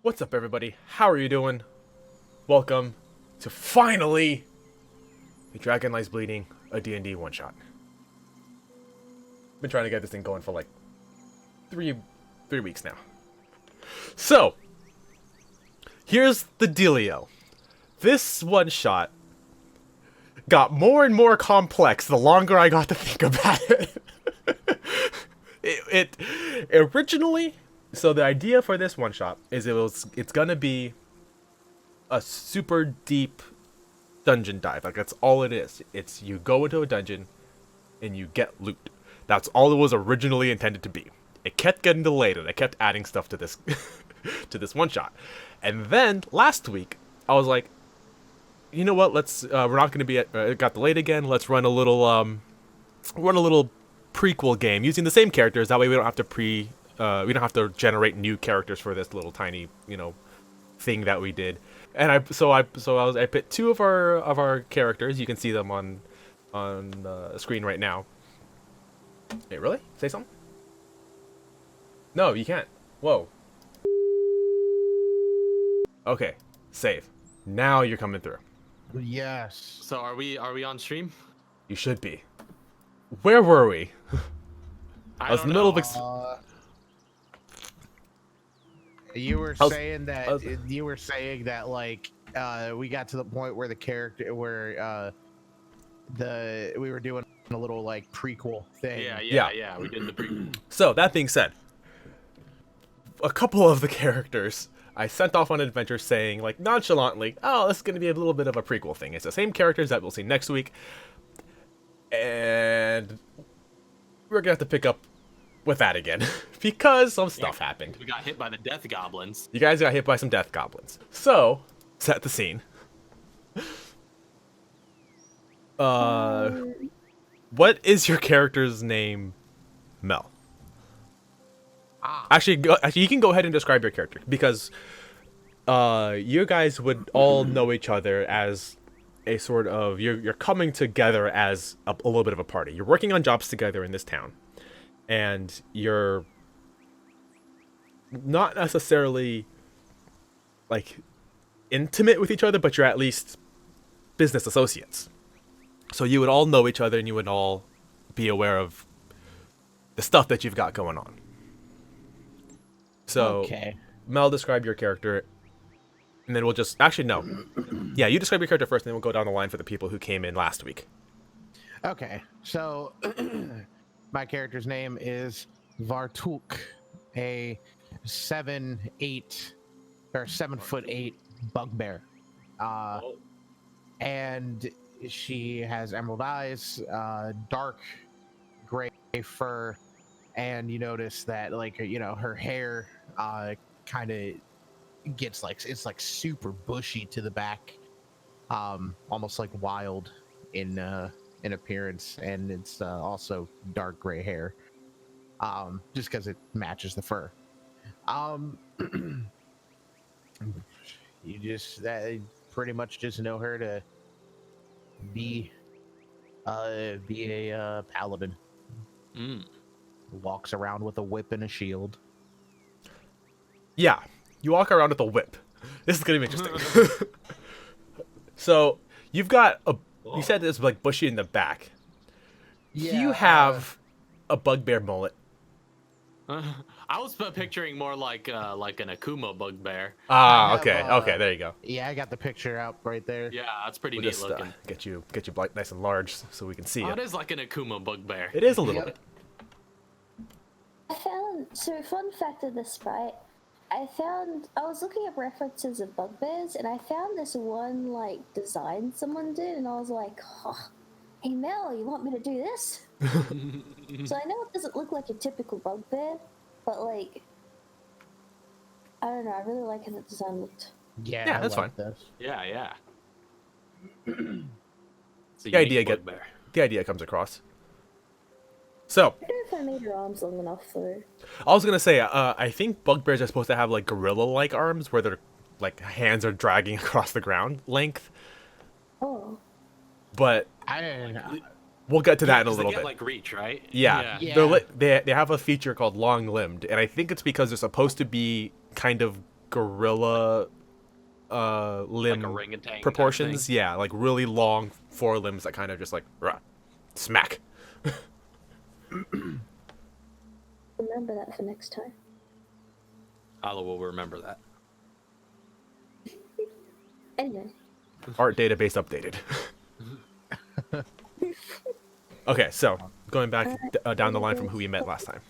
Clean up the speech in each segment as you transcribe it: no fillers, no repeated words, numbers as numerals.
What's up, everybody? How are you doing? Welcome to finally the Dragon Lies Bleeding, a D&D one-shot. Been trying to get this thing going for like three weeks now. So, here's the dealio. This one-shot got more and more complex the longer I got to think about it. it originally, so the idea for this one-shot is it's gonna be a super deep dungeon dive. Like, that's all it is. It's you go into a dungeon and you get loot. That's all it was originally intended to be. It kept getting delayed and I kept adding stuff to this to this one shot. And then last week I was like, you know what, let's we're not going to be it got delayed again. Let's run a little prequel game using the same characters. That way we don't have to we don't have to generate new characters for this little tiny, thing that we did. And I picked two of our characters. You can see them on the screen right now. Hey, really? Say something? No, you can't. Whoa. Okay, save. Now you're coming through. Yes. So are we on stream? You should be. Where were we? I was in the middle of you were saying that like we got to the point where the character we were doing a little like prequel thing. Yeah. We did the prequel. So that being said, a couple of the characters I sent off on adventures saying, like, nonchalantly, oh, this is going to be a little bit of a prequel thing. It's the same characters that we'll see next week. And we're going to have to pick up with that again. Because some stuff happened. We got hit by the death goblins. You guys got hit by some death goblins. So, set the scene. What is your character's name, Mel? Actually, you can go ahead and describe your character, because you guys would all know each other as a sort of you're coming together as a little bit of a party. You're working on jobs together in this town, and you're not necessarily like intimate with each other, but you're at least business associates. So you would all know each other, and you would all be aware of the stuff that you've got going on. So, okay. Mel, describe your character, and then we'll just... Actually, no. Yeah, you describe your character first, and then we'll go down the line for the people who came in last week. Okay, so my character's name is Vartuk, a 7'8" or 7'8" bugbear. And she has emerald eyes, dark gray fur, and you notice that, like, her hair kind of gets it's like super bushy to the back, almost like wild in appearance, and it's also dark gray hair, just because it matches the fur. You just pretty much just know her to be a paladin. Walks around with a whip and a shield. Yeah, you walk around with a whip. This is gonna be interesting. So you've got you said it's like bushy in the back. Yeah, You have a bugbear mullet. I was picturing more like an Akuma bugbear. Okay, there you go. Yeah, I got the picture out right there. Yeah, that's pretty We'll neat just looking. get you nice and large so we can see Oh, it. it is like an Akuma bugbear. It is a little bit. Fun fact of the sprite, I was looking up references of bugbears, and I found this one, like, design someone did, and I was like, oh, hey Mel, you want me to do this? So I know it doesn't look like a typical bugbear, but, like, I don't know, I really like how the design looked. Yeah, that's like fine. this. Yeah. The idea comes across. So, I don't know if I made her arms long enough, though. I was gonna say, I think bugbears are supposed to have like gorilla-like arms, where their like hands are dragging across the ground length. Oh. But I didn't know. we'll get to that in a 'cause they little get, bit. like reach, right? Yeah, Yeah. they have a feature called long limbed, and I think it's because they're supposed to be kind of gorilla limb Like a orangutan type proportions. thing. Yeah, like really long forelimbs that kind of just like rah, smack. Remember that for next time. Allah will remember that. Anyway, Art database updated. Okay, so going back down the line from who we met last time.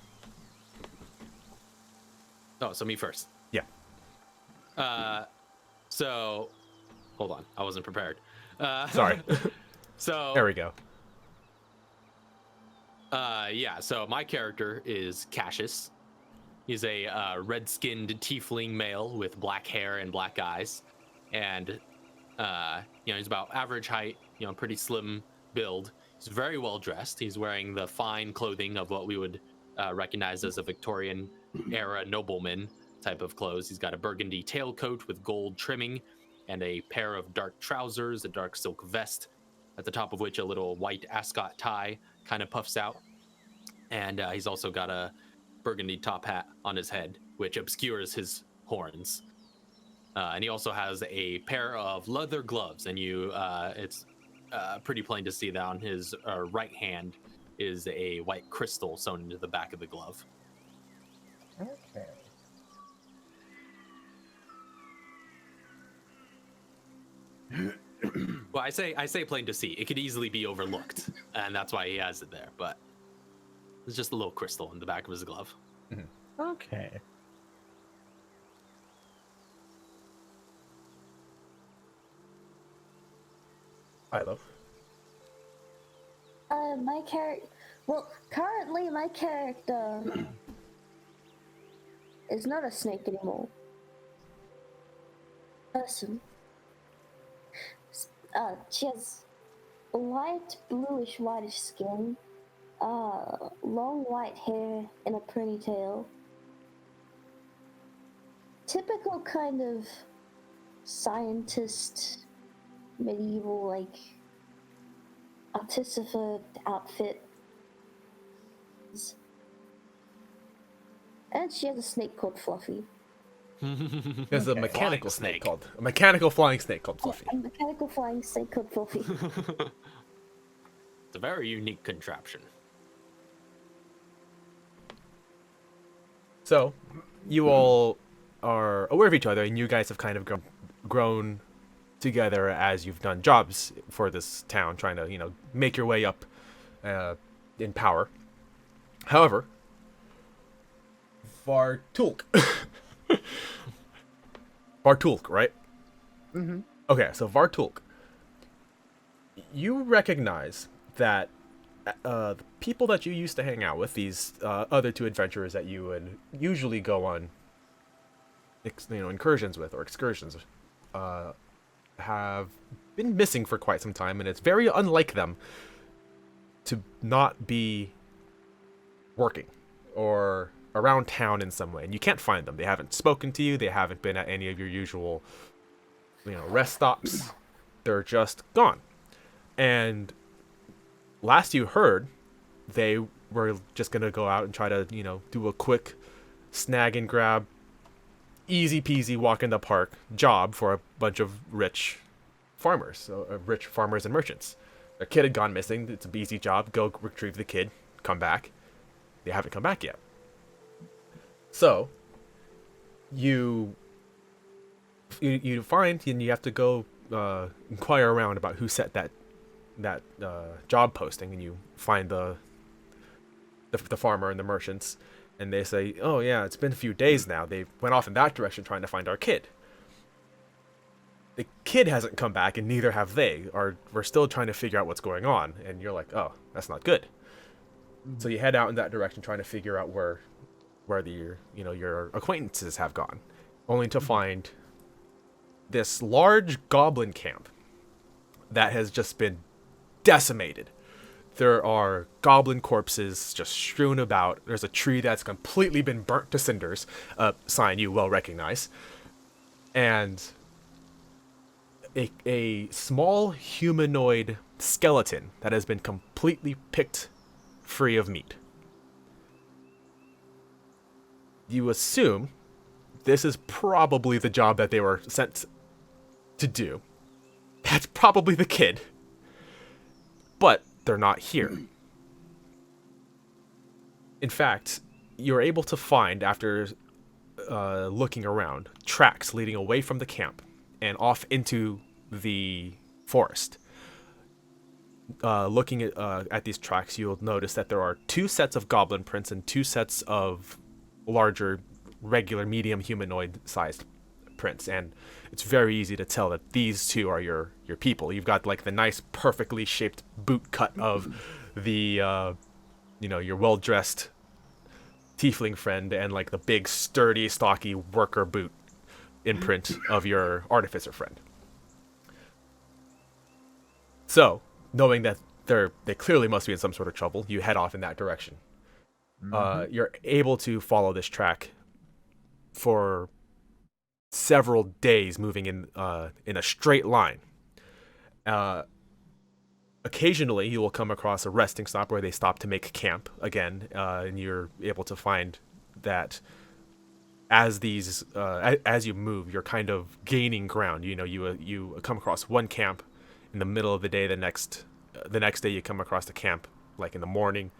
Oh, so me first. Yeah. So, hold on, I wasn't prepared. Sorry. So There we go. yeah. So my character is Cassius. He's a red-skinned tiefling male with black hair and black eyes, and he's about average height. Pretty slim build. He's very well dressed. He's wearing the fine clothing of what we would recognize as a Victorian era nobleman type of clothes. He's got a burgundy tailcoat with gold trimming and a pair of dark trousers, a dark silk vest, at the top of which a little white ascot tie kind of puffs out. And he's also got a burgundy top hat on his head, which obscures his horns. And he also has a pair of leather gloves, and it's pretty plain to see that on his right hand is a white crystal sewn into the back of the glove. Okay. Well, I say plain to see. It could easily be overlooked, and that's why he has it there. But it's just a little crystal in the back of his glove. Okay. Philo. my character. Well, currently my character is not a snake anymore. Person. She has light bluish whitish skin, long white hair and a ponytail. Typical kind of scientist, medieval, like, artificer outfit. And she has a snake called Fluffy. There's a mechanical snake called a mechanical flying snake called Fluffy. A mechanical flying snake called Fluffy. It's a very unique contraption. So, you all are aware of each other, and you guys have kind of grown together as you've done jobs for this town, trying to, make your way up in power. However, Vartulk. Vartulk, right? Mm-hmm. Okay, so Vartulk. You recognize that the people that you used to hang out with, these other two adventurers that you would usually go on incursions with or excursions, have been missing for quite some time, and it's very unlike them to not be working or around town in some way, and you can't find them. They haven't spoken to you. They haven't been at any of your usual, rest stops. They're just gone. And last you heard, they were just gonna go out and try to, do a quick snag and grab, easy peasy walk in the park job for a bunch of rich farmers, so rich farmers and merchants. Their kid had gone missing. It's an easy job. Go retrieve the kid, come back. They haven't come back yet. So, you find, and you have to go inquire around about who set that job posting, and you find the farmer and the merchants, and they say, "Oh yeah, it's been a few days now. They went off in that direction trying to find our kid. The kid hasn't come back, and neither have they. We're still trying to figure out what's going on." And you're like, "Oh, that's not good." So you head out in that direction, trying to figure out where your acquaintances have gone, only to find this large goblin camp that has just been decimated. There are goblin corpses just strewn about. There's a tree that's completely been burnt to cinders, a sign you well recognize. And a small humanoid skeleton that has been completely picked free of meat. You assume this is probably the job that they were sent to do. That's probably the kid. But they're not here. In fact, you're able to find, after looking around, tracks leading away from the camp and off into the forest. Looking at these tracks, you'll notice that there are 2 sets of goblin prints and 2 sets of larger, regular, medium humanoid-sized prints, and it's very easy to tell that these 2 are your people. You've got like the nice, perfectly shaped boot cut of the your well-dressed tiefling friend, and like the big, sturdy, stocky worker boot imprint of your artificer friend. So, knowing that they clearly must be in some sort of trouble, you head off in that direction. You're able to follow this track for several days, moving in a straight line. Occasionally, you will come across a resting stop where they stop to make camp again, and you're able to find that as you move, you're kind of gaining ground. You come across one camp in the middle of the day. The next day, you come across the camp like in the morning.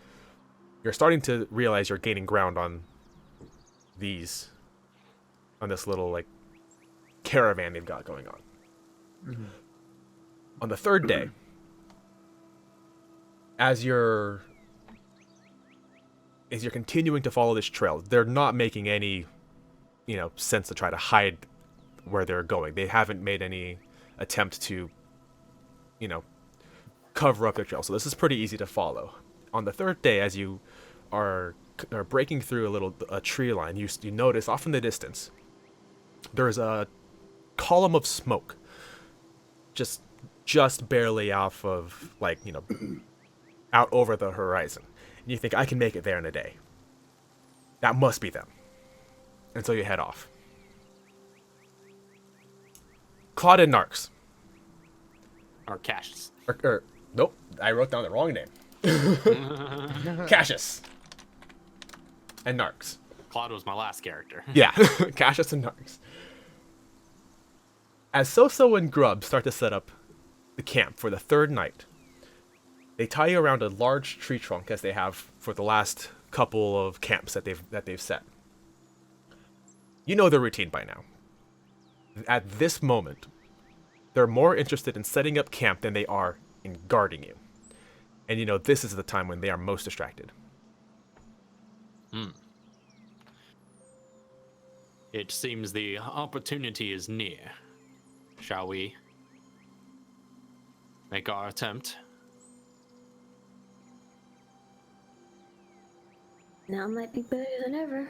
You're starting to realize you're gaining ground on this little like caravan they've got going on. Mm-hmm. On the 3rd day, as you're continuing to follow this trail, they're not making any sense to try to hide where they're going. They haven't made any attempt to cover up their trail, so this is pretty easy to follow. On the 3rd day, as you are breaking through a tree line, you notice off in the distance there's a column of smoke just barely off of out over the horizon, and you think, I can make it there in a day. That must be them. And so you head off. Claude and Narks. Or Cassius. Nope, I wrote down the wrong name. Cassius. And Narks. Claude was my last character. Yeah, Cassius and Narks. As Soso and Grub start to set up the camp for the 3rd night, they tie you around a large tree trunk, as they have for the last couple of camps that they've set. You know their routine by now. At this moment, they're more interested in setting up camp than they are in guarding you. And this is the time when they are most distracted. It seems the opportunity is near. Shall we make our attempt? Now might be better than ever.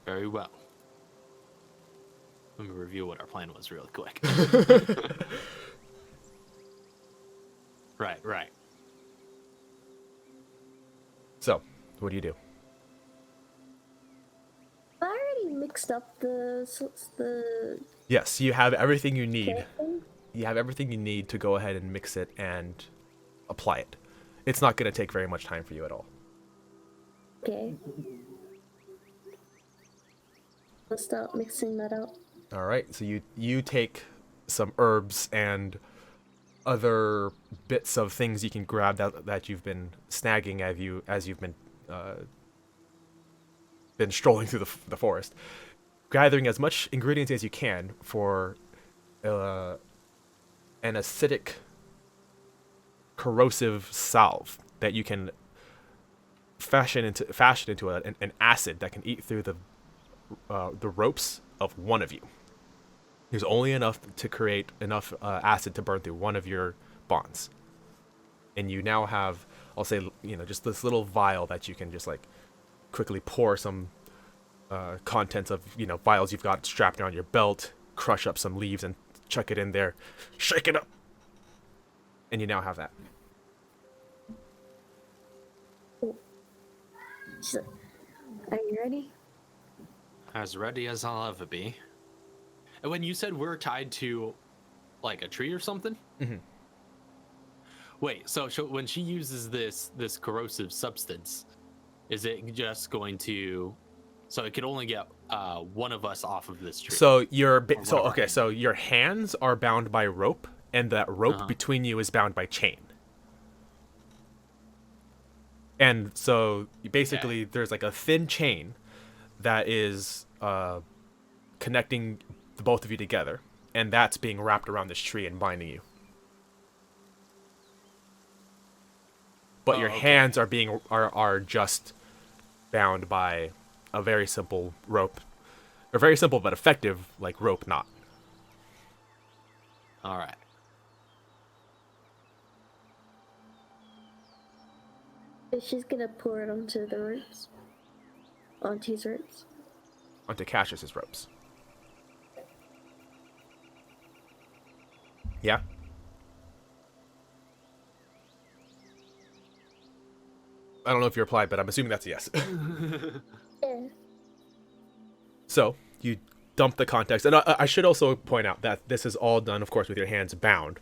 Very well. Let me review what our plan was real quick. Right. So, what do you do? I already mixed up the Yes, you have everything you need. thing. You have everything you need to go ahead and mix it and apply it. It's not going to take very much time for you at all. Okay. Let's start mixing that up. All right, so you take some herbs and other bits of things you can grab that you've been snagging as you've been strolling through the forest, gathering as much ingredients as you can for an acidic, corrosive salve that you can fashion into an acid that can eat through the ropes of one of you. There's only enough to create enough acid to burn through one of your bonds. And you now have, I'll say, just this little vial that you can just quickly pour some contents of, vials you've got strapped around your belt, crush up some leaves and chuck it in there, shake it up. And you now have that. She's like, are you ready? As ready as I'll ever be. when you said we're tied to like a tree or something. Mhm. Wait, so when she uses this corrosive substance, is it just going to? So it could only get one of us off of this tree. So so your hands are bound by rope, and that rope between you is bound by chain. And so basically, there's like a thin chain that is connecting the both of you together, and that's being wrapped around this tree and binding you. But your hands are just bound by a very simple rope, or very simple but effective like rope knot. All right. She's gonna pour it onto the ropes. Onto his ropes. Onto Cassius's ropes. Yeah. I don't know if you replied, but I'm assuming that's a yes. Yeah. So you dump the context, and I should also point out that this is all done, of course, with your hands bound,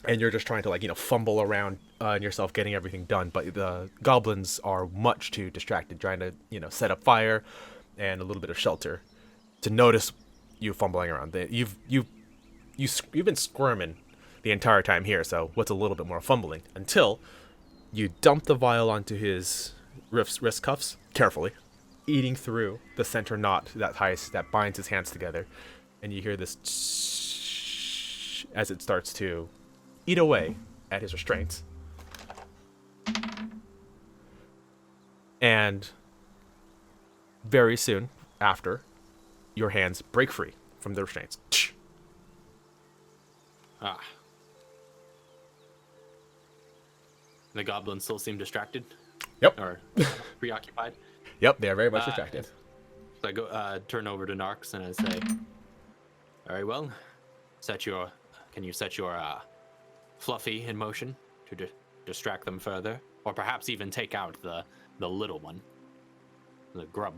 and you're just trying to fumble around in yourself getting everything done. But the goblins are much too distracted, trying to set up fire and a little bit of shelter, to notice you fumbling around. You've been squirming the entire time here, so what's a little bit more fumbling until you dump the vial onto his wrist cuffs carefully, eating through the center knot that binds his hands together, and you hear this as it starts to eat away at his restraints. And very soon after, your hands break free from the restraints. Ah. The goblins still seem distracted? Yep. Or preoccupied? Yep, they are very much distracted. So I go turn over to Narks and I say, very well, can you set your Fluffy in motion to distract them further? Or perhaps even take out the little one, the grub.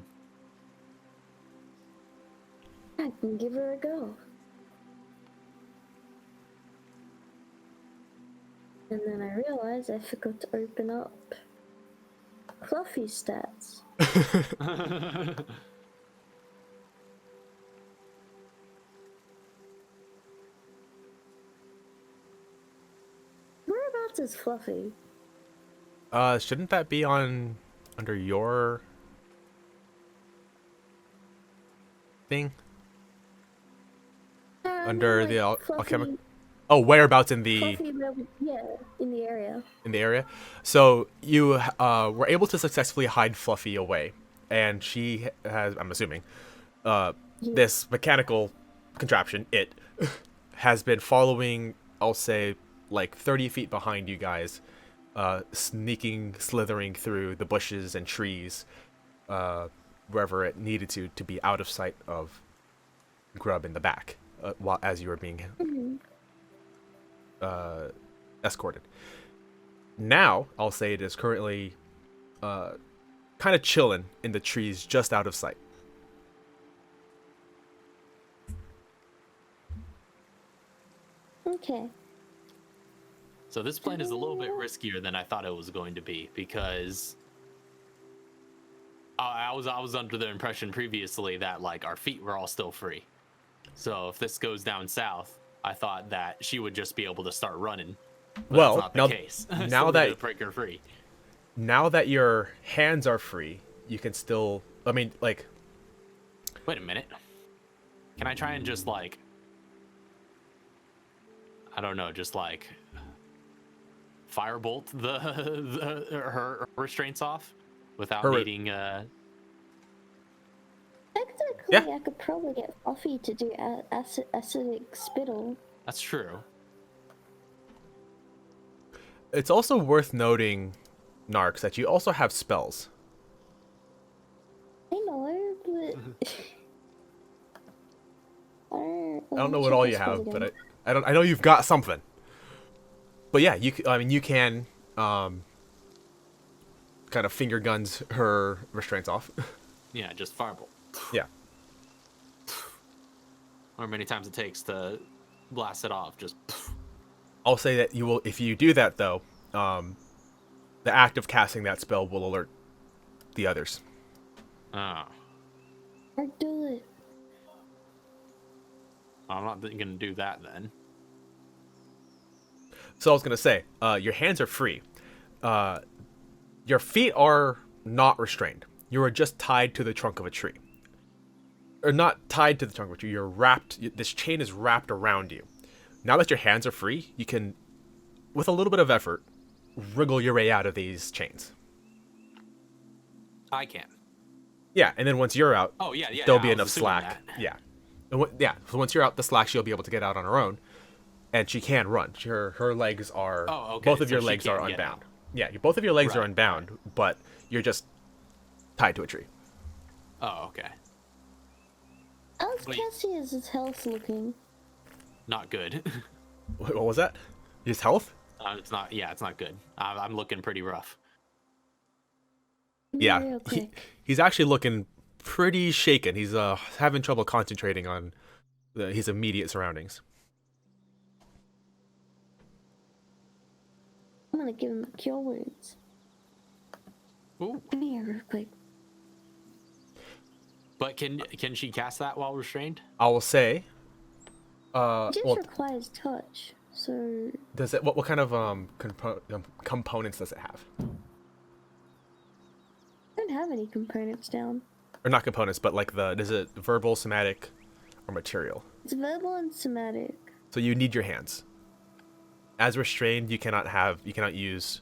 I can give her a go. And then I realized I forgot to open up Fluffy stats. Whereabouts is Fluffy? Shouldn't that be under your thing? Under the alchemical. Oh, whereabouts in the? Fluffy, yeah, in the area. In the area. So you were able to successfully hide Fluffy away, and she has, I'm assuming, this mechanical contraption, has been following, I'll say, like 30 feet behind you guys, slithering through the bushes and trees, wherever it needed to be out of sight of Grub in the back, as you were being escorted. Now, I'll say it is currently kind of chilling in the trees just out of sight. Okay. So this plan is a little bit riskier than I thought it was going to be, because I was under the impression previously that like our feet were all still free. So if this goes down south, I thought that she would just be able to start running. But Well, that's not the case. now that break her free. Now that your hands are free, you can still. I mean, like. Wait a minute. Can I try and just like? I don't know, just like firebolt her restraints off without needing. Technically, Yeah. I could probably get Fluffy to do acidic spittle. That's true. It's also worth noting, Narks, that you also have spells. I know, but I don't know what all you have, but I know you've got something. But yeah, you can kind of finger guns her restraints off. Yeah, just firebolt. Yeah. Or many times it takes to blast it off. Just. I'll say that you will, if you do that though, the act of casting that spell will alert the others. Oh. Or do it. I'm not gonna do that then. So I was gonna say, your hands are free. Your feet are not restrained. You are just tied to the trunk of a tree. Or not tied to the trunk of a tree. You're wrapped. This chain is wrapped around you. Now that your hands are free, you can, with a little bit of effort, wriggle your way out of these chains. I can. Yeah, and then once you're out, Oh yeah, yeah. there'll yeah, be I enough was assuming slack. that. Yeah. Yeah, so once you're out the slack, she'll be able to get out on her own. And she can run. Her legs are... Oh, okay, Both of so your she legs are can get unbound. out. Yeah, both of your legs are Right, unbound, but you're just tied to a tree. Oh, okay. How's Wait. Cassius's health looking? Not good. What was that? His health? It's not. Yeah, it's not good. I'm looking pretty rough. Yeah. Real quick. He's actually looking pretty shaken. He's having trouble concentrating on his immediate surroundings. I'm gonna give him a cure wounds. Ooh. Come here real quick. But can she cast that while restrained? I will say... It just well, requires touch, so... does it... What kind of components does it have? I don't have any components down. Or not components, but like is it verbal, somatic, or material? It's verbal and somatic. So you need your hands. As restrained, you cannot use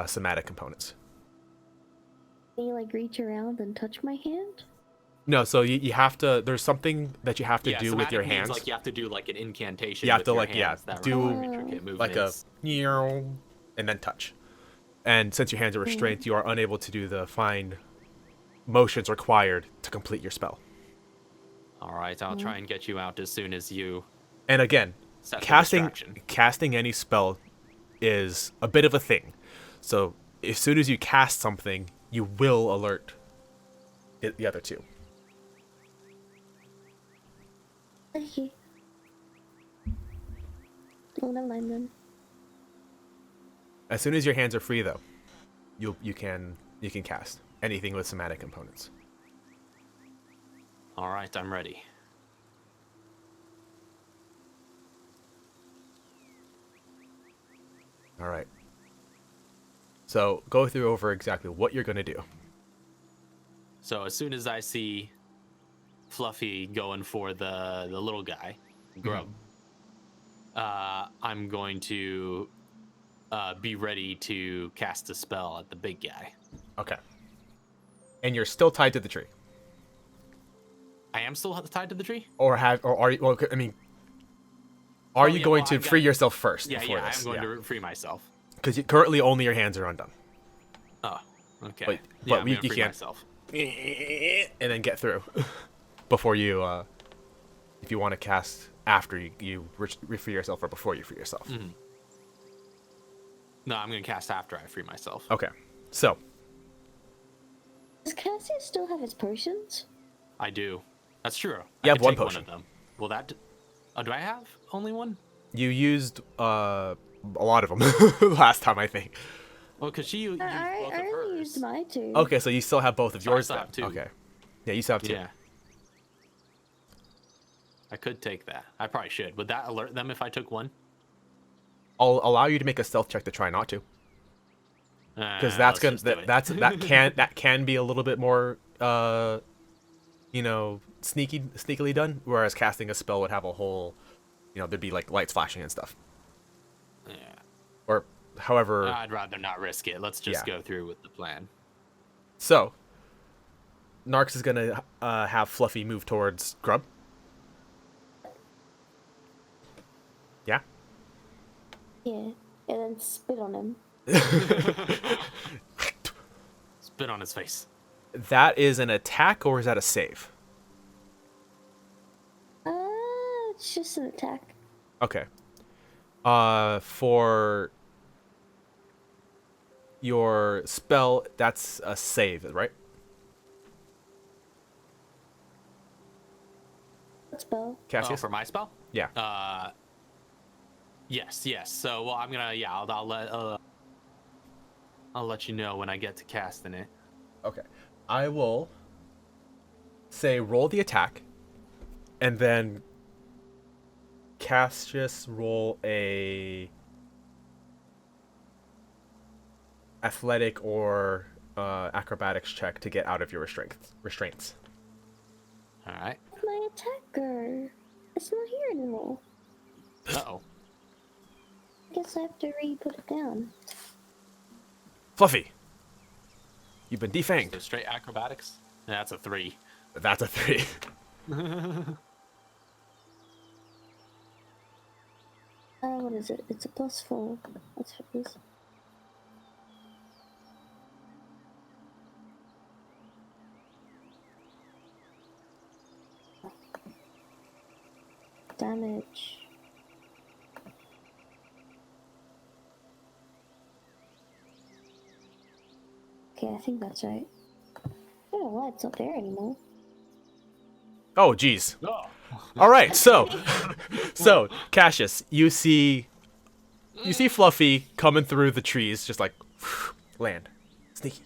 somatic components. Can you, like, reach around and touch my hand? No, so you have to. There's something that you have to do with somatic your means, hands. like you have to do like an incantation. You have with to, your like, hands that do, require intricate like a movements. and then touch. And since your hands are restrained, you are unable to do the fine motions required to complete your spell. All right, I'll try and get you out as soon as you. And again, Set the casting distraction. any spell is a bit of a thing. So as soon as you cast something, you will alert the other two. Okay. Oh, never mind then. As soon as your hands are free, though, you can cast anything with somatic components. All right, I'm ready. All right. So go through over exactly what you're gonna do. So as soon as I see Fluffy going for the little guy, Grub, I'm going to be ready to cast a spell at the big guy. Okay. And you're still tied to the tree, I am still tied to the tree? or are you? Well, I mean, are you yeah, going well, to I've free got- yourself first Yeah, before yeah, this? I'm going to free myself. Because currently only your hands are undone. Oh, okay. But yeah, I'm you gonna free can't- myself. And then get through before you, if you want to cast after you free yourself or before you free yourself. No, I'm going to cast after I free myself. Okay. So Does Cassius still have his potions? I do. That's true. You I have could one take potion. One of them. Will that? Oh, do I have only one? you used a lot of them last time, I think. Well, because she used both I of only hers. used my two. Okay, so you still have both of So I yours still then. have two. Okay. Yeah, you still have two. Yeah. I could take that. I probably should. Would that alert them if I took one? I'll allow you to make a stealth check to try not to, because that's gonna that can be a little bit more sneakily done. Whereas casting a spell would have a whole, there'd be like lights flashing and stuff. Yeah. Or however. I'd rather not risk it. Let's just go through with the plan. So, Narks is gonna have Fluffy move towards Grub. Yeah. Yeah, and then spit on him. Spit on his face. That is an attack, or is that a save? It's just an attack. Okay. For your spell, that's a save, right? spell? Oh, Cassius? for my spell? Yeah. Yes. So, well, I'm gonna. Yeah, I'll let you know when I get to casting it. Okay. I will say roll the attack, and then Cassius roll a athletic or acrobatics check to get out of your restraints. All right. My attacker. It's not here anymore. Uh-oh. I guess I have to re-put it down. Fluffy, you've been So defanged. straight acrobatics. Yeah, that's a 3. That's a 3. What is it? It's a +4. That's what it is. Damage. Okay, I think that's right. I don't know why it's not there anymore. Oh, geez. Oh. All right, so Cassius, you see Fluffy coming through the trees, just like land, sneaky,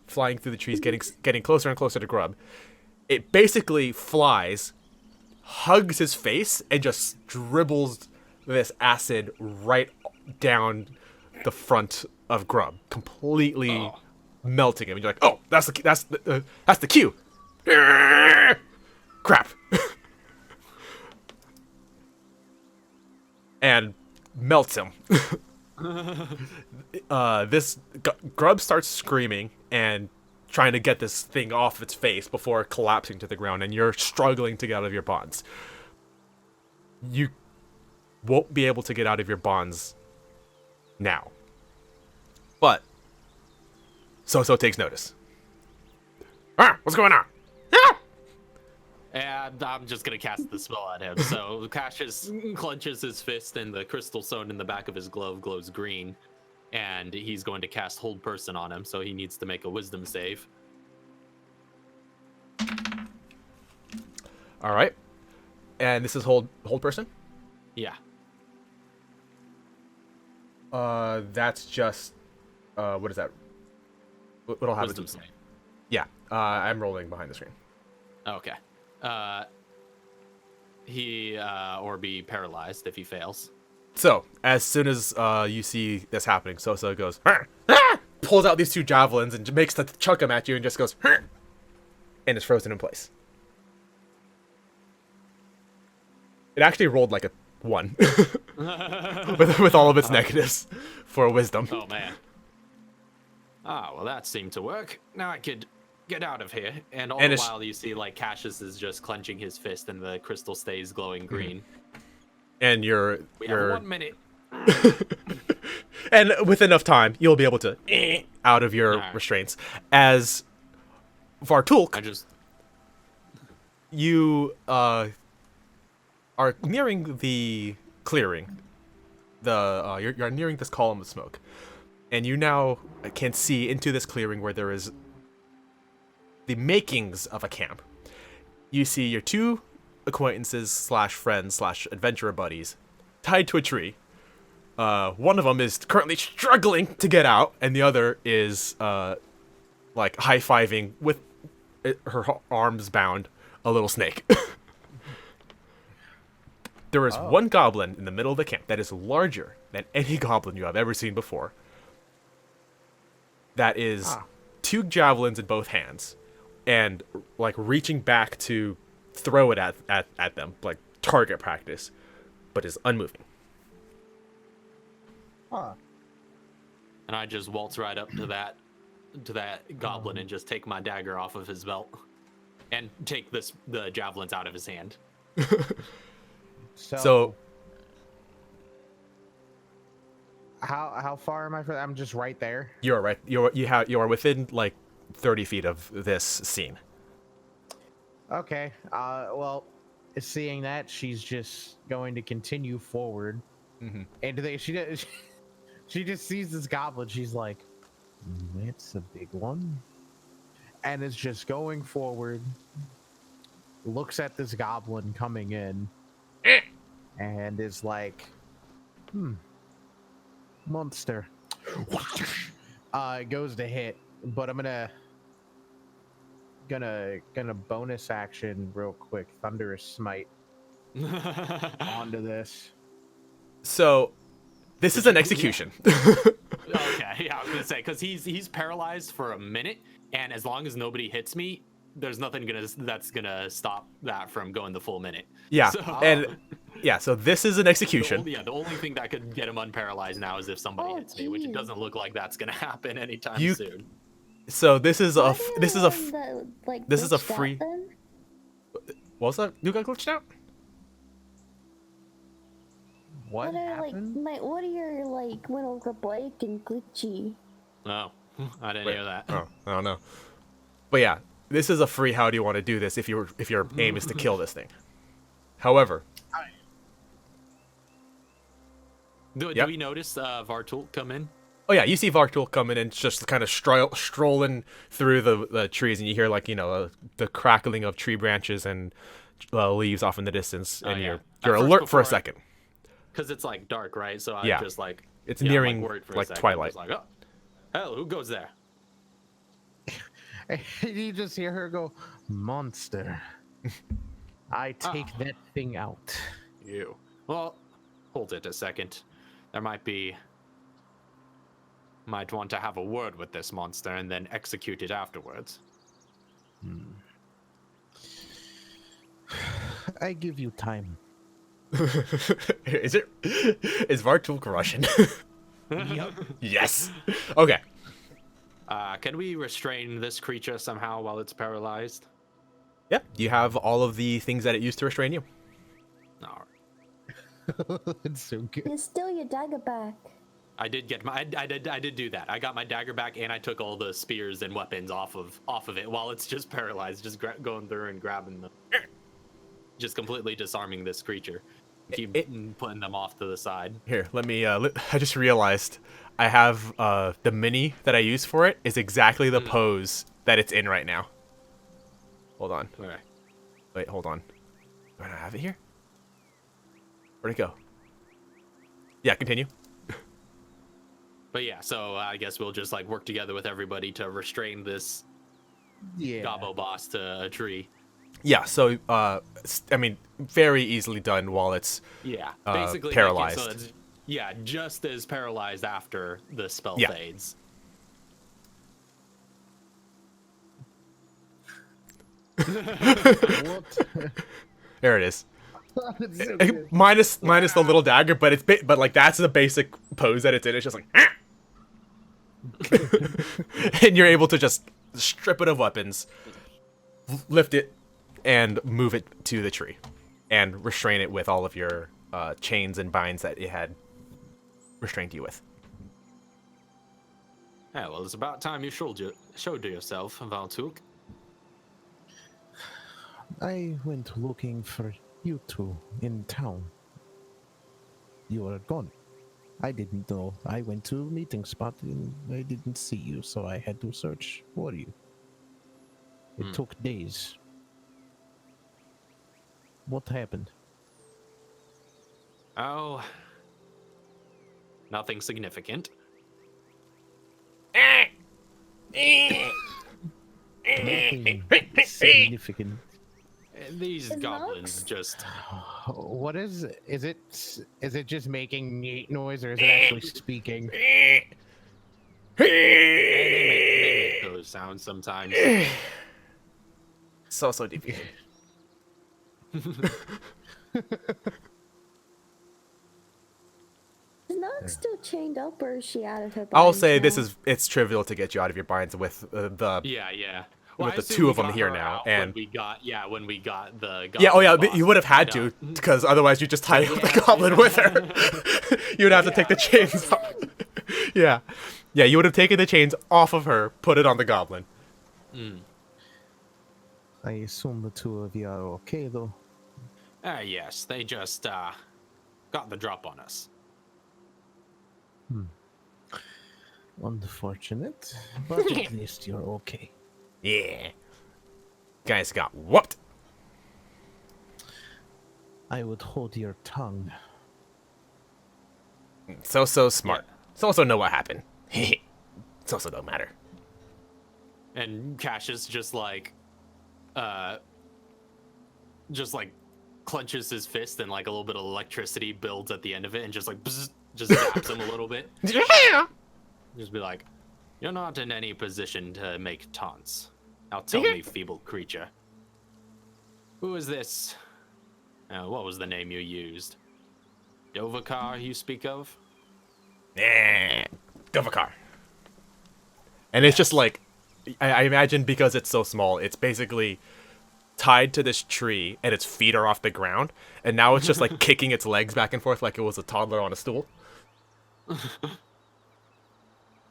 flying through the trees, getting closer and closer to Grub. It basically flies, hugs his face, and just dribbles this acid right down the front of Grub, completely melting him. And you're like, oh, that's the cue. Crap. And melts him. Grub starts screaming and trying to get this thing off its face before collapsing to the ground, and you're struggling to get out of your bonds. You won't be able to get out of your bonds now. But So takes notice. What's going on? And I'm just gonna cast the spell at him. So Cassius clenches his fist, and the crystal sewn in the back of his glove glows green. And he's going to cast Hold Person on him, so he needs to make a Wisdom save. All right. And this is hold person? Yeah. That's just what is that? What'll happen? Wisdom save. Yeah. I'm rolling behind the screen. Okay. He or be paralyzed if he fails. So, as soon as you see this happening, Sosa goes, pulls out these 2 javelins and makes to chuck them at you and just goes, and is frozen in place. It actually rolled like a 1 with all of its negatives for wisdom. Oh man. Ah, well that seemed to work. Now I could get out of here. And all the while you see like Cassius is just clenching his fist and the crystal stays glowing green. And We have 1 minute. and with enough time, you'll be able to out of your restraints. As Vartulk, you are nearing the clearing. You're nearing this column of smoke, and you now can see into this clearing where there is the makings of a camp. You see your 2 acquaintances / friends / adventurer buddies tied to a tree. One of them is currently struggling to get out, and the other is like high-fiving with her arms bound a little snake. There is one goblin in the middle of the camp that is larger than any goblin you have ever seen before. That is 2 javelins in both hands, and like reaching back to throw it at them, like target practice, but is unmoving. And I just waltz right up to that goblin and just take my dagger off of his belt and take the javelins out of his hand. So how far am I from? I'm just right there. You're right. You are within like 30 feet of this scene. Okay. Well, seeing that, she's just going to continue forward. Mm-hmm. And she just sees this goblin. She's like, "It's a big one," and it's just going forward. looks at this goblin coming in and is like, monster. Goes to hit, but I'm gonna bonus action real quick, thunderous smite onto this. So, this is an execution. Okay, yeah, I was gonna say because he's paralyzed for a minute, and as long as nobody hits me, there's nothing that's gonna stop that from going the full minute. Yeah, So, and yeah, so this is an execution. the only thing that could get him unparalyzed now is if somebody Oh, hits me, which it geez. doesn't look like that's gonna happen anytime You- soon. So this is Why a do you this is a want that, like, this is a glitched out free- then? what was that? You got glitched out? What happened? What are your like when it'll go blank and glitchy? Oh, I didn't Wait, hear that. Oh, I don't know. But yeah, this is a free. How do you want to do this? If your aim is to kill this thing. However, Do Yep. we notice Vartul come in? oh yeah, you see Vartul coming and just kind of strolling through the trees, and you hear like the crackling of tree branches and leaves off in the distance, Oh, and yeah. you're At first, alert for a before I- second. Because it's like dark, right? So I Yeah. just like It's I'm, nearing worried for a like second. twilight. Just like, oh, hell, who goes there? And you just hear her go, monster. I take that thing out. You. Well, hold it a second. There might want to have a word with this monster and then execute it afterwards. I give you time. Is Vartul Russian? Yep. Yes. Okay. Can we restrain this creature somehow while it's paralyzed? Yep. You have all of the things that it used to restrain you. No. It's so good. You steal your dagger back. I did get my. I did do that. I got my dagger back, and I took all the spears and weapons off of it while it's just paralyzed, just going through and grabbing them, just completely disarming this creature. Keep putting them off to the side. Here, let me. I just realized I have the mini that I use for it is exactly the pose that it's in right now. Hold on. Okay. Wait, hold on. Do I not have it here? Where'd it go? Yeah, continue. But yeah, so I guess we'll just like work together with everybody to restrain this Yeah. gobbo boss to a tree. Yeah, so I mean, very easily done while it's Yeah, basically paralyzed. so it's, yeah, just as paralyzed after the spell Yeah. fades. What? there. It is. It's so good. minus the little dagger, but but like that's the basic pose that it's in. It's just like, "Ah!" and you're able to just strip it of weapons, lift it, and move it to the tree, and restrain it with all of your chains and binds that it had restrained you with. Yeah, well, it's about time you showed yourself, Valtuk. I went looking for you two in town. You were gone. I didn't know. I went to a meeting spot and I didn't see you, so I had to search for you. It took days. What happened? Oh, nothing significant. Nothing significant. These Is goblins Nox- just What is it? Is it just making neat noise or is it actually speaking? they make those sounds sometimes. So deep. Is Nog still chained up or is she out of her I'll binds say now? it's trivial to get you out of your binds with the Yeah. With I the assume two we of them got here her now, out and- when we got the yeah. Oh yeah, goblin but you boss would have had tied to up. because otherwise you just tie up the goblin with her. You would have to take the chains off. Yeah, you would have taken the chains off of her, put it on the goblin. I assume the two of you are okay though. Yes, they just got the drop on us. Unfortunate, but at least you're okay. Yeah, guys got whooped. I would hold your tongue. So smart. So know what happened. So don't matter. And Cassius just like clenches his fist, and like a little bit of electricity builds at the end of it, and just like bzz, just zaps him a little bit. Yeah. Just be like, "You're not in any position to make taunts. Now tell me, feeble creature, who is this? What was the name you used? Dovakar, you speak of?" Dovakar. And it's just like, I imagine because it's so small, it's basically tied to this tree and its feet are off the ground, and now it's just like kicking its legs back and forth like it was a toddler on a stool.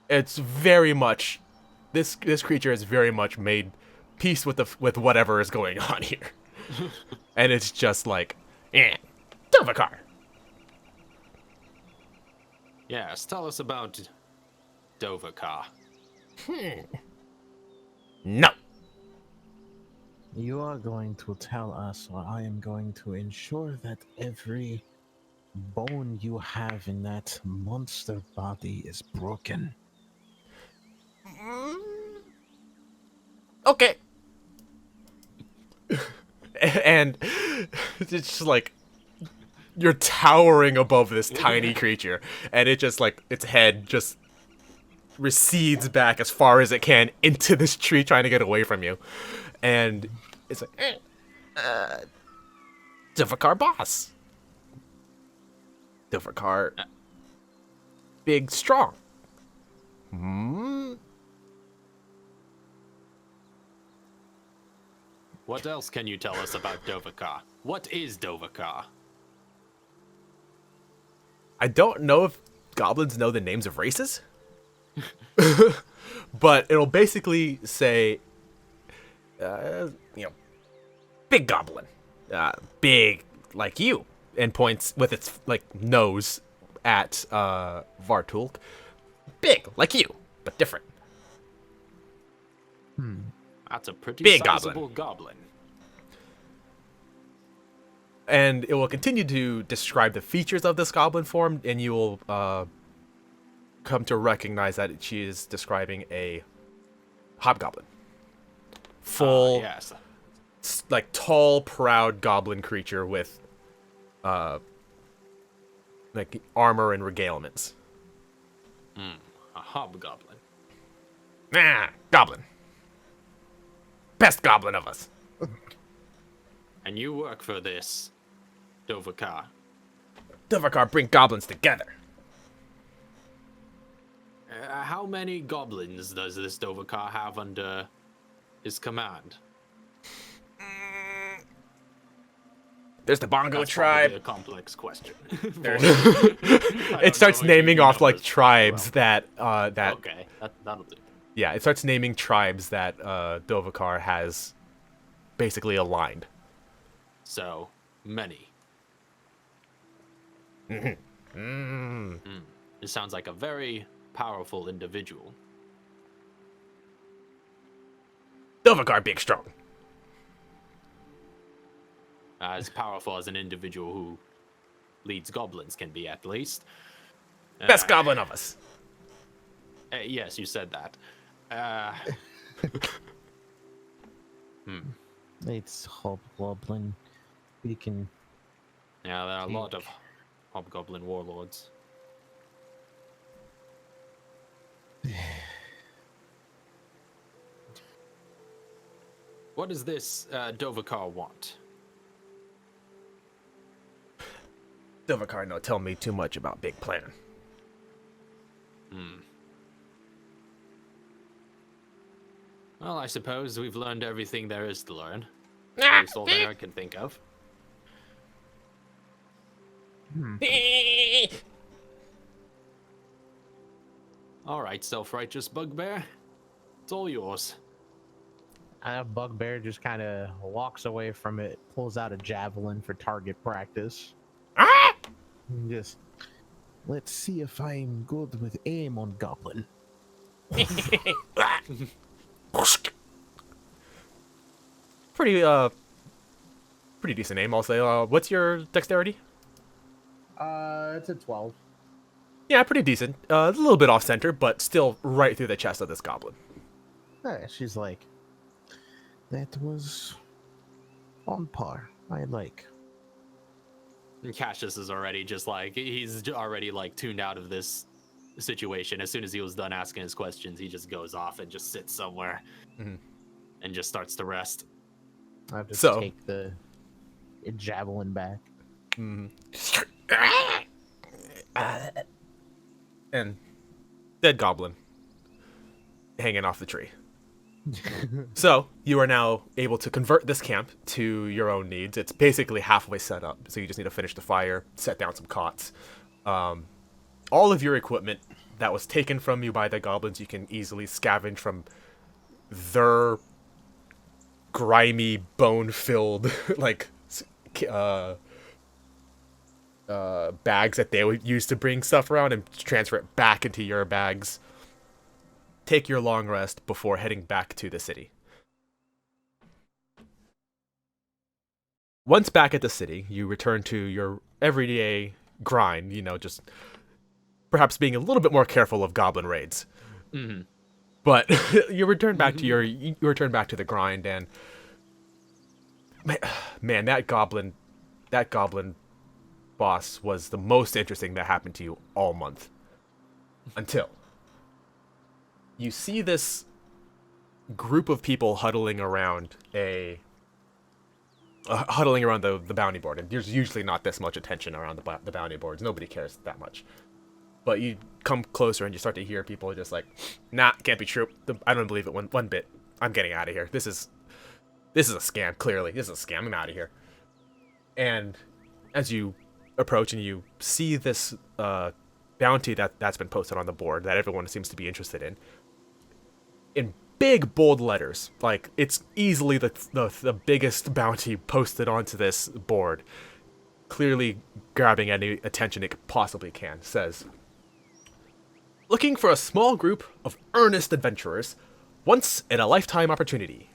It's very much, this creature has very much made peace with whatever is going on here. And it's just like, Dovakar. Yes, tell us about Dovakar. No. You are going to tell us, or I am going to ensure that every bone you have in that monster body is broken. Okay. And it's just like, you're towering above this tiny creature, and it just like, its head just recedes back as far as it can into this tree, trying to get away from you. And it's like, Dovakar boss. Dovakar, big, strong. What else can you tell us about Dovakar? What is Dovakar? I don't know if goblins know the names of races. But it'll basically say, big goblin. Big like you. And points with its like nose at Vartulk. Big like you, but different. That's a pretty Big sizable goblin. And it will continue to describe the features of this goblin form, and you will come to recognize that she is describing a hobgoblin. Full, Yes. like tall, proud goblin creature with like armor and regalements. A hobgoblin. Goblin. Best goblin of us. And you work for this Dovakar. Dovakar bring goblins together. How many goblins does this Dovakar have under his command? There's the Bongo That's tribe. probably a complex question. It starts naming off like tribes that Okay, that'll do. yeah, it starts naming tribes that Dovakar has basically aligned. So many. It sounds like a very powerful individual. Dovakar big strong. As powerful as an individual who leads goblins can be, at least. Best goblin of us. Yes, you said that. It's hobgoblin. We can. Yeah, there are a lot of hobgoblin warlords. What does this Dovakar want? Dovakar no tell me too much about big plan. Well, I suppose we've learned everything there is to learn. At least all that I can think of. Alright, self-righteous bugbear. It's all yours. Bugbear just kind of walks away from it, pulls out a javelin for target practice. And just, let's see if I'm good with aim on goblin. pretty decent aim, I'll say. What's your dexterity? It's a 12. Yeah, pretty decent. A little bit off center, but still right through the chest of this goblin. Yeah, she's like, that was on par. I like. And Cassius is already just like, he's already like tuned out of this situation. As soon as he was done asking his questions, he just goes off and just sits somewhere and just starts to rest. I have to So- take the javelin back. And dead goblin hanging off the tree. So you are now able to convert this camp to your own needs. It's basically halfway set up, so you just need to finish the fire, set down some cots. All of your equipment that was taken from you by the goblins, you can easily scavenge from their grimy, bone-filled, like, bags that they would use to bring stuff around and transfer it back into your bags. Take your long rest before heading back to the city. Once back at the city, you return to your everyday grind, just perhaps being a little bit more careful of goblin raids. But you return back to you return back to the grind, and man, that goblin boss was the most interesting that happened to you all month. Until you see this group of people huddling around the bounty board, and there's usually not this much attention around the bounty boards. Nobody cares that much. But you come closer and you start to hear people just like, nah, can't be true. I don't believe it one bit. I'm getting out of here. This is a scam, clearly. This is a scam. I'm out of here. And as you approach and you see this bounty that's been posted on the board that everyone seems to be interested in big, bold letters, like it's easily the biggest bounty posted onto this board, clearly grabbing any attention it possibly can, says, looking for a small group of earnest adventurers, once in a lifetime opportunity.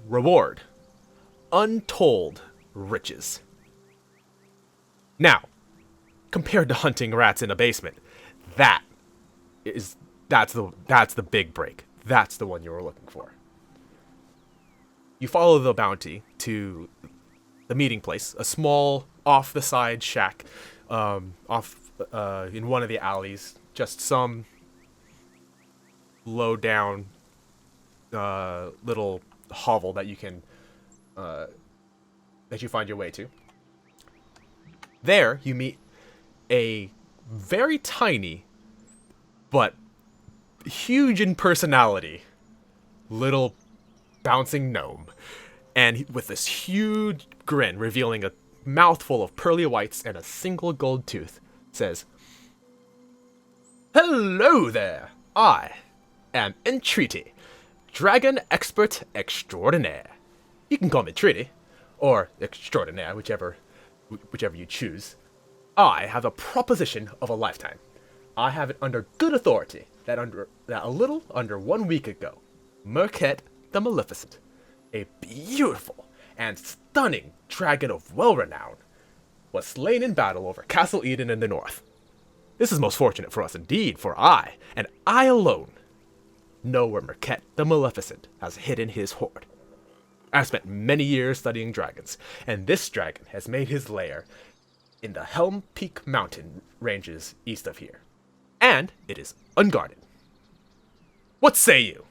Reward, untold riches. Now, compared to hunting rats in a basement, that's the big break. That's the one you were looking for. You follow the bounty to the meeting place, a small off-the-side shack, in one of the alleys. Just some low-down little hovel that you can that you find your way to. There, you meet a very tiny but huge in personality little bouncing gnome, and with this huge grin revealing a mouthful of pearly whites and a single gold tooth, says, "Hello there! I am Entreaty, Dragon Expert Extraordinaire. You can call me Treaty, or Extraordinaire, whichever you choose. I have a proposition of a lifetime. I have it under good authority that a little under 1 week ago, Merkhet the Maleficent, a beautiful and stunning dragon of renown, was slain in battle over Castle Eden in the north. This is most fortunate for us indeed, for I, and I alone, know where Merkhet the Maleficent has hidden his hoard. I've spent many years studying dragons, and this dragon has made his lair in the Helm Peak mountain ranges east of here. And it is unguarded. What say you?"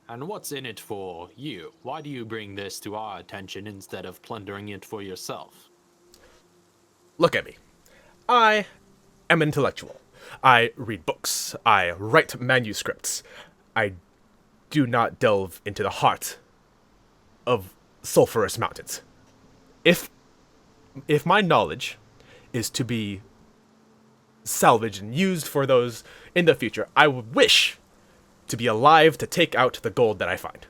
And what's in it for you? Why do you bring this to our attention instead of plundering it for yourself? Look at me. I am an intellectual. I read books. I write manuscripts. I do not delve into the heart of sulfurous mountains. If my knowledge is to be salvaged and used for those in the future, I would wish to be alive to take out the gold that I find.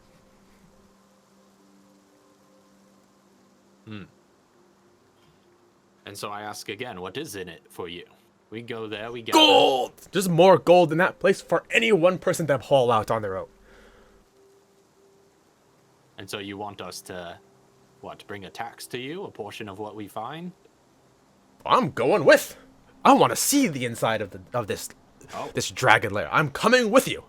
And so I ask again, what is in it for you? We go there, we get Gold! Just more gold in that place for any one person to haul out on their own. And so you want us to, what, bring a tax to you, a portion of what we find? I'm going with. I want to see the inside of this dragon lair. I'm coming with you.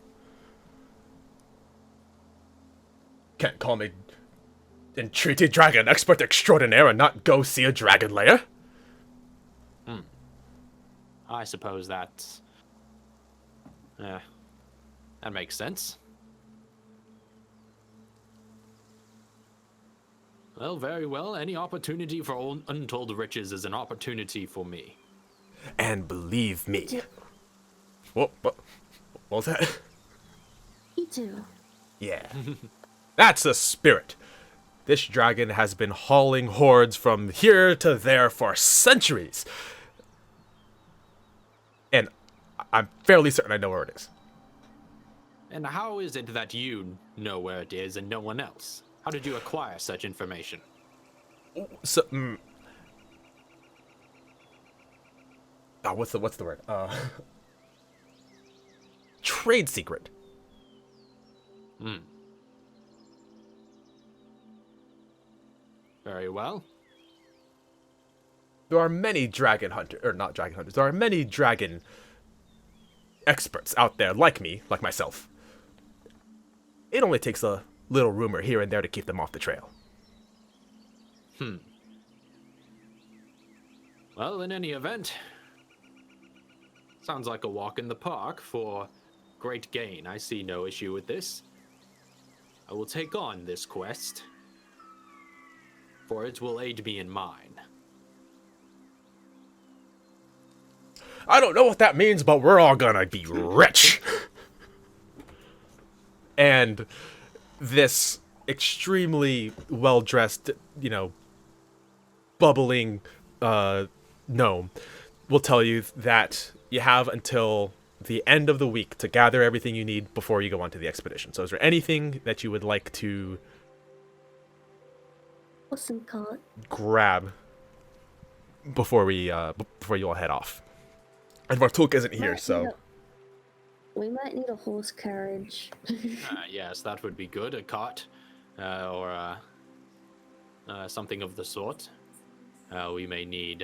Can't call me Entreaty Dragon Expert Extraordinaire and not go see a dragon lair. I suppose that's... that makes sense. Well, very well. Any opportunity for untold riches is an opportunity for me. And believe me. What was that? Me too. Yeah. That's the spirit. This dragon has been hauling hoards from here to there for centuries. And I'm fairly certain I know where it is. And how is it that you know where it is and no one else? How did you acquire such information? So, what's the word? Trade secret. Very well. There are many dragon hunters, or not dragon hunters. There are many dragon experts out there like me, like myself. It only takes a little rumor here and there to keep them off the trail. Well, in any event, sounds like a walk in the park for great gain. I see no issue with this. I will take on this quest, for it will aid me in mine. I don't know what that means, but we're all gonna be rich. And this extremely well-dressed, bubbling gnome will tell you that you have until the end of the week to gather everything you need before you go on to the expedition. So is there anything that you would like to Awesome card. grab before you all head off? And Vartuk isn't here, so... We might need a horse carriage. Yes, that would be good. A cart, or something of the sort. We may need...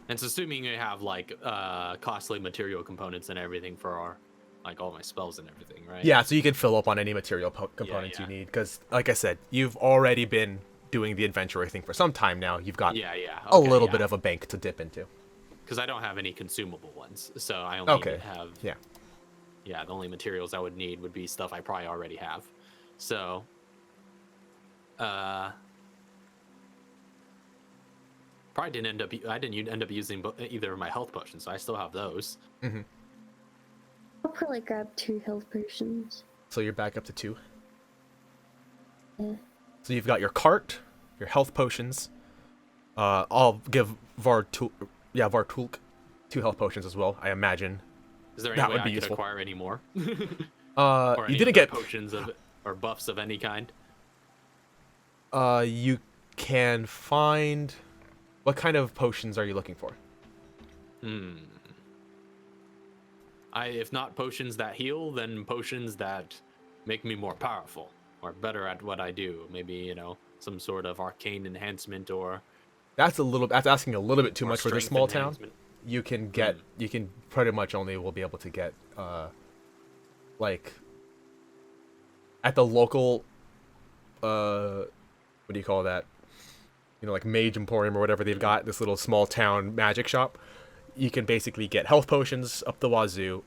And it's assuming you have, costly material components and everything for our... all my spells and everything, right? Yeah, so you can fill up on any material components you need. Because, like I said, you've already been doing the adventurer thing for some time now. You've got a little bit of a bank to dip into. Because I don't have any consumable ones, so I only have... Yeah, the only materials I would need would be stuff I probably already have. So... I didn't end up using either of my health potions, so I still have those. Mm-hmm. I'll probably grab 2 health potions. So you're back up to 2? Yeah. So you've got your cart, your health potions. I'll give Vartulk 2 health potions as well, I imagine. Is there any way I could acquire any more? Or you didn't get potions or buffs of any kind? You can find... What kind of potions are you looking for? If not potions that heal, then potions that make me more powerful or better at what I do. Maybe, some sort of arcane enhancement or... That's asking a little bit too much for this small town. You can get, you can pretty much only will be able to get, at the local, what do you call that? Mage Emporium or whatever they've got, this little small town magic shop. You can basically get health potions up the wazoo,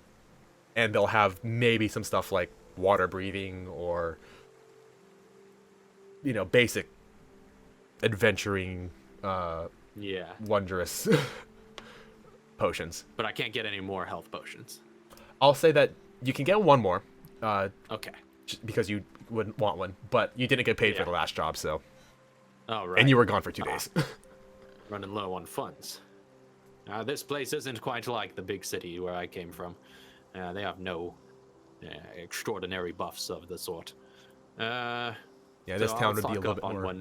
and they'll have maybe some stuff like water breathing or, basic adventuring, wondrous potions. But I can't get any more health potions. I'll say that you can get one more. Okay. Because you wouldn't want one, but you didn't get paid for the last job, so. Oh, right. And you were gone for 2 days. Running low on funds. This place isn't quite like the big city where I came from. They have no extraordinary buffs of the sort. This town would be a little bit more...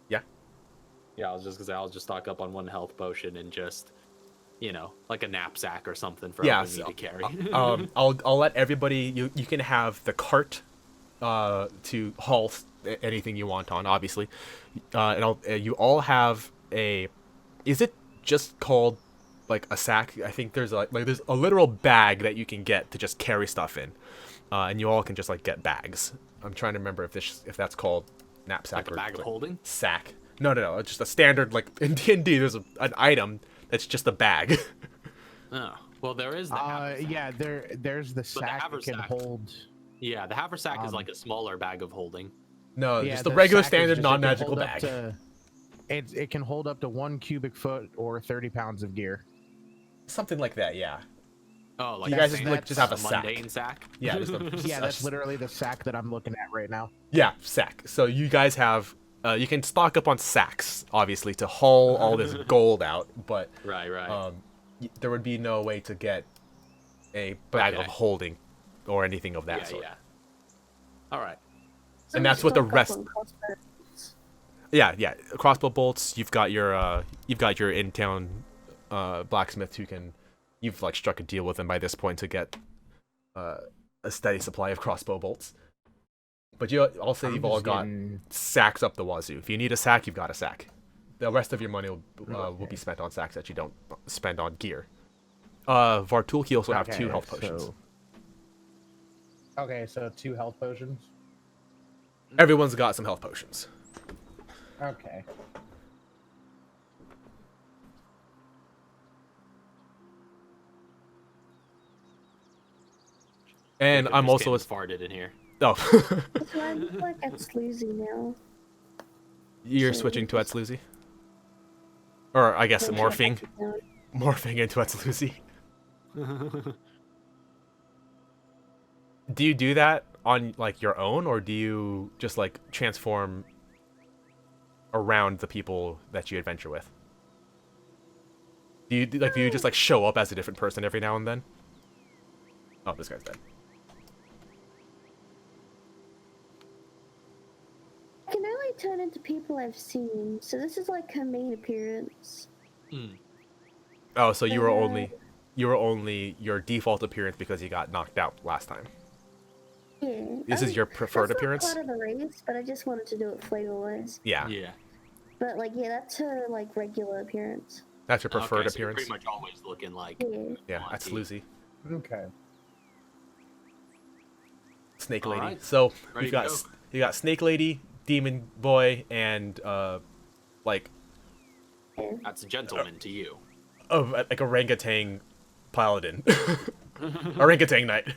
Yeah, I was just gonna say I'll just stock up on 1 health potion and just like a knapsack or something for Yeah, helping me to carry. I'll let everybody. You can have the cart to haul anything you want on, obviously, and you all have a. Is it just called like a sack? I think there's there's a literal bag that you can get to just carry stuff in, and you all can just like get bags. I'm trying to remember if that's called knapsack Like a or bag of holding? sack. No, it's just a standard like in D&D. There's an item that's just a bag. Oh, well, there is the haversack. Yeah, there's the sack that can haversack- hold. Yeah, the haversack is like a smaller bag of holding. No, Yeah, just the the regular sack is standard just- it can non-magical hold up bag. to- It can hold up to 1 cubic foot or 30 pounds of gear. Something like that, yeah. Oh, like You guys a just have a sack. mundane sack. Yeah, just Yeah, that's literally the sack that I'm looking at right now. Yeah, sack. So you guys have, you can stock up on sacks, obviously, to haul all this gold out, but Right. there would be no way to get a bag of Okay. holding or anything of that sort. Yeah. All right. And that's what the Stock up rest. on crossbows. Yeah. Crossbow bolts. You've got your in-town blacksmith who can. You've like struck a deal with him by this point to get a steady supply of crossbow bolts. But also you've all got sacks up the wazoo. If you need a sack, you've got a sack. The rest of your money will be spent on sacks that you don't spend on gear. Vartulki also have 2 health potions. So 2 health potions. Everyone's got some health potions. Okay. And Jacob I'm just also came a... and farted in here. Oh. That's why I look like it's Lucy now. You're switching to Etzluzi? Or I guess Make morphing. sure I have it down. Morphing into Etzluzi. Do you do that on like your own, or do you just like transform around the people that you adventure with? Do you just like show up as a different person every now and then? Oh, this guy's dead. I can only turn into people I've seen, so this is like her main appearance. Oh, so you were only your default appearance because you got knocked out last time. Yeah. This is your preferred that's appearance? Not part of the race, but I just wanted to do it flavor-wise. Yeah. Yeah. But like, yeah, that's her like regular appearance. That's your preferred Okay, so you're appearance. pretty much always looking like. Yeah. Yeah, Monty. that's Lucy. Okay. Snake All Lady. right. So Ready you to got go. you got Snake Lady, Demon Boy, and like That's a gentleman to you. like orangutan paladin, orangutan knight.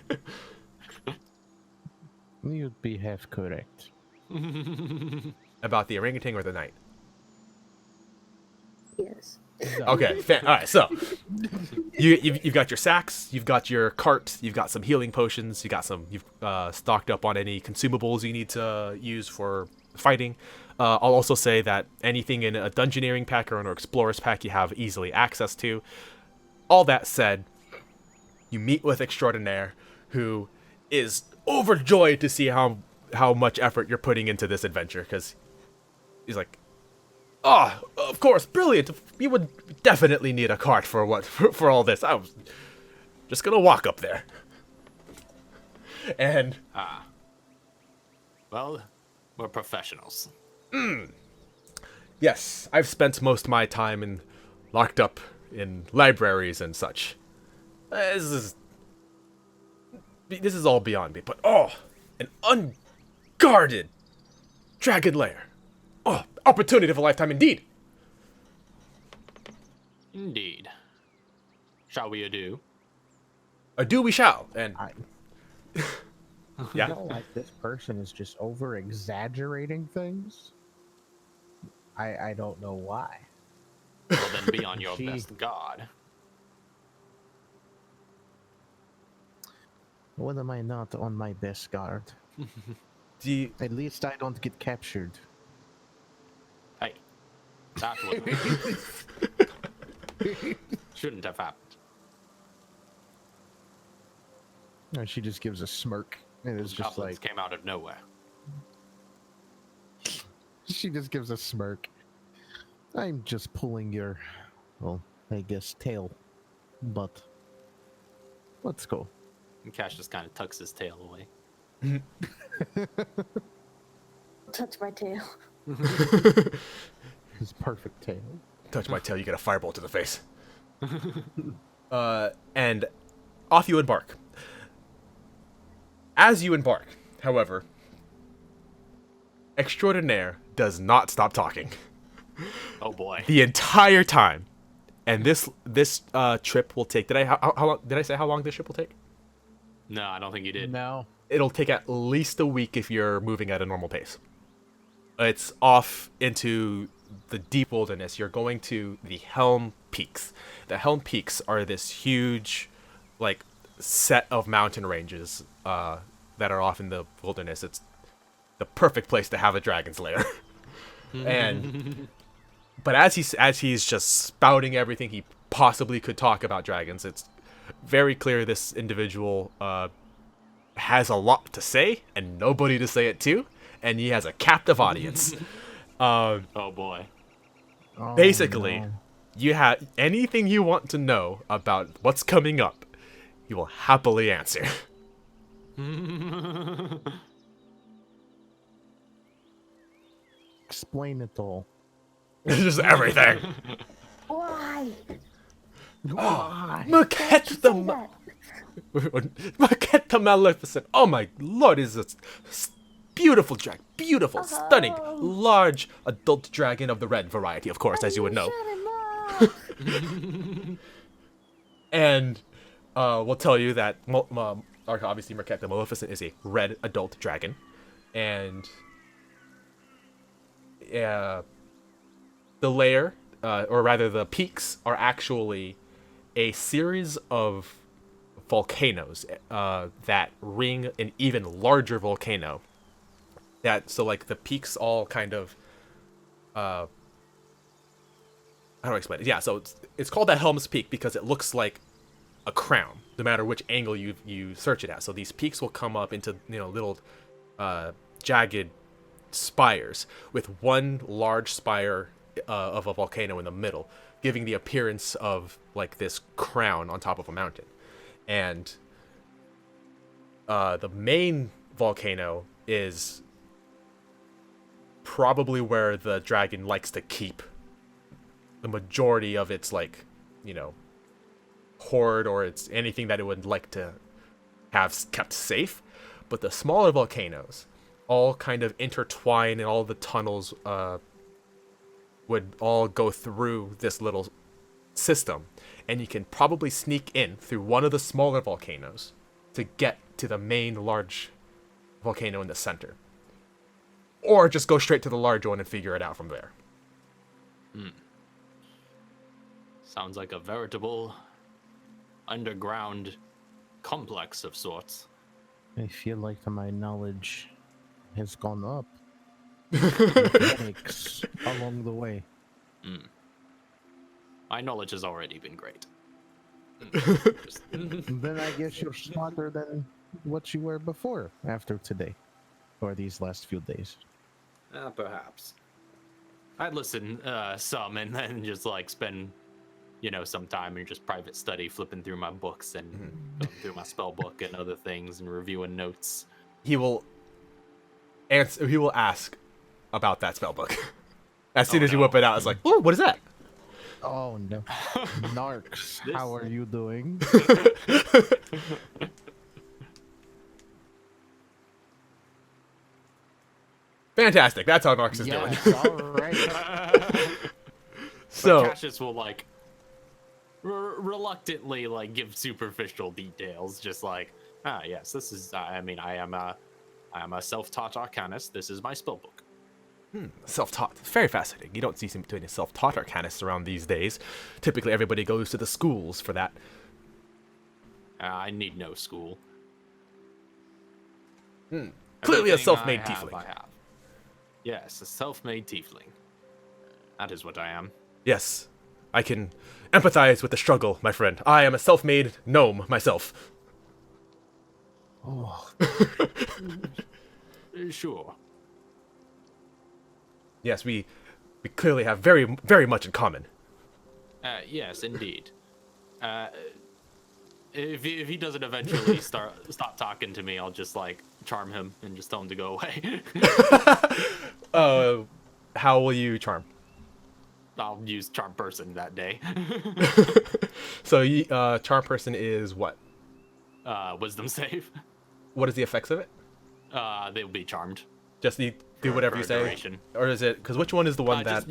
You'd be half correct. About the orangutan or the knight? Yes. Okay, all right. So you've got your sacks, you've got your cart, you've got some healing potions, you've stocked up on any consumables you need to use for fighting. I'll also say that anything in a dungeoneering pack or an explorer's pack you have easily access to. All that said, you meet with Extraordinaire, who is overjoyed to see how much effort you're putting into this adventure, because he's like, "Ah, of course, brilliant. You would definitely need a cart for all this. I was just gonna walk up there." And Well, we're professionals. yes, I've spent most of my time locked up in libraries and such. This is all beyond me. But an unguarded dragon lair. Oh, opportunity of a lifetime indeed. Indeed. Shall we ado? Adieu we shall. And yeah. I feel like this person is just over exaggerating things. I don't know why. Well, then be on your She- best guard. When am I not on my best guard? Do you, At least I don't get captured. Hey, that shouldn't have happened. And she just gives a smirk, and it's just Goblins like came out of nowhere. she just gives a smirk. I'm just pulling your, well, I guess tail. but let's go. And Cash just kind of tucks his tail away. Touch my tail. His perfect tail. Touch my tail, you get a firebolt to the face. And off you embark. As you embark, however, Extraordinaire does not stop talking Oh boy. the entire time. And this trip will take. How long did I say how long this trip will take? No, I don't think you did. No. It'll take at least a week if you're moving at a normal pace. It's off into the deep wilderness. You're going to the Helm Peaks. The Helm Peaks are this huge, like, set of mountain ranges that are off in the wilderness. It's the perfect place to have a dragon's lair. But as he's just spouting everything he possibly could talk about dragons, it's very clear this individual has a lot to say and nobody to say it to, and he has a captive audience. Oh boy. Oh, Basically, no. you have anything you want to know about what's coming up, he will happily answer. Explain it all. Just everything. Why? Why? Merkhet the Say that. Merkhet the Maleficent. Oh my lord, is this beautiful dragon, beautiful, stunning, large adult dragon of the red variety, of course, as you would know. Shut him up. And we'll tell you that obviously Merkhet the Maleficent is a red adult dragon, and the lair, or rather the peaks, are actually a series of volcanoes that ring an even larger volcano. So like the peaks all kind of how do I explain it? Yeah, so it's called the Helm's Peak because it looks like a crown, no matter which angle you search it at. So these peaks will come up into little jagged spires with one large spire of a volcano in the middle, giving the appearance of like this crown on top of a mountain. And the main volcano is probably where the dragon likes to keep the majority of its hoard, or it's anything that it would like to have kept safe. But the smaller volcanoes all kind of intertwine, and all the tunnels would all go through this little system, and you can probably sneak in through one of the smaller volcanoes to get to the main large volcano in the center, or just go straight to the large one and figure it out from there. Sounds like a veritable underground complex of sorts. I feel like my knowledge has gone up. Mechanics along the way. My knowledge has already been great. Then I guess you're smarter than what you were before after today. Or these last few days. Perhaps. I'd listen some and then just spend some time in just private study, flipping through my books and going through my spell book and other things and reviewing notes. He will ask about that spell book. As soon as you whip it out, it's like, oh, what is that? Oh no. Narcs, how are you doing? Fantastic. That's how Narcs is doing. Yes, alright. So Cassius will reluctantly give superficial details, just yes, this is. I am a self-taught arcanist. This is my spellbook. Self-taught. Very fascinating. You don't see too many self-taught arcanists around these days. Typically, everybody goes to the schools for that. I need no school. Clearly a Everything self-made I have, tiefling. I have. Yes, a self-made tiefling. That is what I am. Yes, I can empathize with the struggle, my friend. I am a self-made gnome myself. Oh, Sure. Yes, we clearly have very, very much in common. Yes, indeed. If he doesn't eventually stop talking to me, I'll just like charm him and just tell him to go away. How will you charm? I'll use charm person that day. So charm person is what? Wisdom save. What is the effects of it? They'll be charmed. Just do whatever you say, duration. or is it? Because which one is the one that?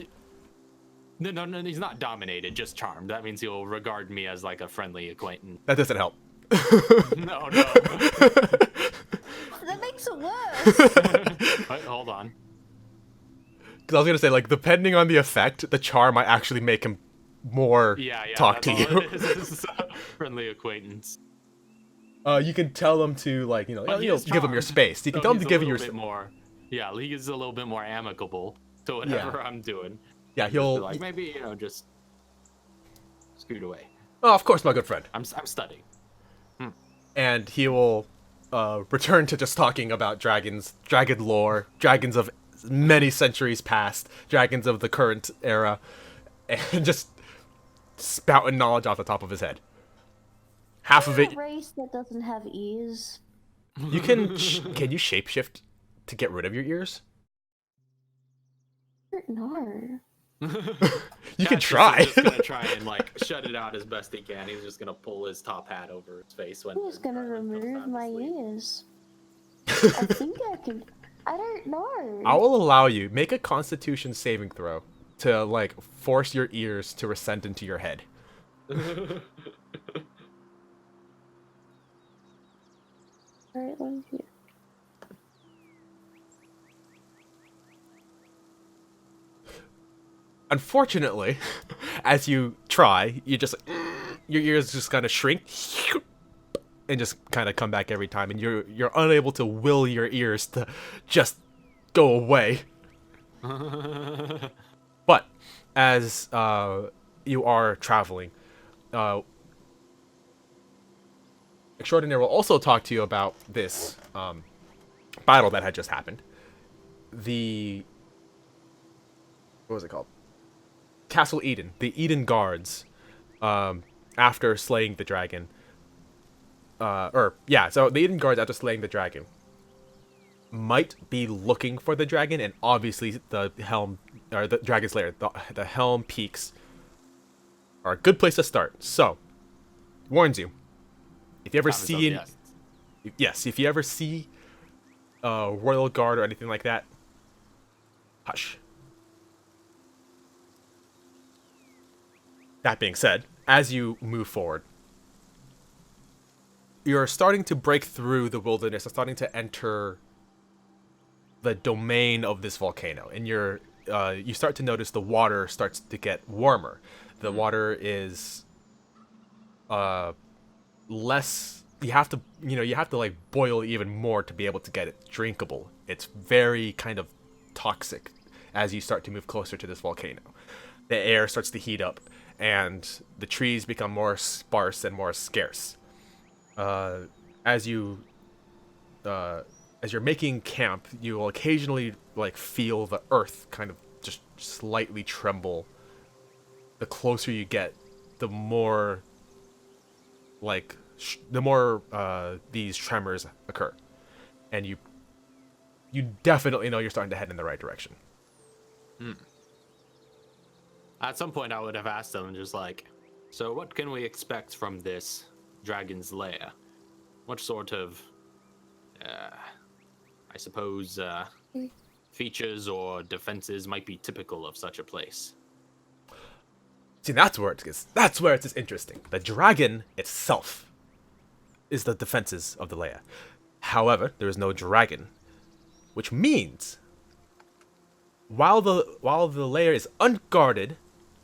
No, he's not dominated, just charmed. That means he'll regard me as like a friendly acquaintance. That doesn't help. No. That makes it worse. Wait, hold on. Because I was gonna say, like, depending on the effect, the charm might actually make him more talk to you. It's a friendly acquaintance. You can tell him to, like, you know, you'll give him your space. You can tell him to give you your space. Yeah, he's a little bit more amicable to whatever I'm doing. Yeah, he'll like maybe just scoot away. Oh, of course, my good friend. I'm studying. And he will return to just talking about dragons, dragon lore, dragons of many centuries past, dragons of the current era, and just spouting knowledge off the top of his head. Half of it. A race that doesn't have ears. You can you shapeshift to get rid of your ears? No. You can try. He's just gonna try and like shut it out as best he can. He's just gonna pull his top hat over his face when. Who's gonna remove my ears? I think I can. I don't know. I will allow you. Make a Constitution saving throw to like force your ears to rescend into your head. Alright, let me see. Unfortunately, as you try, you just your ears just kind of shrink and just kind of come back every time, and you're unable to will your ears to just go away. But as you are traveling, Extraordinaire will also talk to you about this battle that had just happened. What was it called? Castle Eden. The Eden Guards, after slaying the dragon. So the Eden Guards, after slaying the dragon, might be looking for the dragon, and obviously the Helm, or the Dragon's Lair, the Helm Peaks are a good place to start. So, warns you, if you ever see, if you ever see a Royal Guard or anything like that, hush. That being said, as you move forward, you're starting to break through the wilderness and starting to enter the domain of this volcano. And you start to notice the water starts to get warmer. The water is less. You have to like boil even more to be able to get it drinkable. It's very kind of toxic as you start to move closer to this volcano. The air starts to heat up, and the trees become more sparse and more scarce. As you're making camp, you will occasionally like feel the earth kind of just slightly tremble. The closer you get, the more these tremors occur, and you definitely know you're starting to head in the right direction. At some point, I would have asked them, just like, so what can we expect from this Dragon's Lair? What sort of, I suppose, features or defenses might be typical of such a place? See, that's where it's interesting. The dragon itself is the defenses of the lair. However, there is no dragon, which means while the lair is unguarded,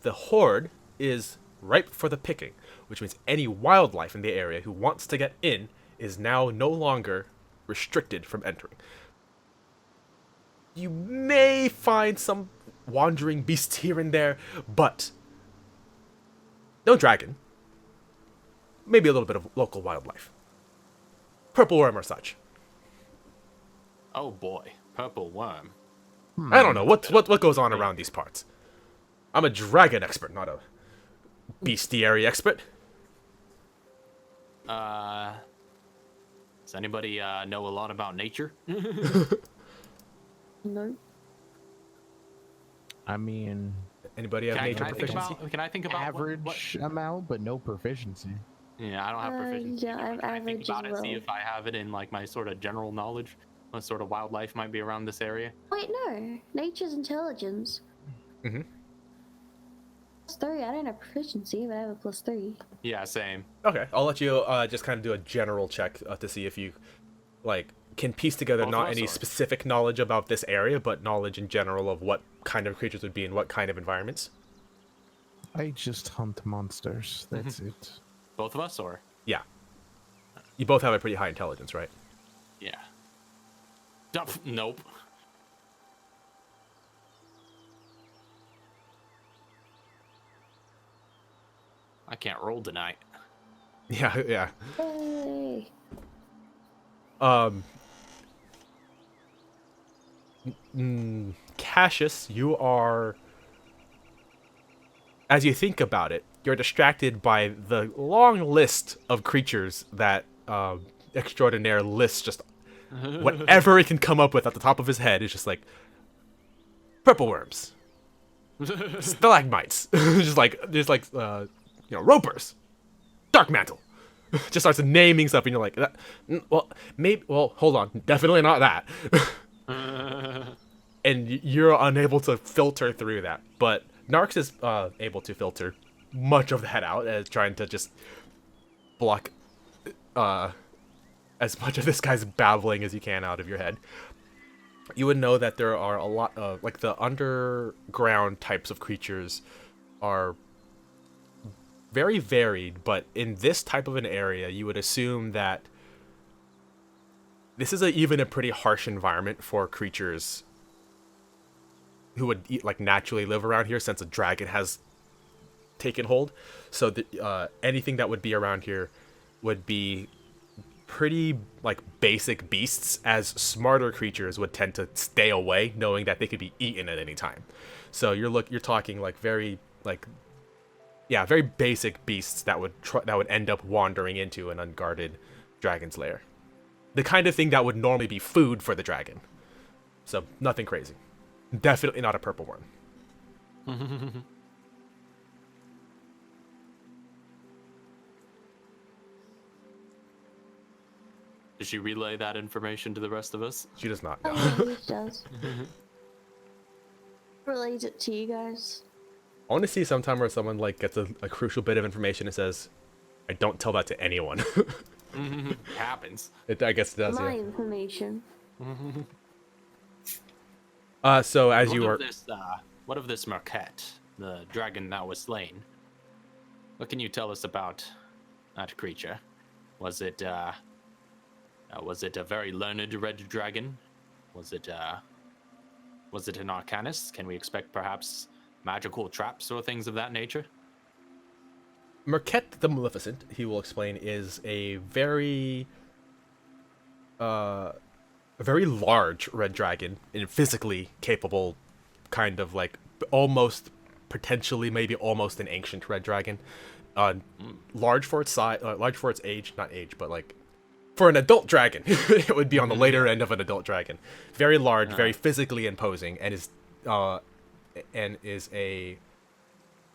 the hoard is ripe for the picking, which means any wildlife in the area who wants to get in is now no longer restricted from entering. You may find some wandering beasts here and there, but no dragon. Maybe a little bit of local wildlife. Purple worm or such. Oh boy, purple worm. I don't know what goes on around these parts. I'm a dragon expert, not a bestiary expert. Does anybody know a lot about nature? No. I mean, Anybody have nature proficiency? Can I think about average amount, but no proficiency. Yeah, I don't have proficiency. Yeah, I'm Can I think average about as it, well. see if I have it in like my sort of general knowledge, what sort of wildlife might be around this area. Wait, no. Nature's intelligence. Mm-hmm. +3. I don't have proficiency, but I have a +3. Yeah, same. Okay, I'll let you just kind of do a general check to see if you like can piece together Both not of us, any or- specific knowledge about this area, but knowledge in general of what kind of creatures would be in what kind of environments. I just hunt monsters. That's it. Both of us, or Yeah. You both have a pretty high intelligence, right? yeah. Nope. I can't roll tonight. Yeah, yeah. Yay! Cassius, you are, as you think about it, you're distracted by the long list of creatures that Extraordinaire lists. Just whatever he can come up with at the top of his head is just like purple worms, stalagmites, just like ropers, dark mantle. Just starts naming stuff, and you're like, well, maybe, well, hold on, definitely not that. And you're unable to filter through that. But Narx is able to filter much of that out, as trying to just block as much of this guy's babbling as you can out of your head. You would know that there are a lot of, like, the underground types of creatures are very varied, but in this type of an area, you would assume that this is even a pretty harsh environment for creatures who would like naturally live around here, since a dragon has taken hold. So anything that would be around here would be pretty like basic beasts, as smarter creatures would tend to stay away, knowing that they could be eaten at any time. So you're talking like very basic beasts that would end up wandering into an unguarded dragon's lair. The kind of thing that would normally be food for the dragon. So nothing crazy. Definitely not a purple worm. Did she relay that information to the rest of us? She does not Oh, know. yeah, it does. Relate it to you guys. I want to see sometime where someone like gets a crucial bit of information and says, "I don't tell that to anyone." It happens. I guess it does. My Yeah. information. So as you are, What of this Merkhet, the dragon that was slain? What can you tell us about that creature? Was it a very learned red dragon? Was it an arcanist? Can we expect perhaps magical traps or things of that nature? Merkhet the Maleficent, he will explain, is a very large red dragon, and physically capable, kind of like almost, potentially, maybe almost an ancient red dragon. Large for its size, large for its age, not age, but like for an adult dragon, it would be on the later end of an adult dragon. Very large, very physically imposing, and is a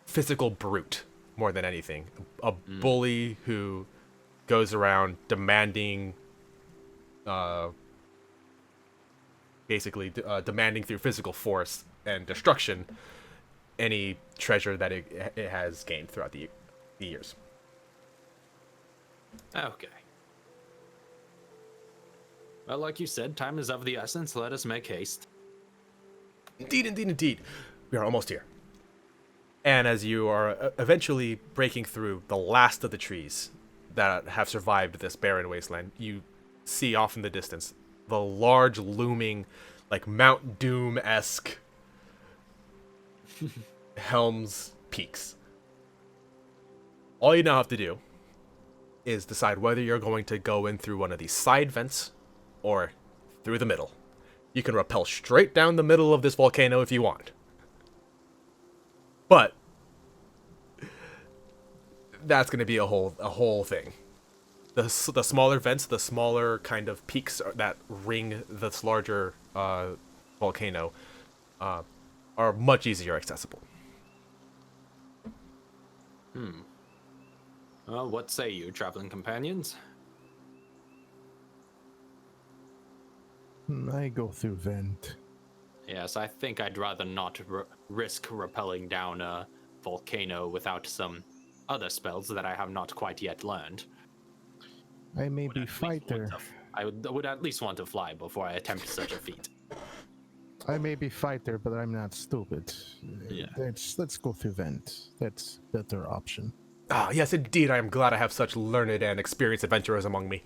physical brute more than anything. A bully who goes around demanding, demanding through physical force and destruction any treasure that it has gained throughout the years. Okay. Well, like you said, time is of the essence. Let us make haste. Indeed. We are almost here. And as you are eventually breaking through the last of the trees that have survived this barren wasteland, you see off in the distance the large looming, like Mount Doom-esque Helm's Peaks. All you now have to do is decide whether you're going to go in through one of these side vents or through the middle. You can rappel straight down the middle of this volcano if you want. But that's going to be a whole thing. the smaller vents, the smaller kind of peaks that ring this larger volcano, are much easier accessible. Well, what say you, traveling companions? I go through vent. Yes, I think I'd rather not risk rappelling down a volcano without some other spells that I have not quite yet learned. I may be fighter. I would at least want to fly before I attempt such a feat. I may be fighter, but I'm not stupid. Yeah. Let's go through vent. That's better option. Ah, yes, indeed. I am glad I have such learned and experienced adventurers among me.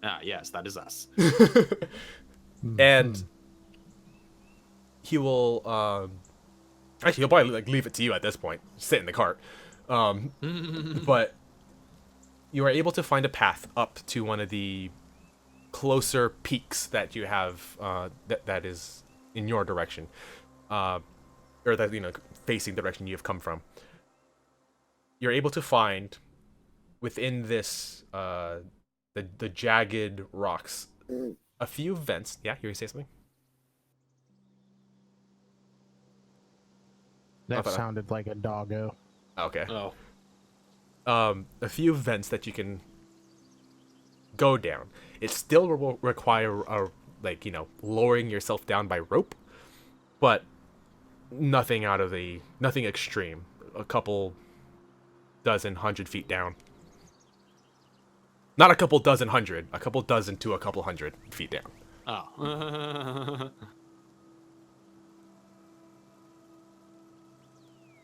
Ah, yes, that is us. And he will, actually, he'll probably like leave it to you at this point. Sit in the cart. But you are able to find a path up to one of the closer peaks that you have, that is in your direction, or that, you know, facing the direction you have come from. You're able to find within this, the jagged rocks, a few vents. Yeah, you were gonna say something? That sounded like a doggo. Okay. Oh. A few vents that you can go down. It still will require like, you know, lowering yourself down by rope, but nothing extreme. A couple dozen 100 feet down. Not a couple dozen 100, a couple dozen to a couple 100 feet down. Oh.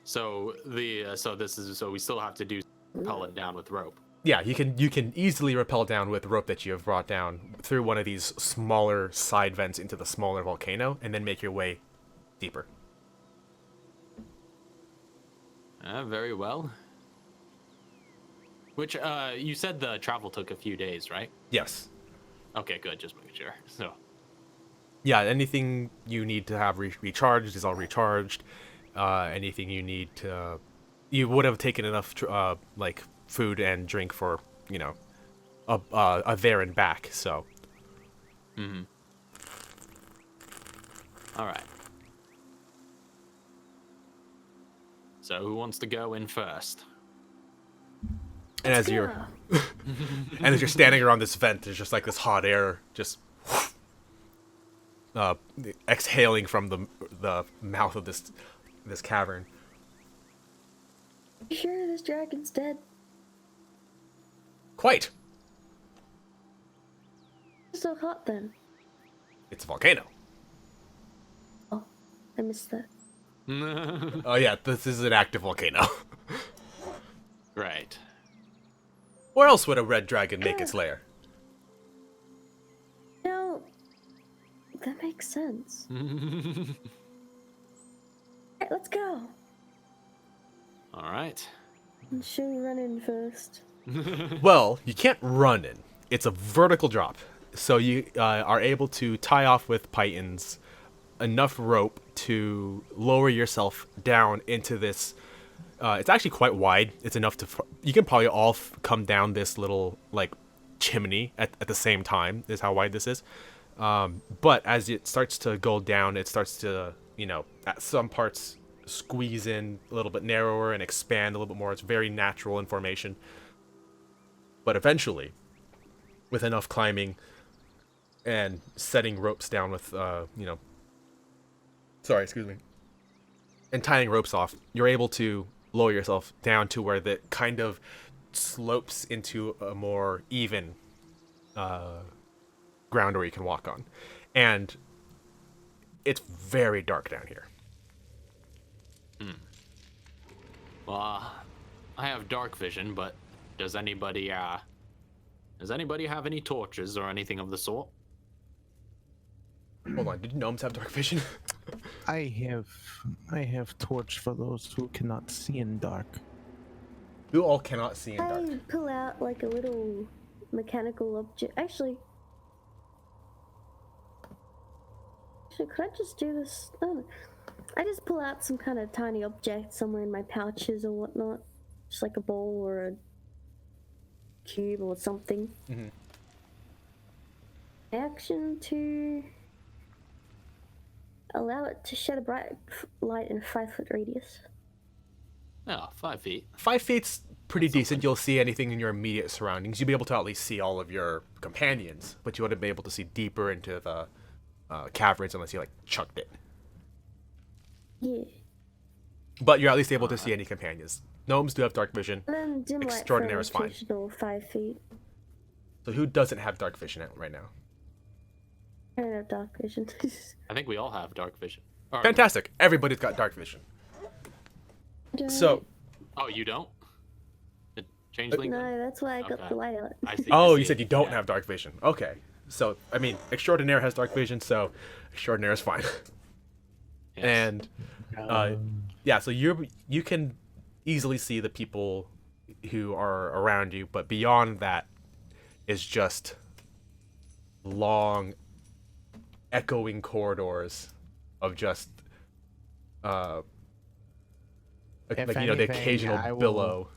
So we still have to rappel it down with rope. Yeah, you can easily rappel down with rope that you have brought down through one of these smaller side vents into the smaller volcano, and then make your way deeper. Very well. Which, you said the travel took a few days, right? Yes. Okay, good. Just making sure. So. Yeah, anything you need to have recharged is all recharged. Anything you need to... You would have taken enough, like, food and drink for, you know, a there and back, so... Mm-hmm. Alright. So, who wants to go in first? And as you're... and as you're standing around this vent, there's just, like, this hot air just... exhaling from the mouth of this cavern. You sure this dragon's dead? Quite. It's so hot then. It's a volcano. Oh, I missed that. Oh yeah, this is an active volcano. Right. Where else would a red dragon make its lair? No, that makes sense. Alright, let's go. Alright. Should we run in first? Well, you can't run in. It's a vertical drop. So you are able to tie off with pythons enough rope to lower yourself down into this. It's actually quite wide. It's enough to... You can probably all come down this little, like, chimney at the same time, is how wide this is. But as it starts to go down, it starts to, you know, at some parts squeeze in a little bit narrower and expand a little bit more. It's very natural in formation. But eventually, with enough climbing and setting ropes down with, you know... Sorry, excuse me. And tying ropes off, you're able to lower yourself down to where that kind of slopes into a more even ground where you can walk on. And it's very dark down here. Well, I have dark vision, but does anybody have any torches or anything of the sort? Hold on, did gnomes have dark vision? I have torch for those who cannot see in dark. Who all cannot see in dark? I pull out like a little mechanical object. Actually, could I just do this? Oh, I just pull out some kind of tiny object somewhere in my pouches or whatnot. Just like a bowl or a cube or something. Mm-hmm. Action to allow it to shed a bright light in a 5-foot radius. Oh, 5 feet. 5 feet's pretty decent. You'll see anything in your immediate surroundings. You'll be able to at least see all of your companions, but you wouldn't be able to see deeper into the caverns unless you like chucked it. Yeah. But you're at least able to see any companions. Gnomes do have dark vision. And then dim light for Extraordinaire an is fine. additional 5 feet. So who doesn't have dark vision right now? I don't have dark vision. I think we all have dark vision. Or- Fantastic. Everybody's got dark vision. So, Oh, you don't? The changeling? No, that's why I got Okay. the light out. I see. oh, I you see. said you don't Yeah. have dark vision. Okay. So, I mean, Extraordinaire has dark vision, so Extraordinaire is fine. Yes. And yeah, so you can easily see the people who are around you, but beyond that is just long echoing corridors of just like, If the anything, occasional I will- billow.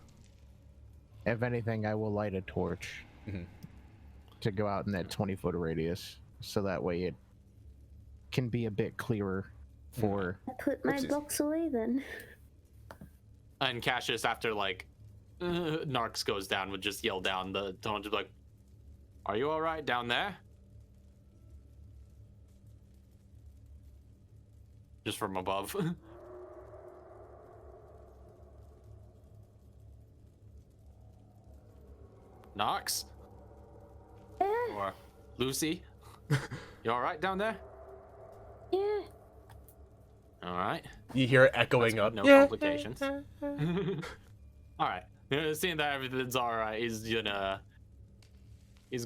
If anything, I will light a torch Mhm. to go out in that 20-foot radius, so that way it can be a bit clearer for. I put my Oopsies. blocks away then. And Cassius, after like Narks goes down, would just yell down the tunnel, just be like, "Are you all right down there?" Just from above. Knox Yeah, or Lucy, you all right down there? yeah. All right. You hear it echoing That's up. good, no Yeah. complications. All right. Seeing that everything's all right, he's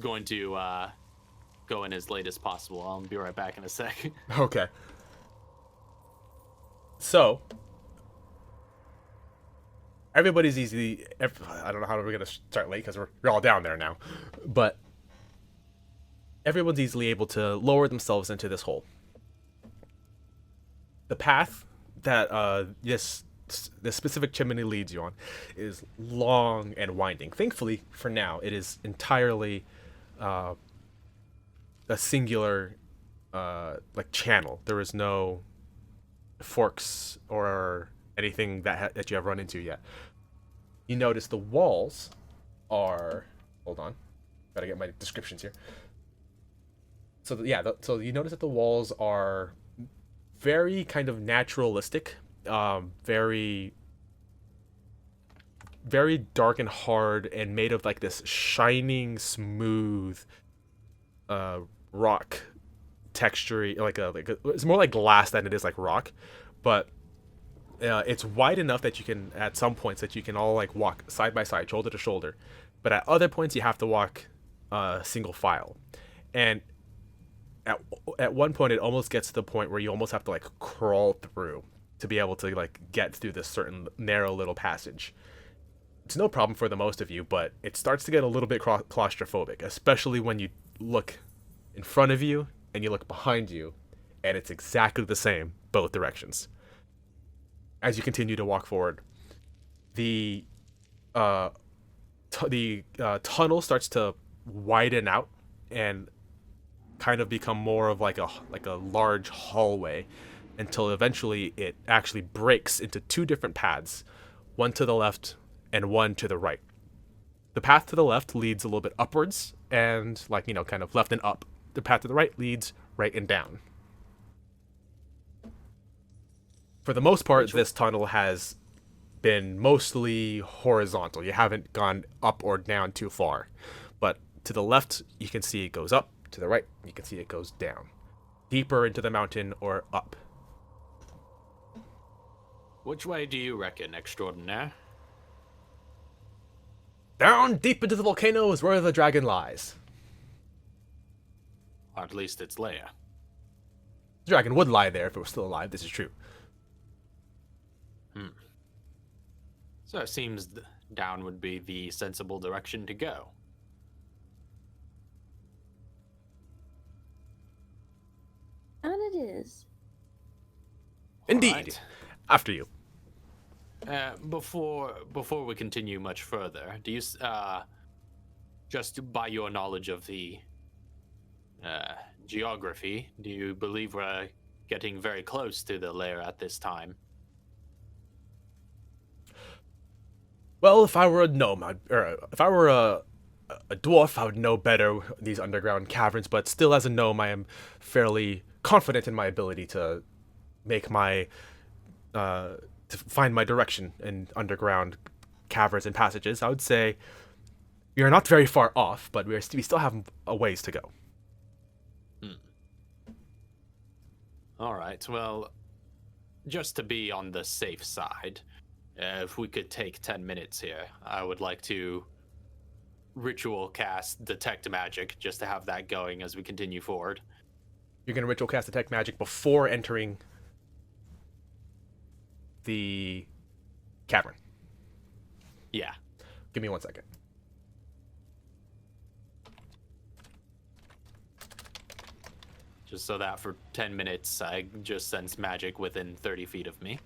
going to go in as late as possible. I'll be right back in a sec. Okay. So, everybody's easy. I don't know how we're gonna start late because we're all down there now, but everyone's easily able to lower themselves into this hole. The path that this specific chimney leads you on is long and winding. Thankfully, for now, it is entirely a singular like channel. There is no forks or anything that you have run into yet. You notice the walls are, hold on, gotta get my descriptions here. So so you notice that the walls are very kind of naturalistic, very very dark and hard, and made of like this shining smooth rock texture, it's more like glass than it is like rock, but it's wide enough that you can, at some points, that you can all like walk side by side, shoulder to shoulder, but at other points you have to walk single file. And at one point it almost gets to the point where you almost have to like crawl through to be able to like get through this certain narrow little passage. It's no problem for the most of you, but it starts to get a little bit claustrophobic, especially when you look in front of you and you look behind you, and it's exactly the same both directions. As you continue to walk forward, the tunnel starts to widen out and kind of become more of like a large hallway, until eventually it actually breaks into two different paths, one to the left and one to the right. The path to the left leads a little bit upwards and kind of left and up. The path to the right leads right and down. For the most part, this tunnel has been mostly horizontal. You haven't gone up or down too far. But to the left, you can see it goes up. To the right, you can see it goes down. Deeper into the mountain or up. Which way do you reckon, Extraordinaire? Down deep into the volcano is where the dragon lies. Or at least it's Lair. The dragon would lie there if it was still alive, this is true. So it seems down would be the sensible direction to go. And it is. Indeed. Alright. After you. Before we continue much further, do you just by your knowledge of the geography, do you believe we're getting very close to the lair at this time? Well, if I were a gnome, if I were a dwarf, I would know better these underground caverns, but still as a gnome, I am fairly confident in my ability to make my, to find my direction in underground caverns and passages. I would say we are not very far off, but we still have a ways to go. All right, well, just to be on the safe side, if we could take 10 minutes here, I would like to ritual cast Detect Magic just to have that going as we continue forward. You're going to ritual cast Detect Magic before entering the cavern. Yeah. Give me 1 second. Just so that for 10 minutes, I just sense magic within 30 feet of me.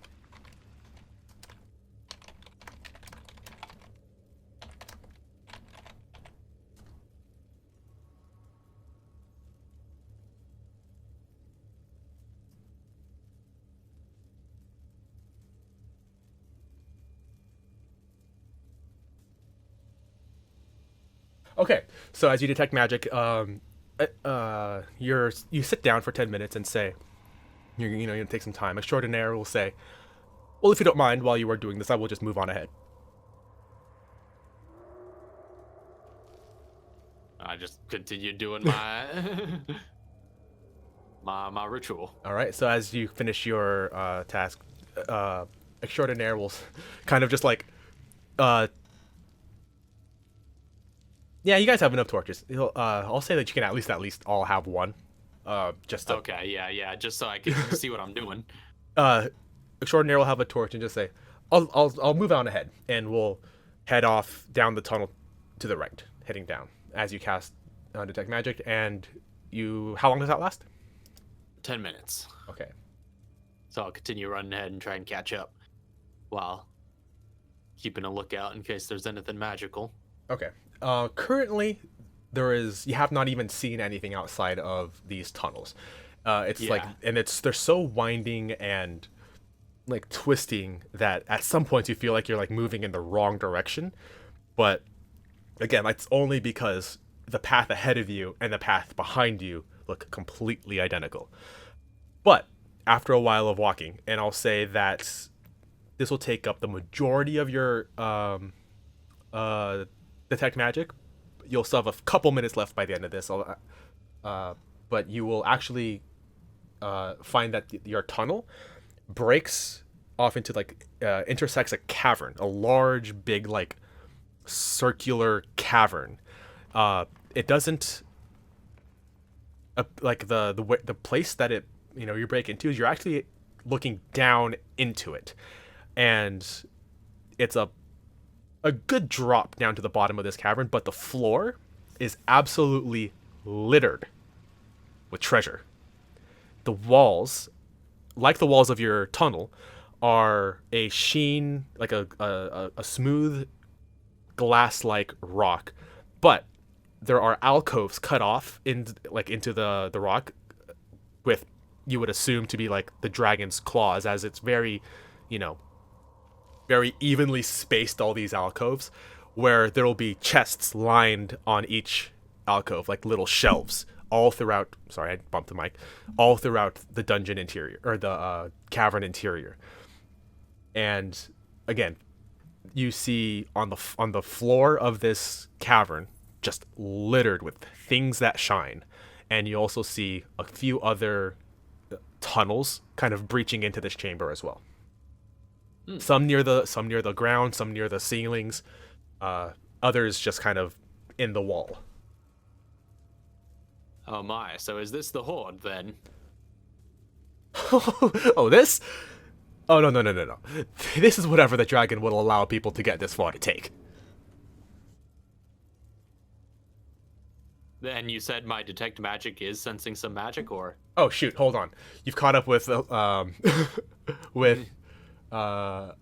Okay, so as you detect magic, you sit down for 10 minutes and say, you're gonna take some time. Extraordinaire will say, well, if you don't mind, while you are doing this, I will just move on ahead. I just continue doing my my ritual. All right, so as you finish your task, Extraordinaire will kind of just like, yeah, you guys have enough torches. I'll say that you can at least all have one. Just to, Okay, yeah, just so I can see what I'm doing. Extraordinaire will have a torch and just say, I'll move on ahead, and we'll head off down the tunnel to the right, heading down as you cast Detect Magic. And how long does that last? 10 minutes. Okay. So I'll continue running ahead and try and catch up while keeping a lookout in case there's anything magical. Okay. Currently, you have not even seen anything outside of these tunnels. They're so winding and like twisting that at some points you feel like you're like moving in the wrong direction. But again, that's only because the path ahead of you and the path behind you look completely identical. But after a while of walking, and I'll say that this will take up the majority of your Detect Magic. You'll still have a couple minutes left by the end of this, but you will actually find that your tunnel breaks off into intersects a cavern, a large, big, like circular cavern. It doesn't the place that it you break into is you're actually looking down into it, and it's a good drop down to the bottom of this cavern, but the floor is absolutely littered with treasure. The walls, like the walls of your tunnel, are a sheen, like a smooth glass-like rock, but there are alcoves cut off into the rock with, you would assume, to be like the dragon's claws, as it's very, very evenly spaced, all these alcoves, where there will be chests lined on each alcove, like little shelves, all throughout. Sorry, I bumped the mic. All throughout the dungeon interior, or the cavern interior. And again, you see on the floor of this cavern, just littered with things that shine, and you also see a few other tunnels kind of breaching into this chamber as well. Some near the ground, some near the ceilings, others just kind of in the wall. Oh my, so is this the hoard then? Oh, this? Oh, no. This is whatever the dragon will allow people to get this far to take. Then you said my detect magic is sensing some magic, or Oh shoot, hold on. You've caught up with with uh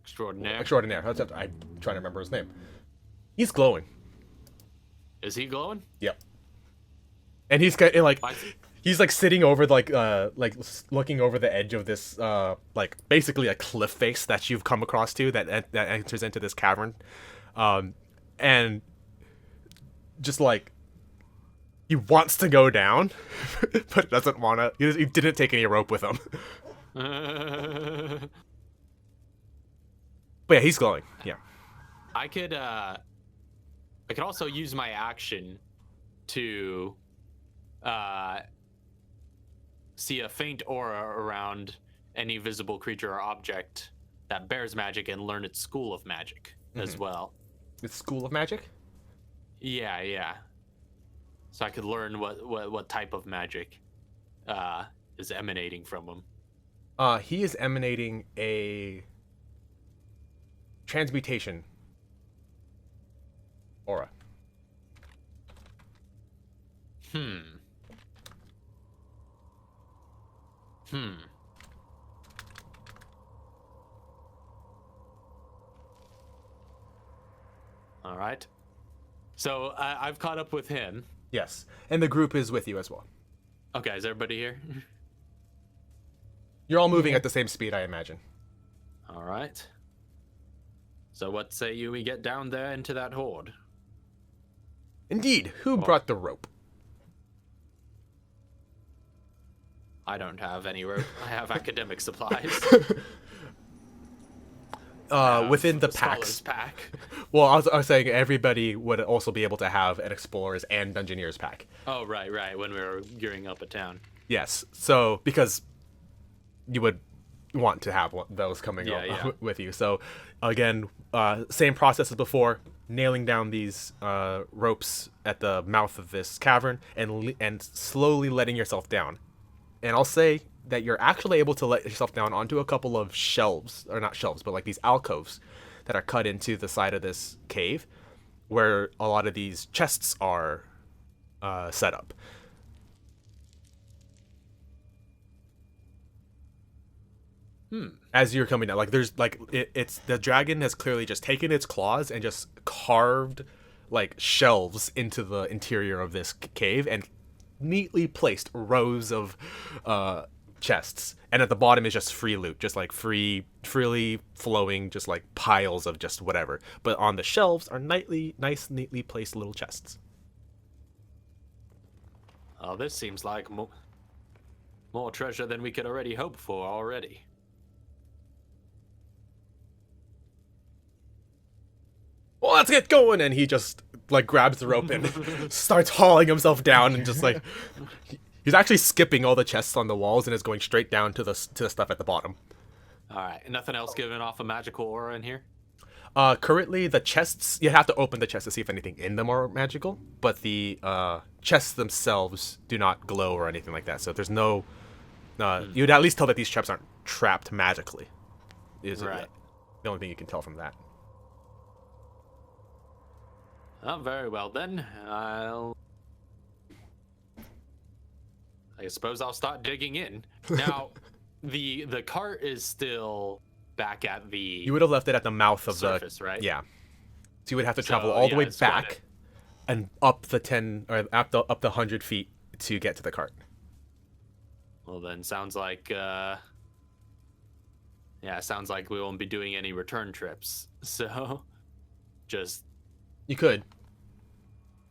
extraordinaire? Extraordinaire. I'm trying to remember his name. He's glowing. Is he glowing? Yep. And he's kind of like I- he's like sitting over like looking over the edge of this like basically a cliff face that you've come across to that enters into this cavern, and just like he wants to go down, but doesn't want to. He didn't take any rope with him. But yeah, he's glowing. Yeah. I could also use my action to see a faint aura around any visible creature or object that bears magic and learn its school of magic as well. It's School of Magic. Yeah. So I could learn what type of magic is emanating from him. He is emanating a transmutation aura. All right. So I've caught up with him. Yes, and the group is with you as well. Okay, is everybody here? You're all moving at the same speed, I imagine. All right. So what say you we get down there into that hoard? Indeed. Who brought the rope? I don't have any rope. I have academic supplies. Within the Scholar's packs. pack. Well, I was saying everybody would also be able to have an explorer's and dungeoneer's pack. Oh, right. When we were gearing up a town. Yes. So because you would want to have those coming Yeah. with you. So again, same process as before. Nailing down these ropes at the mouth of this cavern and slowly letting yourself down. And I'll say that you're actually able to let yourself down onto a couple of shelves, or not shelves, but like these alcoves that are cut into the side of this cave, where a lot of these chests are set up. As you're coming down, like there's like it's the dragon has clearly just taken its claws and just carved like shelves into the interior of this cave and neatly placed rows of chests, and at the bottom is just free loot, just like freely flowing, just like piles of just whatever. But on the shelves are neatly placed little chests. Oh, this seems like more treasure than we could already hope for already. Well, let's get going, and he just like grabs the rope and starts hauling himself down, and just like he's actually skipping all the chests on the walls and is going straight down to the stuff at the bottom. All right. Nothing else giving off a magical aura in here? Currently, the chests, you have to open the chests to see if anything in them are magical, but the chests themselves do not glow or anything like that. So there's no. You'd at least tell that these chests aren't trapped magically. Is Right. the only thing you can tell from that. Oh, very well then. I suppose I'll start digging in. Now, the cart is still back at the You would have left it at the mouth of surface, the right? Yeah. So you would have to travel So, all the yeah, way it's quite back and up the 10 or up the 100 feet to get to the cart. Well, then sounds like sounds like we won't be doing any return trips. So, just You could,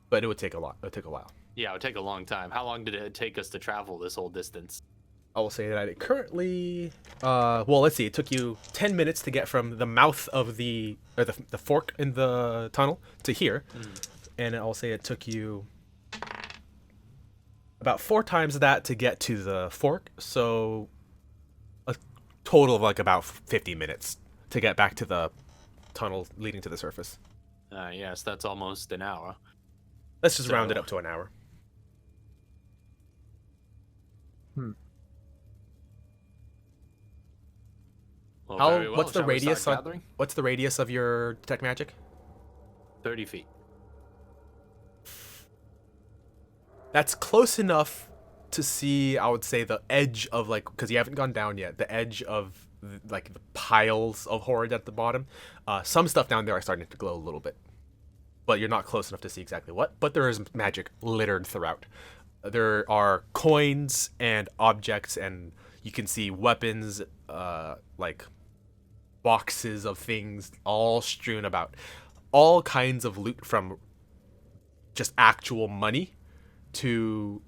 but it would take a lot. It would take a while. yeah, it would take a long time. How long did it take us to travel this whole distance? I will say that it currently, well, let's see. It took you 10 minutes to get from the mouth of the fork in the tunnel to here, and I'll say it took you about 4 times that to get to the fork. So a total of like about 50 minutes to get back to the tunnel leading to the surface. Yes, that's almost an hour. Let's just round it So- up to an hour. Well, How? very well. What's the Shall we radius? start gathering? What's the radius of your detect magic? 30 feet. That's close enough to see, I would say, the edge of, like, because you haven't gone down yet, the edge of, like, the piles of hoard at the bottom. Some stuff down there are starting to glow a little bit, but you're not close enough to see exactly what. But there is magic littered throughout. There are coins and objects, and you can see weapons, like boxes of things all strewn about. All kinds of loot, from just actual money to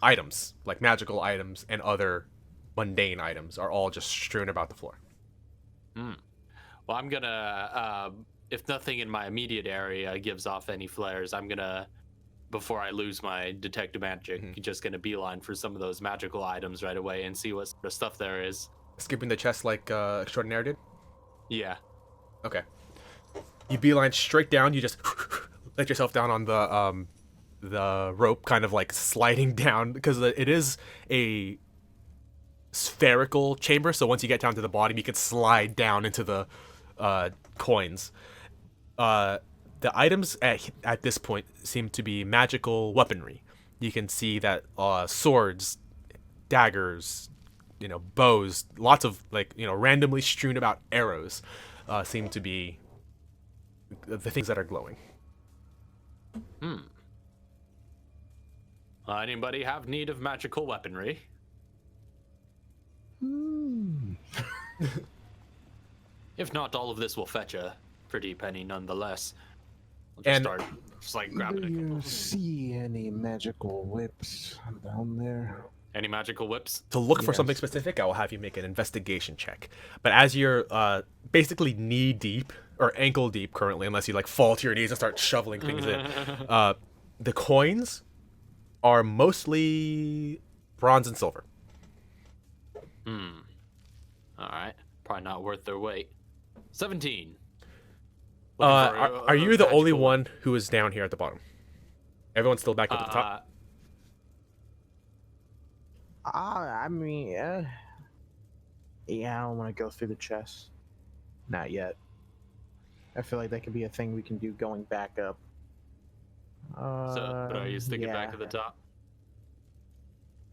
items, like magical items and other mundane items, are all just strewn about the floor. Well, I'm gonna, if nothing in my immediate area gives off any flares, I'm gonna, before I lose my detect magic, just gonna beeline for some of those magical items right away and see what sort of stuff there is. Skipping the chest like Extraordinaire did? Yeah. Okay. You beeline straight down, you just let yourself down on the rope, kind of like sliding down, because it is a spherical chamber, so once you get down to the bottom, you can slide down into the coins. The items at this point seem to be magical weaponry. You can see that swords, daggers, bows, lots of, like, randomly strewn about arrows seem to be the things that are glowing. Anybody have need of magical weaponry? If not, all of this will fetch a pretty penny nonetheless. I'll just start just like grabbing Do a you couple. see any magical whips down there? Any magical whips? To look for something specific, I will have you make an investigation check. But as you're basically knee deep or ankle deep currently, unless you like fall to your knees and start shoveling things in, the coins are mostly bronze and silver. All right. Probably not worth their weight. 17. Are you the only one who is down here at the bottom? Everyone's still back up at the top? I mean, yeah, I don't want to go through the chest. Not yet. I feel like that could be a thing we can do going back up. But are you sticking back at the top?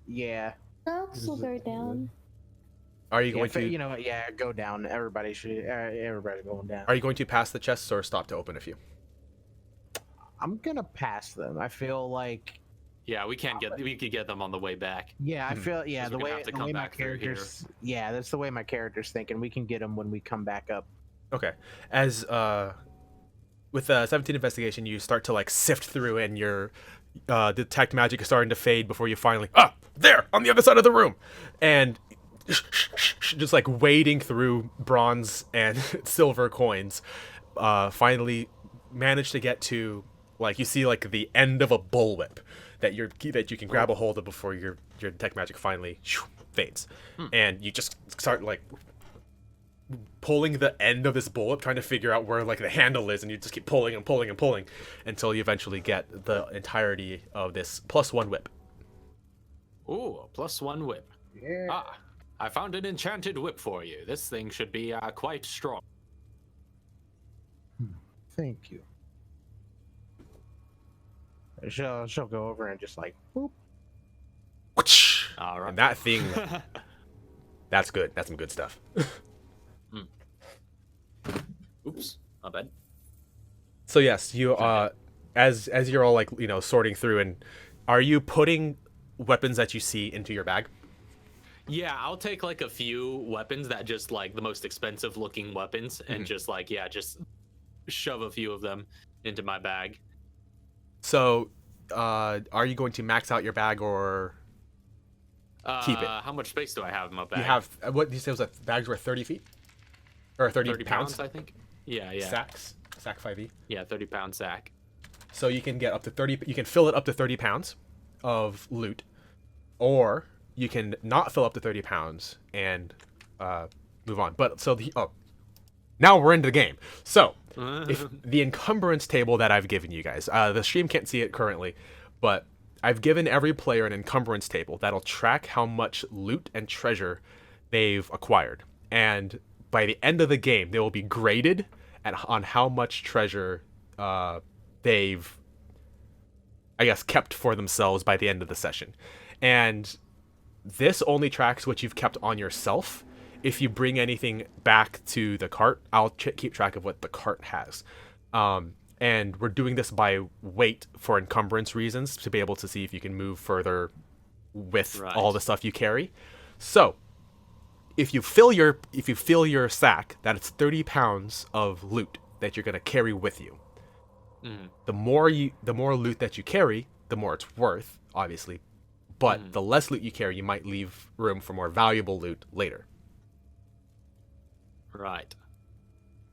Yeah. I'll still go down. Are you going to? Yeah, go down. Everybody going down. Are you going to pass the chests or stop to open a few? I'm gonna pass them. I feel like. Yeah, we could get them on the way back. Yeah, I feel the way my through here. characters. Yeah, that's the way my character's thinking. We can get them when we come back up. Okay. As with 17 investigation, you start to like sift through, and your detect magic is starting to fade before you finally there on the other side of the room, and just like wading through bronze and silver coins, finally manage to get to, like, you see like the end of a bullwhip that you can grab a hold of before your detect magic finally fades, and you just start like pulling the end of this bullwhip, trying to figure out where like the handle is, and you just keep pulling and pulling and pulling until you eventually get the entirety of this +1 whip. Ooh, a +1 whip. Yeah. I found an enchanted whip for you. This thing should be quite strong. Thank you. She'll go over and just like boop. All right. And that thing, that's good. That's some good stuff. Oops, my bad. So yes, you as you're all like sorting through, and are you putting weapons that you see into your bag? Yeah, I'll take like a few weapons that just like the most expensive looking weapons, and just like just shove a few of them into my bag. So, are you going to max out your bag or keep it? How much space do I have in my bag? You have what did you say was that bag's worth 30 feet or 30 pounds, I think. Yeah. Sack 5e. Yeah, 30-pound sack. So you can get up to 30. You can fill it up to 30 pounds of loot, or you can not fill up to 30 pounds and move on. But now we're into the game. So if the encumbrance table that I've given you guys, the stream can't see it currently, but I've given every player an encumbrance table that'll track how much loot and treasure they've acquired, and by the end of the game, they will be graded on how much treasure they've, I guess, kept for themselves by the end of the session. And this only tracks what you've kept on yourself. If you bring anything back to the cart, I'll keep track of what the cart has. And we're doing this by weight for encumbrance reasons, to be able to see if you can move further with all the stuff you carry. So if you fill your sack, that it's 30 pounds of loot that you're going to carry with you. The more loot that you carry, the more it's worth, obviously. But the less loot you carry, you might leave room for more valuable loot later. Right.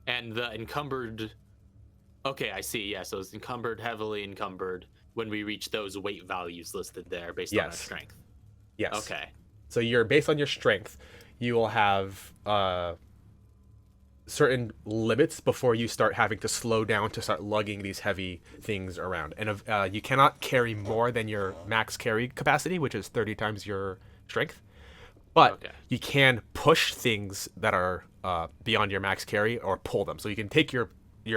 And the encumbered... Okay, I see. Yeah, so it's encumbered, heavily encumbered, when we reach those weight values listed there based on our strength. Yes. Okay. So you're based on your strength, you will have certain limits before you start having to slow down to start lugging these heavy things around. And you cannot carry more than your max carry capacity, which is 30 times your strength. But you can push things that are beyond your max carry or pull them. So you can take your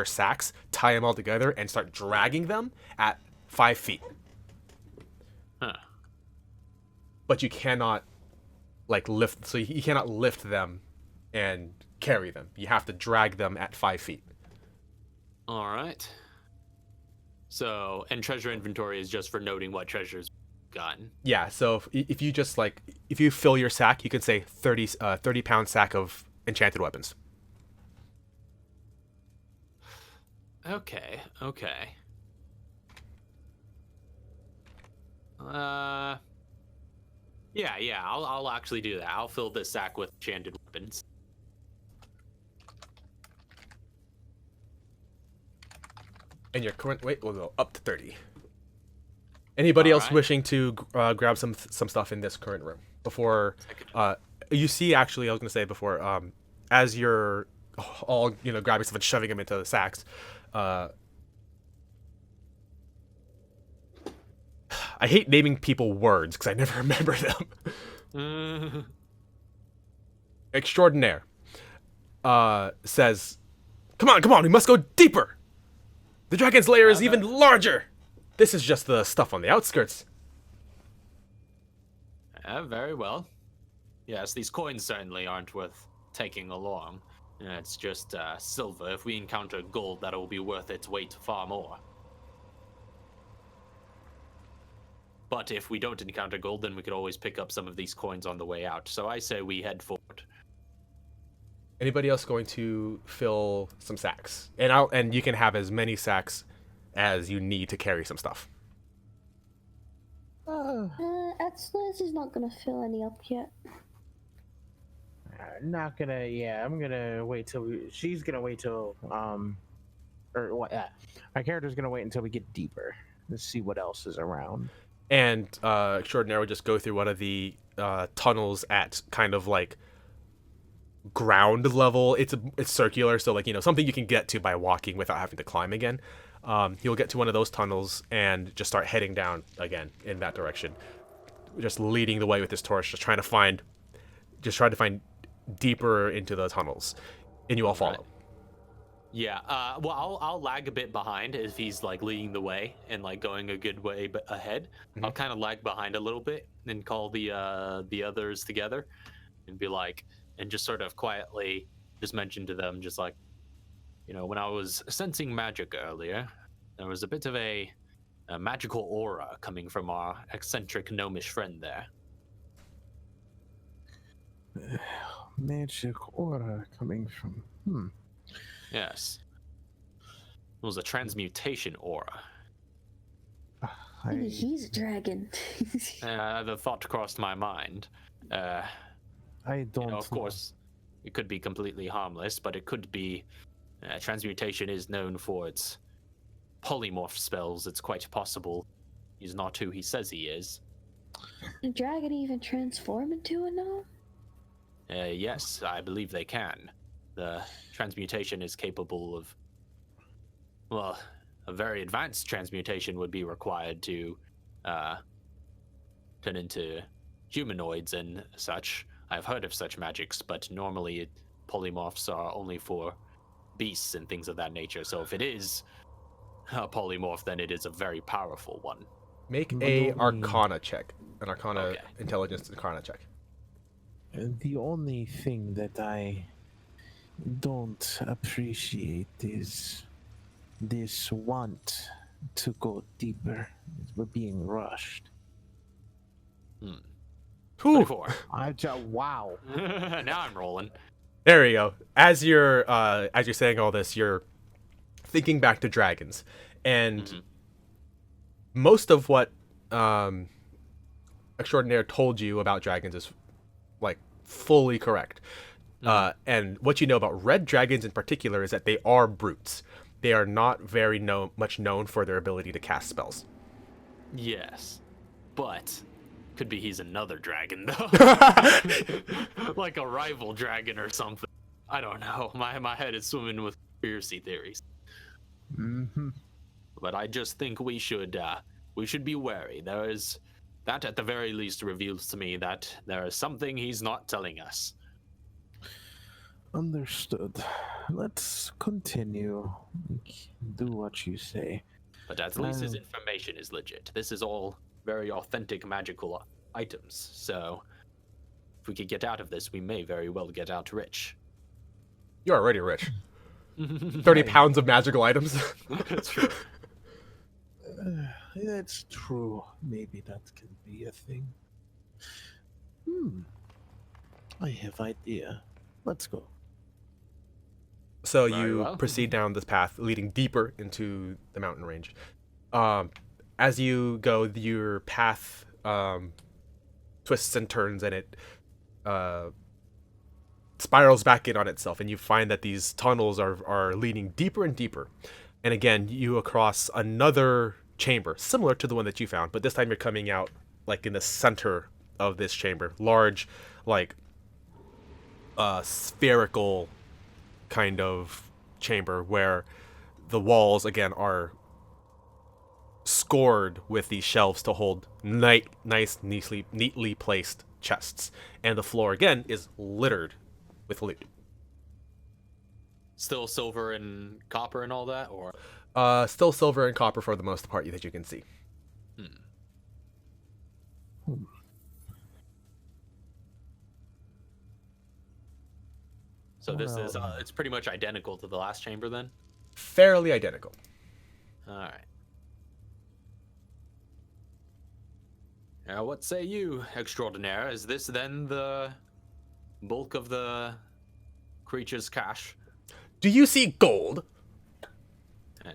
sacks, tie them all together, and start dragging them at 5 feet. But you cannot lift. So you cannot lift them and carry them. You have to drag them at 5 feet. All right. So, and treasure inventory is just for noting what treasures gotten. Yeah. So if you just if you fill your sack, you can say 30-pound sack of enchanted weapons. Okay. Yeah, I'll actually do that. I'll fill this sack with enchanted weapons. And your current weight will go up to 30. Anybody else wishing to grab some stuff in this current room before you see? Actually, I was going to say before, as you're all grabbing stuff and shoving them into the sacks. I hate naming people words because I never remember them. Extraordinaire says, Come on, we must go deeper! The dragon's lair is even larger! This is just the stuff on the outskirts. Very well. Yes, these coins certainly aren't worth taking along. It's just silver. If we encounter gold, that'll be worth its weight far more. But if we don't encounter gold, then we could always pick up some of these coins on the way out. So I say we head forward. Anybody else going to fill some sacks? And you can have as many sacks as you need to carry some stuff. Atlas is not gonna fill any up yet. Not gonna. Yeah, I'm gonna wait till she's gonna wait till or what? My character's gonna wait until we get deeper to see what else is around. And Extraordinaire would just go through one of the tunnels at kind of ground level. It's circular, so something you can get to by walking without having to climb again. He'll get to one of those tunnels and just start heading down again in that direction, just leading the way with his torch, just trying to find deeper into the tunnels, and you all follow. Right. Yeah. Well, I'll lag a bit behind if he's leading the way and going a good way ahead. Mm-hmm. I'll kind of lag behind a little bit and call the others together and be and just sort of quietly just mention to them, just when I was sensing magic earlier, there was a bit of a magical aura coming from our eccentric gnomish friend there. Magic aura coming from. Yes. It was a transmutation aura. Maybe he's a dragon. The thought crossed my mind. I don't know. Of course, it could be completely harmless, but it could be... transmutation is known for its polymorph spells. It's quite possible he's not who he says he is. Can a dragon even transform into a gnome? Yes, I believe they can. The transmutation is capable of... Well, a very advanced transmutation would be required to turn into humanoids and such. I've heard of such magics, but normally polymorphs are only for beasts and things of that nature. So if it is a polymorph, then it is a very powerful one. Make But a only- Arcana check, an Arcana Okay. intelligence Arcana check. The only thing that I don't appreciate is this want to go deeper. We're being rushed. Whew. 24. Wow. Now I'm rolling. There you go. As you're saying all this, you're thinking back to dragons, and most of what Extraordinaire told you about dragons is like fully correct. And what you know about red dragons in particular is that they are brutes. They are not very much known for their ability to cast spells. Yes. But could be he's another dragon though. Like a rival dragon or something. I don't know. My head is swimming with conspiracy theories. Mm-hmm. But I just think we should be wary. There is that at the very least reveals to me that there is something he's not telling us. Understood. Let's continue. Do what you say. But at least his information is legit. This is all very authentic magical items. So if we could get out of this, we may very well get out rich. You're already rich. 30 pounds of magical items. That's true. That's true. Maybe that can be a thing. I have idea. Let's go. So Very you well. proceed down this path leading deeper into the mountain range. As you go, your path twists and turns, and it spirals back in on itself, and you find that these tunnels are leading deeper and deeper. And again, you across another chamber similar to the one that you found, but this time you're coming out like in the center of this chamber, large, like spherical kind of chamber where the walls again are scored with these shelves to hold nice, neatly placed chests, and the floor again is littered with loot. Still silver and copper and all that, or Still silver and copper for the most part that you can see. So this is it's pretty much identical to the last chamber then? Fairly identical. All right. Now, what say you, Extraordinaire? Is this then the bulk of the creature's cache? Do you see gold?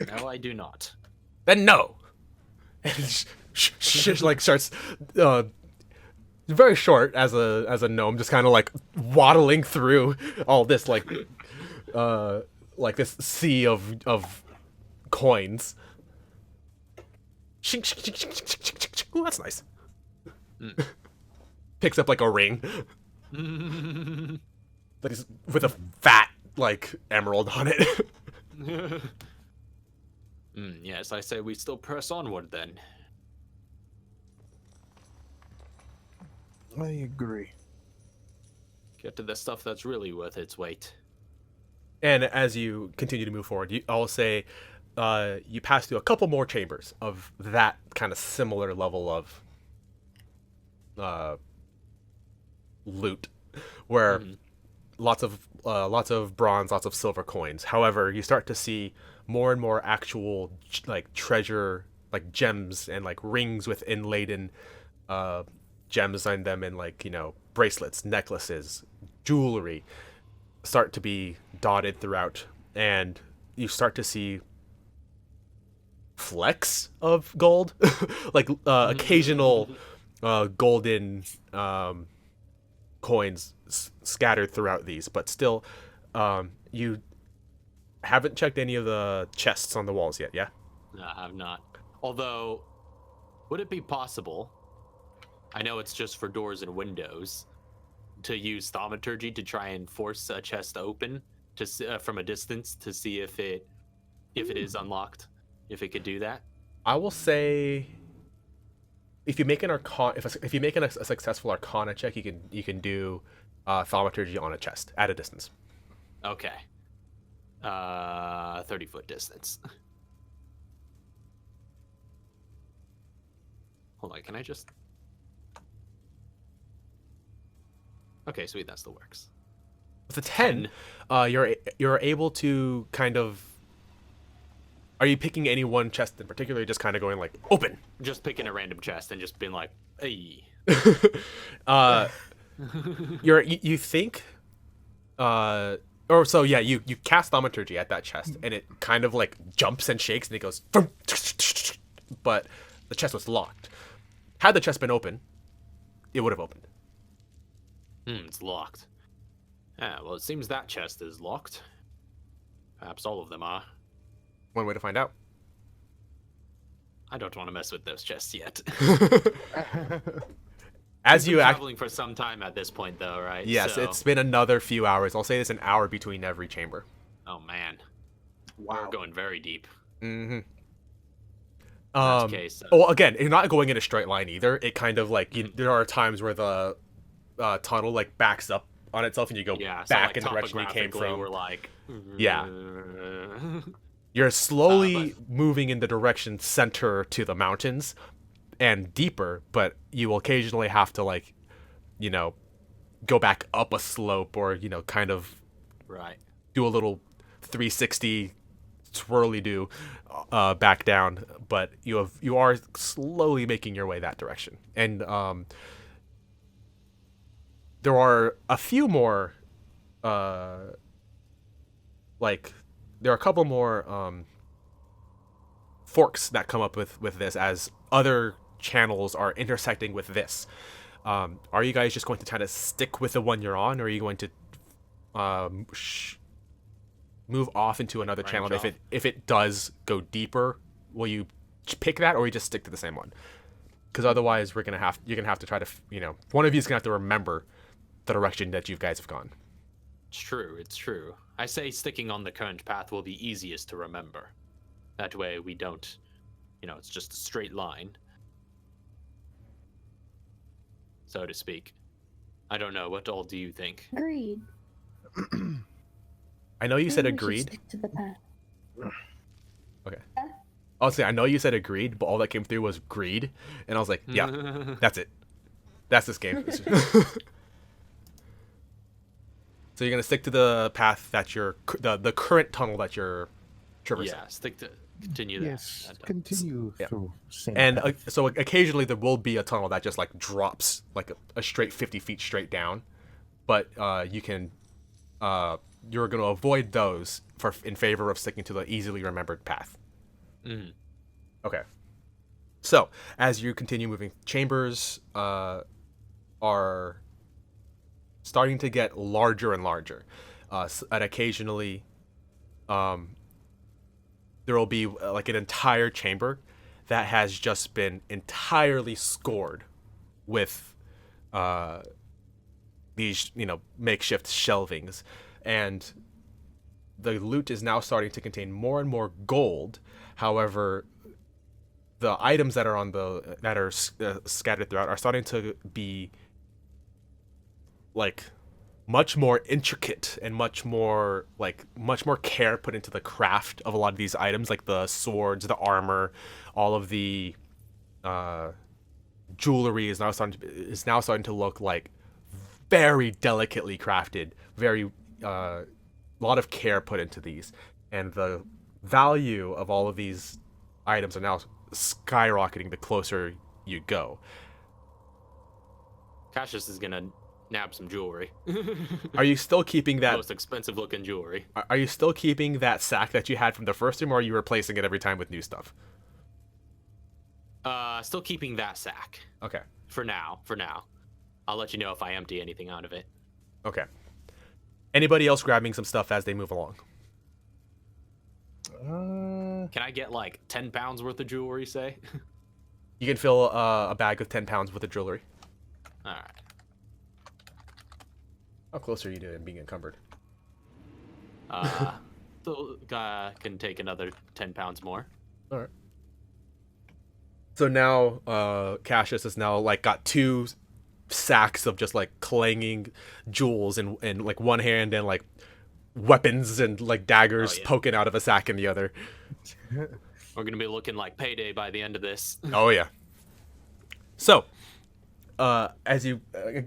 No, I do not. Then no. And like starts very short as a gnome, just kind of like waddling through all this like this sea of coins. Ooh, that's nice. Picks up like a ring. That is with a fat like emerald on it. Yes, I say we still press onward then. I agree. Get to the stuff that's really worth its weight. And as you continue to move forward, I'll say you pass through a couple more chambers of that kind of similar level of loot, where lots of bronze, lots of silver coins. However, you start to see more and more actual like treasure, like gems and like rings with inladen gems on them, and like, you know, bracelets, necklaces, jewelry start to be dotted throughout, and you start to see flecks of gold, like occasional golden coins scattered throughout these, but still you haven't checked any of the chests on the walls yet, yeah? No, I have not. Although, would it be possible, I know it's just for doors and windows, to use thaumaturgy to try and force a chest open to from a distance to see if it is unlocked, if it could do that? I will say, if you make an if you make a successful Arcana check, you can do thaumaturgy on a chest at a distance. Okay. 30-foot distance. Hold on, can I just? Okay, sweet, that still works. With a 10, you're able to kind of. Are you picking any one chest in particular? Just kind of going like open. Just picking a random chest and just being like, hey. You think, or so yeah. You cast thaumaturgy at that chest, and it kind of like jumps and shakes, and it goes. But the chest was locked. Had the chest been open, it would have opened. It's locked. Ah, well, it seems that chest is locked. Perhaps all of them are. One way to find out. I don't want to mess with those chests yet. As We've you been act, traveling for some time at this point, though, right? yes, So- it's been another few hours. I'll say it's an hour between every chamber. Oh man, Wow. we're going very deep. Mm-hmm. That's the case. Well, again, you're not going in a straight line either. It kind of like there are times where the tunnel like backs up on itself, and you go Yeah, so, back like, in the direction you came topographically, from. We're like, Yeah. You're slowly but- moving in the direction center to the mountains and deeper, but you will occasionally have to like, go back up a slope or, kind of right. do a little 360 swirly do back down, but you are slowly making your way that direction. And there are a few more there are a couple more forks that come up with this as other channels are intersecting with this. Are you guys just going to kind of stick with the one you're on, or are you going to move off into another channel? Branch If it does go deeper, will you pick that, or you just stick to the same one? Because otherwise, you're gonna have to try to one of you is gonna have to remember the direction that you guys have gone. It's true. It's true. I say sticking on the current path will be easiest to remember. That way we don't, it's just a straight line, so to speak. I don't know. What all do you think? Agreed. I know you said Maybe we should agreed. stick to the path. Okay. I'll say I know you said agreed, but all that came through was greed, and I was like, yeah, that's it. That's this game. So you're gonna stick to the path that the current tunnel that you're traversing. Yeah, continue that. Yes, that- continue Yeah. through same And path. so occasionally there will be a tunnel that just like drops like a straight 50 feet straight down, but you're gonna avoid those in favor of sticking to the easily remembered path. Mhm. Okay. So as you continue moving, chambers are starting to get larger and larger, and occasionally, there will be like an entire chamber that has just been entirely scored with these makeshift shelvings, and the loot is now starting to contain more and more gold. However, the items that are scattered throughout are starting to be like much more intricate and much more care put into the craft of a lot of these items, like the swords, the armor, all of the jewelry is now starting to look like very delicately crafted, very a lot of care put into these, and the value of all of these items are now skyrocketing the closer you go. Cassius is gonna nab some jewelry. Are you still keeping that? Most expensive looking jewelry. Are you still keeping that sack that you had from the first room, or are you replacing it every time with new stuff? Still keeping that sack Okay. for now. I'll let you know if I empty anything out of it. Okay. Anybody else grabbing some stuff as they move along? Can I get like 10 pounds worth of jewelry, say? You can fill a bag with 10 pounds worth of jewelry. All right. How close are you to being encumbered? Still can take another 10 pounds more. All right. So now, Cassius has now like got two sacks of just like clanging jewels in like one hand, and like weapons and like daggers poking out of a sack in the other. We're gonna be looking like payday by the end of this. Oh yeah. So, as you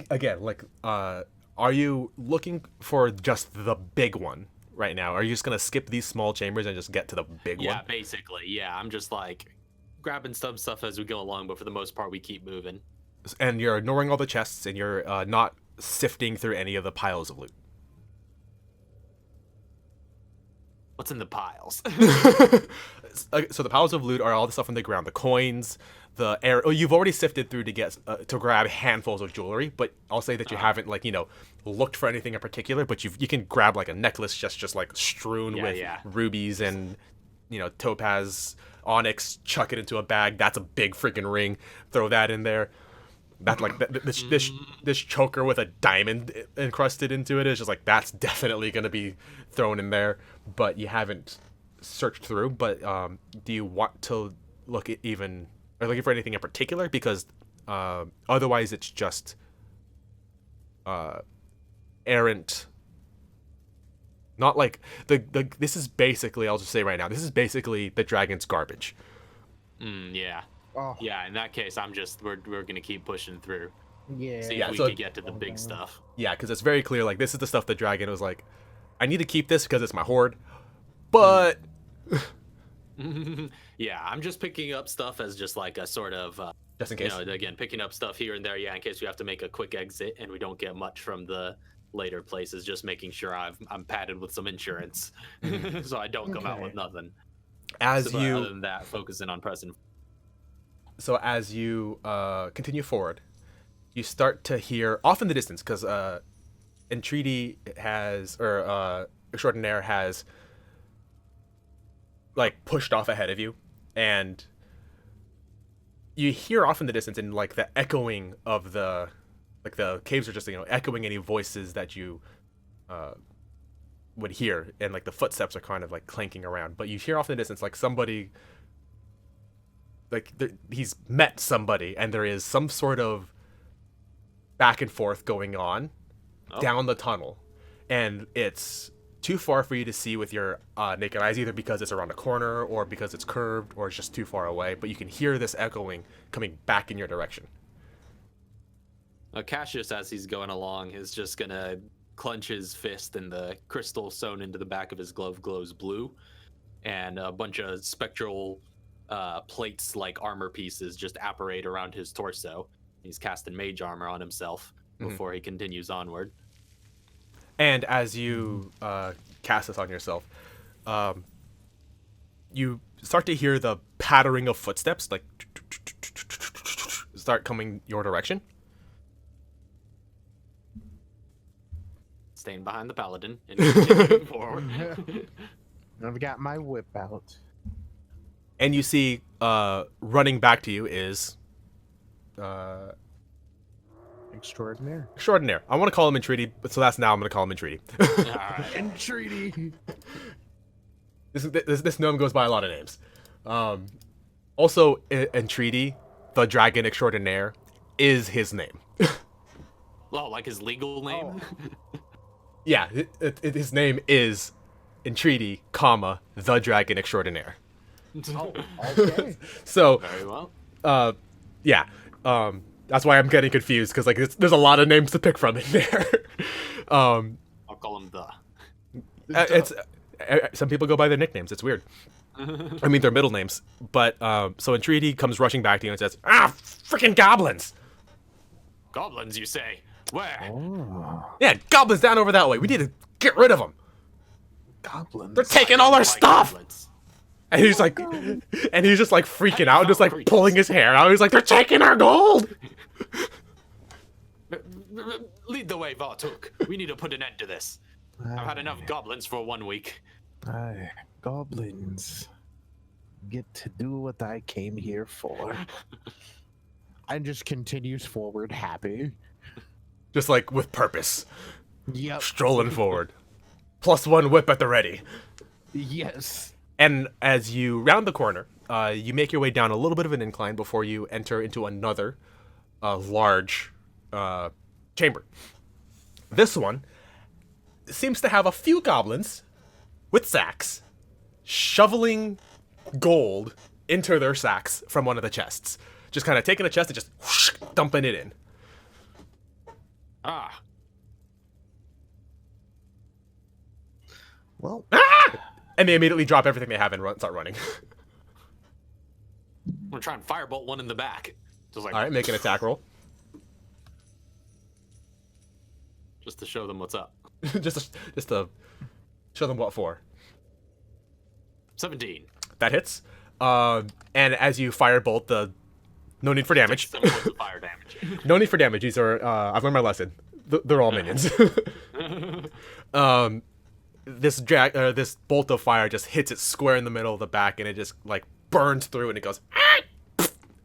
again, like, are you looking for just the big one right now? Are you just gonna skip these small chambers and just get to the big one? Yeah, basically. Yeah, I'm just like grabbing some stuff as we go along, but for the most part, we keep moving. And you're ignoring all the chests, and you're not sifting through any of the piles of loot. What's in the piles? So the piles of loot are all the stuff on the ground, the coins, the air. Oh, you've already sifted through to get to grab handfuls of jewelry, but I'll say that you haven't, like, looked for anything in particular. But you can grab like a necklace just like strewn with rubies and topaz, onyx. Chuck it into a bag. That's a big freaking ring. Throw that in there. That like this choker with a diamond encrusted into it is just like, that's definitely gonna be thrown in there. But you haven't searched through. But do you want to look at looking for anything in particular? Because otherwise it's just errant. Not like this is basically, I'll just say right now, this is basically the dragon's garbage. Yeah. Oh. Yeah, in that case, we're gonna keep pushing through. Yeah. See if we can get to the big stuff. Yeah, because it's very clear, like, this is the stuff the dragon was like, I need to keep this because it's my hoard, but yeah, I'm just picking up stuff as just like a sort of just in case. Again, picking up stuff here and there, in case we have to make a quick exit and we don't get much from the later places, just making sure I'm padded with some insurance so I don't come out with nothing. Other than that, focusing on pressing. So as you continue forward, you start to hear off in the distance, because Entreaty Extraordinaire has like pushed off ahead of you, and you hear off in the distance, and like the echoing of the caves are just echoing any voices that you would hear, and like the footsteps are kind of like clanking around. But you hear off in the distance like somebody, like he's met somebody, and there is some sort of back and forth going on down the tunnel, and it's too far for you to see with your naked eyes, either because it's around a corner or because it's curved or it's just too far away. But you can hear this echoing coming back in your direction. Cassius, as he's going along, is just gonna clench his fist, and the crystal sewn into the back of his glove glows blue, and a bunch of spectral plates like armor pieces just apparate around his torso. He's casting mage armor on himself before he continues onward. And as you cast this on yourself, you start to hear the pattering of footsteps, like start coming your direction. Staying behind the paladin and continuing forward. I've got my whip out. And you see, running back to you is Extraordinaire. Extraordinaire. I want to call him Entreaty, but so that's now I'm going to call him Entreaty. Entreaty. This gnome goes by a lot of names. Also, Entreaty, the Dragon Extraordinaire, is his name. Oh, like his legal name? Oh. Yeah, his name is Entreaty, the Dragon Extraordinaire. Oh, okay. So, Very well. yeah, that's why I'm getting confused, because like there's a lot of names to pick from in there. I'll call him the. It's some people go by their nicknames. It's weird. I mean, their middle names. But so Entreaty comes rushing back to you and says, freaking goblins! Goblins, you say? Where? Oh, Yeah, goblins down over that way. We need to get rid of them. goblins. They're taking all our stuff. Goblins. And he's like, and he's just like freaking out, just like pulling his hair out. He's like, they're taking our gold. Lead the way, Vartuk. We need to put an end to this. I've had enough goblins for 1 week. Aye, goblins get to do what I came here for. And just continues forward, happy. Just like with purpose, Yep. strolling forward. +1 whip at the ready. Yes. And as you round the corner, you make your way down a little bit of an incline before you enter into another large chamber. This one seems to have a few goblins with sacks shoveling gold into their sacks from one of the chests. Just kind of taking a chest and just whoosh, dumping it in. Ah, Well, And they immediately drop everything they have and start running. I'm gonna try and firebolt one in the back. Just like All right, make an attack roll. just to show them what's up. just to show them what for. 17. That hits. And as you firebolt, no need for damage. 7 points of fire damage. No need for damage. These are I've learned my lesson. They're all minions. This bolt of fire just hits it square in the middle of the back, and it just like burns through, and it goes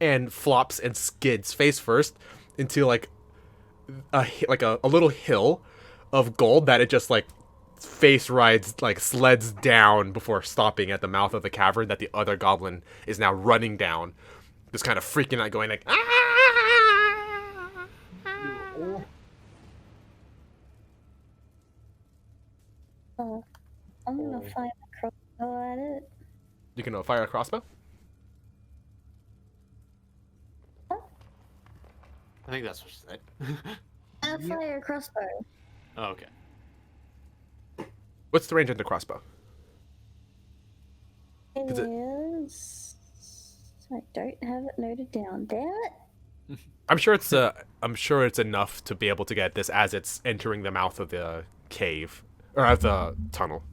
and flops and skids face first into like a little hill of gold that it just like face rides, like sleds down before stopping at the mouth of the cavern that the other goblin is now running down, just kind of freaking out, going like I'm gonna fire a crossbow at it. You can fire a crossbow. I think that's what she said. I'll fire a crossbow. Oh, okay. What's the range of the crossbow? It Is it- is. I don't have it noted down. Damn it! I'm sure it's enough to be able to get this as it's entering the mouth of the cave or of the tunnel.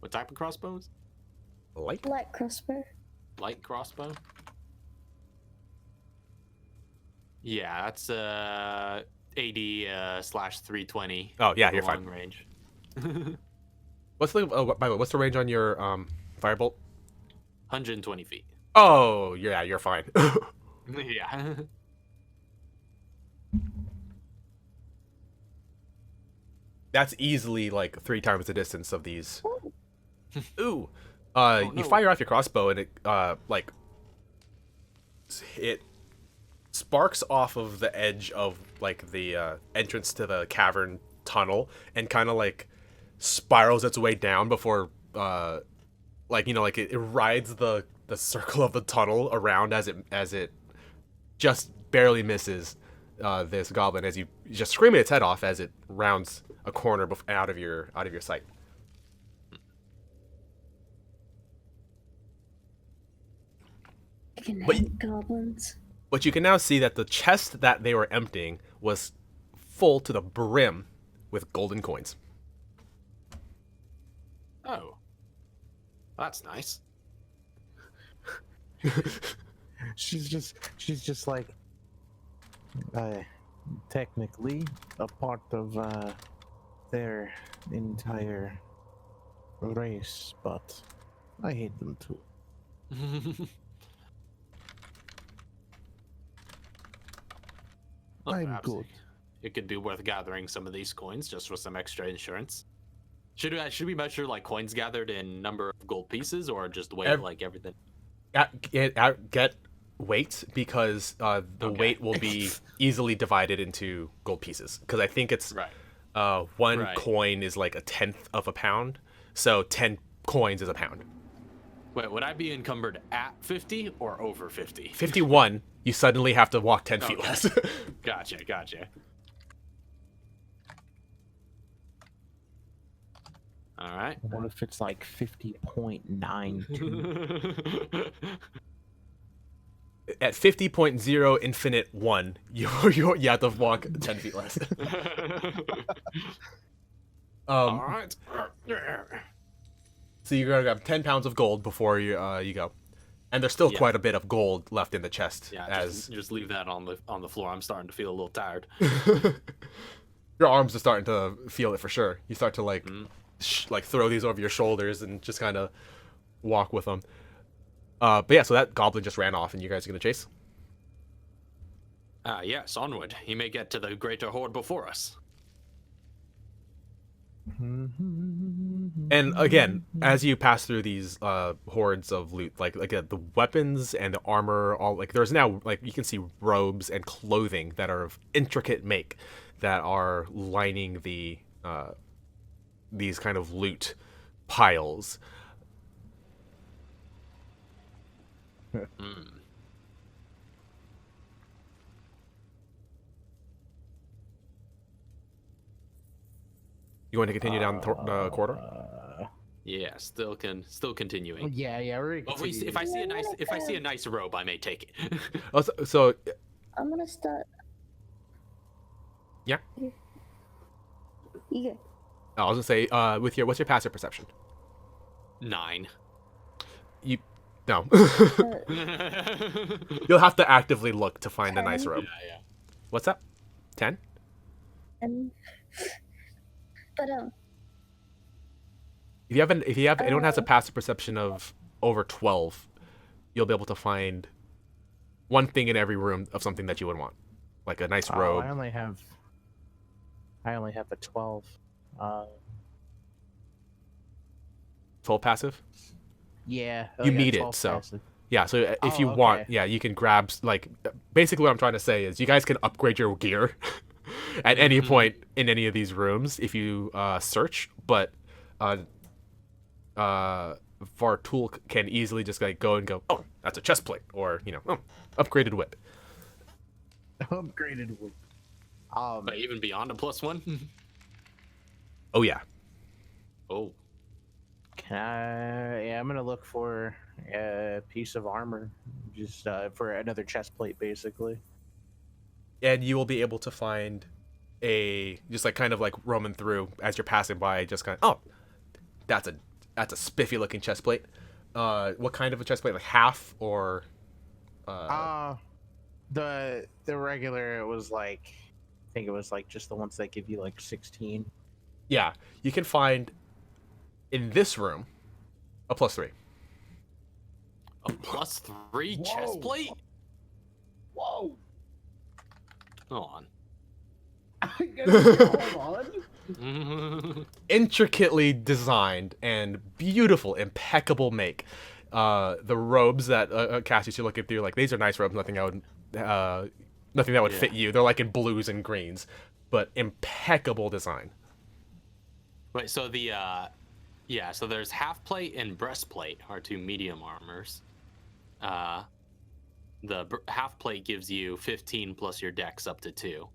What type of crossbows? Light. Black crossbow. Light crossbow? Yeah, that's 80 slash 320. Oh yeah, for you're long fine. range. What's the by the way, what's the range on your firebolt? 120 feet. Oh yeah, you're fine. Yeah. That's easily like 3 times the distance of these. Ooh. no. You fire off your crossbow and it sparks off of the edge of like the entrance to the cavern tunnel and kind of like spirals its way down before it rides the circle of the tunnel around as it just barely misses this goblin as you just screaming its head off as it rounds a corner out of your sight. I can But- hate goblins. But you can now see that the chest that they were emptying was full to the brim with golden coins. Oh. That's nice. she's just like technically a part of their entire race, but I hate them too. Well, I'm perhaps good. It could be worth gathering some of these coins just for some extra insurance. Should we measure like coins gathered in number of gold pieces or just weight like everything? Get weight because the Okay. weight will be easily divided into gold pieces because I think it's Right. one Right. coin is like 1/10 of a pound, so 10 coins is a pound. Wait, would I be encumbered at 50 or over 50? 51, you suddenly have to walk 10 feet Okay. less. Gotcha. All right. What if it's like 50.92? At 50.0 infinite 1, you have to walk 10 feet less. All right. So you're gonna grab 10 pounds of gold before you go, and there's still Yeah. quite a bit of gold left in the chest. Yeah, as just leave that on the floor. I'm starting to feel a little tired. your arms are starting to feel it for sure. You start to like Mm-hmm. throw these over your shoulders and just kind of walk with them. But yeah, so that goblin just ran off, and you guys are gonna chase. Yes, onward. He may get to the greater hoard before us. And again, as you pass through these hordes of loot, the weapons and the armor, all like there's now like you can see robes and clothing that are of intricate make that are lining the these kind of loot piles. You want to continue down the corridor? Yeah, still continuing. Yeah, we're But gonna if I see a nice robe, I may take it. Oh, so I'm gonna start. Yeah. You go. I was gonna say, what's your passive perception? 9. No. Uh, You'll have to actively look to find a nice 10. robe. Yeah. What's that? 10? and but If anyone has a passive perception of over 12, you'll be able to find one thing in every room of something that you would want, like a nice robe. I only have a 12. 12 passive. Yeah. You need it, 12 so. passive. Yeah, so if you Oh, want, okay. yeah, you can grab, like, basically what I'm trying to say is you guys can upgrade your gear at any point in any of these rooms if you search, but Vartul can easily just like go and go, oh, that's a chest plate, or, upgraded whip. Upgraded. But even beyond a +1. Oh, yeah. Oh. I'm gonna look for a piece of armor, just for another chest plate, basically. And you will be able to find just like kind of like roaming through as you're passing by, just kind of, oh, that's a spiffy looking chest plate. What kind of a chest plate? Like half or? The regular, it was like, I think it was like just the ones that give you like 16. Yeah, you can find in this room a +3. A +3 chest plate? Whoa! Hold on. Hold on. Intricately designed and beautiful, impeccable make. The robes that Cassius, you're looking through, like, these are nice robes. Nothing that would fit you. They're like in blues and greens, but impeccable design. Wait, so so there's half plate and breastplate are 2 medium armors. The half plate gives you 15 plus your dex up to 2.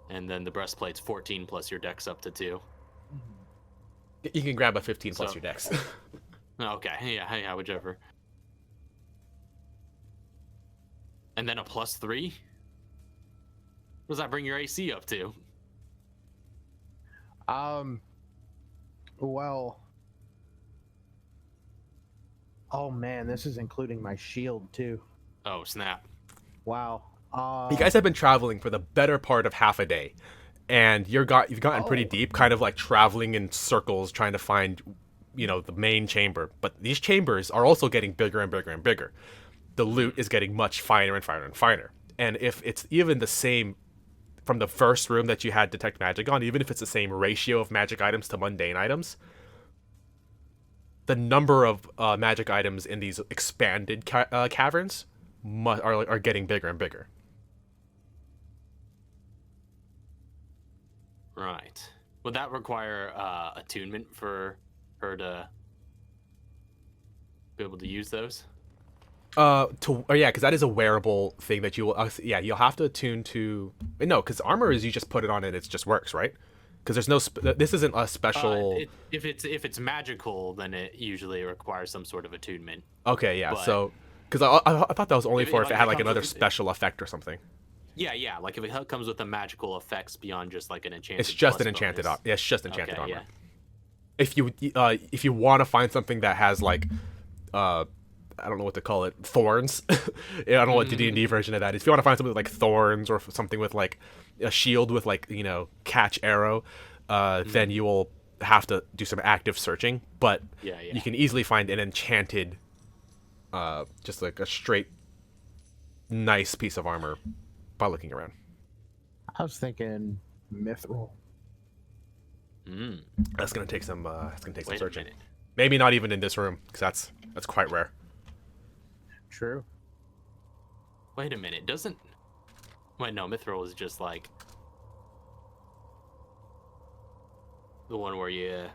And then the breastplate's 14 plus your dex up to 2. You can grab a 15 plus So- your dex. Okay, yeah, whichever. And then a +3? What does that bring your AC up to? Well. Oh man, this is including my shield too. Oh, snap. Wow. You guys have been traveling for the better part of half a day, and you've gotten pretty Oh. deep, kind of like traveling in circles trying to find, the main chamber. But these chambers are also getting bigger and bigger and bigger. The loot is getting much finer and finer and finer. And if it's even the same from the first room that you had detect magic on, even if it's the same ratio of magic items to mundane items, the number of magic items in these expanded caverns are getting bigger and bigger. Right. Would that require attunement for her to be able to use those? Because that is a wearable thing that you will. You'll have to attune to. No, because armor is you just put it on and it just works, right? Because there's no. This isn't a special. If it's magical, then it usually requires some sort of attunement. Okay, yeah. but- So, because I thought that was only If it- for if like, it had it like comes another with- special effect or something. Yeah. Like if it comes with the magical effects beyond just like an enchanted. It's just plus an enchanted. bonus. Yeah, it's just enchanted Okay, armor. yeah. If you want to find something that has like, I don't know what to call it, thorns. I don't know what the D&D version of that is. If you want to find something with like thorns or something with like a shield with like catch arrow, then you will have to do some active searching. But Yeah. you can easily find an enchanted, just like a straight, nice piece of armor by looking around. I was thinking mithril. That's gonna take some. That's gonna take some Wait a searching. minute. Maybe not even in this room, because that's quite rare. True. Wait a minute. Doesn't. Wait, no. Mithril is just like the one where you.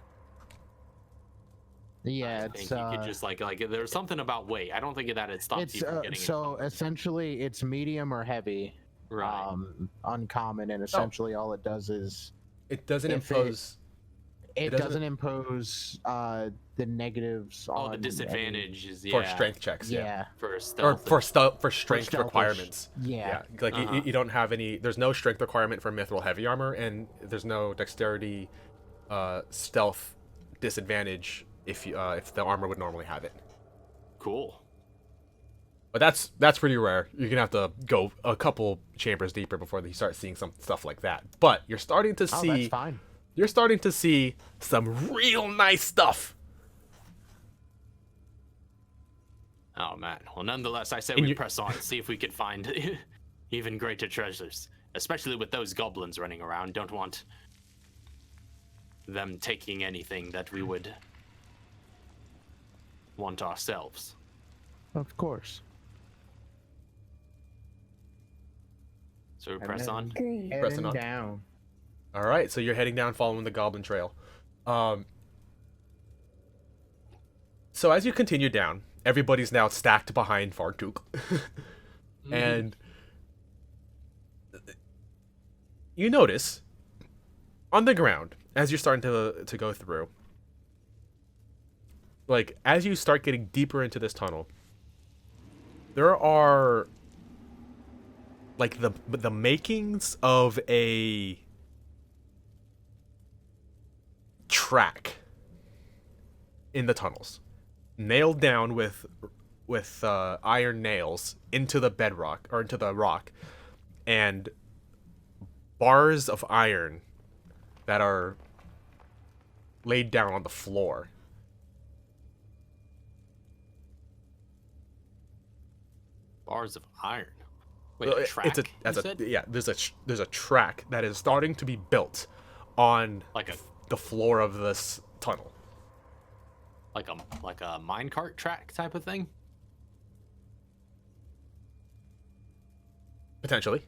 Yeah, I it's think you could just like there's something about weight. I don't think that it stops it's you from getting so it. essentially it's medium or heavy, Right. uncommon, and essentially all it does is It doesn't if impose. it doesn't- doesn't impose the negatives Oh, on the any- disadvantage is for strength checks. Yeah, for Or stealth. for strength stealthish. requirements. Yeah. Like Uh-huh. you don't have any. There's no strength requirement for mithril heavy armor, and there's no dexterity, stealth disadvantage if the armor would normally have it. Cool. But that's pretty rare. You're gonna have to go a couple chambers deeper before you start seeing some stuff like that. But you're starting to Oh, see. that's fine. You're starting to see some real nice stuff. Oh man. Well, nonetheless, I say And we you- press on, see if we could find even greater treasures, especially with those goblins running around. Don't want them taking anything that we would want ourselves. Of course. So we And press then- on. Green. Pressing Heading on. down. All right, so you're heading down, following the Goblin Trail. So as you continue down, everybody's now stacked behind Fartuk, and you notice on the ground as you're starting to go through, like as you start getting deeper into this tunnel, there are like the makings of a track in the tunnels, nailed down with iron nails into the bedrock or into the rock, and bars of iron that are laid down on the floor. Bars of iron. Wait, a track? It's you said? there's a track that is starting to be built on Like a the floor of this tunnel. like a minecart track type of thing. Potentially.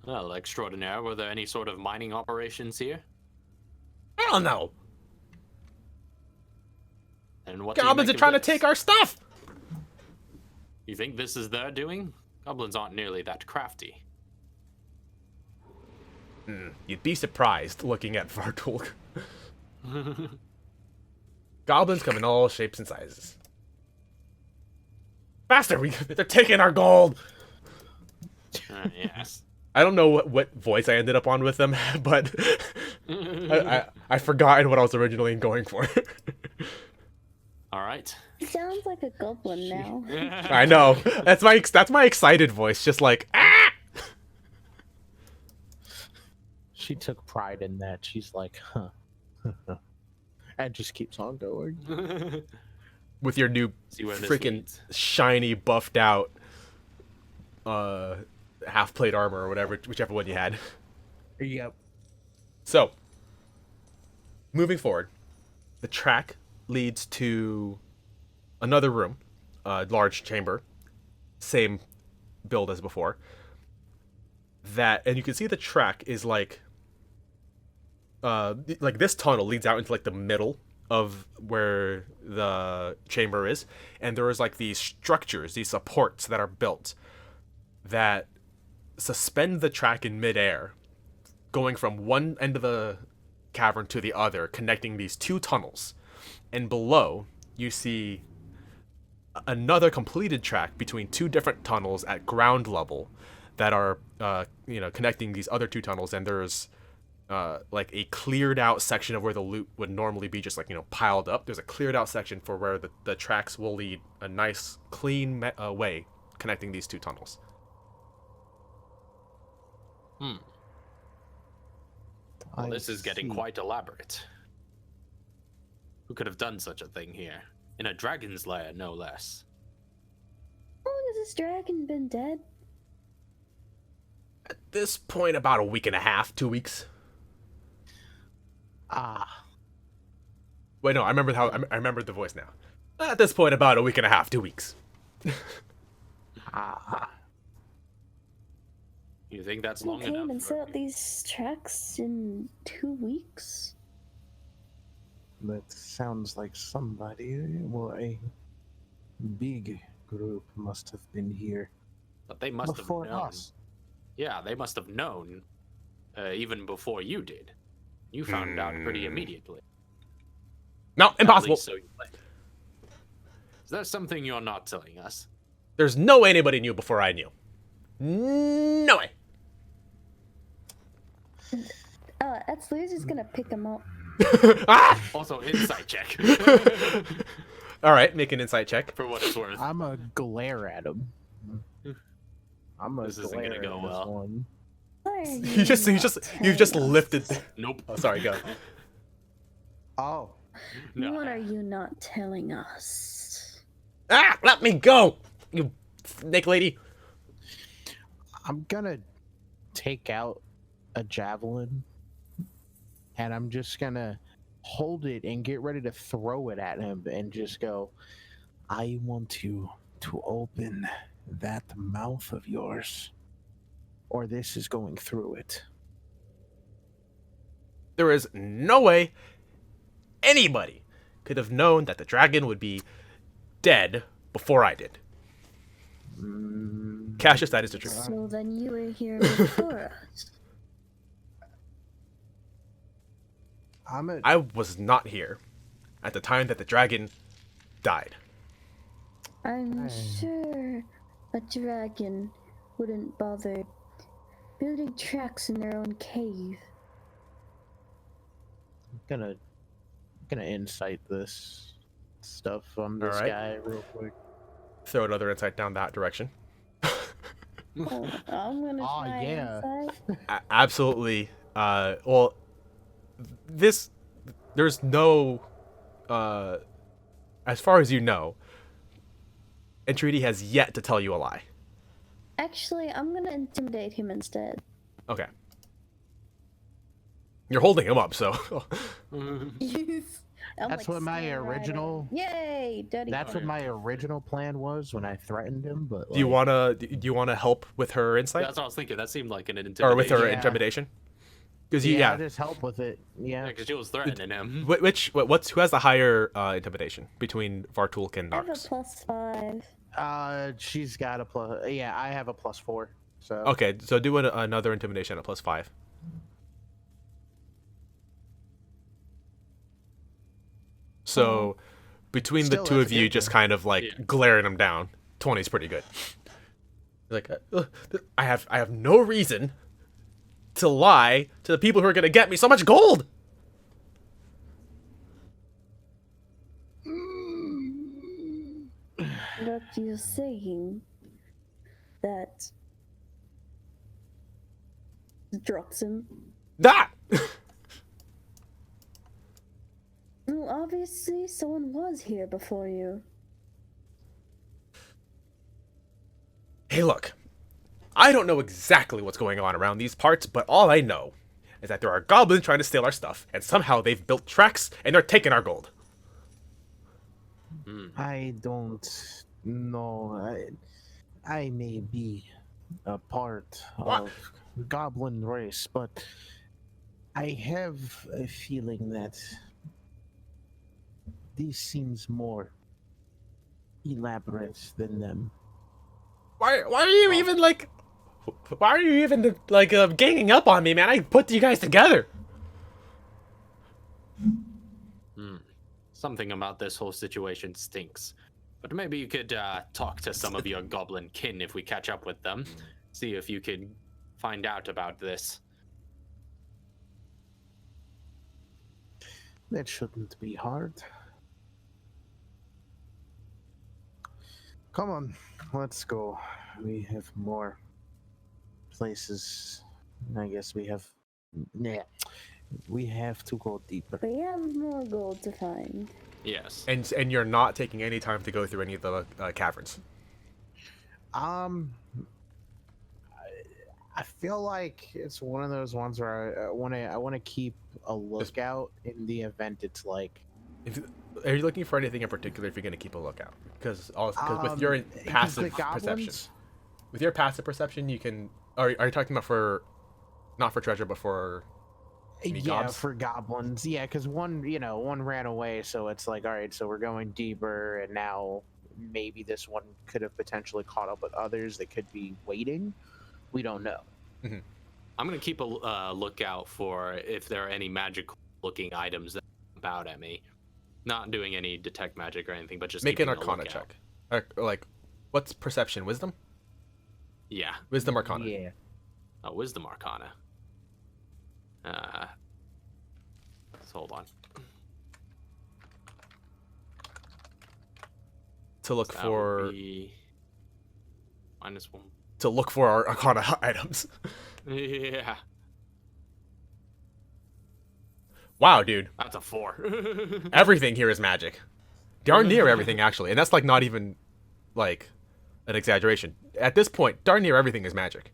Well, extraordinaire. Were there any sort of mining operations here? Hell no. And what do you Goblins make are of trying to this? take our stuff. You think this is their doing? Goblins aren't nearly that crafty. You'd be surprised looking at Vartulk. Goblins come in all shapes and sizes. Faster! They're taking our gold! Yes. I don't know what voice I ended up on with them, but I forgotten what I was originally going for. All right. Sounds like a goblin now. I know. That's my excited voice, just like ah! She took pride in that. She's like, huh. And just keeps on going. With your new See where this freaking leads. shiny buffed out half plate armor or whatever, whichever one you had. Yep. So, moving forward, the track leads to another room, a large chamber, same build as before. And you can see the track is like this tunnel leads out into like the middle of where the chamber is, and there is like these structures, these supports that are built that suspend the track in midair, going from one end of the cavern to the other, connecting these two tunnels. And below, you see another completed track between two different tunnels at ground level that are, connecting these other two tunnels. And there's like a cleared out section of where the loot would normally be just piled up. There's a cleared out section for where the tracks will lead a nice, clean way connecting these two tunnels. Well, this is getting quite elaborate. Who could have done such a thing here? In a dragon's lair, no less. How long has this dragon been dead? At this point, about a week and a half, 2 weeks. Ah. Wait, no, I remember the voice now. At this point, about a week and a half, 2 weeks. Ah. You think that's We long came enough? and or- set up these tracks in 2 weeks. That sounds like somebody. Well, a big group must have been here But they must have before known. us. Yeah, they must have known even before you did. You found out pretty immediately. No, At impossible. least so you claim. Is that something you're not telling us? There's no way anybody knew before I knew. No way. Lear's just gonna pick him up. Ah! Also, insight check. All right, make an insight check. For what it's worth. I'm a glare at him. This isn't gonna go well. One. You've just lifted. Nope. Oh, sorry, go. Oh, No. What are you not telling us? Ah! Let me go, you snake lady. I'm gonna take out a javelin, and I'm just gonna hold it and get ready to throw it at him, and just go, "I want you to open that mouth of yours, or this is going through it." There is no way anybody could have known that the dragon would be dead before I did. Cassius, that is the truth. So then you were here before us. I was not here at the time that the dragon died. I'm sure a dragon wouldn't bother building tracks in their own cave. I'm gonna insight this stuff on this Alright. guy real quick. Throw another insight down that direction. Oh, I'm gonna Aw, try yeah. insight. Absolutely. Well, there's no, as far as you know, Entreaty has yet to tell you a lie. Actually, I'm gonna intimidate him instead. Okay. You're holding him up, so. Yes. That's what my original- Yay! Dirty. That's what my original plan was when I threatened him. But Do you like, wanna help with her insight, That's what I was thinking. That seemed like an intimidation. or with her Yeah. intimidation? Because yeah, just help with it. Yeah, Yeah. because she was threatening him. who has the higher intimidation between Vartulk and I have a Narks? +5. She's got a plus. Yeah, I have a +4. So Okay, so do another intimidation at +5. So between the Still, two that's of a you, good just thing. kind of like Yeah. glaring him down. 20 is pretty good. Like, I have no reason to lie to the people who are gonna get me so much gold. But you're saying that drops him. That. Well, obviously, someone was here before you. Hey, look. I don't know exactly what's going on around these parts, but all I know is that there are goblins trying to steal our stuff, and somehow they've built tracks and they're taking our gold. I don't know. I may be a part What? of goblin race, but I have a feeling that this seems more elaborate than them. Why are you even like? Why are you even like ganging up on me, man? I put you guys together. Something about this whole situation stinks. But maybe you could talk to some of your goblin kin if we catch up with them. See if you could find out about this. That shouldn't be hard. Come on, let's go. We have more places. I guess we have. Nah, we have to go deeper. We have more gold to find. Yes. And you're not taking any time to go through any of the caverns. I feel like it's one of those ones where I want to keep a lookout in the event it's like. Are you looking for anything in particular if you're going to keep a lookout? Because with your Because passive the perception, goblins- with your passive perception, you can Are you talking about for, not for treasure, but for maybe Yeah, gobs? for goblins. Yeah, because one ran away, so it's like, all right, so we're going deeper, and now maybe this one could have potentially caught up with others that could be waiting. We don't know. I'm gonna keep a lookout for if there are any magic-looking items that jump out at me. Not doing any detect magic or anything, but just Make an keeping a Arcana lookout. check. Like, what's perception? Wisdom? Yeah. Wisdom Arcana. Yeah. Oh, Wisdom Arcana. So hold on. To look That for would be -1. to look for our Arcana items. Yeah, Wow, dude. that's a 4. Everything here is magic. Darn near everything, actually. And that's like not even like an exaggeration. At this point, darn near everything is magic.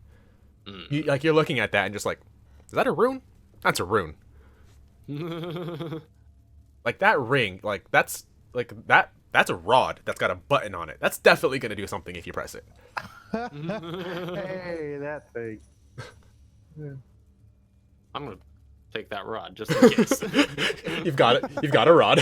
You're looking at that and just like, is that a rune? That's a rune. Like that ring, like that's a rod that's got a button on it. That's definitely gonna do something if you press it. Hey, that thing. I'm gonna take that rod just in case. You've got it. You've got a rod.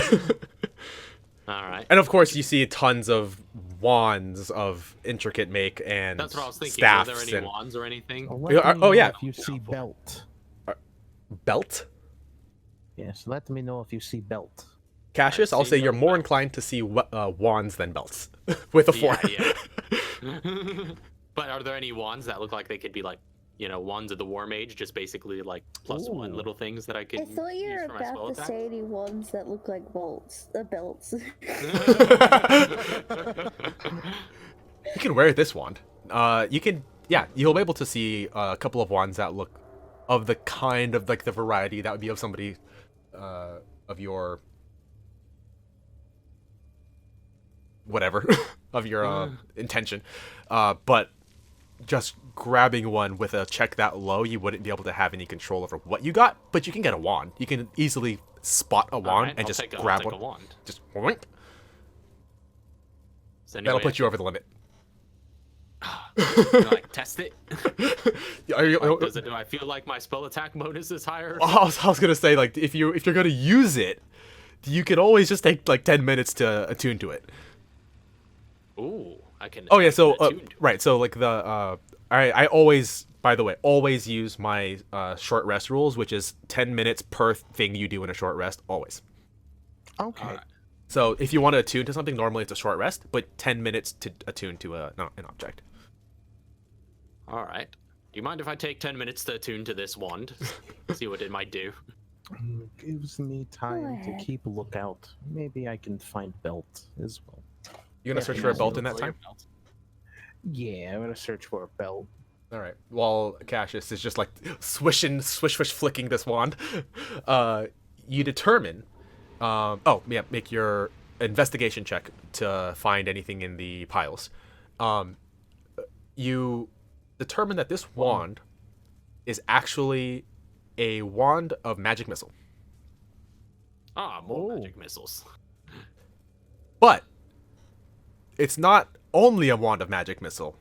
All right. And of course, you see tons of wands of intricate make and That's what I was thinking. staffs Are there any and wands or anything? Oh, yeah. If you see belt. belt. Yes, let me know if you see belt. Cassius, I'll see say you're no more belt. inclined to see wands than belts with a 4. Yeah. But are there any wands that look like they could be like, wands of the War Mage, just basically like +1 Ooh. little things that I could I thought you use were for my spell about to attack? say any ones that look like belts. You can wear this wand. You'll be able to see a couple of wands that look of the kind of like the variety that would be of somebody of your whatever of your intention. But just grabbing one with a check that low, you wouldn't be able to have any control over what you got, but you can get a wand. You can easily spot a wand Alright, and I'll just take a- grab I'll take one. a wand. Just wink. Is there any That'll way put you over the limit. Can I, like, test it? Are Do I feel like my spell attack bonus is higher? I was gonna say, like, if you're gonna use it, you can always just take like 10 minutes to attune to it. Ooh, I can. Oh yeah, so attune to it. right, so like the I always, by the way, always use my short rest rules, which is 10 minutes per thing you do in a short rest, always. Okay. Alright. So if you want to attune to something, normally it's a short rest, but 10 minutes to attune to an object. All right. Do you mind if I take 10 minutes to attune to this wand? See what it might do. Gives me time to ahead. keep a lookout. Maybe I can find belt as well. You gonna Yeah, search you for a know, belt in that time? Yeah, I'm gonna search for a belt. All right. While Cassius is just like swish, flicking this wand, you determine. Make your investigation check to find anything in the piles. You determine that this wand is actually a wand of magic missile, Ah, more Oh. magic missiles. but it's not only a wand of magic missile.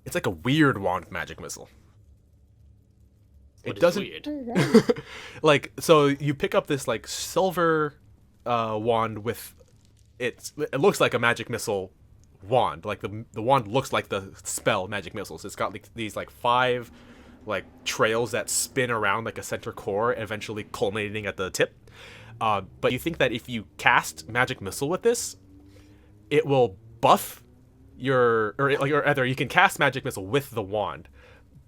It's like a weird wand of magic missile. What It is doesn't weird? like, so you pick up this like silver wand with it looks like a magic missile wand. Like the wand looks like the spell magic missiles. It's got like these like 5 like trails that spin around like a center core, eventually culminating at the tip. But you think that if you cast magic missile with this, it will buff or either you can cast magic missile with the wand,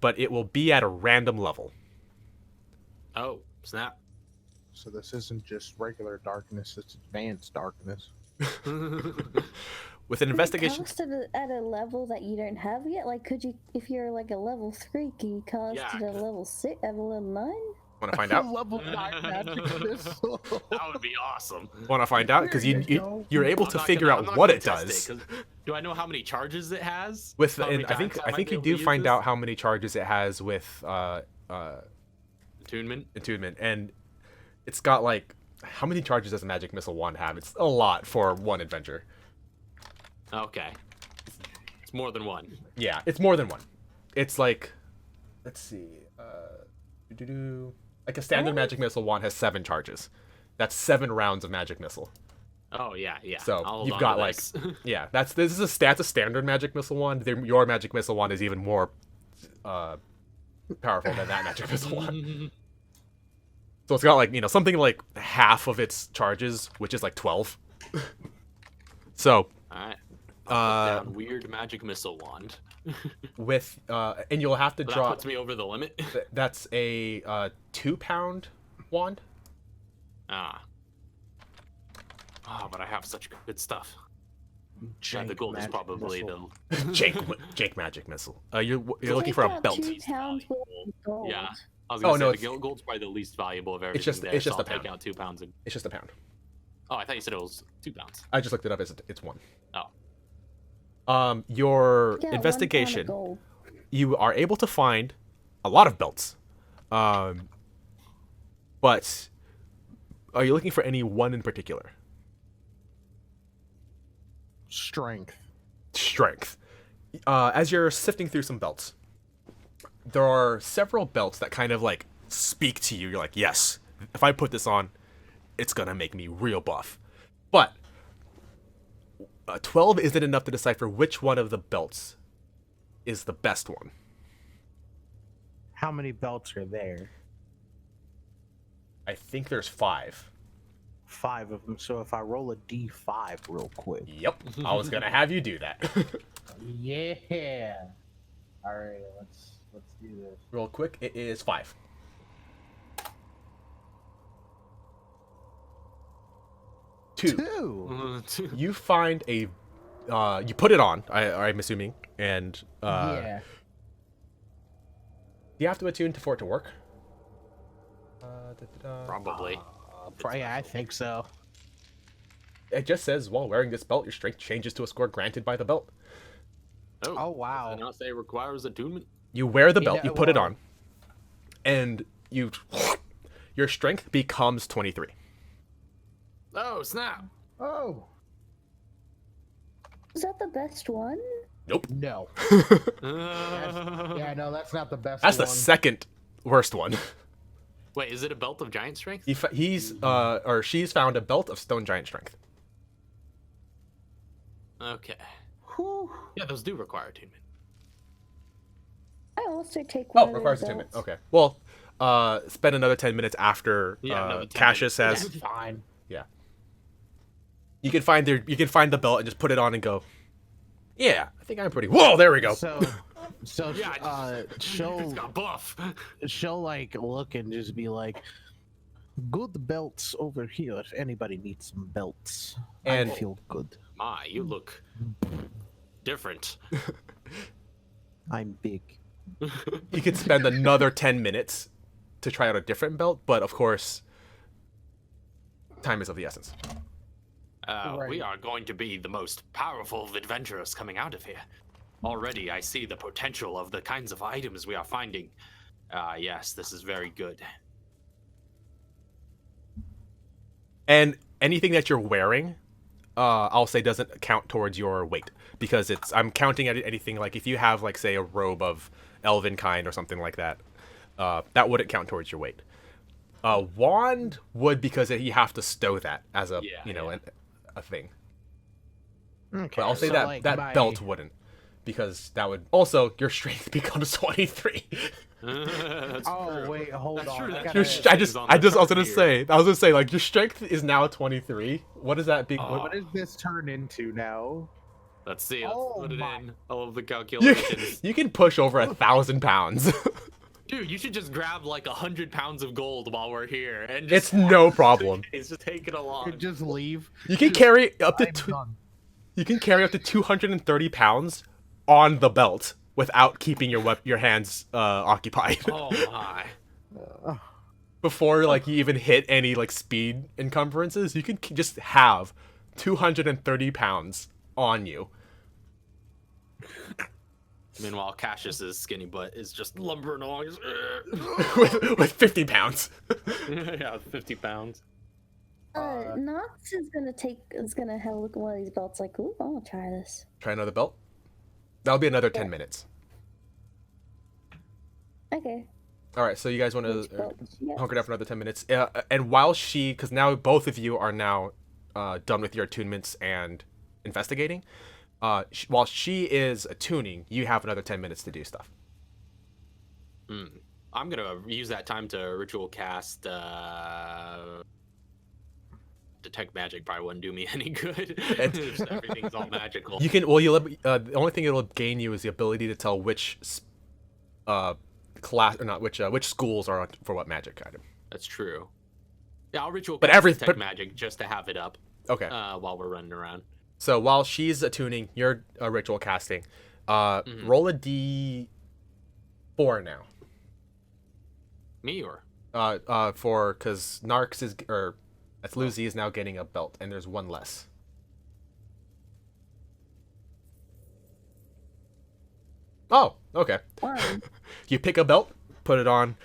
but it will be at a random level. Oh, snap. So this isn't just regular darkness; it's advanced darkness. With an investigation, Cast it at a level that you don't have yet. Like, could you, if you're like a level 3, can you cast Yeah. it at a level 6, at a level 9? want to find out? Level 9 magic missile. That would be awesome. Want to find out because There you go. you're able I'm to not figure gonna- I'm out not what gonna it test does. 'cause do I know how many charges it has? With How many and I think times might you be able do to use find this? out how many charges it has with Attunement? attunement, and it's got like how many charges does a magic missile wand have? It's a lot for one adventure. Okay. It's more than one. Yeah, it's more than one. It's like let's see. Like a standard magic missile wand has 7 charges. That's 7 rounds of magic missile. Oh yeah. So I'll hold you've on got to like, this. yeah, this is a stats of standard magic missile wand. Your magic missile wand is even more powerful than that magic missile wand. So it's got like, something like half of its charges, which is like 12. So All right. I'll put down weird magic missile wand. with and you'll have to That draw. puts me over the limit. That's a 2-pound wand. Ah. Oh, but I have such good stuff. Yeah, the Jank gold is magic probably missile. Jake magic missile. You're looking for a belt. 2 pounds worth of gold. Yeah. I was Oh, gonna no, say, the gold's probably the least valuable of everything just- there, it's so just I'll a pound. take out 2 pounds. It's just a pound. Oh, I thought you said it was 2 pounds. I just looked it up. It's 1. Oh. Your Yeah, 1 pound of investigation, gold. you are able to find a lot of belts. But are you looking for any one in particular? Strength. Strength. As you're sifting through some belts, there are several belts that kind of like speak to you. You're like, yes, if I put this on, it's gonna make me real buff. But 12 isn't enough to decipher which one of the belts is the best one. How many belts are there? I think there's 5. 5 of them. So if I roll a d5 real quick. Yep, I was gonna have you do that. Yeah. All right, let's do this. Real quick, it is 5. Two. You find a, you put it on. I'm assuming, and Yeah. you have to attune for it to work. Probably. Yeah, I think so. It just says, while wearing this belt, your strength changes to a score granted by the belt. Oh, wow. Does it not say requires attunement? You wear the belt, Yeah, you put it well- on, and your strength becomes 23. Oh, snap. Oh. Is that the best one? Nope. No. Yeah, no, that's not the best That's one. the second worst one. Wait, is it a belt of giant strength? He's or she's found a belt of stone giant strength. Okay. Whew. Yeah, those do require attunement. I also take one Oh, of requires those attunement. belts. Okay. Well, spend another 10 minutes after Yeah, another 10 Cassius minutes. has. That's fine. Yeah. You can find the belt and just put it on and go. Yeah, I think I'm pretty. Whoa, there we go. So Yeah, she'll It's got buff. she'll like look and just be like, good belts over here if anybody needs some belts. And- I feel good. My, you look different. I'm big. You could spend another 10 minutes to try out a different belt, but of course, time is of the essence. Right. We are going to be the most powerful of adventurers coming out of here. Already, I see the potential of the kinds of items we are finding. Yes, this is very good. And anything that you're wearing, I'll say doesn't count towards your weight, because I'm counting at anything like if you have like say a robe of elven kind or something like that, that wouldn't count towards your weight. Wand would, because you have to stow that as a a thing. Okay, But I'll say so, that like, that my- belt wouldn't, because that would also your strength becomes 23. That's Oh true. wait, hold That's on. true, I that's gotta- Your true. sh- It I is just, on I the just, I was chart gonna here. say, like your strength is now 23. What is that big? Oh. What does this turn into now? Let's see. Let's Oh put it my- in. All of the You calculations. you can push over 1,000 pounds. Dude, you should just grab like 100 pounds of gold while we're here, and It's just no problem. It's just take it along. Just leave. You can carry up to I'm done. you can carry up to 230 pounds on the belt without keeping your hands occupied. Oh my. Before like you even hit any like speed encumbrances, you can just have 230 pounds on you. Meanwhile, Cassius's skinny butt is just lumbering along. Just, with 50 pounds. yeah, 50 pounds. Knox is gonna have a look at one of these belts like, ooh, I wanna try this. Try another belt. That'll be another 10 minutes. Okay. All right, so you guys want Which to box? Yeah. hunker down for another 10 minutes. And while she, because now both of you are now done with your attunements and investigating, while she is attuning, you have another 10 minutes to do stuff. I'm gonna use that time to ritual cast. Detect magic probably wouldn't do me any good. If everything's all magical. You can, well, you'll, the only thing it'll gain you is the ability to tell which class, or not, which schools are for what magic item. That's true. Yeah, I'll ritual But cast every- detect but- magic just to have it up. Okay. While we're running around. So while she's attuning, you're ritual casting. Roll a d4 now. Me or? Because Narks is, or Lucy is now getting a belt, and there's one less. Oh, okay. One. You pick a belt, put it on,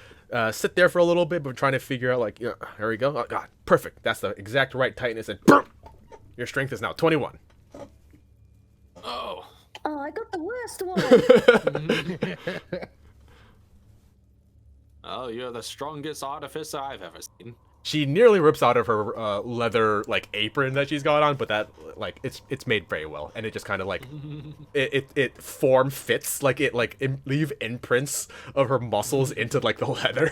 sit there for a little bit, but trying to figure out, like, yeah, here we go. Oh, God, perfect. That's the exact right tightness, and boom! Your strength is now 21. Oh. Oh, I got the worst one. Oh, you're the strongest artificer I've ever seen. She nearly rips out of her leather like apron that she's got on, but that like it's made very well, and it just kind of like it form fits, like it like leave imprints of her muscles into like the leather.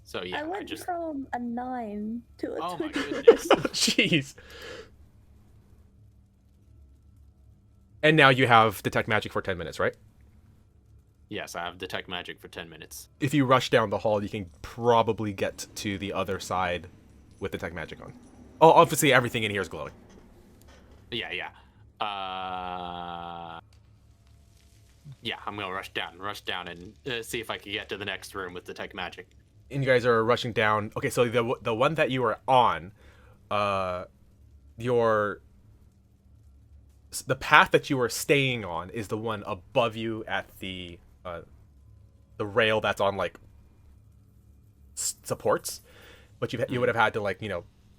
So yeah, I went just. from a 9 to a Oh my 20. goodness. Jeez. And now you have detect magic for 10 minutes, right? Yes, I have detect magic for 10 minutes. If you rush down the hall, you can probably get to the other side with detect magic on. Oh, obviously everything in here is glowing. Yeah. Yeah, I'm gonna rush down, and see if I can get to the next room with detect magic. And you guys are rushing down. Okay, so the one that you were on, the path that you were staying on is the one above you at the rail that's on like supports, but you would have had to like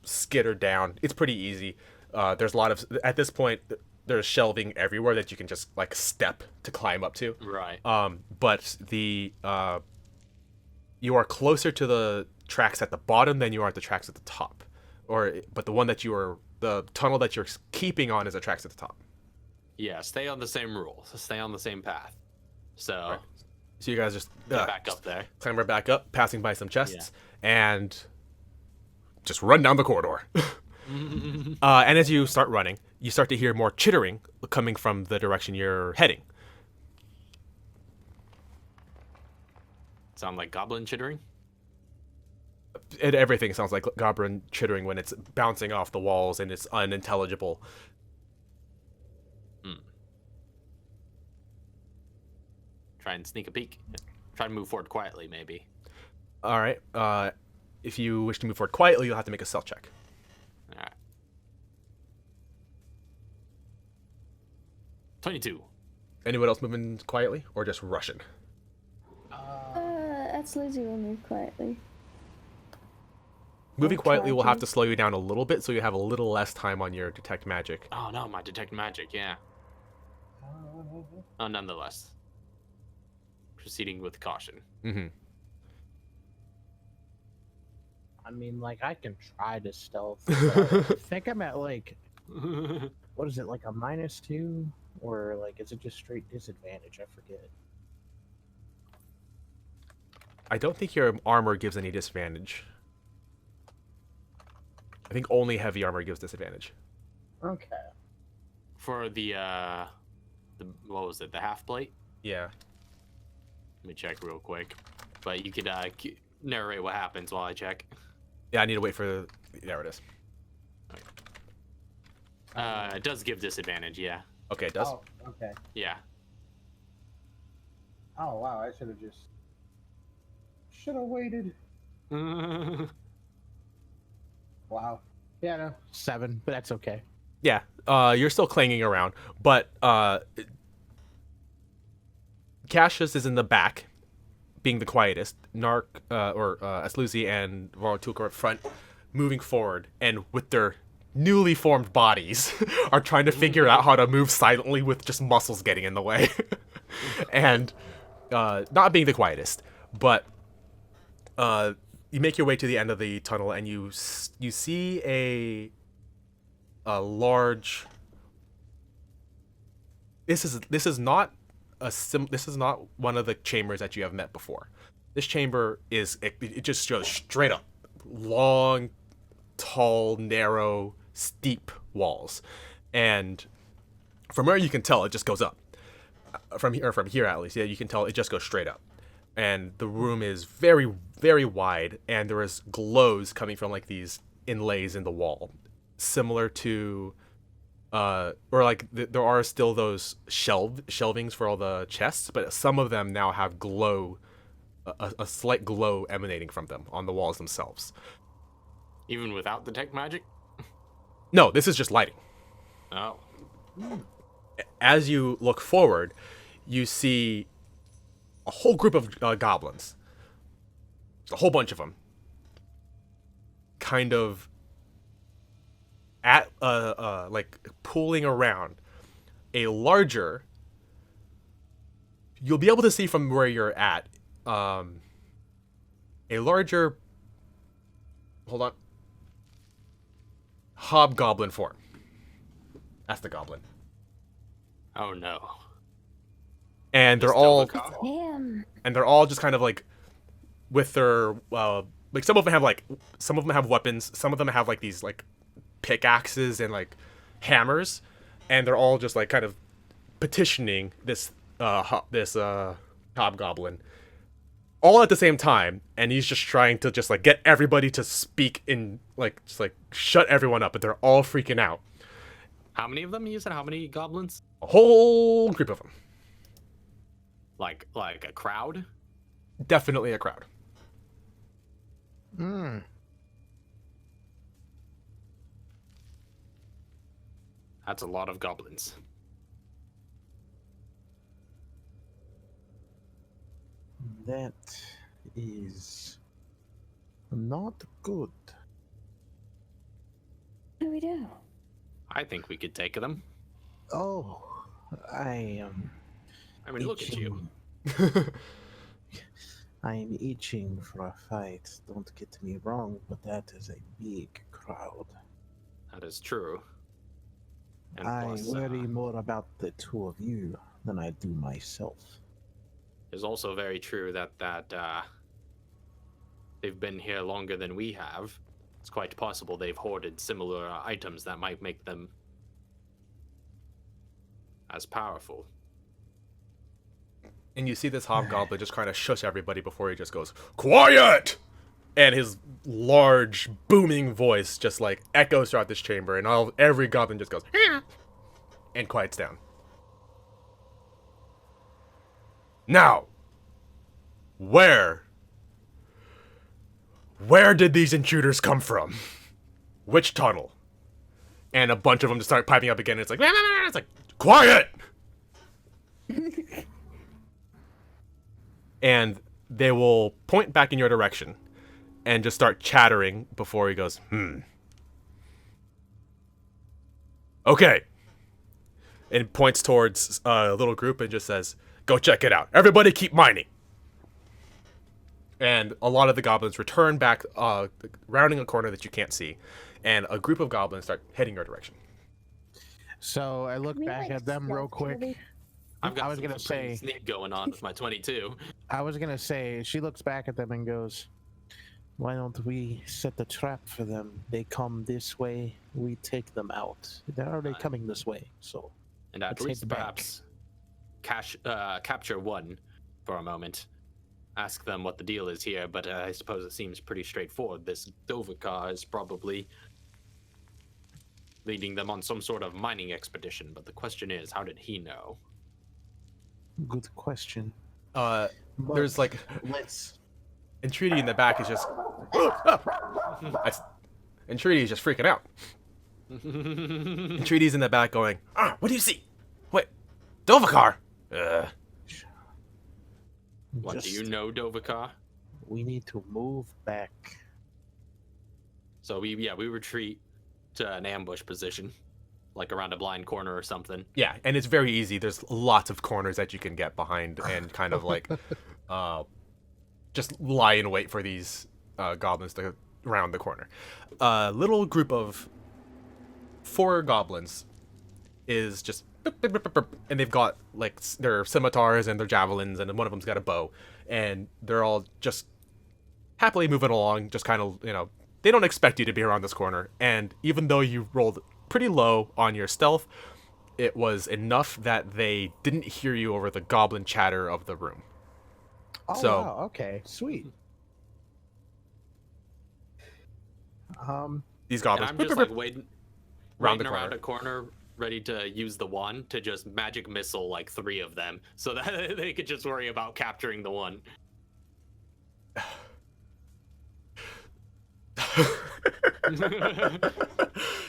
skitter down. It's pretty easy. There's a lot of, at this point there's shelving everywhere that you can just like step to climb up to. Right. But you are closer to the tracks at the bottom than you are at the tracks at the top. But the tunnel that you're keeping on is the tracks at the top. Yeah, stay on the same rules. Stay on the same path. So Right. So you guys just get back up there. clamber back up, passing by some chests, and just run down the corridor. And as you start running, you start to hear more chittering coming from the direction you're heading. Sound like goblin chittering? Everything sounds like goblin chittering when it's bouncing off the walls and it's unintelligible. Try and sneak a peek. Try to move forward quietly, maybe. All right. If you wish to move forward quietly, you'll have to make a stealth check. All right. 22. Anyone else moving quietly or just rushing? That's Lizzie will move quietly. Moving Or quietly will have charging. to slow you down a little bit, so you have a little less time on your detect magic. Oh no, my detect magic, yeah. Oh, nonetheless. Proceeding with caution. Mm-hmm. I mean, like, I can try to stealth. But I think I'm at, like, what is it, like a -2? Or, like, is it just straight disadvantage? I forget. I don't think your armor gives any disadvantage. I think only heavy armor gives disadvantage. Okay. For the what was it? The half plate? Yeah. Let me check real quick. But you could narrate what happens while I check. Yeah, I need to wait for... There it is. It does give disadvantage, yeah. Okay, it does. Oh, okay. Yeah. Oh, wow, I should have just... Should have waited. Wow. Yeah, no. 7, but that's okay. Yeah, you're still clanging around, but Cassius is in the back, being the quietest. Nark, Asluzi and Vorotuk are up front, moving forward, and with their newly formed bodies, are trying to figure out how to move silently with just muscles getting in the way. and not being the quietest, but you make your way to the end of the tunnel, and you see a large. This is not this is not one of the chambers that you have met before. This chamber it just goes straight up, long, tall, narrow, steep walls, and from where you can tell, it just goes up. From here at least, yeah, you can tell it just goes straight up, and the room is very, very wide, and there is glows coming from like these inlays in the wall, similar to, or like there are still those shelvings for all the chests, but some of them now have glow, a slight glow emanating from them on the walls themselves. Even without the tech magic? No, this is just lighting. Oh. As you look forward, you see a whole group of goblins. A whole bunch of them. Kind of at like pooling around a larger. You'll be able to see from where you're at. A larger. Hold on. Hobgoblin form. That's the goblin. Oh no. And they're Just all Dovacar? Damn. and they're all just kind of like with their like some of them have weapons, some of them have like these like pickaxes and like hammers, and they're all just like kind of petitioning this hobgoblin all at the same time, and he's just trying to just like get everybody to speak in like just like shut everyone up, but they're all freaking out. How many of them? You said how many goblins? A whole group of them. Like a crowd? Definitely a crowd. Hmm. That's a lot of goblins. That is not good. What do we do? I think we could take them. Oh, I am. I mean, look at you. I am itching for a fight. Don't get me wrong, but that is a big crowd. That is true. And I plus, worry more about the two of you than I do myself. it's also very true that they've been here longer than we have. It's quite possible they've hoarded similar items that might make them as powerful. And you see this hobgoblin just kind of shush everybody before he just goes, "Quiet!" And his large, booming voice just like echoes throughout this chamber, and every goblin just goes, and quiets down. Now, where did these intruders come from? Which tunnel? And a bunch of them just start piping up again. And it's like, it's like, quiet! And they will point back in your direction and just start chattering before he goes, Okay. And points towards a little group and just says, go check it out. Everybody keep mining. And a lot of the goblins return back, rounding a corner that you can't see. And a group of goblins start heading your direction. So I look Can we, back like, at them real quick. stealthily- I've got I was some gonna pretty say- sneak going on with my 22. I was gonna say, she looks back at them and goes, "Why don't we set the trap for them? They come this way, we take them out. They're already coming this way, so." And at Let's hit least the bank. perhaps capture one for a moment. Ask them what the deal is here, but I suppose it seems pretty straightforward. This Dovacar is probably leading them on some sort of mining expedition, but the question is, how did he know? Good question. There's like Let's. Entreaty in the back is just Entreaty is just freaking out. Entreaty's in the back going, what do you see? Wait, Dovacar? What, do you know Dovacar? We need to move back. So we retreat to an ambush position. like around a blind corner or something. Yeah, and it's very easy. There's lots of corners that you can get behind and kind of like just lie in wait for these goblins to round the corner. A little group of 4 goblins is just and they've got like their scimitars and their javelins, and one of them's got a bow, and they're all just happily moving along, just kind of, they don't expect you to be around this corner. And even though you rolled pretty low on your stealth, it was enough that they didn't hear you over the goblin chatter of the room. Oh, So- wow. Okay. Sweet. These And goblins I'm just like waiting round the around corner. a corner, ready to use the wand to just magic missile like 3 of them, so that they could just worry about capturing the one.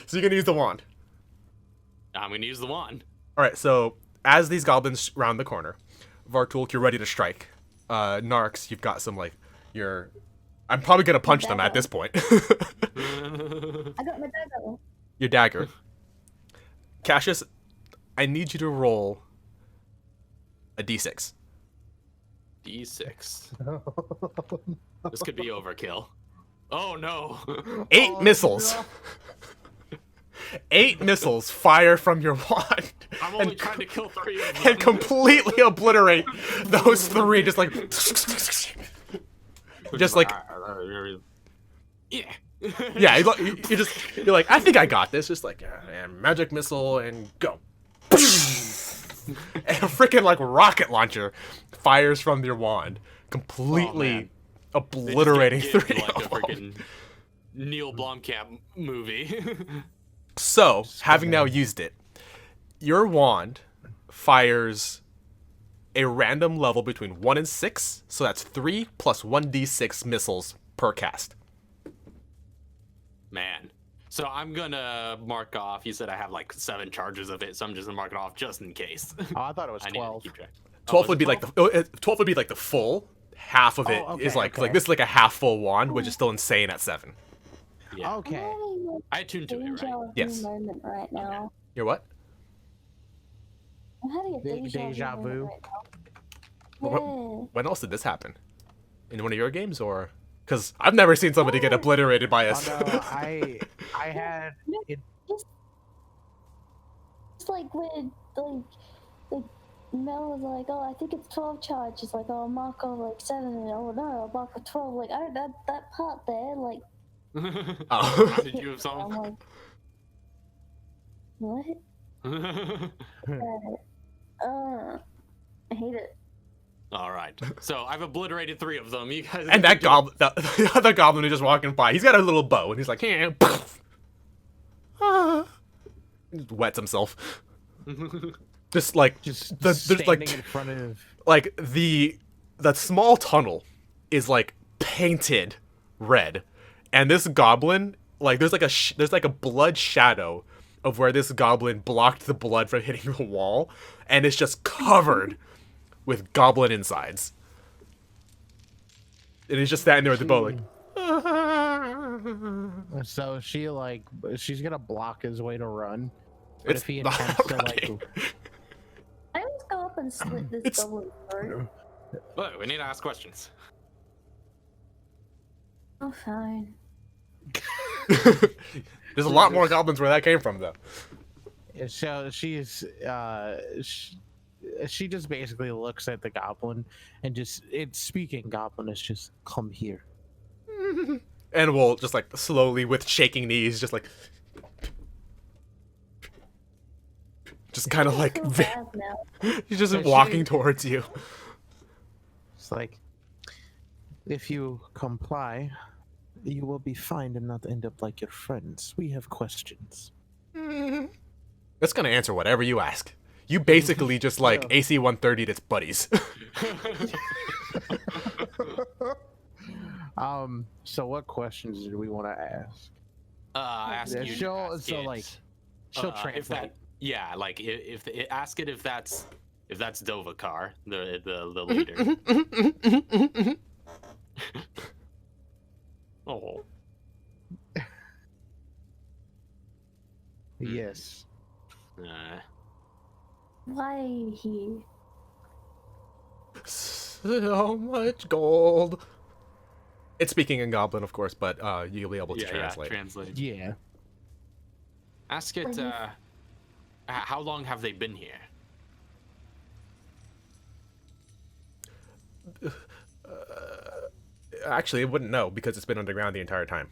So you're gonna use the wand. I'm gonna use the wand. All right. So as these goblins round the corner, Vartulk, you're ready to strike. Narks, you've got some like your. I'm probably gonna punch them at this point. I got my dagger. Your dagger. Cassius, I need you to roll a d6. D6. This could be overkill. Oh no! 8 missiles. no. 8 missiles fire from your wand I'm only trying to kill 3 of them. and completely obliterate those 3. Just like, just like, yeah. yeah. You're like, I think I got this. Just like, and magic missile and go. And a freaking like rocket launcher fires from your wand, completely man. obliterating They just 3 get like a of them. freaking Neil Blomkamp movie. So, having now used it, your wand fires a random level between 1 and 6, so that's 3 plus 1d6 missiles per cast. Man. So I'm gonna mark off. You said I have like 7 charges of it, so I'm just gonna mark it off just in case. Oh, I thought it was I need to 12. keep track. 12 was would it be like the 12 would be like the full. Half of it Oh, is okay, like okay. this is like a half full wand, which is still insane at 7. Yeah. Okay. I tuned to it, Deja right? vu Yes. moment right now. You're what? I'm having a Deja deja vu? vu right now. What- When else did this happen? In one of your games, or because I've never seen somebody get obliterated by a. Oh, no, I had it. It's like when like Mel was like, oh, I think it's 12 charges. Like, oh, I'll mark off like 7, and oh no, I'll mark a 12. Like, I that part there, like, Oh. Did you have I'm some? like, what? I hate it. All right. So I've obliterated 3 of them. You guys. And that goblin, the other goblin who's just walking by, he's got a little bow, and he's like, he just wets himself. Just like Just there's standing like in front of. like the small tunnel is like painted red, and this goblin, like there's like a blood shadow of where this goblin blocked the blood from hitting the wall, and it's just covered with goblin insides. And he's just standing there with the bow, like. So she's gonna block his way to run. But It's if he not intends to running. I just go up and slit this It's- goblin throat. Look, we need to ask questions. Oh, fine. There's a lot more goblins where that came from, though. So she's she just basically looks at the goblin and it's speaking goblin. It's just come here. And we'll just like slowly, with shaking knees, just like. Just kind of I like. feel bad now. He's just So walking she- towards you. It's like, if you comply, you will be fine and not end up like your friends. We have questions. That's gonna answer whatever you ask. You basically just like Yeah. AC 130'd its buddies. So what questions do we want to ask? I ask Yeah, you. to she'll- ask so, it, like, she'll if translate. that, yeah, like if ask it if that's Dovakar, the leader. Oh, Yes. Why he? So much gold. It's speaking in Goblin, of course, but you'll be able to translate. Translate. Yeah. Ask it. How long have they been here? Actually, it wouldn't know because it's been underground the entire time.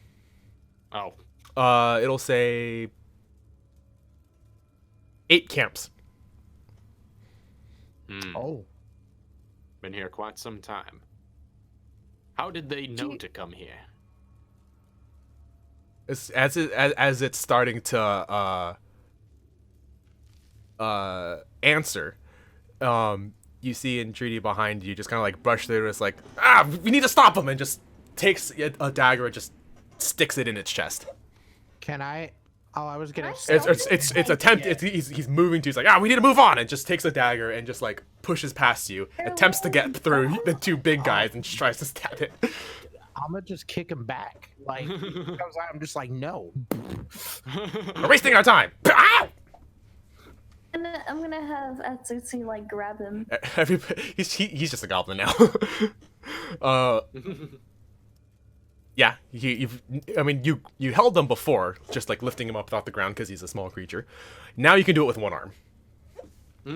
Oh. It'll say 8 camps. Oh. Been here quite some time. How did they know to come here? As it's starting to answer, you see Entreaty behind you just kind of like brush through. It's like, we need to stop him, and just takes a dagger and just sticks it in its chest. Can I? Oh, I was gonna. It's attempt. He's moving to. He's like, we need to move on, and just takes a dagger and just like pushes past you, attempts to get through the 2 big guys, and just tries to stab it. I'm gonna just kick him back. Like, he comes out, I'm just like, no. We're wasting our time. Ow! I'm gonna have Atsushi like grab him. He's just a goblin now. Yeah, you held them before, just like lifting him up off the ground because he's a small creature. Now you can do it with 1 arm. I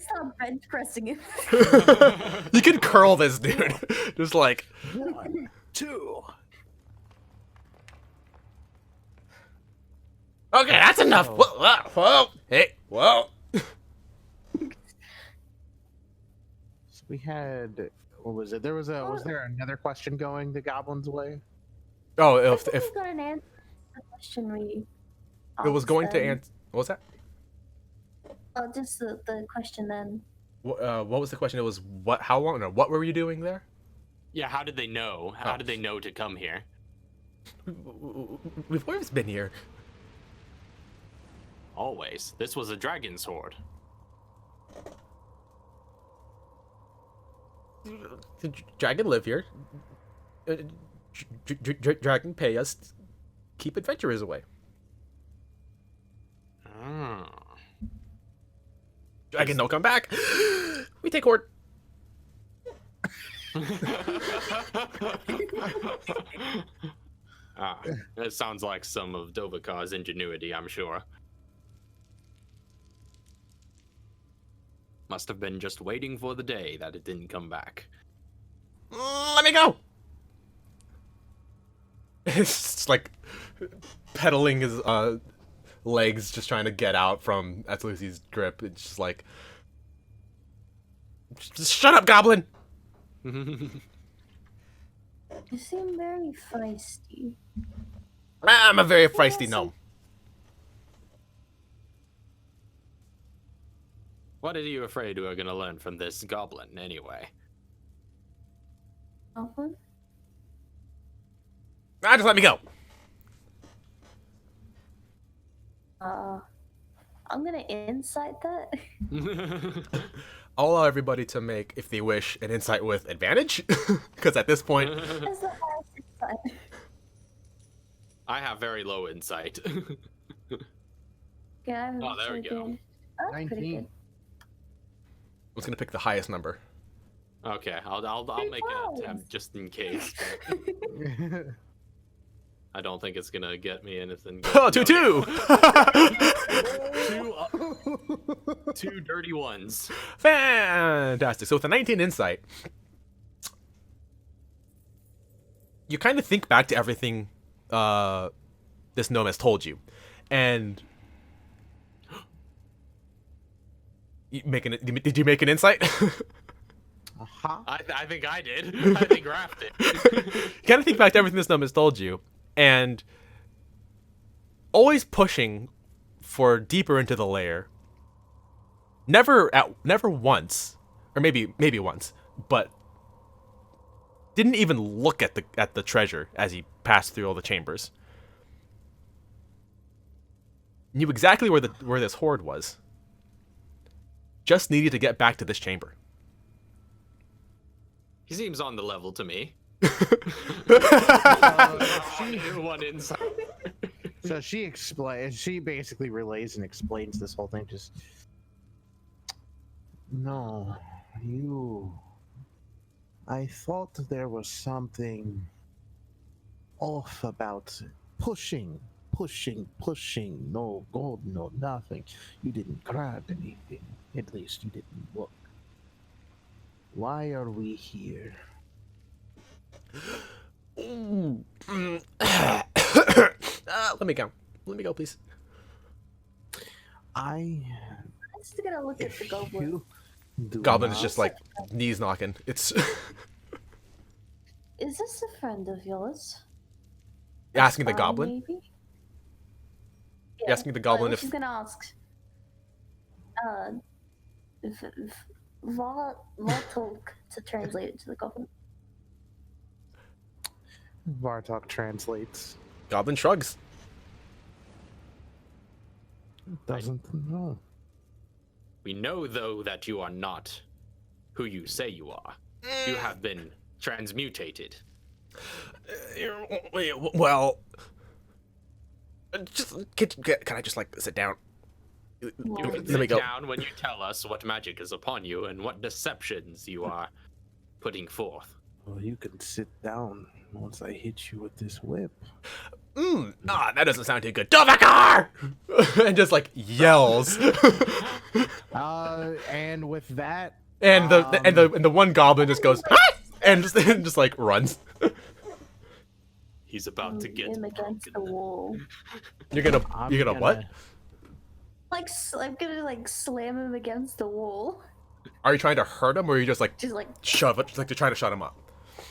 stopped bench pressing him. You can curl this dude. Just like 1, 2. Okay, that's enough. Whoa. Hey, whoa. So we had. What was it? Was there another question going the goblin's way? Oh, I if think we got an answer to the question we it was going to asked answer, what was that? Oh, just the question then. What was the question? It was what? How long? Or what were you doing there? Yeah, how did they know? How did they know to come here? We've always been here. Always. This was a dragon's hoard. The dragon live here. Dragon pay us. Keep adventurers away. Oh. Dragon don't come back. We take hoard. That sounds like some of Dovakar's ingenuity, I'm sure. Must have been just waiting for the day that it didn't come back. Let me go. It's like pedaling his legs, just trying to get out from Atsusi's grip. It's just like, just shut up, goblin. You seem very feisty. I'm a very feisty gnome. What are you afraid we're gonna learn from this goblin, anyway? Goblin? Just let me go. I'm gonna insight that. I'll allow everybody to make, if they wish, an insight with advantage, because at this point, That's the highest insight. I have very low insight. Yeah, Oh, there we go. Oh, that's pretty 19. good. I was gonna pick the highest number. Okay, I'll make an attempt just in case. But I don't think it's gonna get me anything good. Oh, 2-2. Two dirty ones. Fantastic. So with a 19 insight, you kind of think back to everything this gnome has told you, and did you make an insight? Uh-huh. I think I did. I think Raph did. You kind of think back to everything this gnome has told you, and always pushing for deeper into the lair. Never once, or maybe once, but didn't even look at the treasure as he passed through all the chambers. Knew exactly where this hoard was. Just needed to get back to this chamber. He seems on the level to me. One insight. So she explains. She basically relays and explains this whole thing. Just no, you. I thought there was something off about pushing. No gold, no nothing. You didn't grab anything. At least you didn't look. Why are we here? Let me go. Let me go, please. I. I'm just gonna look at the If goblin. you do Goblin is not- just like knees knocking. It's Is this a friend of yours? asking the Spy, goblin. Maybe? Asking the goblin I if was gonna ask. Vartalk to translate it to the goblin. Vartok translates. goblin shrugs. Doesn't know. We know, though, that you are not who you say you are. You have been transmutated. Well, just can I just like sit down? You Well, can Let me sit go. down when you tell us what magic is upon you and what deceptions you are putting forth. Well, you can sit down once I hit you with this whip. That doesn't sound too good. Dovakar! And just like yells. And with that, And the one goblin just goes "Ah!" and just like runs. He's about to get him against the broken. wall. You're gonna what? Like I'm gonna like slam him against the wall. Are you trying to hurt him or are you just like Just like shove it? Just like to try to shut him up?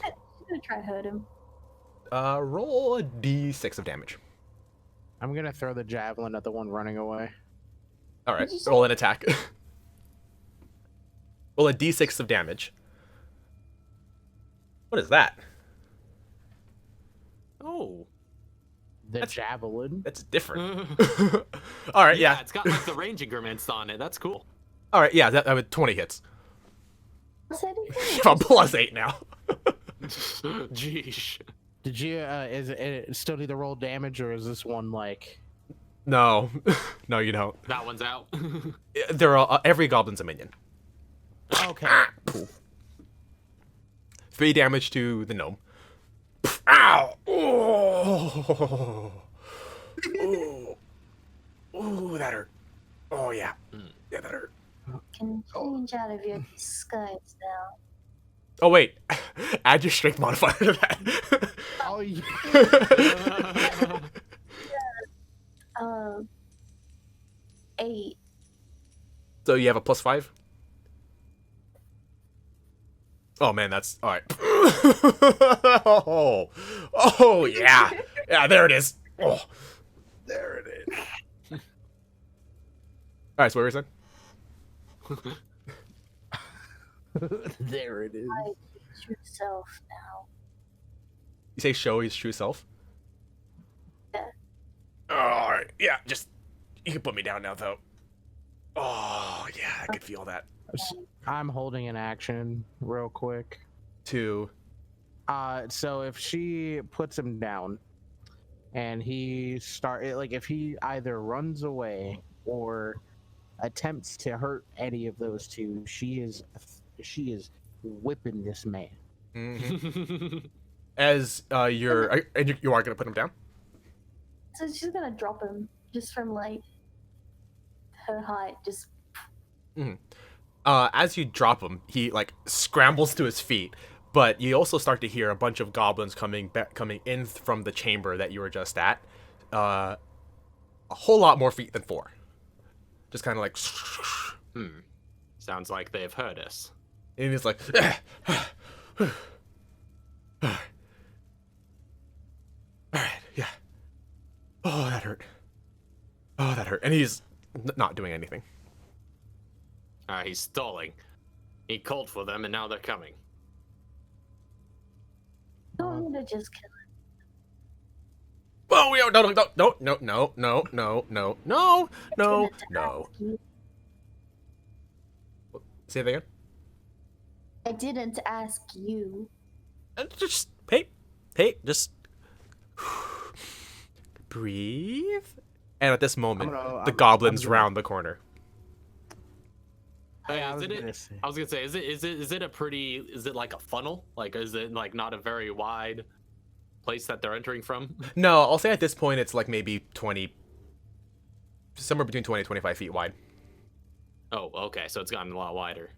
I'm gonna try to hurt him. Roll a d6 of damage. I'm gonna throw the javelin at the one running away. All right, What'd you say? roll an attack. Roll a d6 of damage. What is that? Oh. The javelin. That's different. All right, yeah. It's got like the range increments on it. That's cool. All right, yeah. That with 20 hits. What's anything? I'm +8 now. Jeesh. Did you? Is it still need to roll damage, or is this one like? No, no, you don't. That one's out. There are every goblin's a minion. Okay. Cool. 3 damage to the gnome. Ow! Oh. Ooh, that hurt. Oh yeah, yeah, that hurt. Can change out of your disguise now. Oh wait, add your strength modifier to that. Oh yeah. 8. So you have a +5. Oh man, that's all right. Oh yeah, yeah. There it is. Oh, there it is. All right, so what were you saying? There it is. True self now. You say show his true self. Yeah. All right, yeah. Just you can put me down now, though. Oh yeah, I could feel that. I'm holding an action real quick. 2. So if she puts him down, and if he either runs away or attempts to hurt any of those two, she is whipping this man. As you are gonna put him down. So she's gonna drop him just from like her height. Just As you drop him, he like scrambles to his feet, but you also start to hear a bunch of goblins coming in from the chamber that you were just at. A whole lot more feet than 4. Just kind of like, Sounds like they've heard us. and he's like, all right, yeah. Oh, that hurt. Oh, that hurt. And he's not doing anything. He's stalling. He called for them, and now they're coming. don't need to just kill him. Oh, no. Say that again. I didn't ask be Just hey, just breathe. And at this moment, I'm the gonna- goblins I'm gonna- round the corner. Hey, I is was it, gonna say- I was gonna say, is it a pretty? Is it like a funnel? Like, is it like not a very wide place that they're entering from? No, I'll say at this point it's like maybe 20, somewhere between 20 and 25 feet wide. Oh, okay, so it's gotten a lot wider.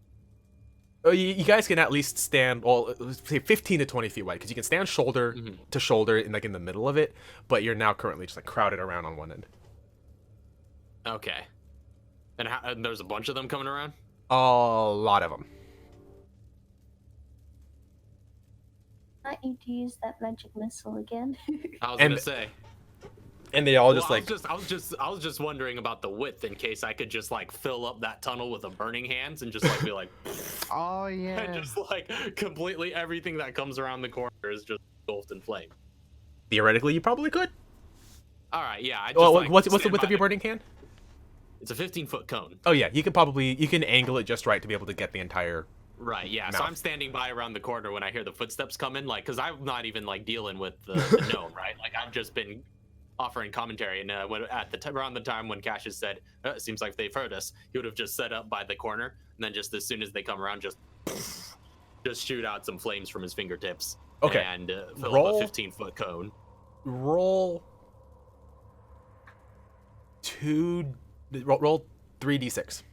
Oh, you guys can at least stand, well, say 15 to 20 feet wide, because you can stand shoulder to shoulder in like in the middle of it, but you're now currently just like crowded around on one end. Okay, and there's a bunch of them coming around. A lot of them. Might need to use that magic missile again. I was And- gonna say. And they all Well, just like, I was just wondering about the width in case I could just like fill up that tunnel with a burning hands and just like be like, Oh and yeah. just like completely everything that comes around the corner is just engulfed in flame. theoretically, you probably could. All right, yeah. I just, Well, like, what's the stand width by of your it. burning can? It's a 15-foot cone. Oh yeah, you can angle it just right to be able to get the entire. Right, yeah. So Mouth. I'm standing by around the corner when I hear the footsteps come in, like, because I'm not even like dealing with the gnome, right? Like, I've just been offering commentary, and around the time when Cassius said, it seems like they've heard us, he would have just set up by the corner, and then just as soon as they come around, just shoot out some flames from his fingertips. Okay. And fill Roll. up a 15-foot cone. Roll 3d6.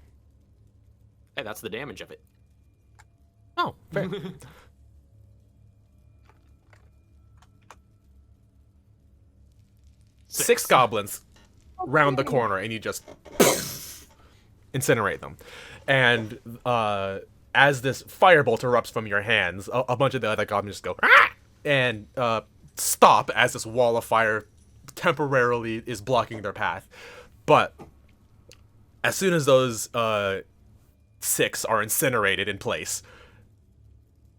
Hey, that's the damage of it. Oh, fair. Six goblins round the corner, and you just incinerate them. And as this firebolt erupts from your hands, a bunch of the other goblins just go "Ah!" and stop as this wall of fire temporarily is blocking their path. But as soon as those six are incinerated in place,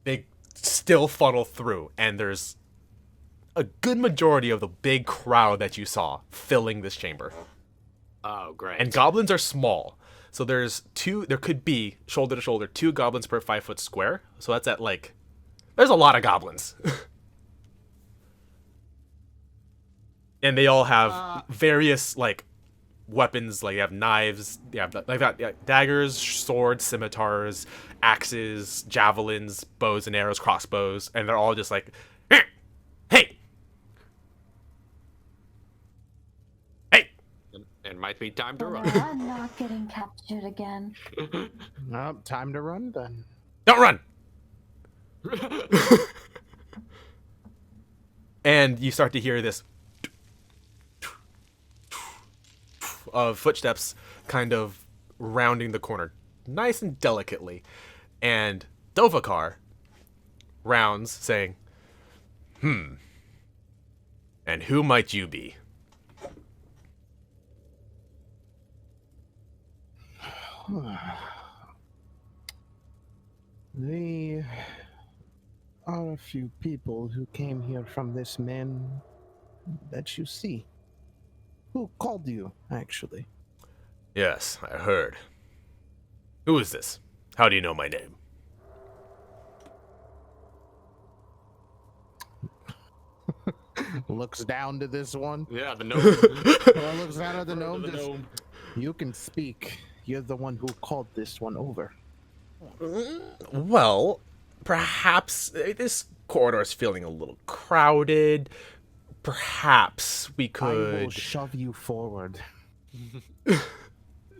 they still funnel through, and there's a good majority of the big crowd that you saw filling this chamber. Oh, great. And goblins are small. So there could be, shoulder to shoulder, 2 goblins per 5 foot square. So that's at like, there's a lot of goblins. And they all have various like weapons, like you have knives, they've got daggers, swords, scimitars, axes, javelins, bows and arrows, crossbows, and they're all just like, hey! Hey! It might be time to Oh, run. no, I'm not getting captured again. Nope, time to run then. Don't run! And you start to hear this of footsteps kind of rounding the corner, nice and delicately. And Dovakar rounds, saying, and who might you be? They are a few people who came here from this man that you see. Who called you, actually? Yes, I heard. Who is this? How do you know my name? Looks down to this one. Yeah, the gnome. Looks down at the gnome. The Just, gnome. you can speak. You're the one who called this one over. Well, perhaps this corridor is feeling a little crowded. Perhaps we I will could. shove you forward.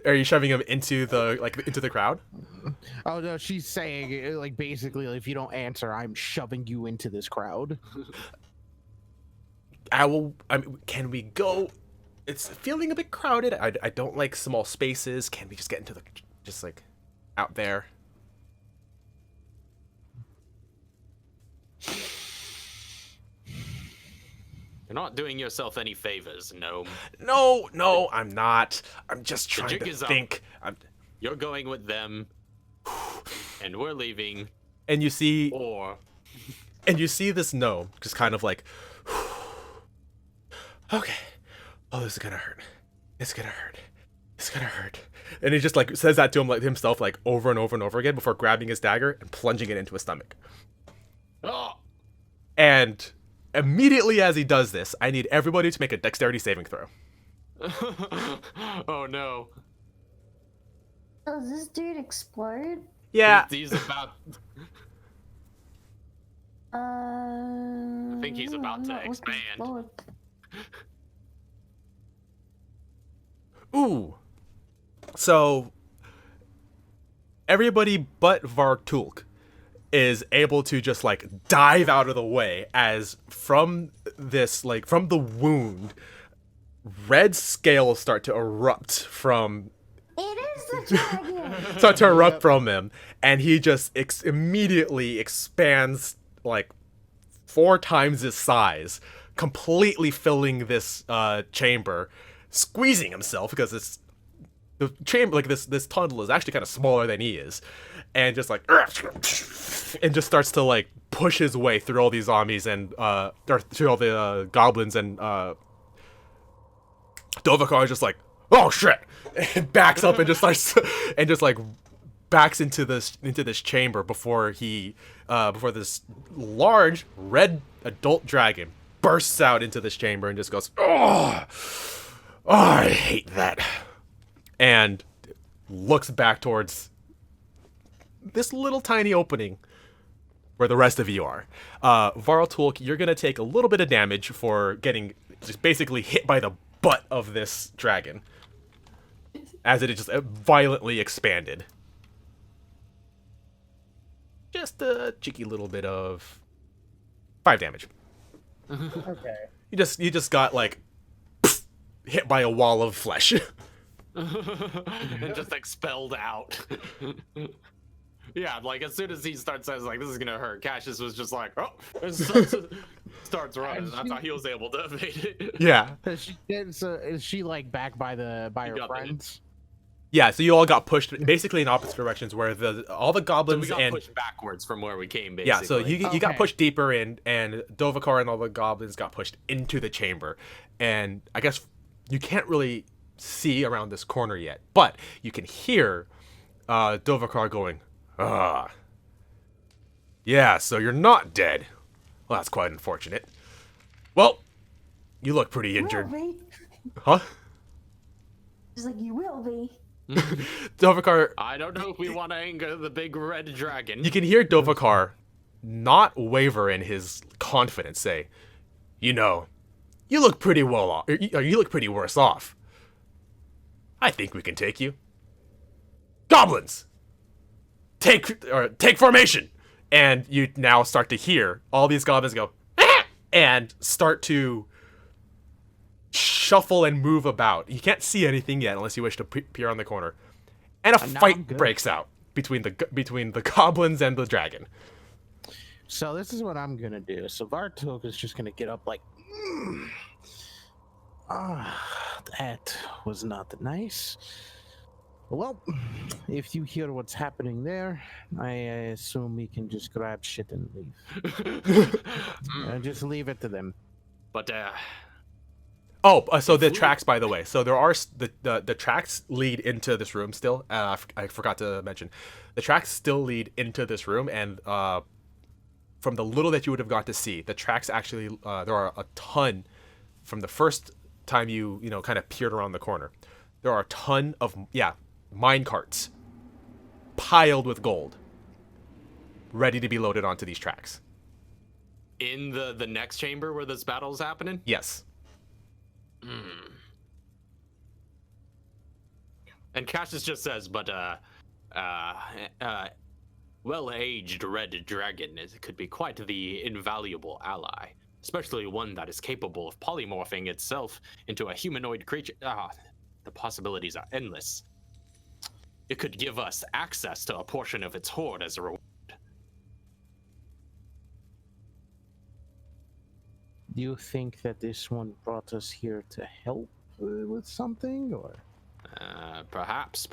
Are you shoving him into the into the crowd? Oh no, she's saying like basically if you don't answer, I'm shoving you into this crowd. I will. Can we go? It's feeling a bit crowded. I don't like small spaces. Can we just get into just like out there? You're not doing yourself any favors, gnome. No, I'm not. I'm just trying jig to is up. think. You're going with them, and we're leaving. And you see Or this gnome just kind of like, okay, oh, this is gonna hurt. It's gonna hurt. It's gonna hurt. And he just like says that to him like himself like over and over and over again before grabbing his dagger and plunging it into his stomach. oh, And immediately as he does this, I need everybody to make a dexterity saving throw. Oh no. Does this dude explode? Yeah. He's about. I think he's about to expand. Ooh. So everybody but Vartulk is able to just like dive out of the way as from this like from the wound red scales start to erupt from It is the dragon. start to erupt from him, and he just immediately expands like 4 times his size, completely filling this chamber, squeezing himself because it's the chamber, like this tunnel is actually kind of smaller than he is, and just like and just starts to like push his way through all these zombies and or through all the goblins, and Dovahkiar is just like, oh shit, and backs up and just starts and just like backs into this chamber before he before this large red adult dragon bursts out into this chamber and just goes, oh, I hate that, and looks back towards this little tiny opening where the rest of you are. Vartulk, you're gonna take a little bit of damage for getting just basically hit by the butt of this dragon as it just violently expanded. Just a cheeky little bit of 5 damage. Okay. You just got like hit by a wall of flesh. And just expelled out. Yeah, like as soon as he starts saying like this is gonna hurt, Cassius was just like, oh, and starts running. That's how he was able to evade it. Yeah. Is she like back by her friends? Yeah, so you all got pushed basically in opposite directions, where all the So goblins we got and pushed backwards from where we came, basically. yeah, so you got Okay. pushed deeper in, and Dovahkiar and all the goblins got pushed into the chamber, and I guess you can't really see around this corner yet, but you can hear Dovahkiar going, ah, yeah, so you're not dead. Well, that's quite unfortunate. Well, you look pretty injured, Will be. huh? He's like, you will be. Dovahkiar, I don't know if we want to anger the big red dragon. you can hear Dovahkiar not waver in his confidence, say, you know, you look pretty well off, or you look pretty worse off. I think we can take you. Goblins, take formation. And you now start to hear all these goblins go, "Ah!" and start to shuffle and move about. You can't see anything yet unless you wish to peer on the corner. And a Now I'm fight good. breaks out between the goblins and the dragon. So this is what I'm gonna do. So Vartulk is just gonna get up like, that was not nice. Well, if you hear what's happening there, I assume we can just grab shit and leave. Just leave it to them. But So the tracks, by the way. So there are the tracks lead into this room still. I forgot to mention, the tracks still lead into this room, and from the little that you would have got to see, the tracks actually there are a ton from the first time you kind of peered around the corner. There are a ton of mine carts piled with gold, ready to be loaded onto these tracks. in the next chamber where this battle's happening? Yes. And Cassius just says, but well-aged red dragon could be quite the invaluable ally, especially one that is capable of polymorphing itself into a humanoid creature. The possibilities are endless. It could give us access to a portion of its hoard as a reward. Do you think that this one brought us here to help with something, or? Perhaps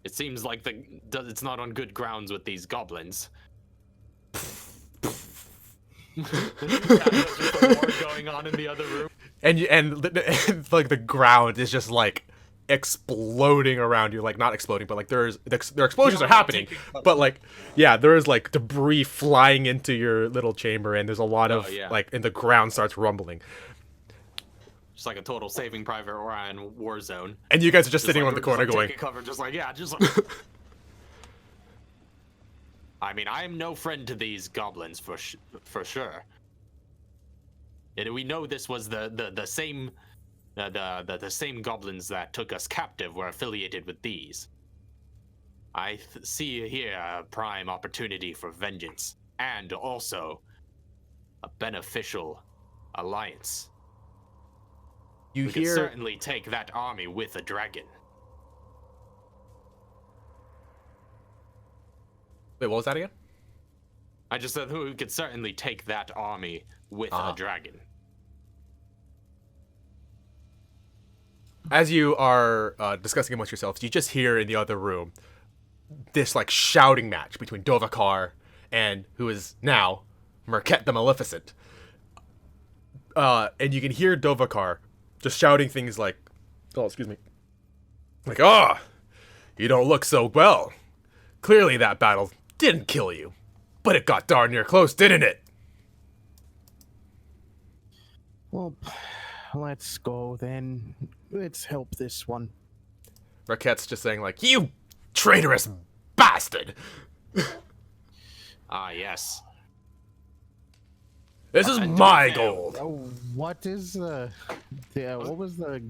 it seems like it's not on good grounds with these goblins. There's just a war going on in the other room. And like the ground is just like exploding around you, like not exploding, but like there explosions are happening, but like there is like debris flying into your little chamber, and there's a lot of like, and the ground starts rumbling. Just like a total Saving Private Ryan war zone. And you guys are just sitting on the corner going, cover, just like I mean, I am no friend to these goblins for sure. And we know this was the same goblins that took us captive were affiliated with these. I see here a prime opportunity for vengeance and also a beneficial alliance. We could certainly take that army with a dragon. Wait, what was that again? I just said we could certainly take that army with a dragon. As you are discussing amongst yourselves, you just hear in the other room this like shouting match between Dovahkiar and who is now Merkhet the Maleficent. And you can hear Dovahkiar just shouting things like, like, you don't look so well. Clearly that battle didn't kill you, but it got darn near close, didn't it? Well, let's go then. Let's help this one. Merkhet's just saying like, you traitorous bastard! Yes. This is my gold. What is what was the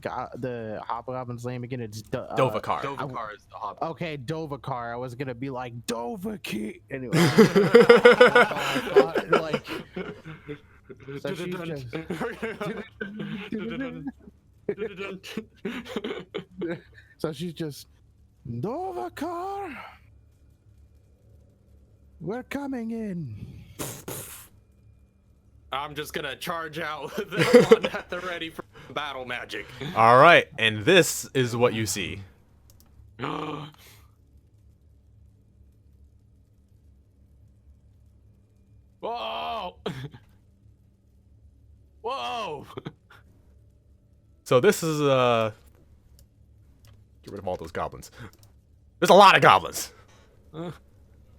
hobgoblin's name again? It's Dovahkiar. Dovahkiar is the hobgoblin. Okay, Dovahkiar. I was gonna be like Dovahkiar. Anyway, like, so she's just, so she's just Dovahkiar. We're coming in. I'm just gonna charge out the one at the ready for battle magic. All right, and this is what you see. Whoa! Whoa! So this is get rid of all those goblins. There's a lot of goblins. Wait,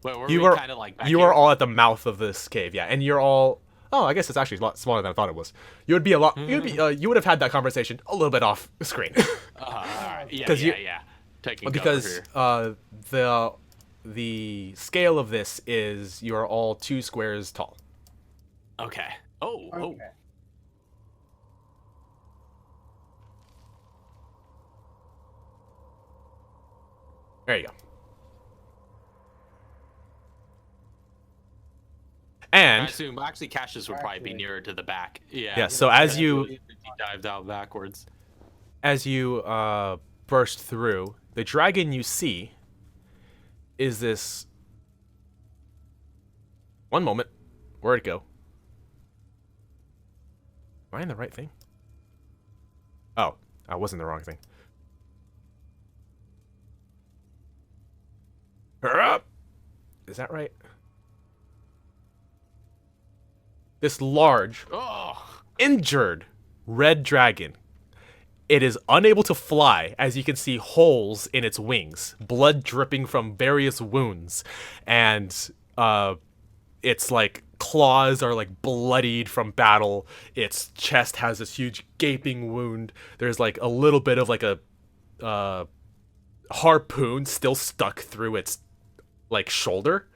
were You we are kind of like back you here? are all at the mouth of this cave, yeah, and you're all. Oh, I guess it's actually a lot smaller than I thought it was. You would be a lot. You would have had that conversation a little bit off screen. Alright. Yeah, 'Cause yeah. Taking because cover here. the scale of this is you are all 2 squares tall. Okay. Oh. There you go. And I assume actually Cassius would probably be nearer to the back. Yeah. yeah, so as you dived out backwards. burst through, the dragon you see is this. One moment, where'd it go? Am I in the right thing? Oh, I was in the wrong thing. Is that right? This large, injured red dragon. It is unable to fly, as you can see holes in its wings, blood dripping from various wounds, and its like claws are like bloodied from battle. Its chest has this huge gaping wound. There's like a little bit of like a harpoon still stuck through its like shoulder.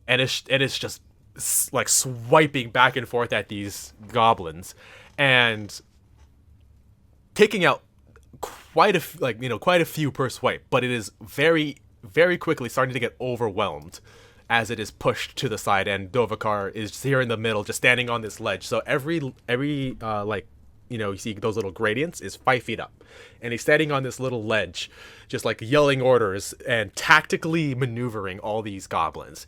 And it's just like swiping back and forth at these goblins, and taking out quite a few per swipe. But it is very, very quickly starting to get overwhelmed as it is pushed to the side, and Dovahkiar is here in the middle, just standing on this ledge. So every you see those little gradients is 5 feet up, and he's standing on this little ledge, just like yelling orders and tactically maneuvering all these goblins.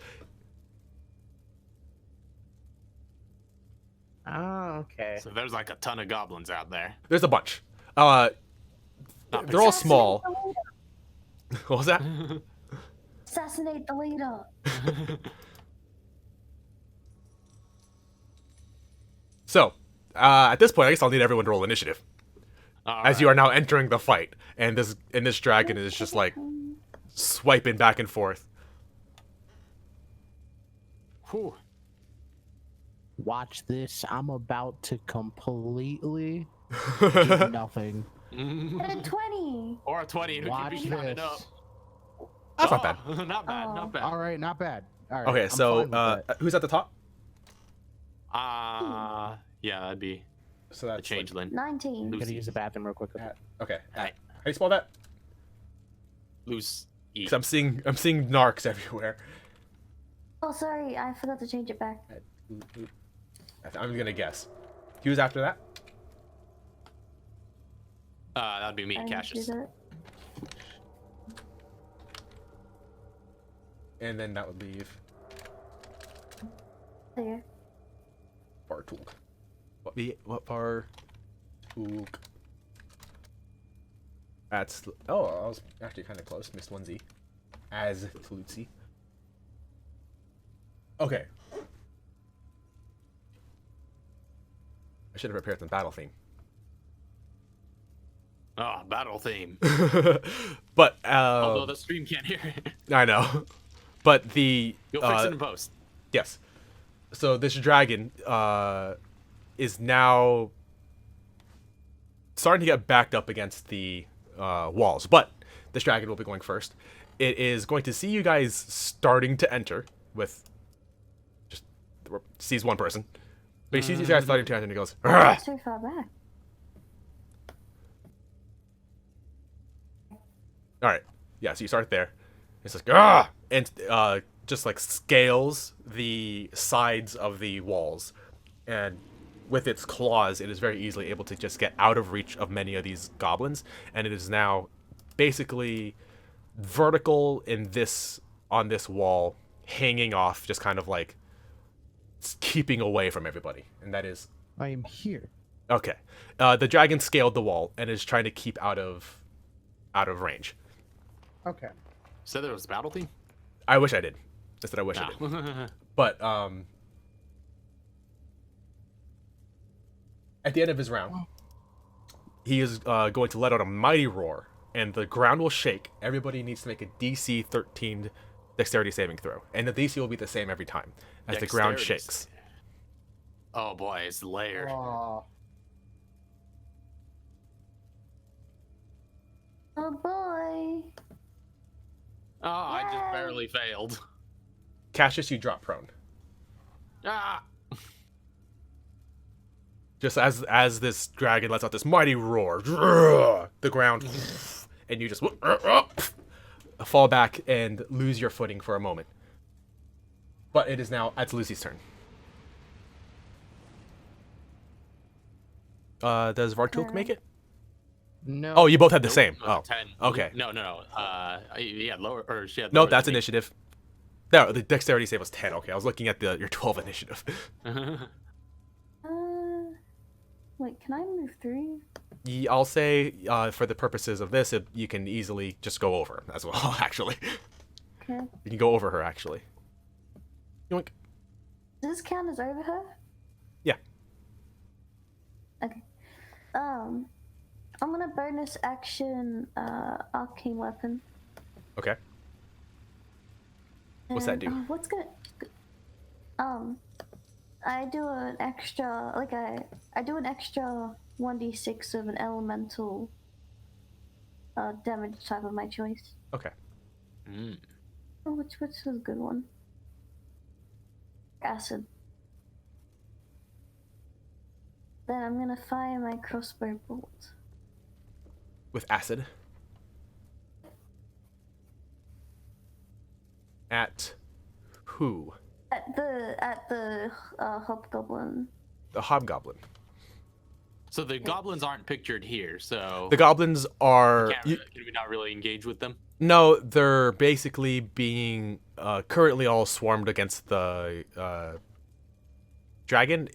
Oh, okay. So there's like a ton of goblins out there. There's a bunch. They're all small. What was that? Assassinate the leader. So, at this point, I guess I'll need everyone to roll initiative. as you are now entering the fight, and this dragon is just like swiping back and forth. Whew. Watch this. I'm about to completely do nothing. At a 20. Or a 20. We Watch keep counting this. up. That's not bad. Not bad. Not bad. All right, not bad. All right. Okay, I'm so fine with that. who's at the top? Yeah, that'd be So a that's like- changeling. 19. I'm gonna use the bathroom real quick. okay. Alright. How do you spell that? Loose. E. 'Cause I'm seeing narcs everywhere. Oh, sorry, I forgot to change it back. I'm gonna guess. Who's after that? That'd be me, I didn't do Cassius. that. And then that would leave There. Bartulk. What Bartulk? That's I was actually kind of close. Missed one Z. As Tluzi. Okay. I should have prepared some battle theme. Oh, battle theme. But Although the stream can't hear it. I know. But the You'll fix it in post. yes. So this dragon is now starting to get backed up against the walls. But this dragon will be going first. It is going to see you guys starting to enter with just sees one person. But he sees you guys starting to enter and he goes, "Argh!" That's too far back. All right. Yeah, so you start there. It's like, ah! And just like scales the sides of the walls. And with its claws, it is very easily able to just get out of reach of many of these goblins. And it is now basically vertical on this wall, hanging off, just kind of like keeping away from everybody. And that is I am here. okay. The dragon scaled the wall and is trying to keep out of range. Okay. Said there was a battle theme? I wish I did. Just that I wish I did. No. But at the end of his round, he is going to let out a mighty roar, and the ground will shake. Everybody needs to make a DC 13 dexterity saving throw, and the DC will be the same every time as the ground Dexterity. shakes. Oh boy, it's Lair. Oh boy. Oh, I just Yay. barely failed. Cassius, you drop prone. Ah! Just as this dragon lets out this mighty roar, the ground, and you just fall back and lose your footing for a moment. But it is now it's Lucy's turn. Does Vartuk make it? No. Oh, you both had the same. Nope, Oh, 10. okay. No. Yeah, lower, or she had No, lower that's than me. initiative. No, the dexterity save was 10. Okay, I was looking at your 12 initiative. Wait, can I move through? I'll say, for the purposes of this, you can easily just go over as well, actually. Okay. You can go over her, actually. Yoink. Does this count as over her? Yeah. Okay. I'm gonna bonus action arcane weapon. Okay. What's that do? What's gonna I do an extra I do an extra 1d6 of an elemental damage type of my choice. Okay. Mm. Oh, which was a good one? Acid. Then I'm gonna fire my crossbow bolt. With acid. At who? At the hobgoblin. The hobgoblin. So the goblins aren't pictured here, so The goblins are... can we not really engage with them? No, they're basically being currently all swarmed against the dragon.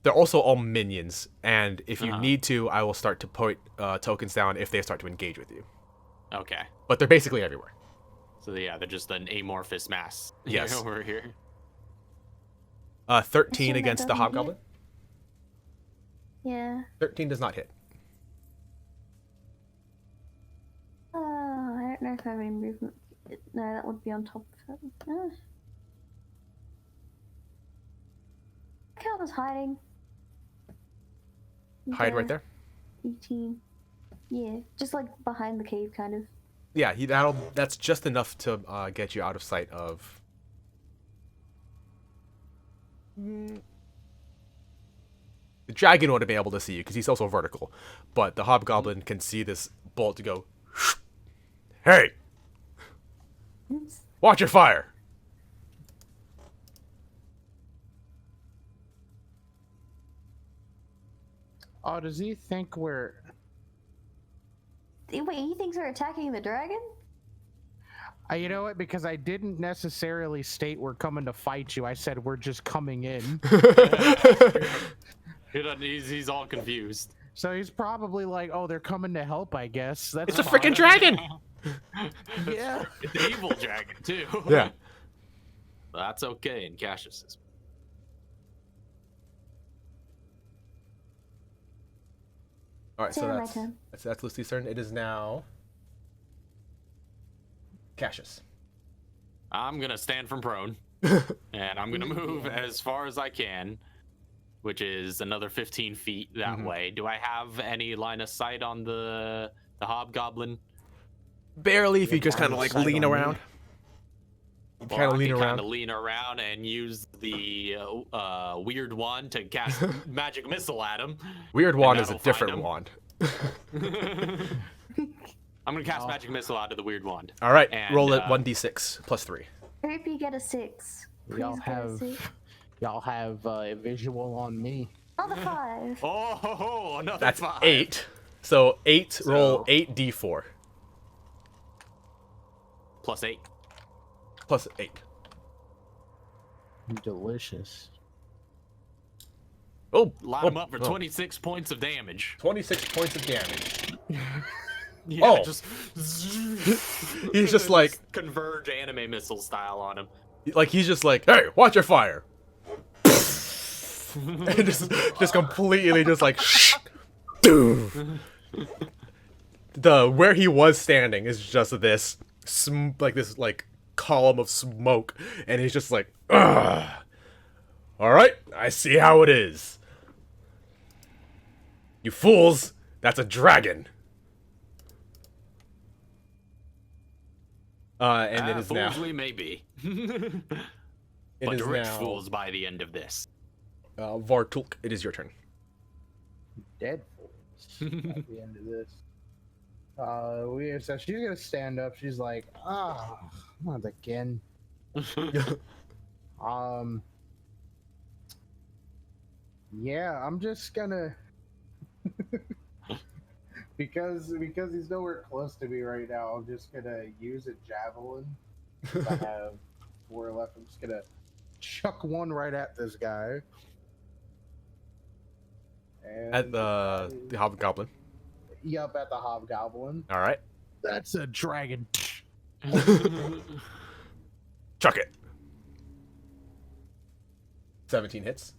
They're also all minions, and if you need to, I will start to put tokens down if they start to engage with you. Okay. But they're basically everywhere. So yeah, they're just an amorphous mass. Yes. Over here. 13 Assume that against the doesn't hit. hobgoblin. Yeah. 13 does not hit. I don't know if I have any movement. No, that would be on top of it. I was hiding. Hide right there. 18. Yeah, just like behind the cave, kind of. Yeah, that's just enough to get you out of sight of. The dragon would have been able to see you because he's also vertical, but the hobgoblin can see this bolt to go. Hey! Oops. Watch your fire! Oh, does he think we're... Wait, he thinks we're attacking the dragon? You know what? Because I didn't necessarily state we're coming to fight you. I said we're just coming in. He's all confused. So he's probably like, oh, they're coming to help, I guess. That's It's a fine. freaking dragon! Yeah. It's an evil dragon, too. Yeah. That's okay in Cassius's. Alright, so My turn. that's Lucy's turn. It is now Cassius. I'm going to stand from prone. And I'm going to move as far as I can, which is another 15 feet that way. Do I have any line of sight on the hobgoblin? Barely, if you just kind of like lean around. You Well, kind of I lean can around. kind of lean around and use the weird wand to cast magic missile at him. Weird wand is a that'll different find him. wand. I'm gonna cast magic missile out of the weird wand. All right, And, roll it 1d6 plus 3. I hope you get a 6. Please Y'all get a have 6. a visual on me. Oh, the 5. Oh, another That's 5. 8. So 8, roll So- 8d4 Plus 8. plus 8. Delicious. Oh, Line him up for 26 points of damage. 26 points of damage. Yeah, Oh. just He's just like, converge anime missile style on him. he's just like, hey, watch your fire. And just completely just like, boom. Where he was standing is just this, this column of smoke, and he's just like, ugh. All right, I see how it is. You fools, that's a dragon. And it is now. Fools we may be. It But is rich now. fools by the end of this. Vartulk, it is your turn. Dead fools at the end of this. So she's gonna stand up. She's like, not again. Yeah, I'm just gonna because he's nowhere close to me right now. I'm just gonna use a javelin. I have 4 left. I'm just gonna chuck one right at this guy. And At the hobgoblin. Yup, at the hobgoblin. All right, That's a dragon. chuck it. 17 hits.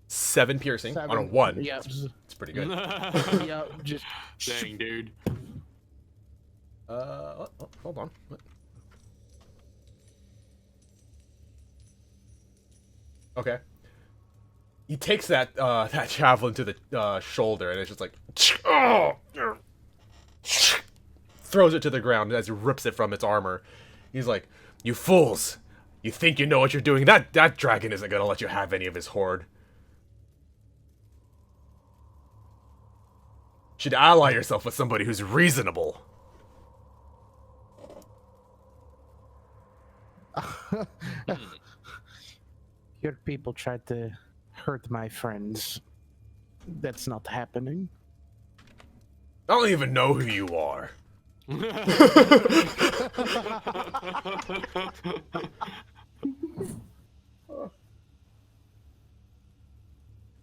7 piercing on a 1. Yep. It's pretty good. Yep. Just Dang, dude. Hold on. What? Okay. He takes that javelin to the shoulder, and it's just like throws it to the ground as he rips it from its armor. He's like, "You fools! You think you know what you're doing? That dragon isn't gonna let you have any of his hoard. Should ally yourself with somebody who's reasonable." Your people tried to hurt my friends. That's not happening. I don't even know who you are.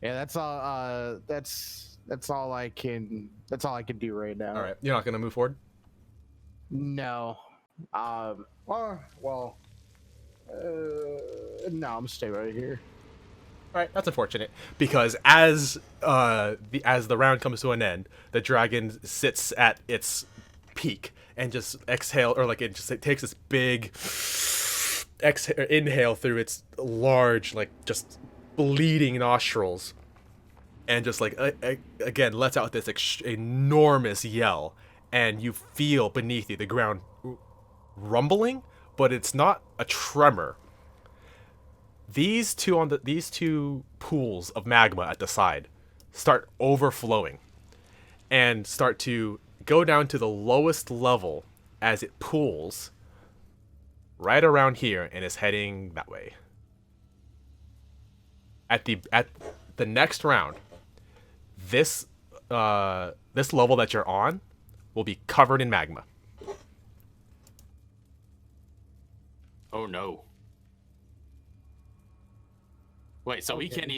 Yeah, that's all. That's all I can. That's all I can do right now. All right, you're not gonna move forward. No. No, I'm stay right here. All right, that's unfortunate because as the round comes to an end, the dragon sits at its peak and just exhale, or like it takes this big inhale through its large, like just bleeding nostrils, and just like again lets out this enormous yell, and you feel beneath you the ground rumbling, but it's not a tremor. These two pools of magma at the side start overflowing and start to go down to the lowest level as it pools right around here and is heading that way. At the next round, this level that you're on will be covered in magma. Oh no. Wait, so we can't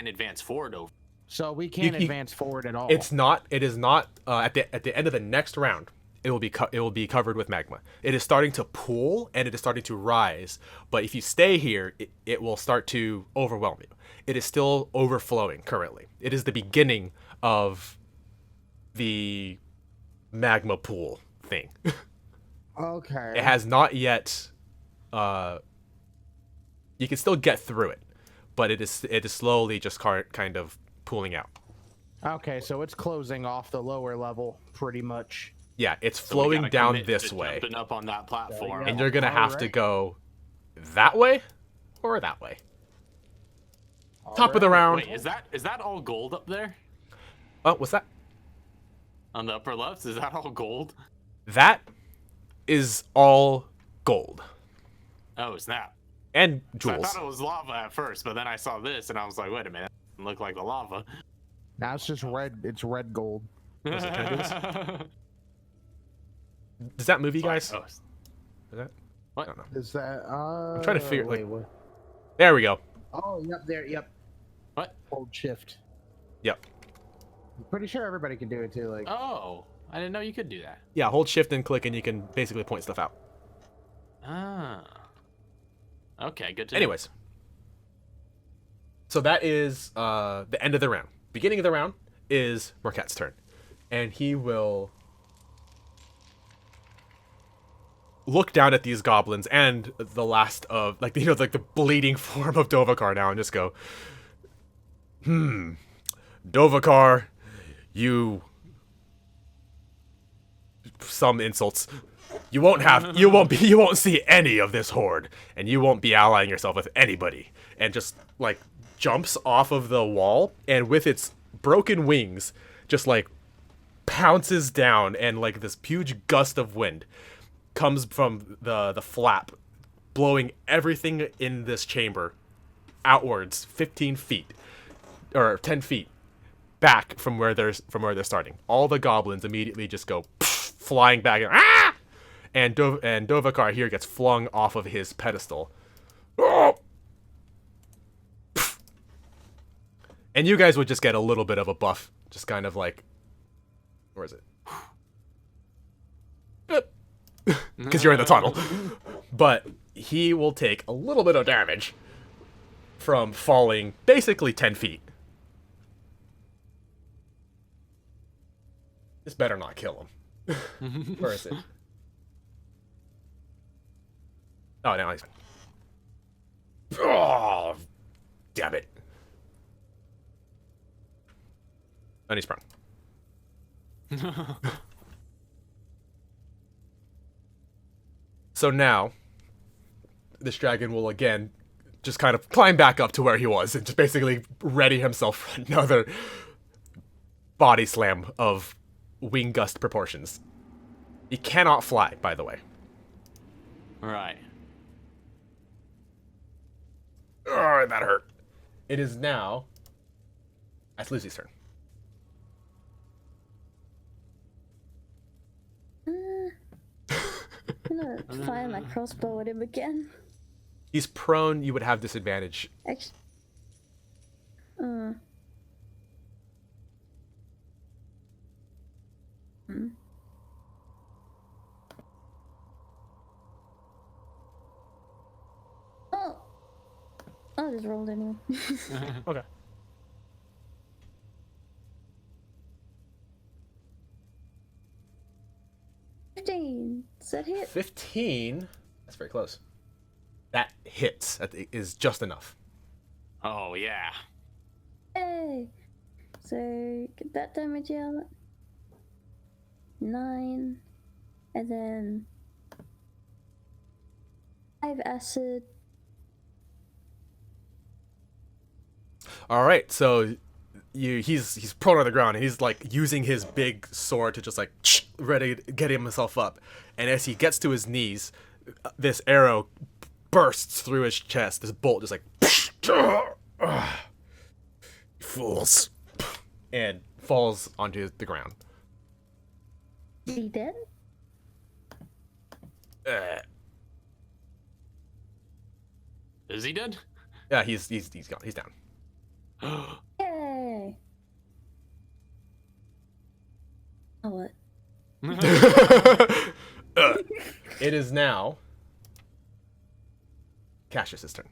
advance forward over. So we can't advance forward at all. It is not at the end of the next round. It will be covered with magma. It is starting to pool and it is starting to rise. But if you stay here, it will start to overwhelm you. It is still overflowing currently. It is the beginning of the magma pool thing. Okay. It has not yet. You can still get through it, but it is slowly just kind of pooling out. Okay, so it's closing off the lower level pretty much. Yeah, it's So we flowing gotta down commit this to way, Jumping up on that platform. and you're gonna have to Alright. go that way or that way. Top of the round. Wait, is that all gold up there Oh, what's that? on the upper left? Is that all gold? That is all gold Oh, snap! and So I jewels. thought it was lava at first, but then I saw this and I was like, wait a minute, it doesn't look like the lava. Now it's just red. It's red gold. Listen, can I do this? Does that move you guys? Oh, Is that? What? I don't know. Is that? I'm trying to figure. wait, Like, what? there we go. Oh, yep. There. Yep. What? Hold shift. Yep. I'm pretty sure everybody can do it too. Like. Oh, I didn't know you could do that. Yeah, hold shift and click, and you can basically point stuff out. Ah. Okay, good to know. Anyways, so that is the end of the round. Beginning of the round is Merkhet's turn, and he will look down at these goblins and the last of like the bleeding form of Dovahkar now, and just go, Dovahkar, you some insults. You won't see any of this horde, and you won't be allying yourself with anybody. And just like jumps off of the wall, and with its broken wings, just like pounces down, and like this huge gust of wind comes from the flap, blowing everything in this chamber outwards 15 feet or 10 feet back from where they're starting. All the goblins immediately just go flying back, and ah! And Dovahkar here gets flung off of his pedestal. Oh! And you guys would just get a little bit of a buff, just kind of like, where is it? Because you're in the tunnel. But he will take a little bit of damage from falling basically 10 feet. This better not kill him. Where is it? Oh, no, he's fine. Oh, damn it. And he's prone. So now, this dragon will again just kind of climb back up to where he was and just basically ready himself for another body slam of wing gust proportions. He cannot fly, by the way. Right. Oh, that hurt. It is now. That's Lucy's turn. I'm gonna fire my crossbow at him again. He's prone. You would have disadvantage. Actually, oh, I'll just roll it anyway. Okay. $15. Does that hit? 15. That's very close. That hits. That is just enough. Oh yeah. Hey. So get that damage out. 9. And then 5 acid. All right, so he's prone on the ground, and he's like using his big sword to just like ready to get himself up. And as he gets to his knees, this arrow bursts through his chest. This bolt just like fools, and falls onto the ground. Is he dead? Is he dead? Yeah, he's gone. He's down. Yay! Oh, what? It is now Cassius's turn.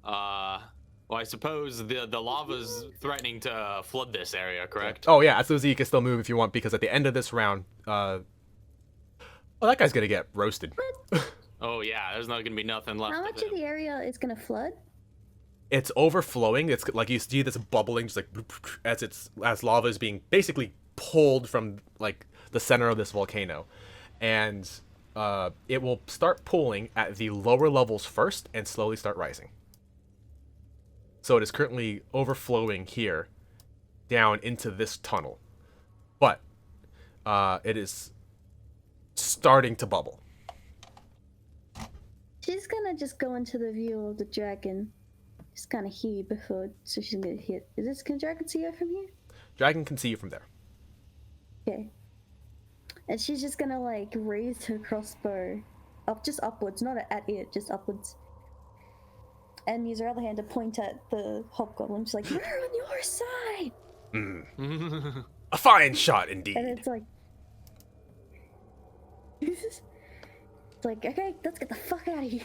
Well, I suppose the lava's threatening to flood this area, correct? Oh yeah, so you can still move if you want, because at the end of this round, well, that guy's gonna get roasted. Oh yeah, there's not gonna be nothing left. How much of the area is gonna flood? It's overflowing. It's like you see this bubbling, just like as lava is being basically pulled from like the center of this volcano, and it will start pulling at the lower levels first and slowly start rising. So it is currently overflowing here down into this tunnel, but it is starting to bubble. She's gonna just go into the view of the dragon. Just kind of here before, so she's gonna hit. Can dragon see her from here? Dragon can see you from there. Okay. And she's just gonna like raise her crossbow just upwards, not at it, just upwards. And use her other hand to point at the hobgoblin. She's like, "We're on your side." A fine shot indeed. And it's like, it's like, okay, let's get the fuck out of here.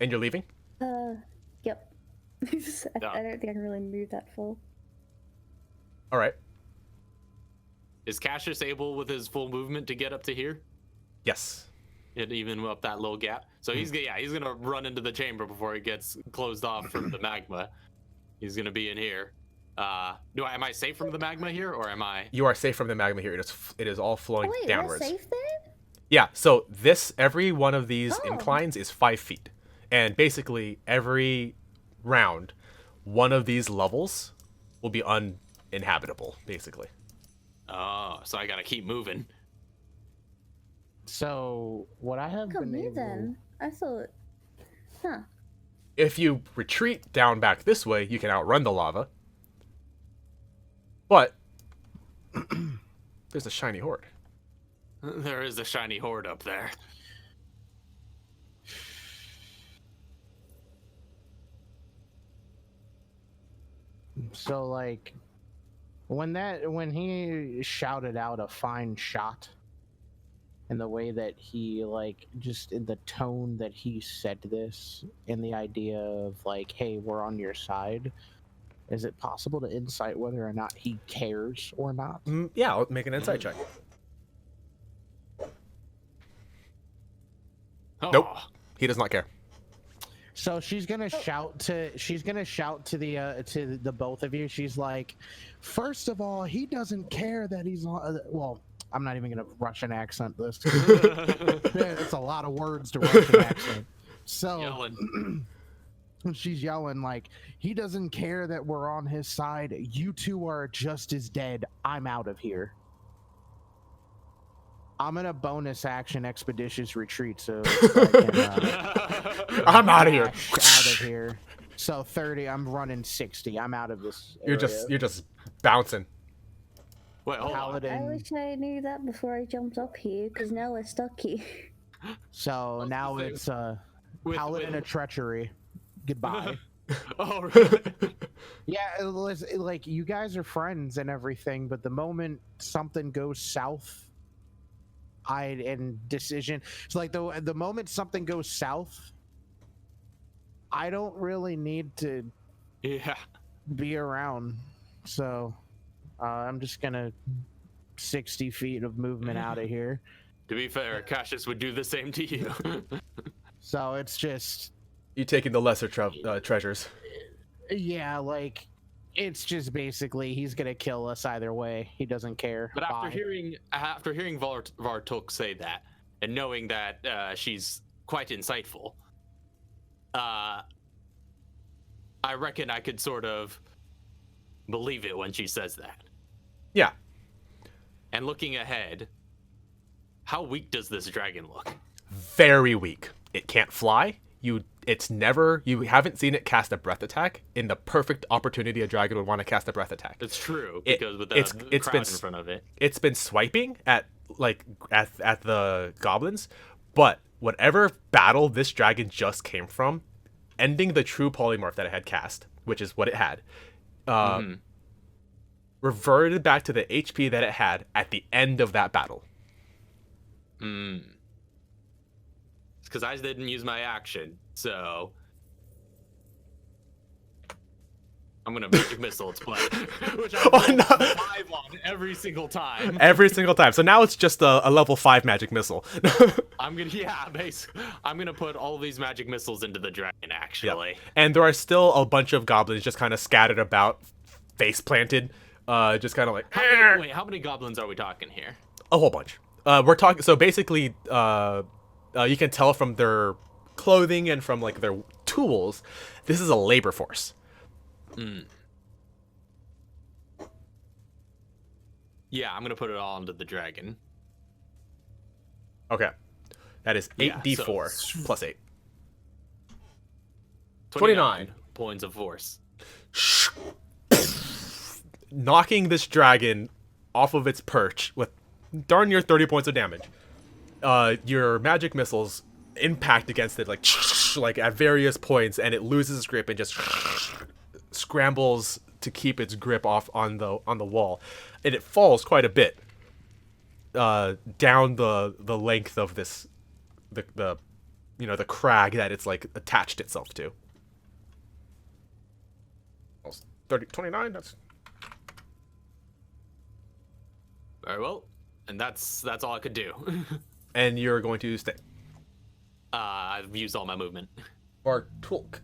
And you're leaving? Yep. I don't think I can really move that far. All right. Is Cassius able with his full movement to get up to here? Yes. Even up that little gap. So he's gonna run into the chamber before it gets closed off from the magma. He's gonna be in here. Am I safe from the magma here, or am I? You are safe from the magma here. It is all flowing Oh, wait, downwards. we're safe then? Yeah. So every one of these inclines is 5 feet, and basically every round, one of these levels will be uninhabitable, basically. Oh, so I gotta keep moving. So what I have Come been here able... then. I thought, huh? If you retreat down back this way, you can outrun the lava. But there's a shiny hoard. There is a shiny hoard up there. So like when he shouted out a fine shot, and the way that he like just in the tone that he said this, and the idea of like, hey, we're on your side, is it possible to insight whether or not he cares or not? Yeah, I'll make an insight check. Oh. Nope. He does not care. So she's gonna shout to the both of you. She's like, first of all, he doesn't care that he's on. Well, I'm not even gonna Russian accent this. It's a lot of words to Russian accent. So Yelling. she's yelling like, he doesn't care that we're on his side. You two are just as dead. I'm out of here. I'm in a bonus action expeditious retreat, so I can, I'm out of here. Out of here. So 30. I'm running 60. I'm out of this. You're just bouncing. Wait, hold on. Paladin. I wish I knew that before I jumped up here, because now we're stuck here. So now it's Paladin of treachery. Goodbye. Oh, really? Yeah, like you guys are friends and everything, but the moment something goes south, and decision. It's like the moment something goes south, I don't really need to Yeah. be around. So I'm just gonna 60 feet of movement out of here. To be fair, Cassius would do the same to you. So it's just, You taking the lesser treasures. yeah, like it's just basically he's gonna kill us either way. He doesn't care. But after Bye. hearing Vartok say that, and knowing that she's quite insightful, I reckon I could sort of believe it when she says that. Yeah. And looking ahead, how weak does this dragon look? Very weak. It can't fly. You haven't seen it cast a breath attack in the perfect opportunity a dragon would want to cast a breath attack. It's true, because with the crowd in front of it. It's been swiping at the goblins, but whatever battle this dragon just came from, ending the true polymorph that it had cast, which is what it had, reverted back to the HP that it had at the end of that battle. It's because I didn't use my action, so I'm gonna magic missile its play, which I roll 5 on every single time. Every single time. So now it's just a level 5 magic missile. I'm gonna put all of these magic missiles into the dragon, actually. Yep. And there are still a bunch of goblins just kind of scattered about, face planted, just kind of like. Wait, how many goblins are we talking here? A whole bunch. We're talking. So basically, you can tell from their clothing and from like their tools, this is a labor force. Yeah, I'm gonna put it all into the dragon. Okay, that is 8d4 so plus 8. 29 points of force. Knocking this dragon off of its perch with darn near 30 points of damage. Your magic missiles impact against it like at various points, and it loses its grip and just scrambles to keep its grip off on the wall, and it falls quite a bit down the length of this the crag that it's like attached itself to. 29. That's Very well, and that's all I could do. and you're going to stay. I've used all my movement. Vartulk.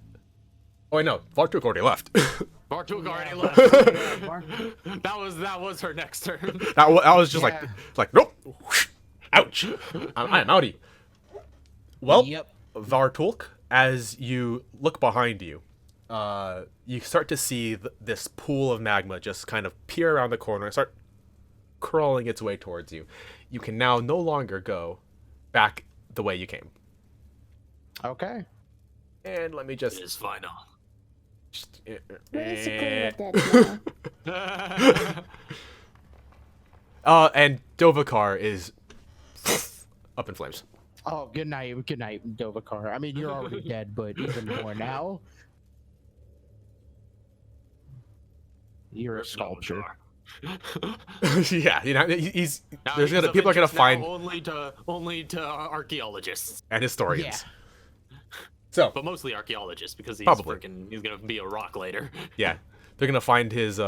Oh, I know. Vartulk already left. Vartok already left. That was her next turn. I was just like, nope. Ouch. I'm outie. Well, Yep. Vartulk, as you look behind you, you start to see this pool of magma just kind of peer around the corner and start crawling its way towards you. You can now no longer go back the way you came. Okay. And let me just. It is final. Basically, we're dead now. And Dovakar is up in flames. Oh, good night, Dovakar. I mean, you're already dead, but even more now. You're a sculpture. Yeah, he's Now there's he's gonna of people are gonna interest find now only to archaeologists, and historians. Yeah. So but mostly archaeologists because he's Probably. he's gonna be a rock later. yeah, they're gonna find his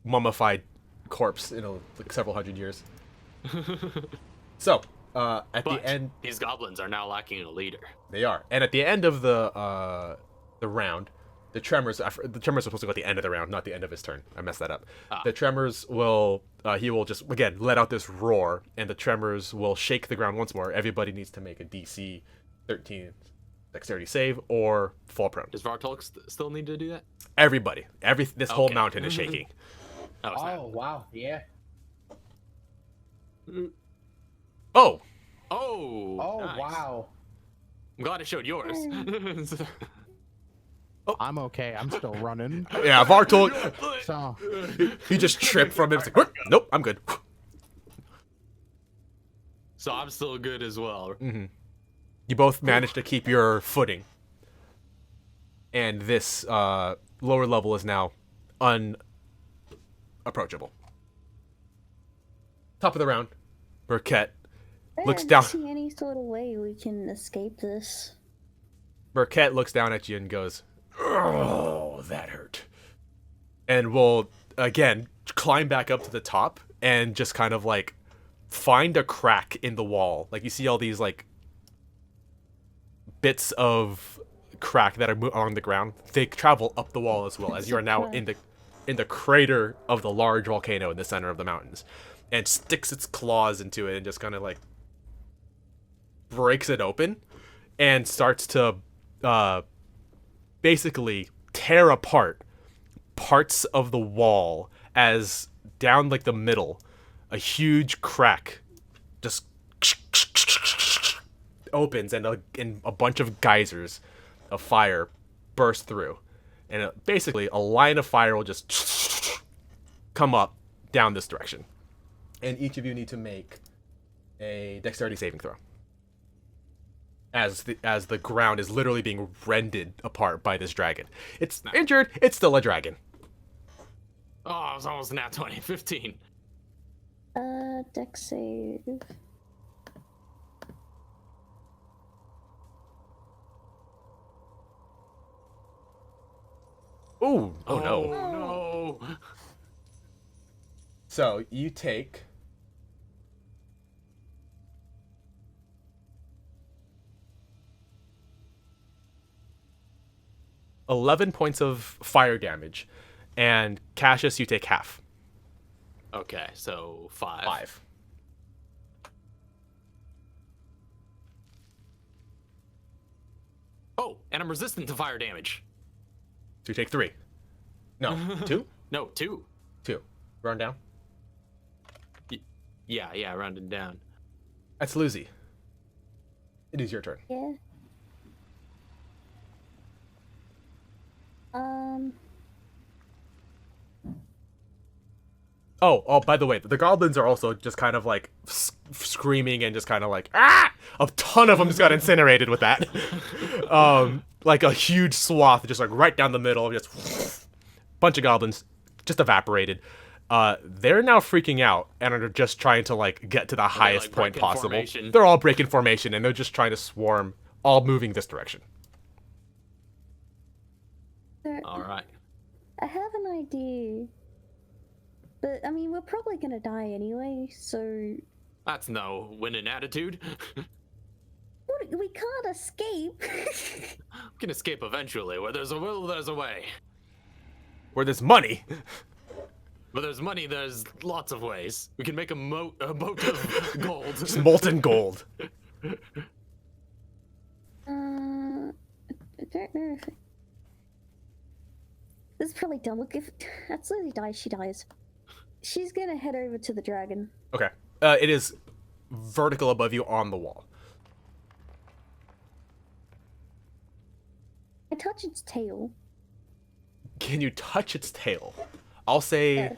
mummified corpse in like several hundred years. So at the end, these goblins are now lacking a leader. they are, and at the end of the round, the tremors are supposed to go at the end of the round, not the end of his turn. I messed that up. The tremors will he will just again let out this roar, and the tremors will shake the ground once more. Everybody needs to make a DC 13 dexterity save or fall prone. Does Vartolk still need to do that? Everybody, this whole Okay. mountain is shaking. Oh, snap. Wow, yeah. Oh, Oh, nice. Wow. I'm glad I showed yours. I'm okay. I'm still running. yeah, Vartol, So he just tripped from it. It's like, "Whoop, nope, I'm good. So I'm still good as well. You both managed to keep your footing. And this lower level is now unapproachable. Top of the round. Merkhet I looks don't down. see any sort of way we can escape this. Merkhet looks down at you and goes, "Oh, that hurt." And we'll again climb back up to the top and just kind of like find a crack in the wall. Like you see all these like bits of crack that are along the ground. They travel up the wall as well, as you are now in the crater of the large volcano in the center of the mountains, and sticks its claws into it and just kind of like breaks it open and starts to basically tear apart parts of the wall, as down like the middle a huge crack just opens and a bunch of geysers of fire burst through, and basically a line of fire will just come up down this direction, and each of you need to make a dexterity saving throw as the ground is literally being rended apart by this dragon. It's injured, it's still a dragon. Oh, I was almost nat 20. 15. Dex save. Ooh, oh no. Oh, no. So you take 11 points of fire damage, and Cassius, you take half. Okay, so 5. 5. Oh, and I'm resistant to fire damage. So you take 3. No, 2? No, 2. 2. Run down. Yeah, rounded down. That's Lucy. It is your turn. Yeah. Oh, by the way, the goblins are also just kind of like screaming and just kind of like, ah! A ton of them just got incinerated with that. Like a huge swath, just like right down the middle, just bunch of goblins just evaporated. They're now freaking out and are just trying to like get to the highest like, point breaking possible. formation? They're all breaking formation and they're just trying to swarm, all moving this direction. All right. I have an idea. But, I mean, we're probably gonna die anyway, so... That's no winning attitude. We can't escape! We can escape eventually. Where there's a will, there's a way. Where there's money. Where there's money, there's lots of ways. We can make a boat of gold. Just molten gold. I don't know if... This is probably dumb. Look, if Absolutely dies, she dies. She's gonna head over to the dragon. Okay. It is vertical above you on the wall. I touch its tail. Can you touch its tail? I'll say, Yes.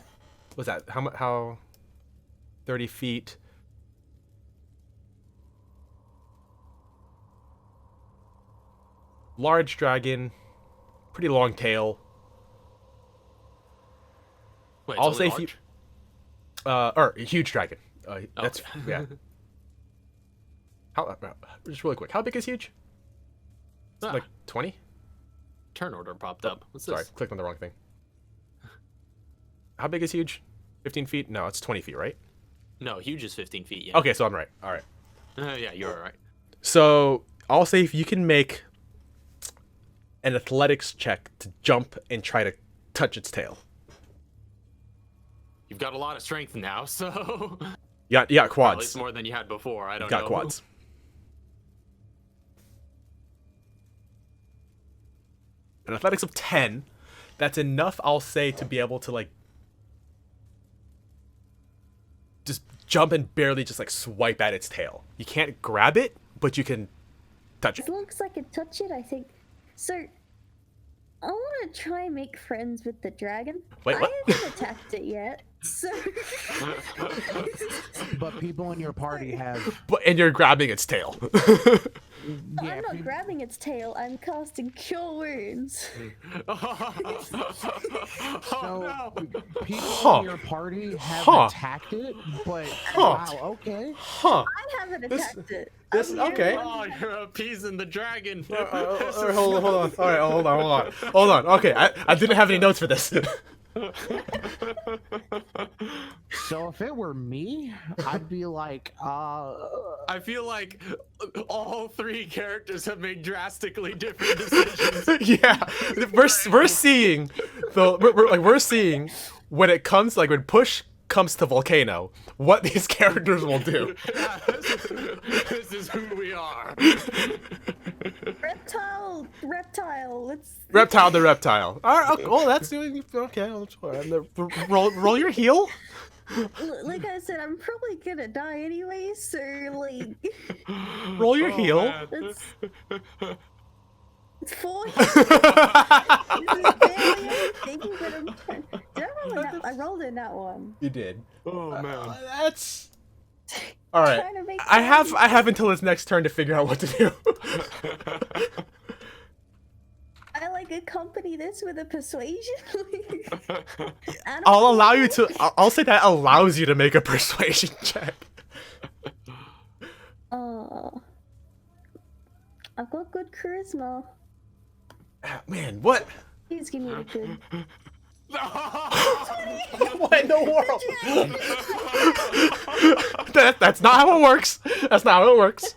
what's that? How 30 feet. Large dragon, pretty long tail. Wait, I'll it's say only if you, large? or a huge dragon. That's Okay. yeah. How just really quick? How big is huge? Ah, Like 20? turn order popped up. What's Sorry, this? clicked on the wrong thing. How big is huge? 15 feet? No, it's 20 feet, right? No, huge is 15 feet. Yeah. Okay, so I'm right. All right. Yeah, you're right. So I'll say if you can make an athletics check to jump and try to touch its tail. You've got a lot of strength now, so Yeah, at least quads. more than you had before. I don't Got know. quads. An athletics of 10. That's enough, I'll say, to be able to like just jump and barely just like swipe at its tail. You can't grab it, but you can touch it. As long as I can touch it, I think. So, I want to try and make friends with the dragon. Wait, what? I haven't attacked it yet, so. But people in your party have. And you're grabbing its tail. Yeah, I'm not grabbing its tail. I'm casting Cure Wounds. so people Huh. in your party have Huh. attacked it, but Huh. wow, okay. Huh. I haven't This- attacked it. this- I'm the only okay. one Oh, who- you're appeasing the dragon. Hold on. All right, hold on. Okay, I didn't have any notes for this. So if it were me, I'd be like, I feel like all three characters have made drastically different decisions. Yeah, we're seeing we're seeing when it comes when push comes to volcano, what these characters will do. Yeah, this is who we are. Reptile. Let's Reptile the reptile. All right, oh, that's doing okay. Roll your heel. like I said, I'm probably gonna die anyway. So like, Roll your Oh, heel. man. it's 4 hits. This is barely anything, but I'm trying. Did I roll a nat? I rolled in that one. You did. Oh man. That's all right. Trying to make I sense. have until his next turn to figure out what to do. I like accompany this with a persuasion. I'll allow you to. I'll say that allows you to make a persuasion check. I've got good charisma. Man, what? Please give me a good. What in the world? That's not how it works. That's not how it works.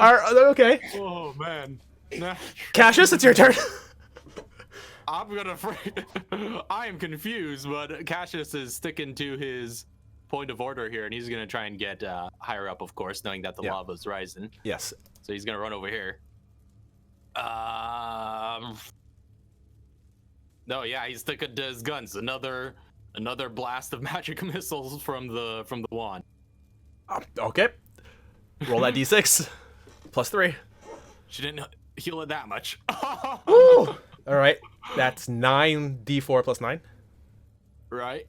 Okay. Oh man. Nah, Cassius, it's your turn. I'm gonna. I am confused, but Cassius is sticking to his point of order here, and he's gonna try and get higher up, of course, knowing that the Yeah. lava's rising. Yes. So he's gonna run over here. No, yeah, he's sticking to his guns. Another blast of magic missiles from the wand. Okay. Roll that d6. +3. She didn't heal it that much. Woo! All right. That's 9d4 + 9. Right.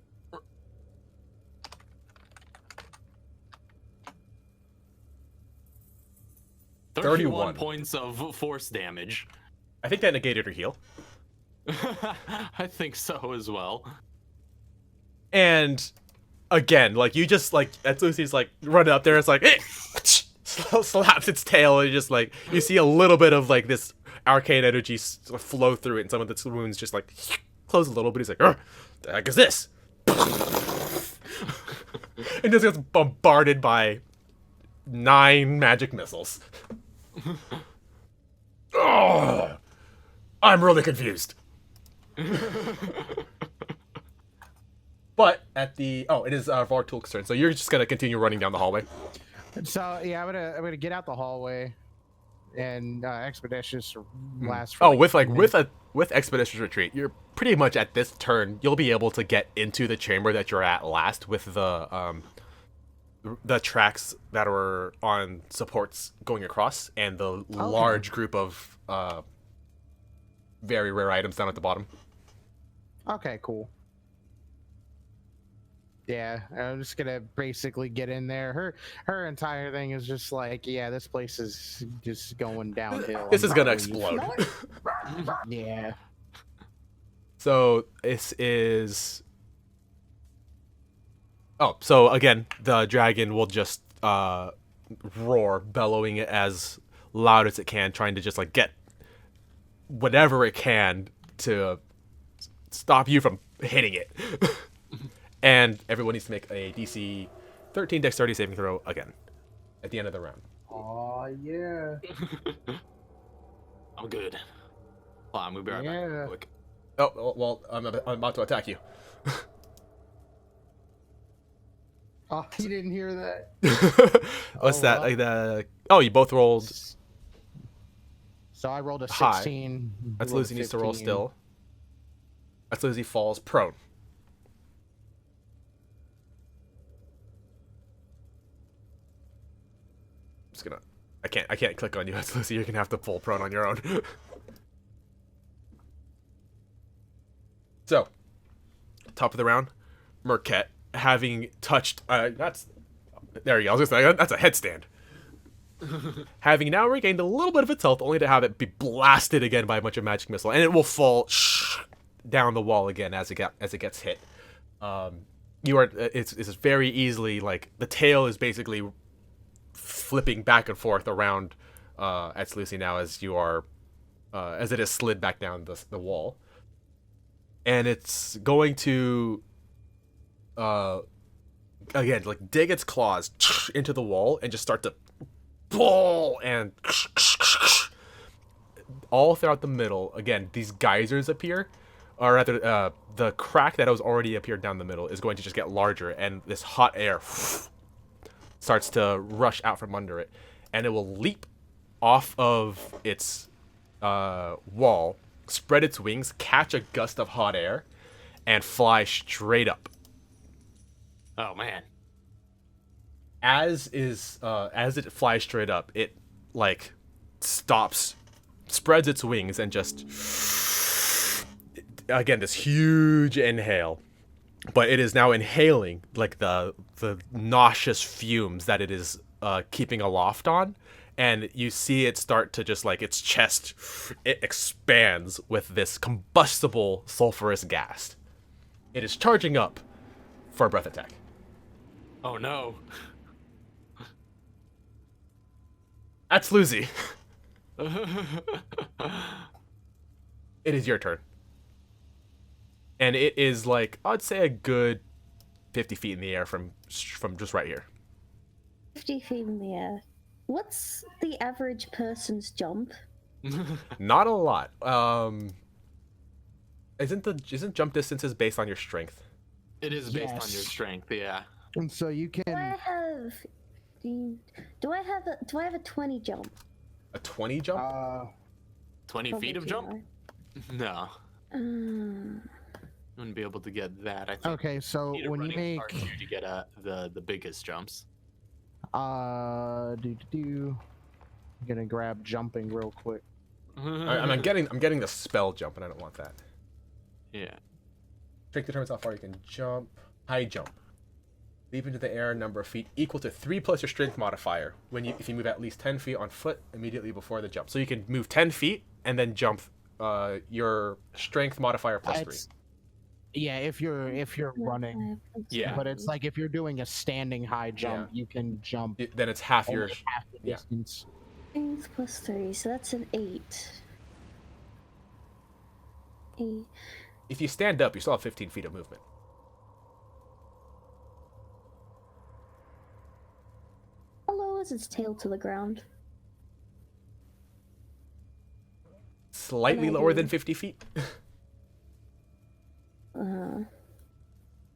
31 points of force damage. I think that negated her heal. I think so as well. And again, you just as Lucy's running up there, it's slaps its tail, and just you see a little bit of this arcane energy flow through it, and some of its wounds just close a little bit. He's like, "Ugh, the heck is this?" And just gets bombarded by 9 magic missiles. Oh, I'm really confused. But at the it is Vartulk's turn, so you're just gonna continue running down the hallway. So yeah, I'm gonna get out the hallway, and expeditious last. For Oh, like with 10 minutes. with expeditious retreat, you're pretty much at this turn. You'll be able to get into the chamber that you're at last with the tracks that were on supports going across, and the large group of very rare items down at the bottom. Okay, cool. Yeah, I'm just gonna basically get in there. Her entire thing is just yeah, this place is just going downhill. This I'm is gonna probably- explode. Yeah. So this is. Oh, so again, the dragon will just roar, bellowing it as loud as it can, trying to just get whatever it can to stop you from hitting it. And everyone needs to make a DC 13 dexterity saving throw again at the end of the round. Oh yeah. I'm good. Hold on, we'll be right back Yeah. real quick. Oh, well, I'm about to attack you. Oh, you didn't hear that? What's Oh, that? well. You both rolled. So I rolled a High. 16. That's rolled a Lucy needs to roll 15. still. That's Lucy falls prone. Just gonna. I can't click on you. That's Lucy. You're gonna have to pull prone on your own. So, top of the round, Merkhet, having touched. There you go. I was gonna say that's a headstand. Having now regained a little bit of its health, only to have it be blasted again by a bunch of magic missile, and it will fall down the wall again as it gets hit. It's very easily, like, the tail is basically flipping back and forth around at Lucy now as you are as it is slid back down the wall, and it's going to again, like, dig its claws into the wall and just start to pull, and all throughout the middle again these geysers appear, or rather the crack that has already appeared down the middle is going to just get larger, and this hot air starts to rush out from under it, and it will leap off of its wall, spread its wings, catch a gust of hot air, and fly straight up. Oh man. As it flies straight up, it, like, stops, spreads its wings, and just, again, this huge inhale. But it is now inhaling, like, the nauseous fumes that it is keeping aloft on. And you see it start to just, like, its chest, it expands with this combustible sulfurous gas. It is charging up for a breath attack. Oh no. That's Lucy. It is your turn. And it is, like, I'd say a good 50 feet in the air from just right here. 50 feet in the air. What's the average person's jump? Not a lot. Isn't jump distances based on your strength? It is based on Yes. your strength, yeah. And so you Do I can. have? Do I have a 20 jump? A 20 jump? 20 Probably feet of too jump? high. No. Um, Wouldn't be able to get that. I think Okay, so need a when you running make start to get the biggest jumps. I'm gonna grab jumping real quick. I'm getting the spell jump, and I don't want that. Yeah. Strength determines how far you can jump. High jump. Leap into the air, number of feet equal to 3 plus your strength modifier. If you move at least 10 feet on foot immediately before the jump. So you can move 10 feet and then jump your strength modifier plus 3. It's- Yeah, if you're running, Yeah. but it's like if you're doing a standing high jump, you can jump Then it's half your... only half the yeah. distance. Strength plus 3, so that's an 8. 8. If you stand up, you still have 15 feet of movement. How low is its tail to the ground? Slightly An lower idea. than 50 feet.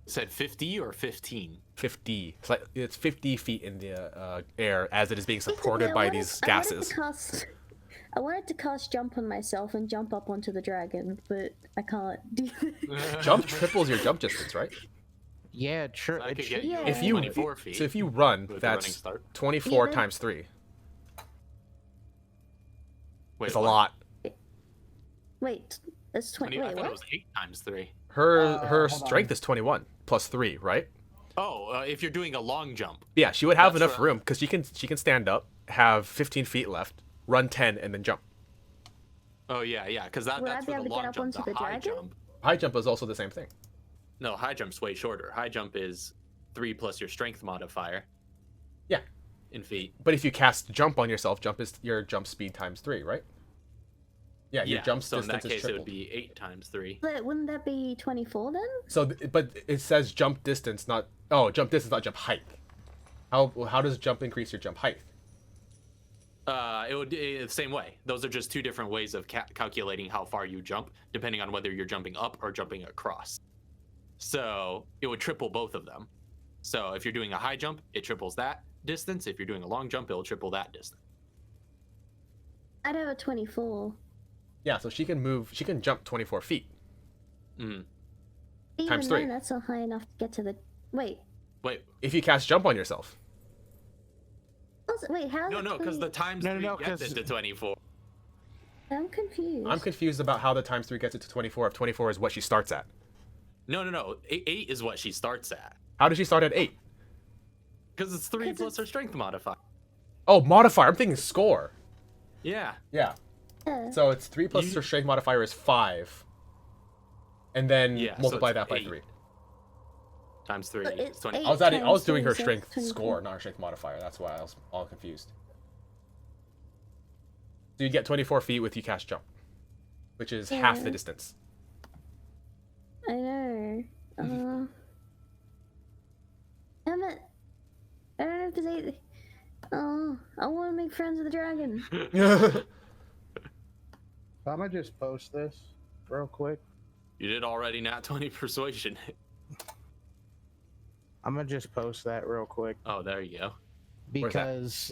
Said 50 or 15? 50. It's 50 feet in the air as it is being supported by these gases. I wanted to cast jump on myself and jump up onto the dragon, but I can't do that. Jump triples your jump distance, right? Yeah, sure. I could get Yeah. you If you 24 feet. So if you run, with the running that's start. 24 Yeah. times 3. Wait, It's a what? lot. Wait, that's 20. 20, I Wait, thought it what? was 8 times 3. Her hold strength is 21 plus 3, right? Oh, if you're doing a long jump. Yeah, she would have That's enough right. room because she can stand up, have 15 feet left, run 10, and then jump. Oh yeah, because Would I that's be for able the to get long up jump. onto The the high dragon? jump. High jump is also the same thing. No, high jump's way shorter. High jump is 3 plus your strength modifier. Yeah. In feet. But if you cast jump on yourself, jump is your jump speed times 3, right? Yeah, your jump so in distance that case is it tripled. would be 8 times 3. But wouldn't that be 24 then? So, but it says jump distance, not jump distance, not jump height. How does jump increase your jump height? It would the same way. Those are just 2 different ways of calculating how far you jump, depending on whether you're jumping up or jumping across. So it would triple both of them. So if you're doing a high jump, it triples that distance. If you're doing a long jump, it'll triple that distance. I'd have a 24. Yeah, so she can jump 24 feet. Mm. Even Times 3. then, that's not high enough to get to the. Wait. Wait, If you cast jump on yourself. Wait, how? no, because the times No, 3 no, gets 'cause- it to 24. I'm confused. I'm confused about how the times 3 gets it to 24 if 24 is what she starts at. No. 8 is what she starts at. How does she start at 8? Because it's 3 'Cause plus her strength modifier. Oh, modifier. I'm thinking score. Yeah. Yeah. So it's 3 plus your strength modifier is 5. And then Yeah, so multiply it's that by 8. 3. Times 3 But is it's 20. eight. I was Times doing her 3, so strength 24. score, not her strength modifier. That's why I was all confused. So you get 24 feet with you cast jump, which is half the Yeah. distance. I know. Damn it. I don't know if there's 8. Oh, I want to make friends with the dragon. I'm gonna just post this real quick. You did already nat 20 persuasion. I'm gonna just post that real quick Oh, there you go. Where's that? because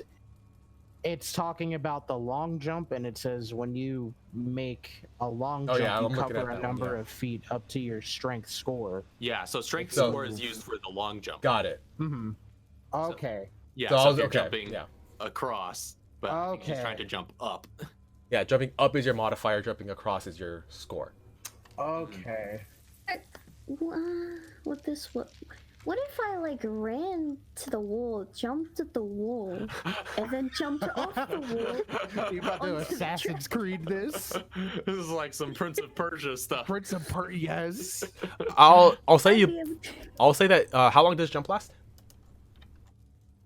it's talking about the long jump, and it says when you make a long Oh, jump, yeah, you I'm looking at cover a that one, number yeah. of feet up to your strength score. Yeah, so strength So- score is used for the long jump. Got it. Mm-hmm. Okay. Yeah, So I so was- if you're okay, jumping yeah. across, but you're just trying Okay. to jump up. Yeah, jumping up is your modifier, jumping across is your score. Okay. What this? What if I like ran to the wall, jumped at the wall, and then jumped off the wall? You about to Onto the Assassin's Creed this? This is like some Prince of Persia stuff. Prince of yes. I'll say I'd you. be able to- I'll say that. How long does jump last?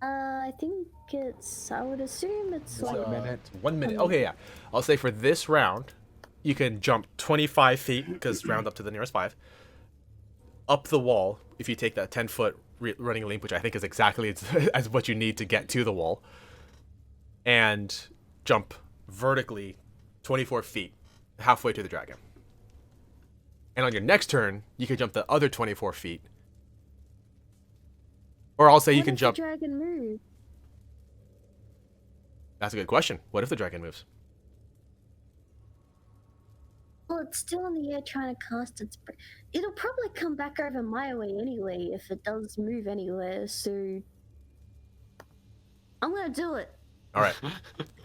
I think it's. I would assume it's like. One minute. 1 minute. Okay, yeah. I'll say for this round, you can jump 25 feet because round up to the nearest 5. Up the wall if you take that 10-foot running leap, which I think is exactly as what you need to get to the wall, and jump vertically 24 feet halfway to the dragon. And on your next turn, you can jump the other 24 feet. Or I'll say you What can if jump. The dragon moved. That's a good question. What if the dragon moves? Well, it's still in the air trying to cast its. It'll probably come back over my way anyway if it does move anywhere. So I'm gonna do it. All right.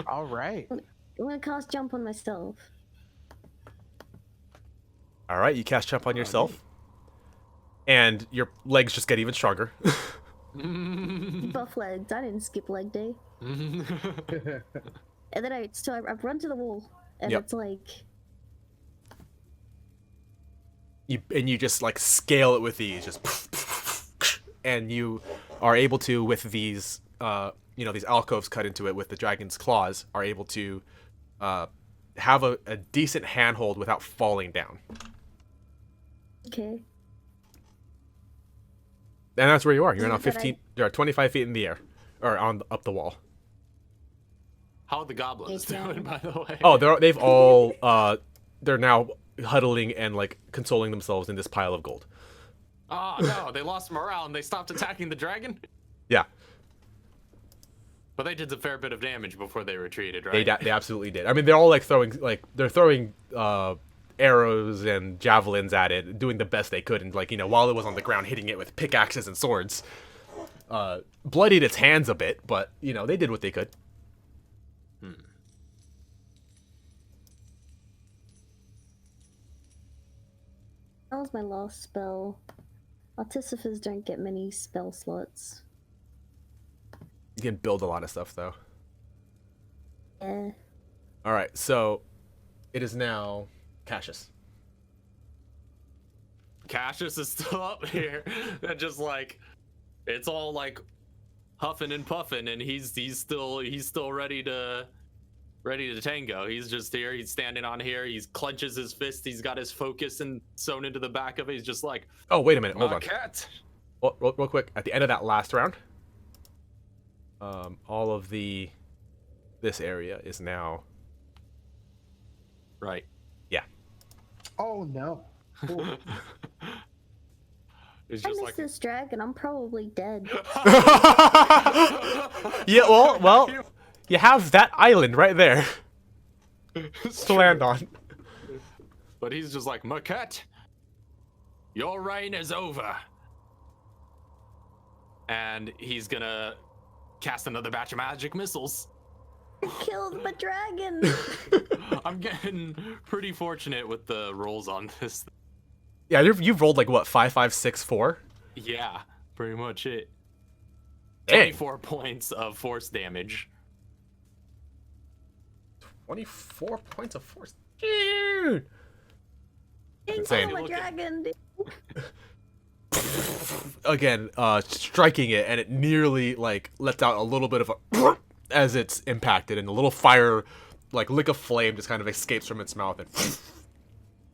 All right. I'm gonna cast jump on myself. All right. You cast jump on yourself, and your legs just get even stronger. Buff legs. I didn't skip leg day. And then I run to the wall, and Yep. it's like. You just like scale it with ease, just and you are able to, with these these alcoves cut into it with the dragon's claws, are able to have a decent handhold without falling down. Okay. And that's where you are. You're now But I- 15. You're 25 feet in the air, or up the wall. How are the goblins Exactly. doing, by the way? Oh, they've all they're now huddling and like consoling themselves in this pile of gold. Oh, no, they lost morale and they stopped attacking the dragon? Yeah, But they did a fair bit of damage before they retreated, right? they absolutely did. I mean, they're all like throwing arrows and javelins at it, doing the best they could, and while it was on the ground, hitting it with pickaxes and swords. Bloodied its hands a bit, but they did what they could. That was my last spell. Artificers don't get many spell slots. You can build a lot of stuff though. Yeah. All right, so it is now Cassius. Cassius is still up here. And just like, it's all like huffing and puffing, and he's still ready to tango. He's just here. He's standing on here. He clenches his fist. He's got his focus and sewn into the back of it. He's just like, Oh, wait a minute, hold my on. cat. Real quick, at the end of that last round, all of this area is now Right. Oh no. Cool. It's I just miss like, this dragon. I'm probably dead. Yeah, well, you have that island right there to land on. but he's just like, Merkhet, your reign is over. And he's gonna cast another batch of magic missiles. Killed my dragon. I'm getting pretty fortunate with the rolls on this. Yeah, you've rolled like what, 5, 5, 6, 4? Yeah, pretty much it. Dang. 24 points of force damage. 24 points of force. Dude! Insane. I'm a dragon, dude. Again, striking it, and it nearly like lets out a little bit of a as it's impacted, and a little fire, like lick of flame, just kind of escapes from its mouth, and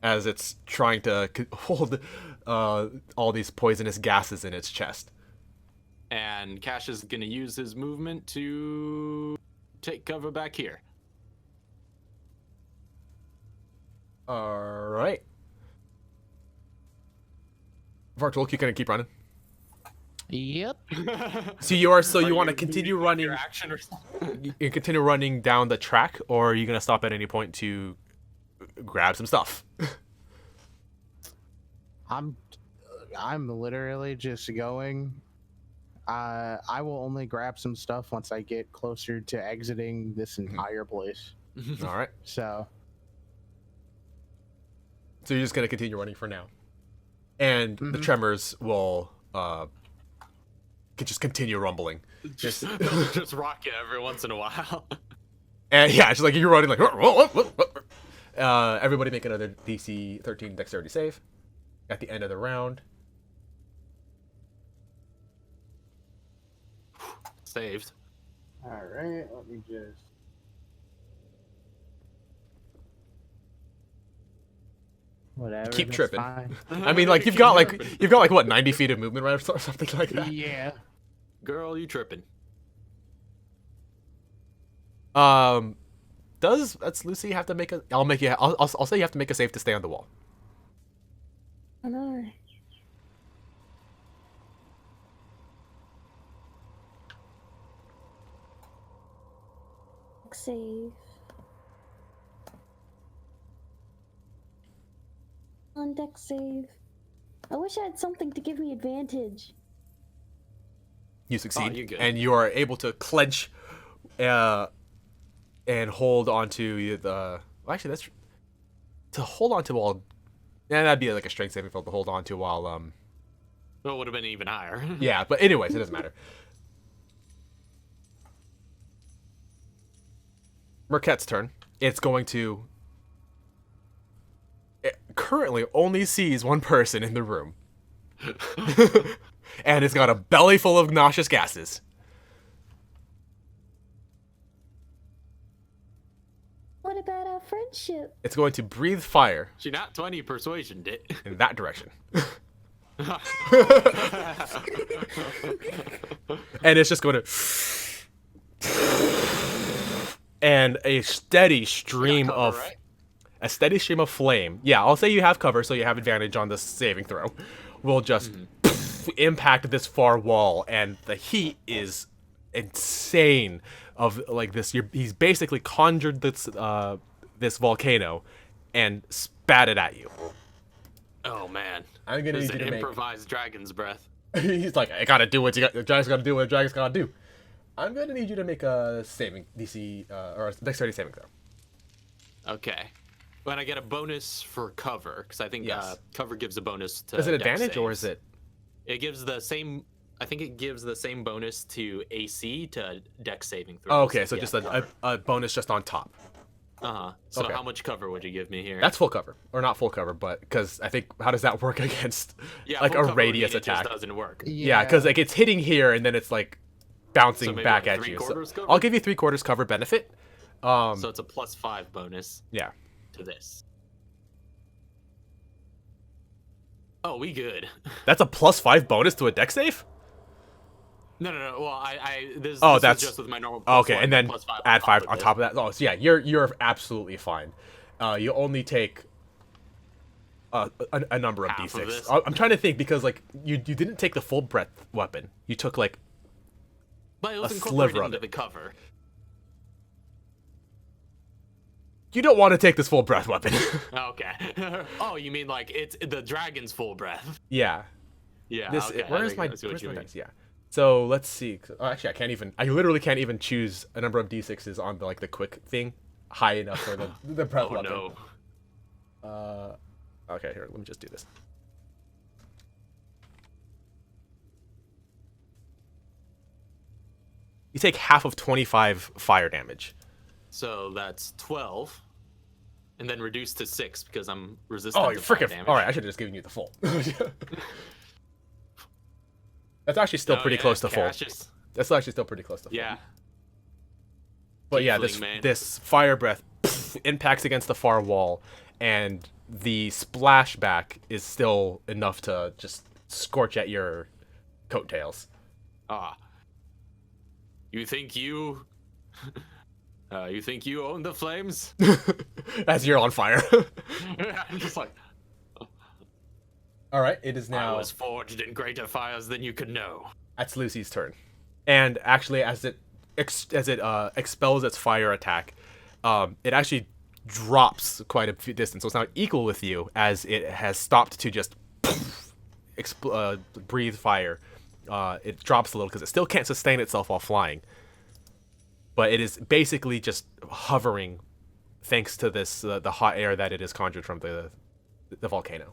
as it's trying to hold all these poisonous gases in its chest. And Cash is gonna use his movement to take cover back here. All right. Vartolk, you gonna keep running? Yep. So you want to Are continue moving running? your action or something? You continue running down the track, or are you gonna stop at any point to grab some stuff? I'm literally just going. I will only grab some stuff once I get closer to exiting this entire place. All right. So So you're just gonna continue running for now, and the tremors will could just continue rumbling. Just rock it every once in a while. And yeah, it's just like you're running like. Everybody make another DC 13 Dexterity save at the end of the round. Saved. all right, let me just. Whatever. Keep that's tripping. fine. I mean, like you've got like what 90 feet of movement, right, or something like that. Yeah. Girl, you tripping. Does Lucy have to make a? I'll say you have to make a save to stay on the wall. I know. Save. On deck save. I wish I had something to give me advantage. You succeed, you're good. and you are able to clench, and hold onto the. Well, actually, that's to hold onto while. Yeah, that'd be like a strength saving throw to hold onto while. Well, it would have been even higher. Yeah, but anyways, it doesn't matter. Merkhet's turn. It's going to. It currently only sees one person in the room. And it's got a belly full of nauseous gases. What about our friendship? It's going to breathe fire She not 20 persuasioned it. in that direction. And it's just going to. And a steady stream cover, of. right? A steady stream of flame. Yeah, I'll say you have cover, so you have advantage on this saving throw. Will just impact this far wall, and the heat is insane. Of like this, he's basically conjured this this volcano, and spat it at you. Oh man. I'm gonna This need is you an to make. improvised dragon's breath. He's like, I gotta do what the dragon's gotta do what the dragon's gotta do. I'm gonna need you to make a saving DC or a dexterity saving throw. Okay. When I get a bonus for cover, because I think Yes. cover gives a bonus to. Is it dex advantage or saves. is it? It gives the same. I think it gives the same bonus to AC to dex saving throws. Oh, okay, so Yeah, just cover. a bonus just on top. So okay. how much cover would you give me here? That's full cover, or not full cover, but because I think how does that work against yeah, like full a cover would mean radius it just attack? doesn't work. Yeah, because like it's hitting here and then it's like bouncing So maybe back like at you. So 3/4 cover? I'll give you 3/4 cover benefit. So it's a +5 bonus Yeah. to this. Oh, we good. That's a +5 bonus to a dex save? No. Well, this Oh, is that's just with my normal. okay, +1 and then +5 add 5 on this. top of that. Oh, so yeah, you're absolutely fine. You only take a number of Half of d6. this? I'm trying to think because like you didn't take the full breadth weapon. You took like But it was a incorporated sliver of into it. the cover. you don't want to take this full breath weapon. Okay. Oh, you mean like it's the dragon's full breath? Yeah. Yeah. This okay, where's my I see what you mean. dice? Yeah. So let's see. Oh, actually, I literally can't even choose a number of d6s on the the quick thing high enough for the breath Oh weapon. no. Okay, here, let me just do this. You take half of 25 fire damage. So that's 12. And then reduced to 6 because I'm resistant Oh, to you're fire freaking. damage. All right, I should have just given you the full. That's actually still pretty close to full. Cassius. That's actually still pretty close to full. Yeah. But yeah, Tiefling, man. this fire breath impacts against the far wall, and the splashback is still enough to just scorch at your coattails. Ah. You think you own the flames? As you're on fire. I'm just like, All right, it is I now. was forged in greater fires than you could know. That's Lucy's turn, and actually, as it expels its fire attack, it actually drops quite a few distance. So it's now equal with you, as it has stopped to just breathe fire. It drops a little because it still can't sustain itself while flying, but it is basically just hovering, thanks to this the hot air that it has conjured from the volcano.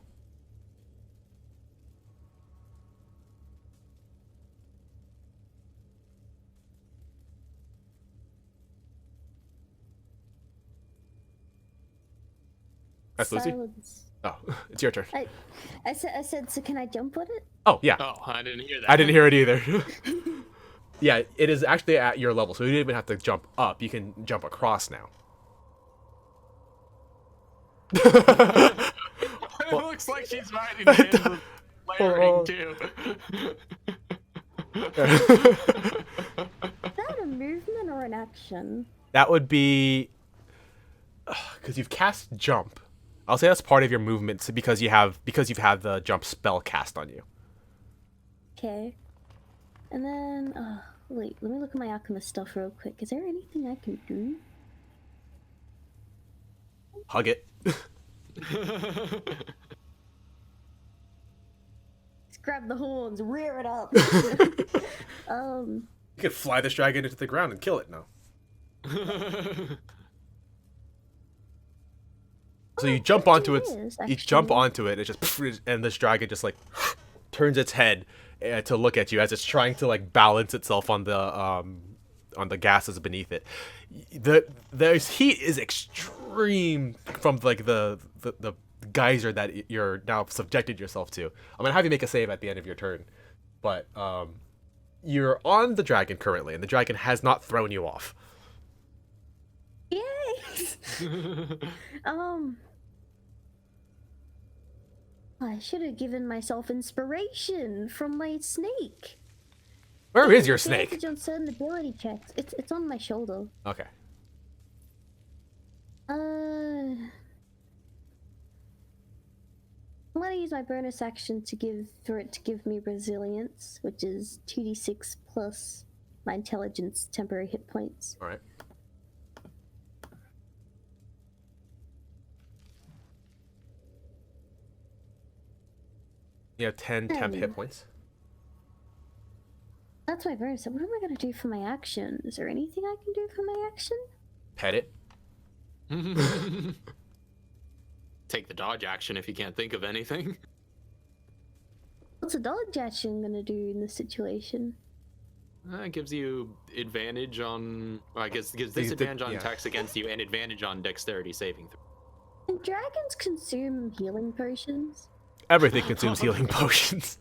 That's Lucy. Silence. Oh, it's your turn. I said, so can I jump on it? Oh yeah, Oh, I didn't hear that. I didn't hear it either. Yeah, it is actually at your level, so you don't even have to jump up. You can jump across now. It looks like she's riding in layering too. Is that a movement or an action? That would be because you've cast jump. I'll say that's part of your movement because you've had the jump spell cast on you. Okay. And then, wait, let me look at my alchemist stuff real quick. Is there anything I can do? Hug it. Just grab the horns, rear it up. You could fly this dragon into the ground and kill it now. So you jump onto it. You jump onto it. It just and this dragon just like turns its head to look at you as it's trying to like balance itself on the gases beneath it. The heat is extreme from like the geyser that you're now subjected yourself to. I'm gonna have you make a save at the end of your turn, but you're on the dragon currently, and the dragon has not thrown you off. Yay! I should have given myself inspiration from my snake. Where is your snake? Advantage on certain ability checks. It's on my shoulder. Okay. I'm gonna use my bonus action to give me resilience, which is 2d6 plus my intelligence temporary hit points. All right. You have 10 temp hit points. That's my bonus. What am I gonna do for my action? Is there anything I can do for my action? Pet it. Take the dodge action if you can't think of anything. What's a dodge action gonna do in this situation? It gives you advantage on, I guess, gives disadvantage on attacks against you and advantage on dexterity saving throw. Can dragons consume healing potions? Everything consumes healing potions.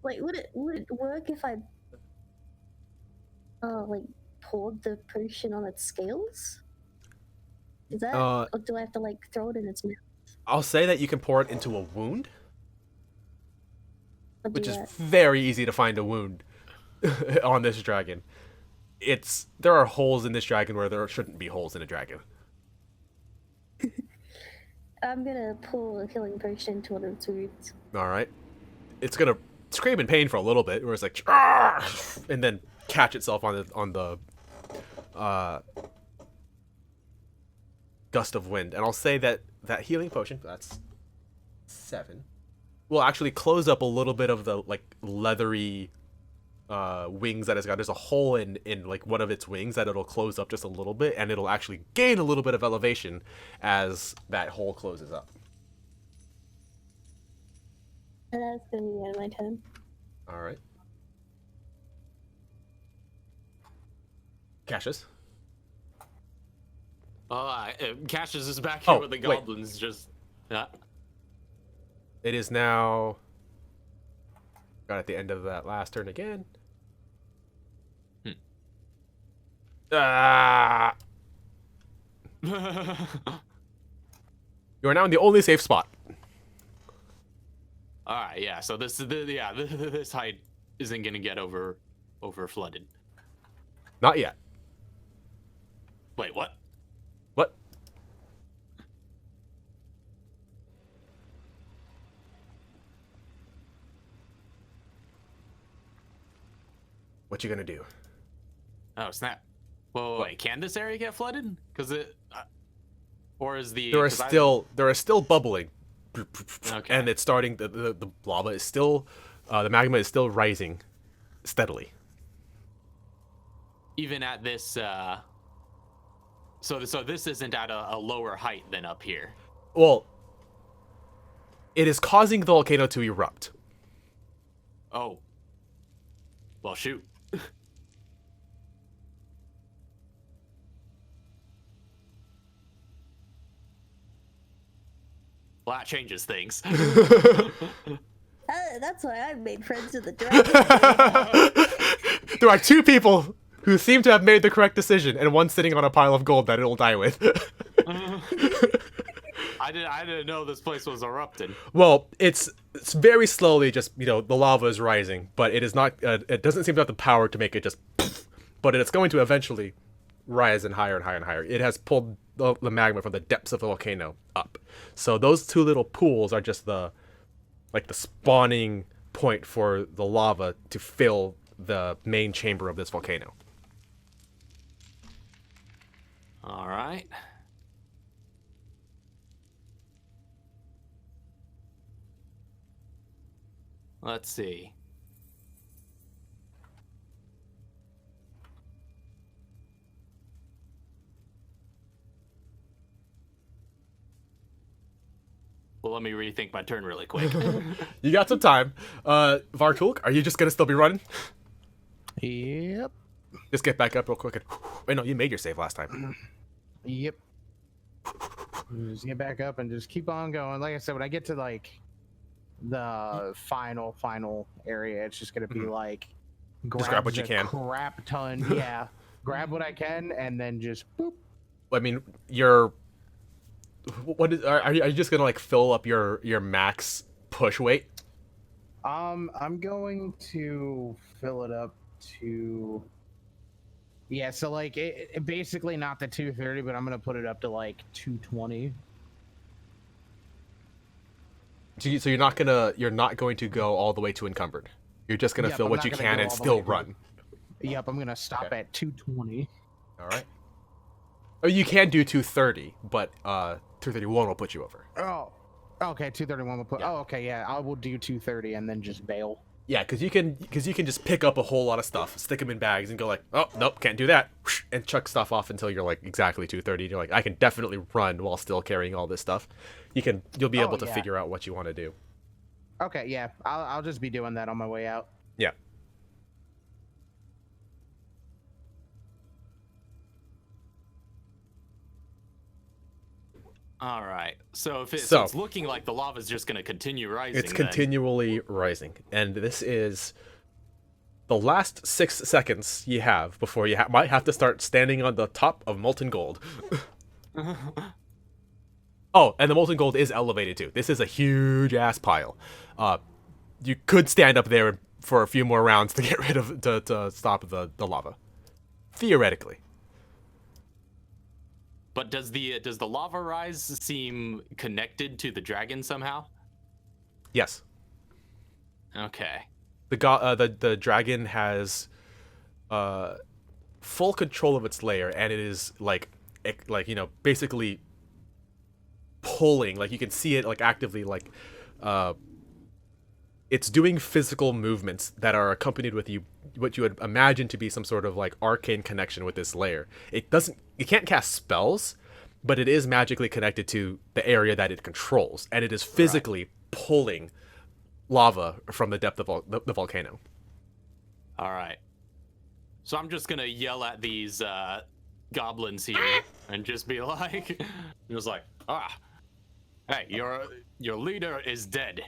Like, would it work if I, like, poured the potion on its scales? Is that, or do I have to like throw it in its mouth? I'll say that you can pour it into a wound, which is that. very easy to find a wound on this dragon. There are holes in this dragon where there shouldn't be holes in a dragon. I'm gonna pour a healing potion into one of its wounds. All right, it's gonna scream in pain for a little bit, where it's like, "Argh!" and then catch itself on the gust of wind. And I'll say that healing potion, that's 7, will actually close up a little bit of the like leathery wings that it's got. There's a hole in like one of its wings that it'll close up just a little bit, and it'll actually gain a little bit of elevation as that hole closes up. And that's gonna be the end of my turn. All right. Cassius. Cassius is back here Oh, with the wait. goblins. Just It is now. Got at the end of that last turn again. Ah! You are now in the only safe spot. All right, yeah. So this height isn't gonna get over flooded. Not yet. Wait, what? What? What you gonna do? Oh snap! Whoa, wait, can this area get flooded? Because or is the There are still bubbling, Okay. and it's starting. The lava is still, the magma is still rising, steadily. even at this so this isn't at a lower height than up here. Well, it is causing the volcano to erupt. Oh. Well, shoot. Well, that changes things. That's why I made friends with the dragon. There are two people who seem to have made the correct decision, and one sitting on a pile of gold that it'll die with. I didn't know this place was erupting. Well, it's very slowly, just the lava is rising, but it is not. It doesn't seem to have the power to make it just. But it's going to eventually rise and higher and higher and higher. It has pulled the magma from the depths of the volcano up. So those two little pools are just the spawning point for the lava to fill the main chamber of this volcano. All right. Let's see. Well, let me rethink my turn really quick. You got some time. Varkulk, are you just gonna still be running? Yep. Just get back up real quick and wait, no, you made your save last time. Yep. Just get back up and just keep on going. Like I said, when I get to like the final area, it's just gonna be like grab what you can. Crap ton. Yeah. Grab what I can and then just boop. I mean, are you just gonna fill up your max push weight? I'm going to fill it up to so it basically not the 230, but I'm gonna put it up to 220. So you're not going to go all the way to encumbered. You're just gonna fill I'm what not you gonna can go and all the still way to- run. Yep, I'm gonna stop Okay. at 220. All right. Oh, you can do 230, but 231 will put you over. Oh, okay, 231 will put. Yeah. Oh, okay, yeah, I will do 230 and then just bail. Yeah, because you can just pick up a whole lot of stuff, stick them in bags, and go oh nope, can't do that, and chuck stuff off until you're exactly 230. You're I can definitely run while still carrying all this stuff. You'll be able to yeah. figure out what you want to do. Okay, yeah, I'll just be doing that on my way out. Yeah. All right. So if So it's looking like the lava's just going to continue rising, it's then- continually rising, and this is the last 6 seconds you have before you might have to start standing on the top of molten gold. Oh, and the molten gold is elevated too. This is a huge ass pile. You could stand up there for a few more rounds to get rid of to stop the lava, theoretically. But does the lava rise seem connected to the dragon somehow? Yes. Okay. The dragon has full control of its lair, and it is basically pulling. You can see it actively it's doing physical movements that are accompanied with what you would imagine to be some sort of arcane connection with this lair. It can't cast spells, but it is magically connected to the area that it controls, and it is physically pulling lava from the depth of the volcano. All right. So I'm just gonna yell at these goblins here and just be like, he was like, hey, your leader is dead.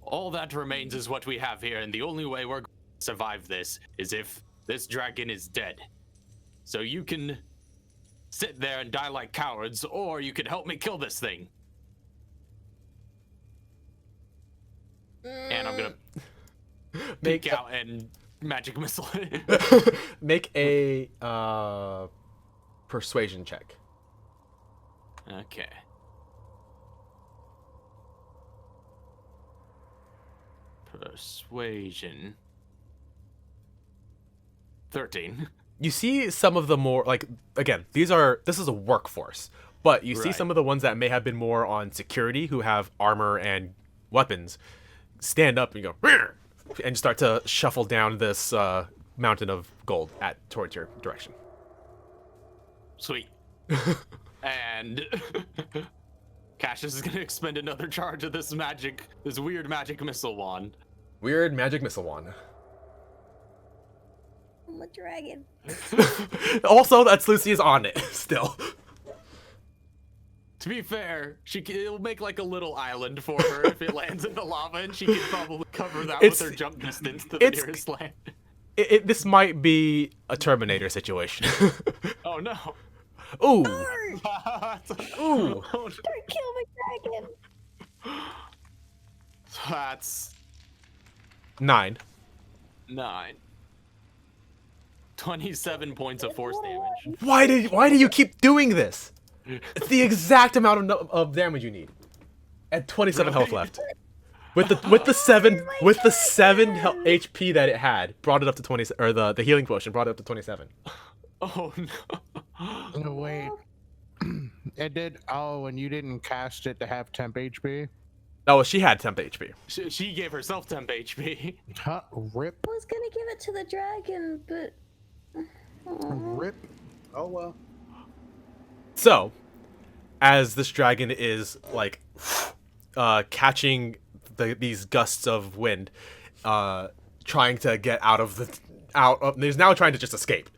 All that remains is what we have here, and the only way we're going to survive this is if this dragon is dead. So you can sit there and die like cowards, or you can help me kill this thing. And I'm gonna peek out and magic missile it. Make a persuasion check. Okay. Persuasion. 13. You see some of the more, like, again, this is a workforce, but you see Right. some of the ones that may have been more on security, who have armor and weapons, stand up and go, "Rrr," and start to shuffle down this mountain of gold towards your direction. Sweet. And Cassius is gonna expend another charge of this weird magic missile wand. Weird magic missile wand. I'm a dragon. Also, that's Lucy is on it still. To be fair, it'll make like a little island for her if it lands in the lava, and she can probably cover that with her jump distance to the nearest land. This might be a Terminator situation. Oh no. Ooh. Ooh. Don't kill my dragon. That's 9. 9. 27 points of force damage. Why do you keep doing this? It's the exact amount of damage you need. At 27 health left. With the 7 HP that it had, brought it up to 20, or the healing potion brought it up to 27. Oh no. No, wait. It did. Oh, and you didn't cast it to have temp HP? Oh, she had temp HP. She gave herself temp HP. Huh? Rip. I was gonna give it to the dragon, but. Rip. Oh well. So, as this dragon is like catching these gusts of wind, trying to get he's now trying to just escape.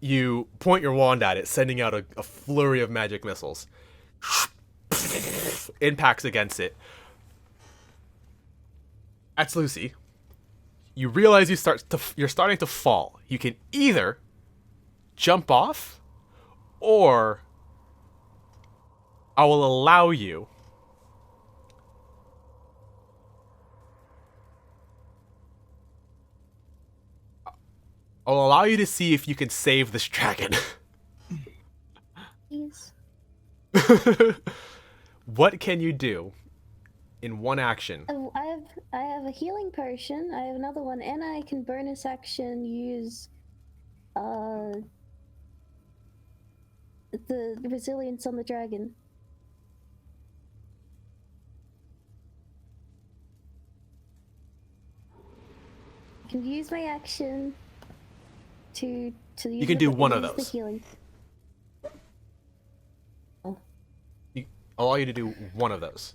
You point your wand at it, sending out a flurry of magic missiles. Impacts against it. That's Lucy. You realize you're starting to fall. You can either jump off, or I will allow you to see if you can save this dragon. Please. What can you do in one action? Oh, I have a healing potion. I have another one, and I can bonus action use the resilience on the dragon. I can use my action to use You can do one of use the those. healing. I'll allow you to do one of those.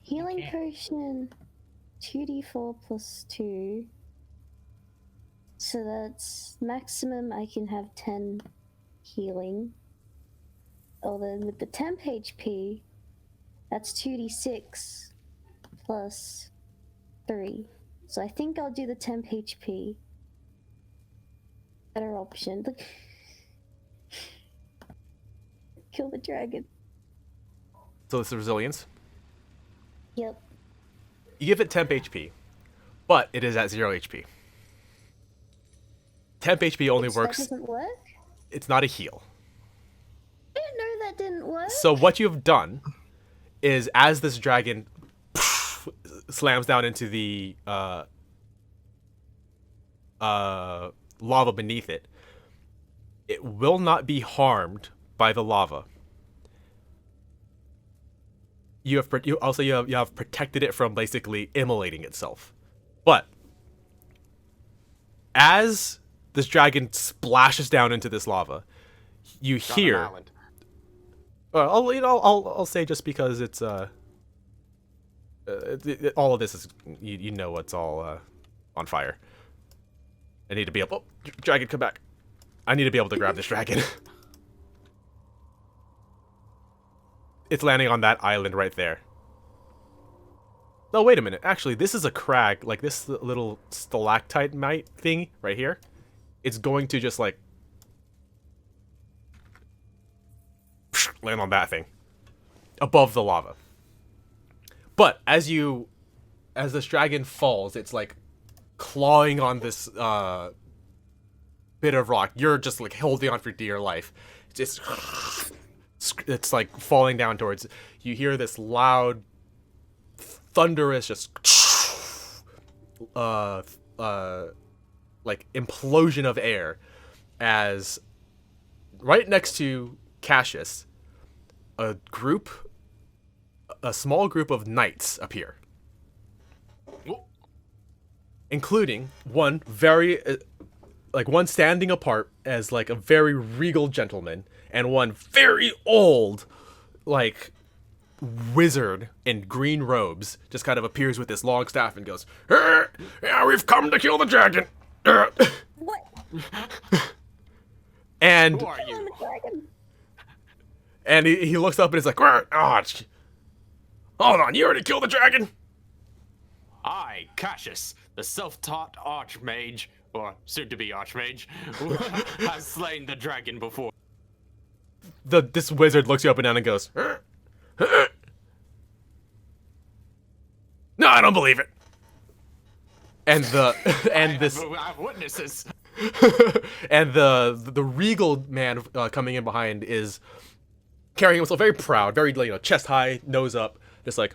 Healing potion 2d4 plus 2. So that's maximum I can have 10 healing. Oh, then with the temp HP, that's 2d6 plus 3. So I think I'll do the temp HP. Better option. Kill the dragon. So it's the resilience. Yep. You give it temp HP, but it is at 0 HP. Temp HP only works. That doesn't work? It's not a heal. I didn't know that didn't work. So what you have done is, as this dragon slams down into the lava beneath it, it will not be harmed by the lava. You have protected it from basically immolating itself. But as this dragon splashes down into this lava, you hear. I'll say, just because it's all of this is, you know, it's all on fire. I need to be up. Oh, dragon, come back. I need to be able to grab this dragon. It's landing on that island right there. No, wait a minute. Actually, this is a crag. Like, this little stalactite mite thing right here. It's going to just, like, land on that thing. Above the lava. But, as this dragon falls, it's, like, clawing on this, bit of rock. You're just, like, holding on for dear life. It's, like, falling down towards... You hear this loud... thunderous just like implosion of air as right next to Cassius a small group of knights appear, including one very one standing apart as like a very regal gentleman and one very old like wizard in green robes just kind of appears with this long staff and goes, yeah, we've come to kill the dragon. What? And Who are you? and he looks up and is like, hold on, you already killed the dragon? I, Cassius, the self-taught archmage, or soon-to-be archmage, has slain the dragon before. This wizard looks you up and down and goes, no, I don't believe it. And I have witnesses. and the regal man coming in behind is carrying himself very proud, very chest high, nose up, just like,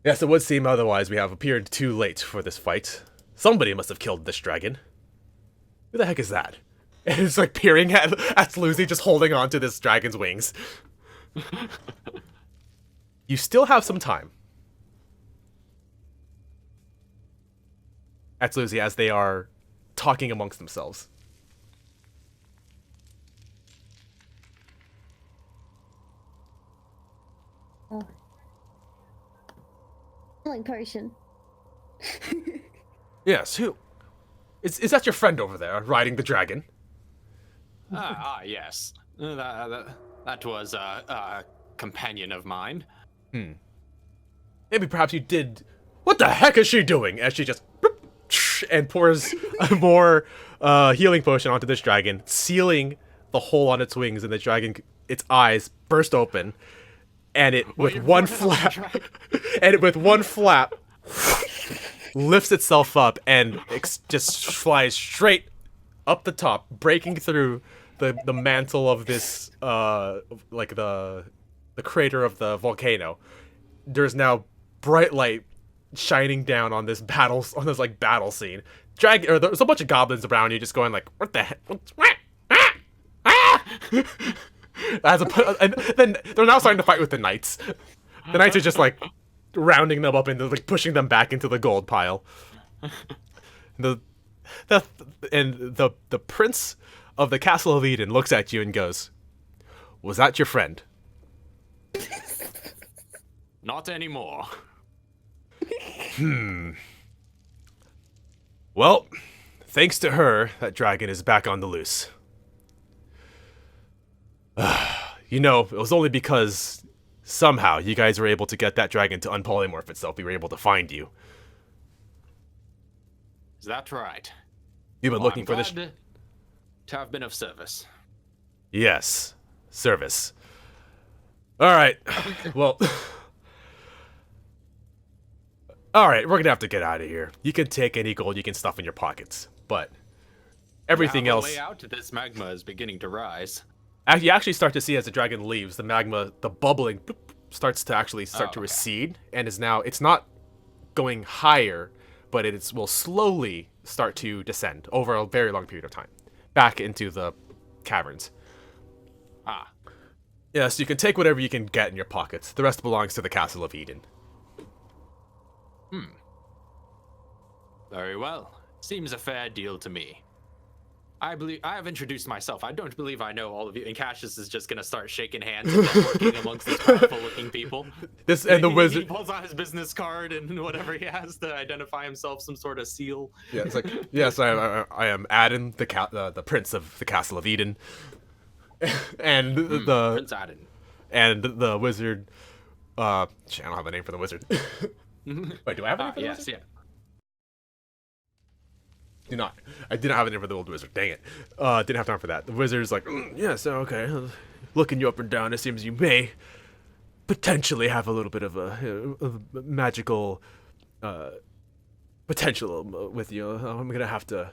yes, it would seem otherwise. We have appeared too late for this fight. Somebody must have killed this dragon. Who the heck is that? And it's like peering at Lucy, just holding on to this dragon's wings. You still have some time. At Lucy as they are talking amongst themselves. Oh. Healing potion. Yes, who? Is that your friend over there, riding the dragon? Yes. That was a companion of mine. Maybe perhaps you did... What the heck is she doing? As she just... and pours more healing potion onto this dragon, sealing the hole on its wings, and the dragon, its eyes burst open, and it with one flap, lifts itself up and just flies straight up the top, breaking through the mantle of this like the crater of the volcano. There's now bright light shining down on this battle scene. There's a bunch of goblins around you, just going like, "What the heck?" And then they're now starting to fight with the knights. The knights are just like rounding them up and like pushing them back into the gold pile. The prince of the Castle of Eden looks at you and goes, "Was that your friend?" Not anymore. Well, thanks to her, that dragon is back on the loose. It was only because somehow you guys were able to get that dragon to unpolymorph itself. We were able to find you. Is that right? You've been looking for this. Glad to have been of service. Yes, service. All right. Well. All right, we're gonna have to get out of here. You can take any gold you can stuff in your pockets, but everything else. Way out, this magma is beginning to rise. You actually start to see as the dragon leaves, the magma, the bubbling, starts to actually start to recede, and it's not going higher, but it will slowly start to descend over a very long period of time, back into the caverns. Yes, you can take whatever you can get in your pockets. The rest belongs to the Castle of Eden. Very well. Seems a fair deal to me. I believe I have introduced myself. I don't believe I know all of you. And Cassius is just gonna start shaking hands and networking amongst this powerful-looking people. This and the He wizard. pulls out his business card and whatever he has to identify himself, some sort of seal. Yeah, it's like, yes, I am Adin, the prince of the castle of Eden, and the Prince Adin. and the wizard. I don't have a name for the wizard. Wait, do I have a name for the Yes, wizard? yeah. Do not. I didn't have a name for the old wizard. Dang it. Didn't have time for that. The wizard's like, yes, okay. Looking you up and down, it seems you may potentially have a little bit of a magical potential with you. I'm gonna have to.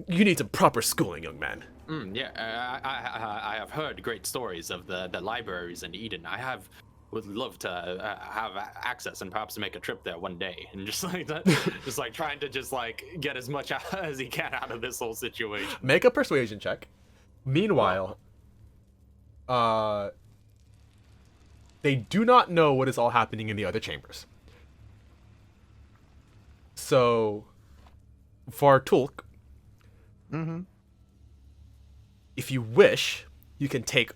You need some proper schooling, young man. Yeah, I have heard great stories of the libraries in Eden. Would love to have access and perhaps make a trip there one day, and just like that, just like trying to just like get as much as he can out of this whole situation. Make a persuasion check. Meanwhile, they do not know what is all happening in the other chambers. So, for Tulk, if you wish, you can take.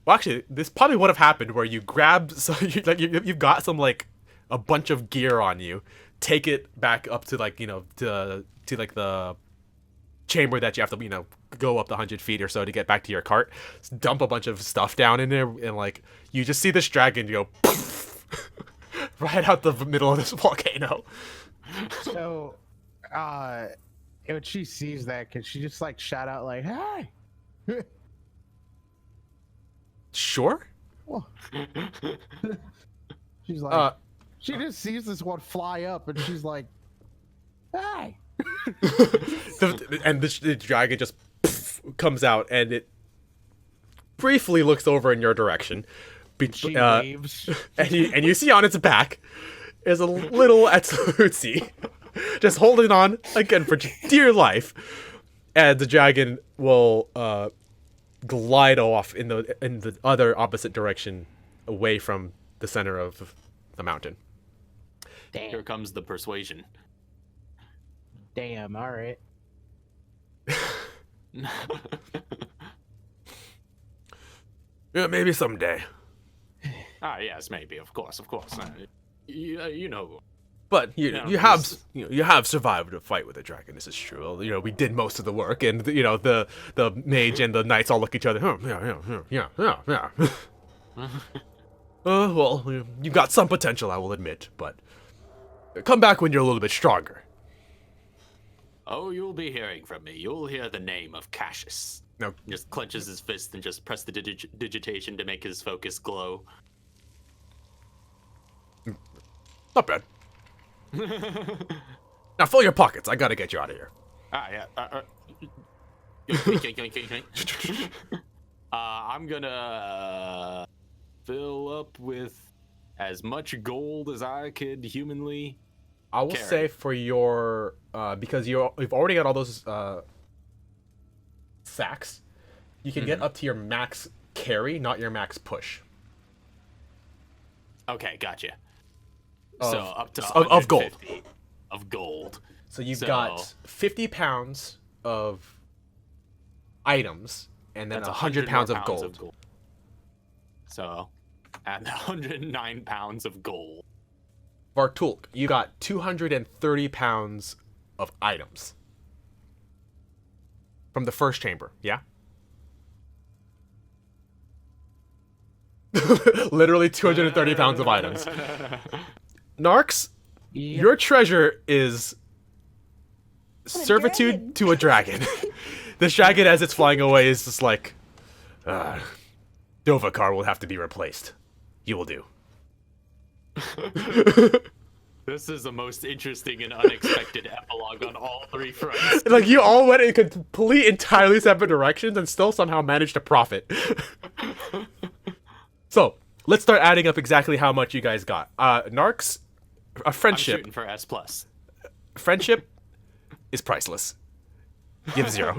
Well, actually, this probably would have happened where you grab, so you've got some like a bunch of gear on you, take it back up to like to like the chamber that you have to go up the 100 feet or so to get back to your cart. Dump a bunch of stuff down in there, and like you just see this dragon go right out the middle of this volcano. So, when she sees that, can she just like shout out like, "Hey"? Sure. Well, she's like, she just sees this one fly up, and she's like, "Hey!" And the dragon just comes out, and it briefly looks over in your direction. She waves. And you see on its back is a little Atsutsi, just holding on again for dear life. And the dragon will glide off in the other opposite direction, away from the center of the mountain. Damn. Here comes the persuasion. Damn. All right. Yeah, maybe someday. Yes, maybe, of course. You know. But you Yeah, you have survived a fight with a dragon. This is true. We did most of the work, and the mage and the knights all look at each other. Yeah. Well, you've got some potential, I will admit, but come back when you're a little bit stronger. Oh, you'll be hearing from me. You'll hear the name of Cassius. No, Just clenches his fist and just press the digitation to make his focus glow. not bad. Now fill your pockets. I gotta get you out of here. Yeah. I'm gonna fill up with as much gold as I could humanly. I will Carry. say for your because you've already got all those sacks, you can get up to your max carry, not your max push. Okay, gotcha. Of- So up to of gold. 150 of gold. So you've So- got 50 pounds of items, and then That's 100 more pounds of gold. So, add 109 pounds of gold. Vartulk, you got 230 pounds of items from the first chamber. Yeah. Literally 230 pounds of items. Narks, Yep. your treasure is servitude dragon. to a dragon. This dragon, as it's flying away, is just like, Dovakar will have to be replaced. You will do. This is the most interesting and unexpected epilogue on all three fronts. Like, you all went in complete, entirely separate directions and still somehow managed to profit. So, let's start adding up exactly how much you guys got. Narks, a I'm friendship. shooting for S+. Friendship is priceless. Give 0.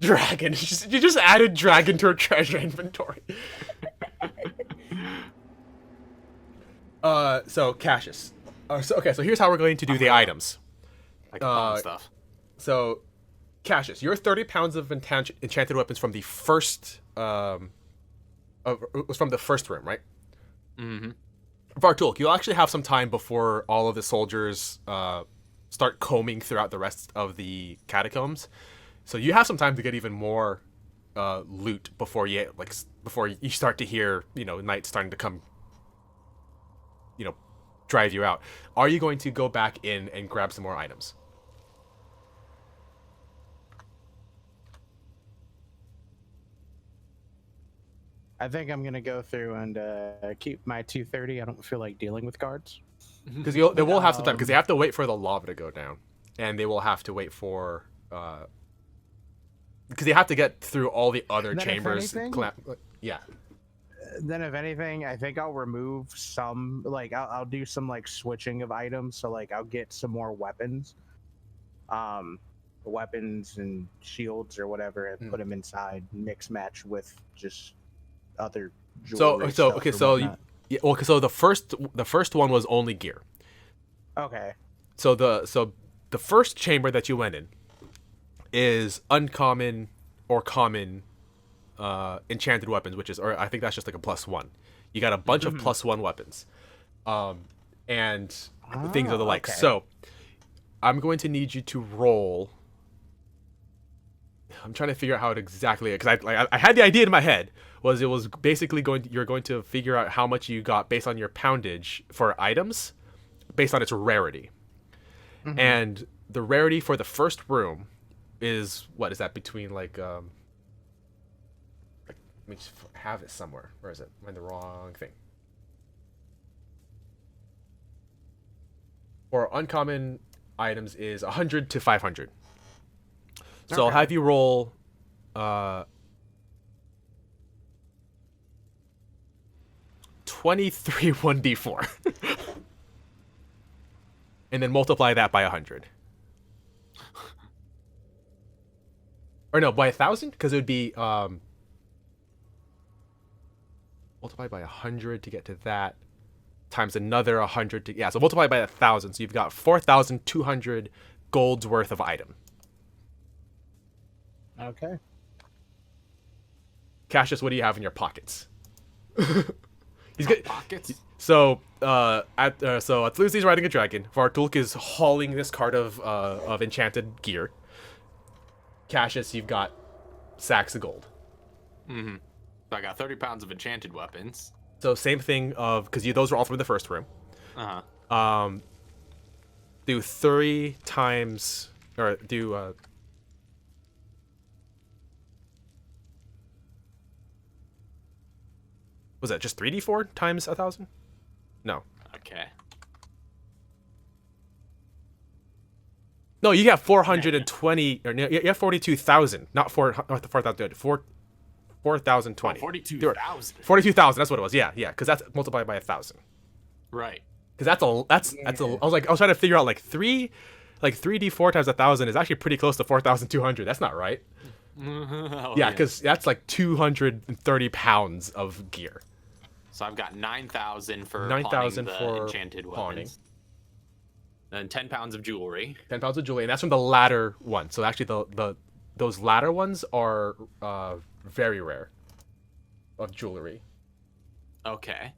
Dragon. You just added dragon to her treasure inventory. So Cassius, So here's how we're going to do the items. Like the fun stuff. So, Cassius, your 30 pounds of enchanted weapons from the first was from the first room, right? Mm-hmm. Vartul, you'll actually have some time before all of the soldiers start combing throughout the rest of the catacombs. So you have some time to get even more loot before you start to hear, night starting to come, drive you out. Are you going to go back in and grab some more items? I think I'm gonna go through and keep my 230. I don't feel like dealing with guards. Because they will have some time, because they have to wait for the lava to go down, and they will have to wait for because they have to get through all the other chambers. Yeah. Then, if anything, I think I'll remove some. Like, I'll do some like switching of items. So, like, I'll get some more weapons, weapons and shields or whatever, and put them inside. Mix match with just other jewelry. So the first one was only gear. Okay. So the first chamber that you went in is uncommon or common enchanted weapons, or I think that's just like a +1. You got a bunch of +1 weapons, and things of the like. Okay. So I'm going to need you to roll. I'm trying to figure out how it exactly, because I had the idea in my head. It was basically you're going to figure out how much you got based on your poundage for items, based on its rarity. And the rarity for the first room is, what is that, between let me just have it somewhere. Where is it? I'm in the wrong thing. For uncommon items is 100 to 500. So I'll have you roll 23 1d4. And then multiply that by 100. Or no, by 1,000? Because it would be multiply by 100 to get to that, times another 100 to... Yeah, so multiply by 1,000. So you've got 4,200 gold's worth of item. Okay. Cassius, what do you have in your pockets? He's good. Pockets? So, at Lucy's riding a dragon. Vartulk is hauling this cart of enchanted gear. Cassius, you've got sacks of gold. Mm-hmm. So I got 30 pounds of enchanted weapons. So same thing because those were all from the first room. Do 3 times, or do was that just 3d4 times 1,000? No. Okay. No, you got 420, or you have 42,000, not 4,000, 4,020. 42,000. 42,000. That's what it was. Yeah, because that's multiplied by 1,000. Right. Because that's a. I was trying to figure out 3d4 times 1,000 is actually pretty close to 4,200. That's not right. Yeah, because that's like 230 pounds of gear. So I've got 9,000 for 9,000 the for enchanted pawning. weapons. Then 10 pounds of jewelry. 10 pounds of jewelry, and that's from the latter one. So actually, those latter ones are very rare of jewelry. Okay.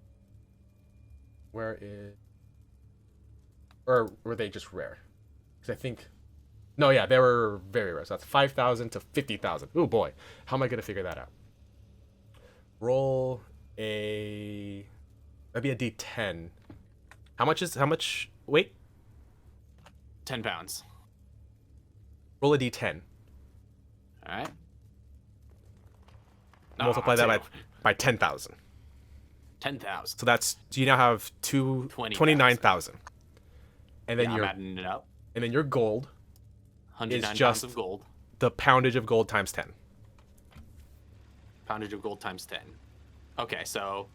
Or were they just rare? Because I think, no, yeah, they were very rare. So that's 5,000 to 50,000. Oh boy, how am I gonna figure that out? Roll that'd be a D10. How much weight? 10 pounds. Roll a D10. All right. Multiply that by 10,000. 10,000. So you now have 29,000. And then I'm adding it up. And then your gold 109 is pounds just of gold. the poundage of gold times 10. Poundage of gold times 10. Okay, so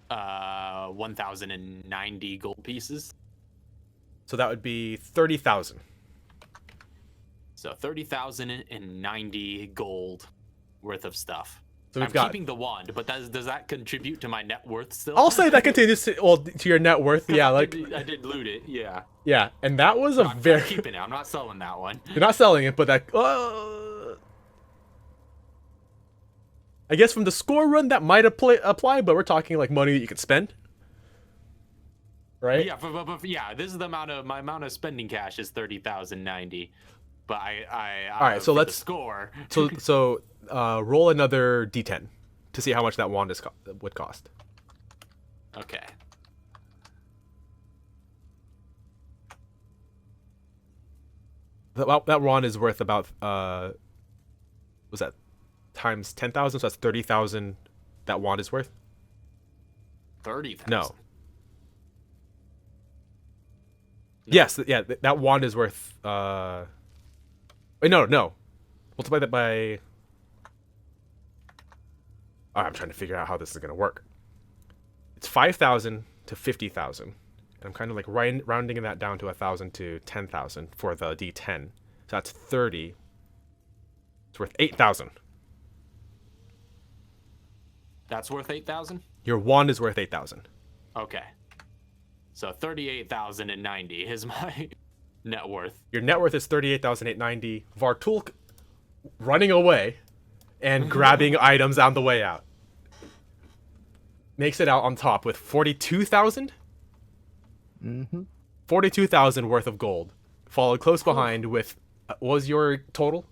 1,090 gold pieces. So that would be 30,000. So 30,090 gold worth of stuff. So we've I'm got. keeping the wand, but does that contribute to my net worth still? I'll say that continues to your net worth. Yeah, I did loot it. Yeah. Yeah, and that was I'm keeping it. I'm not selling that one. You're not selling it, but that. I guess from the score run that might apply, but we're talking like money that you can spend, right? Yeah, but yeah. This is my amount of spending cash is 30,090, but All right, so let's score. So roll another d10 to see how much that wand would cost. Okay. That wand is worth about was that times 10,000, so that's 30,000. That wand is worth 30,000. no. Yes, yeah, that wand is worth. Wait, no. Multiply that by. I'm trying to figure out how this is gonna work. It's 5,000 to 50,000. I'm kind of like rounding that down to 1,000 to 10,000 for the D10. So that's 30. It's worth 8,000. That's worth 8,000. Your wand is worth 8,000. Okay. So 38,090 is my net worth. Your net worth is 38,890. Vartulk running away and grabbing items on the way out makes it out on top with 42,000. 42,000 worth of gold, followed close behind with what was your total?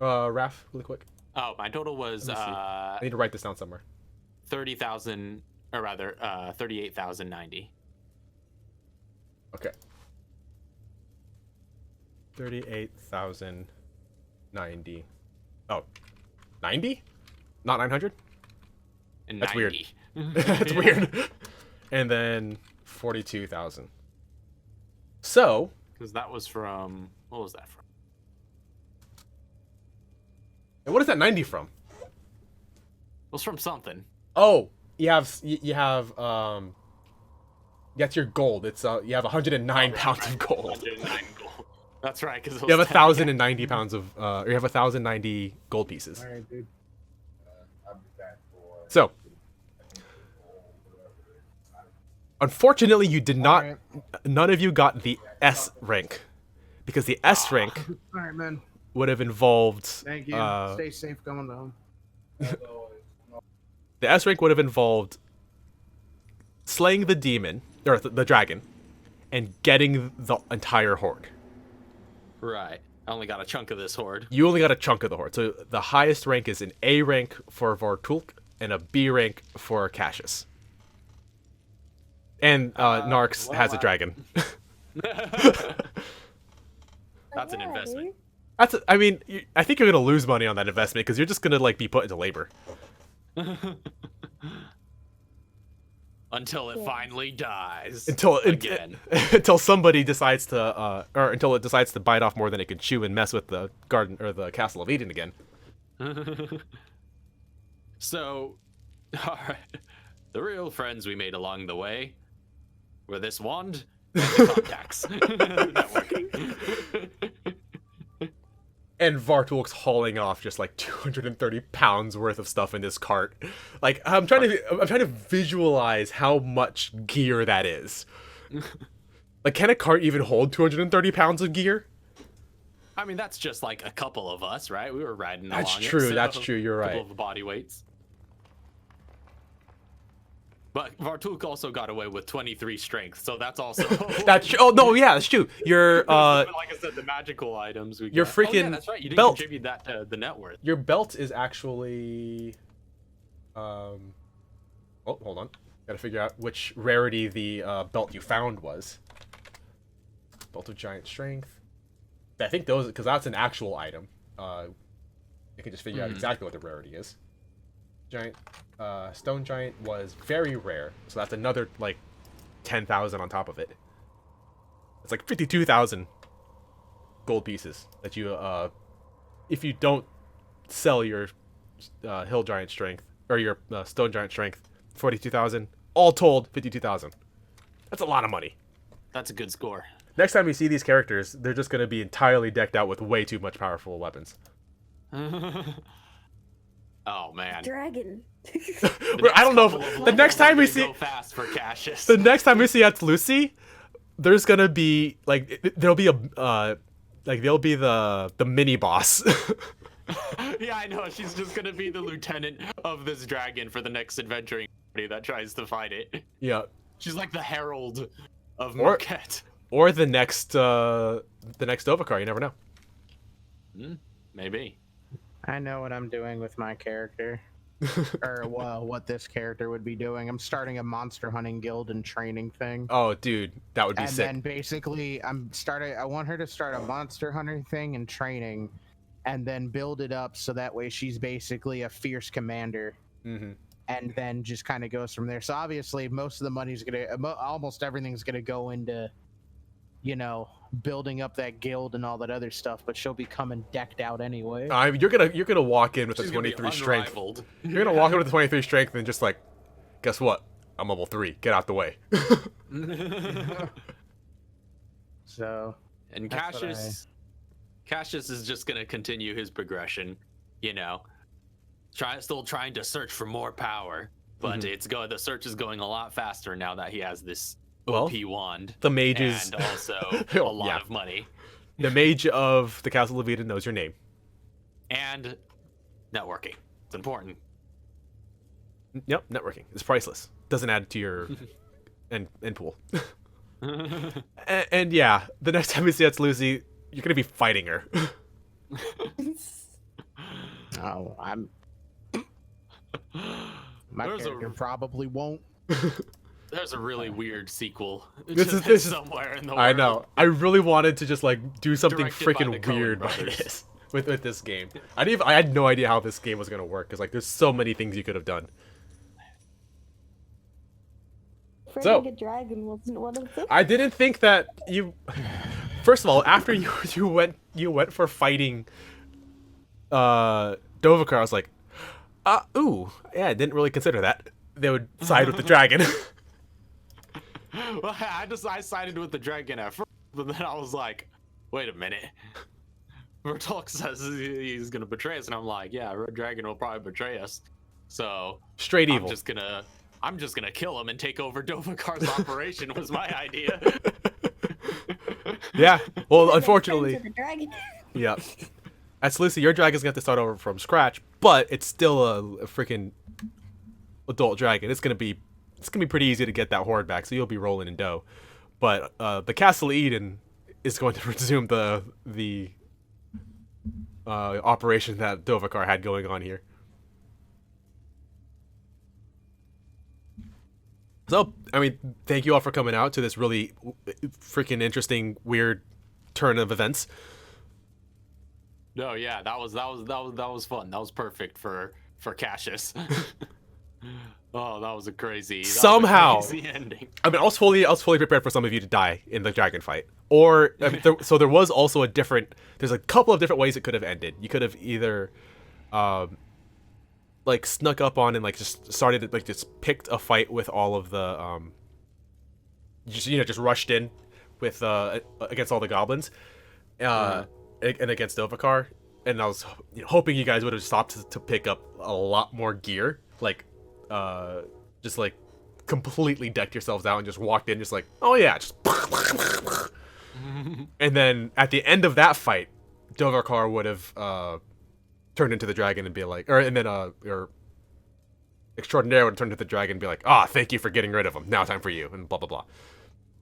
Raph, really quick. Oh, my total was I need to write this down somewhere. 30,000, or rather 38,090. Okay. 38,090. Oh, 90? Not 900? And That's 90. weird. That's weird. And then 42,000. So, Because that was from, what was that from? and what is that 90 from? It was from something. Oh, you have that's your gold. It's you have 109 pounds of gold. 109 gold. That's right, because You have 1,090 pounds of or you have 1,090 gold pieces. All right, dude. I'll be back for. So, unfortunately, you did not. Alright. None of you got the S rank, because the S rank All right, man. would have involved. Thank you. Stay safe going home. The S rank would have involved slaying the demon or the dragon, and getting the entire horde. Right. I only got a chunk of this horde. You only got a chunk of the horde. So the highest rank is an A rank for Vartulk and a B rank for Cassius. And Narx has a dragon. That's an investment. I mean, I think you're gonna lose money on that investment because you're just gonna like be put into labor. Until it finally dies. Again. Until somebody decides to, or until it decides to bite off more than it can chew and mess with the garden or the Castle of Eden again. So, alright. The real friends we made along the way were this wand and the contacts. Networking. And Vartulk's hauling off just like 230 pounds worth of stuff in this cart. Like I'm trying to visualize how much gear that is. Like, can a cart even hold 230 pounds of gear? I mean, that's just like a couple of us, right? We were riding along. That's true. That's true. You're right. Couple of body weights. But Vartulk also got away with 23 strength, so that's also. That's oh no, yeah, that's true. Your like I said, the magical items we your got. freaking Oh, yeah, that's right. You didn't belt. contribute that to the net worth. Your belt is actually oh, hold on. Gotta figure out which rarity the belt you found was. Belt of Giant Strength. I think those, because that's an actual item. You can just figure out exactly what the rarity is. Giant Stone Giant was very rare, so that's another like 10,000 on top of it. It's like 52,000 gold pieces that you if you don't sell your Hill Giant Strength or your Stone Giant Strength, 42,000. All told, 52,000. That's a lot of money. That's a good score. Next time you see these characters, they're just going to be entirely decked out with way too much powerful weapons. Oh man. Dragon. I don't know. The next time we see, go fast for Cassius. the next time we see Aunt Lucy, there's gonna be like there'll be the mini boss. Yeah, I know. She's just gonna be the lieutenant of this dragon for the next adventuring party that tries to fight it. Yeah. She's like the herald of Or- Merkhet. Or the next Dovahkiar. You never know. Maybe. I know what I'm doing with my character. Or well, what this character would be doing. I'm starting a monster hunting guild and training thing. Oh, dude, that would be And sick. then basically I want her to start a monster hunter thing and training, and then build it up so that way she's basically a fierce commander. Mm-hmm. And then just kind of goes from there. So obviously most of the money's almost everything's gonna go into, you know, building up that guild and all that other stuff, but she'll be coming decked out anyway. You're gonna walk in with She's a gonna be 23 strength. unrivaled. You're gonna walk in with a 23 strength and just like, guess what? I'm level 3. Get out the way. So And That's what Cassius is just gonna continue his progression, you know, still trying to search for more power, but the search is going a lot faster now that he has this Well, OP wand the mages, and also a lot Yeah. of money the mage of the Castle of Eden knows your name. and networking. It's important. Yep, networking. It's priceless. Doesn't add to your end pool. And yeah, the next time we see Aunt Lucy, you're gonna be fighting her. oh, my There's character a- probably won't. There's a really weird sequel. This just is somewhere in the world. I know. I really wanted to just like do something Directed by the freaking Coen weird by brothers. this with this game. I had no idea how this game was gonna work because like there's so many things you could have done. Fighting a dragon wasn't one of them. I didn't think that you. First of all, after you went for fighting, Dovahkiar, I was like, ooh, yeah, I didn't really consider that. They would side with the dragon. Well, I sided with the dragon at first, but then I was like, wait a minute. Bertolk says he's gonna betray us, and I'm like, yeah, Red Dragon will probably betray us. So Straight evil. I'm just gonna kill him and take over Dovahkiar's operation was my idea. Yeah. Well, Then they unfortunately, turned to the dragon. yeah. As Lucy, your dragon's gonna have to start over from scratch, but it's still a freaking adult dragon. It's gonna be pretty easy to get that hoard back, so you'll be rolling in dough. But the Castle of Eden is going to resume the operation that Dovahkiar had going on here. So, I mean, thank you all for coming out to this really freaking interesting, weird turn of events. No, yeah, that was fun. That was perfect for Cassius. Oh, that was a crazy. Somehow. crazy ending. I mean, I was fully prepared for some of you to die in the dragon fight. Or, I mean, so there was also there's a couple of different ways it could have ended. You could have either, like, snuck up on and, like, just started, like, just picked a fight with all of the, just rushed in with, against all the goblins, and against Dovahkiar. And I was hoping you guys would have stopped to pick up a lot more gear, like, just like completely decked yourselves out and just walked in just like, oh yeah, just and then at the end of that fight, Dovahkiar would have turned into the dragon and be like, and then or Extraordinaire would have turned into the dragon and be like, thank you for getting rid of him. Now time for you, and blah blah blah.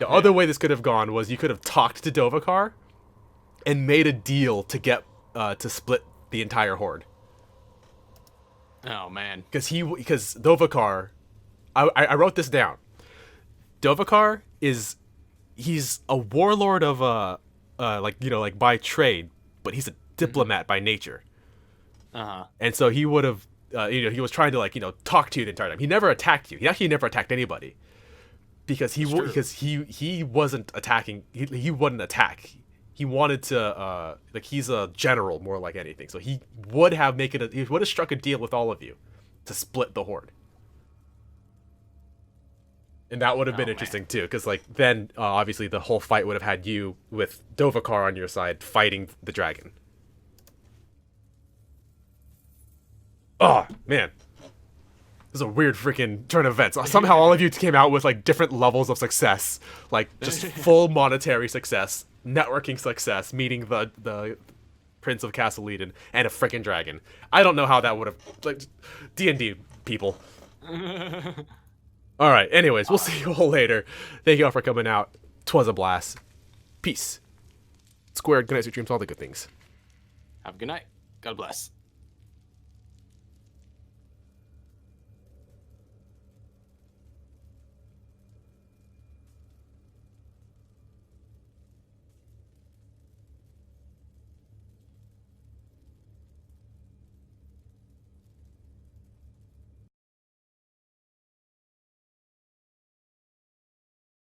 The other way this could have gone was you could have talked to Dovahkiar and made a deal to get to split the entire horde. Oh man. Because Dovahkiar, I wrote this down. Dovahkiar he's a warlord of like by trade, but he's a diplomat by nature. And so he would have, he was trying to talk to you the entire time. He never attacked you. He actually never attacked anybody because he wasn't attacking. He wouldn't attack. He wanted to he's a general more like anything. So he would have struck a deal with all of you to split the horde. And that would have been interesting too, because then obviously the whole fight would have had you with Dovahkiar on your side fighting the dragon. Oh man, this is a weird freaking turn of events. Somehow all of you came out with like different levels of success, like just full monetary success, networking success, meeting the Prince of Castle Eden, and a freaking dragon. I don't know how that would have, like, D&D people. All right. Anyways, we'll see you all later. Thank you all for coming out. 'Twas a blast. Peace. Square. Good night, sweet dreams. All the good things. Have a good night. God bless.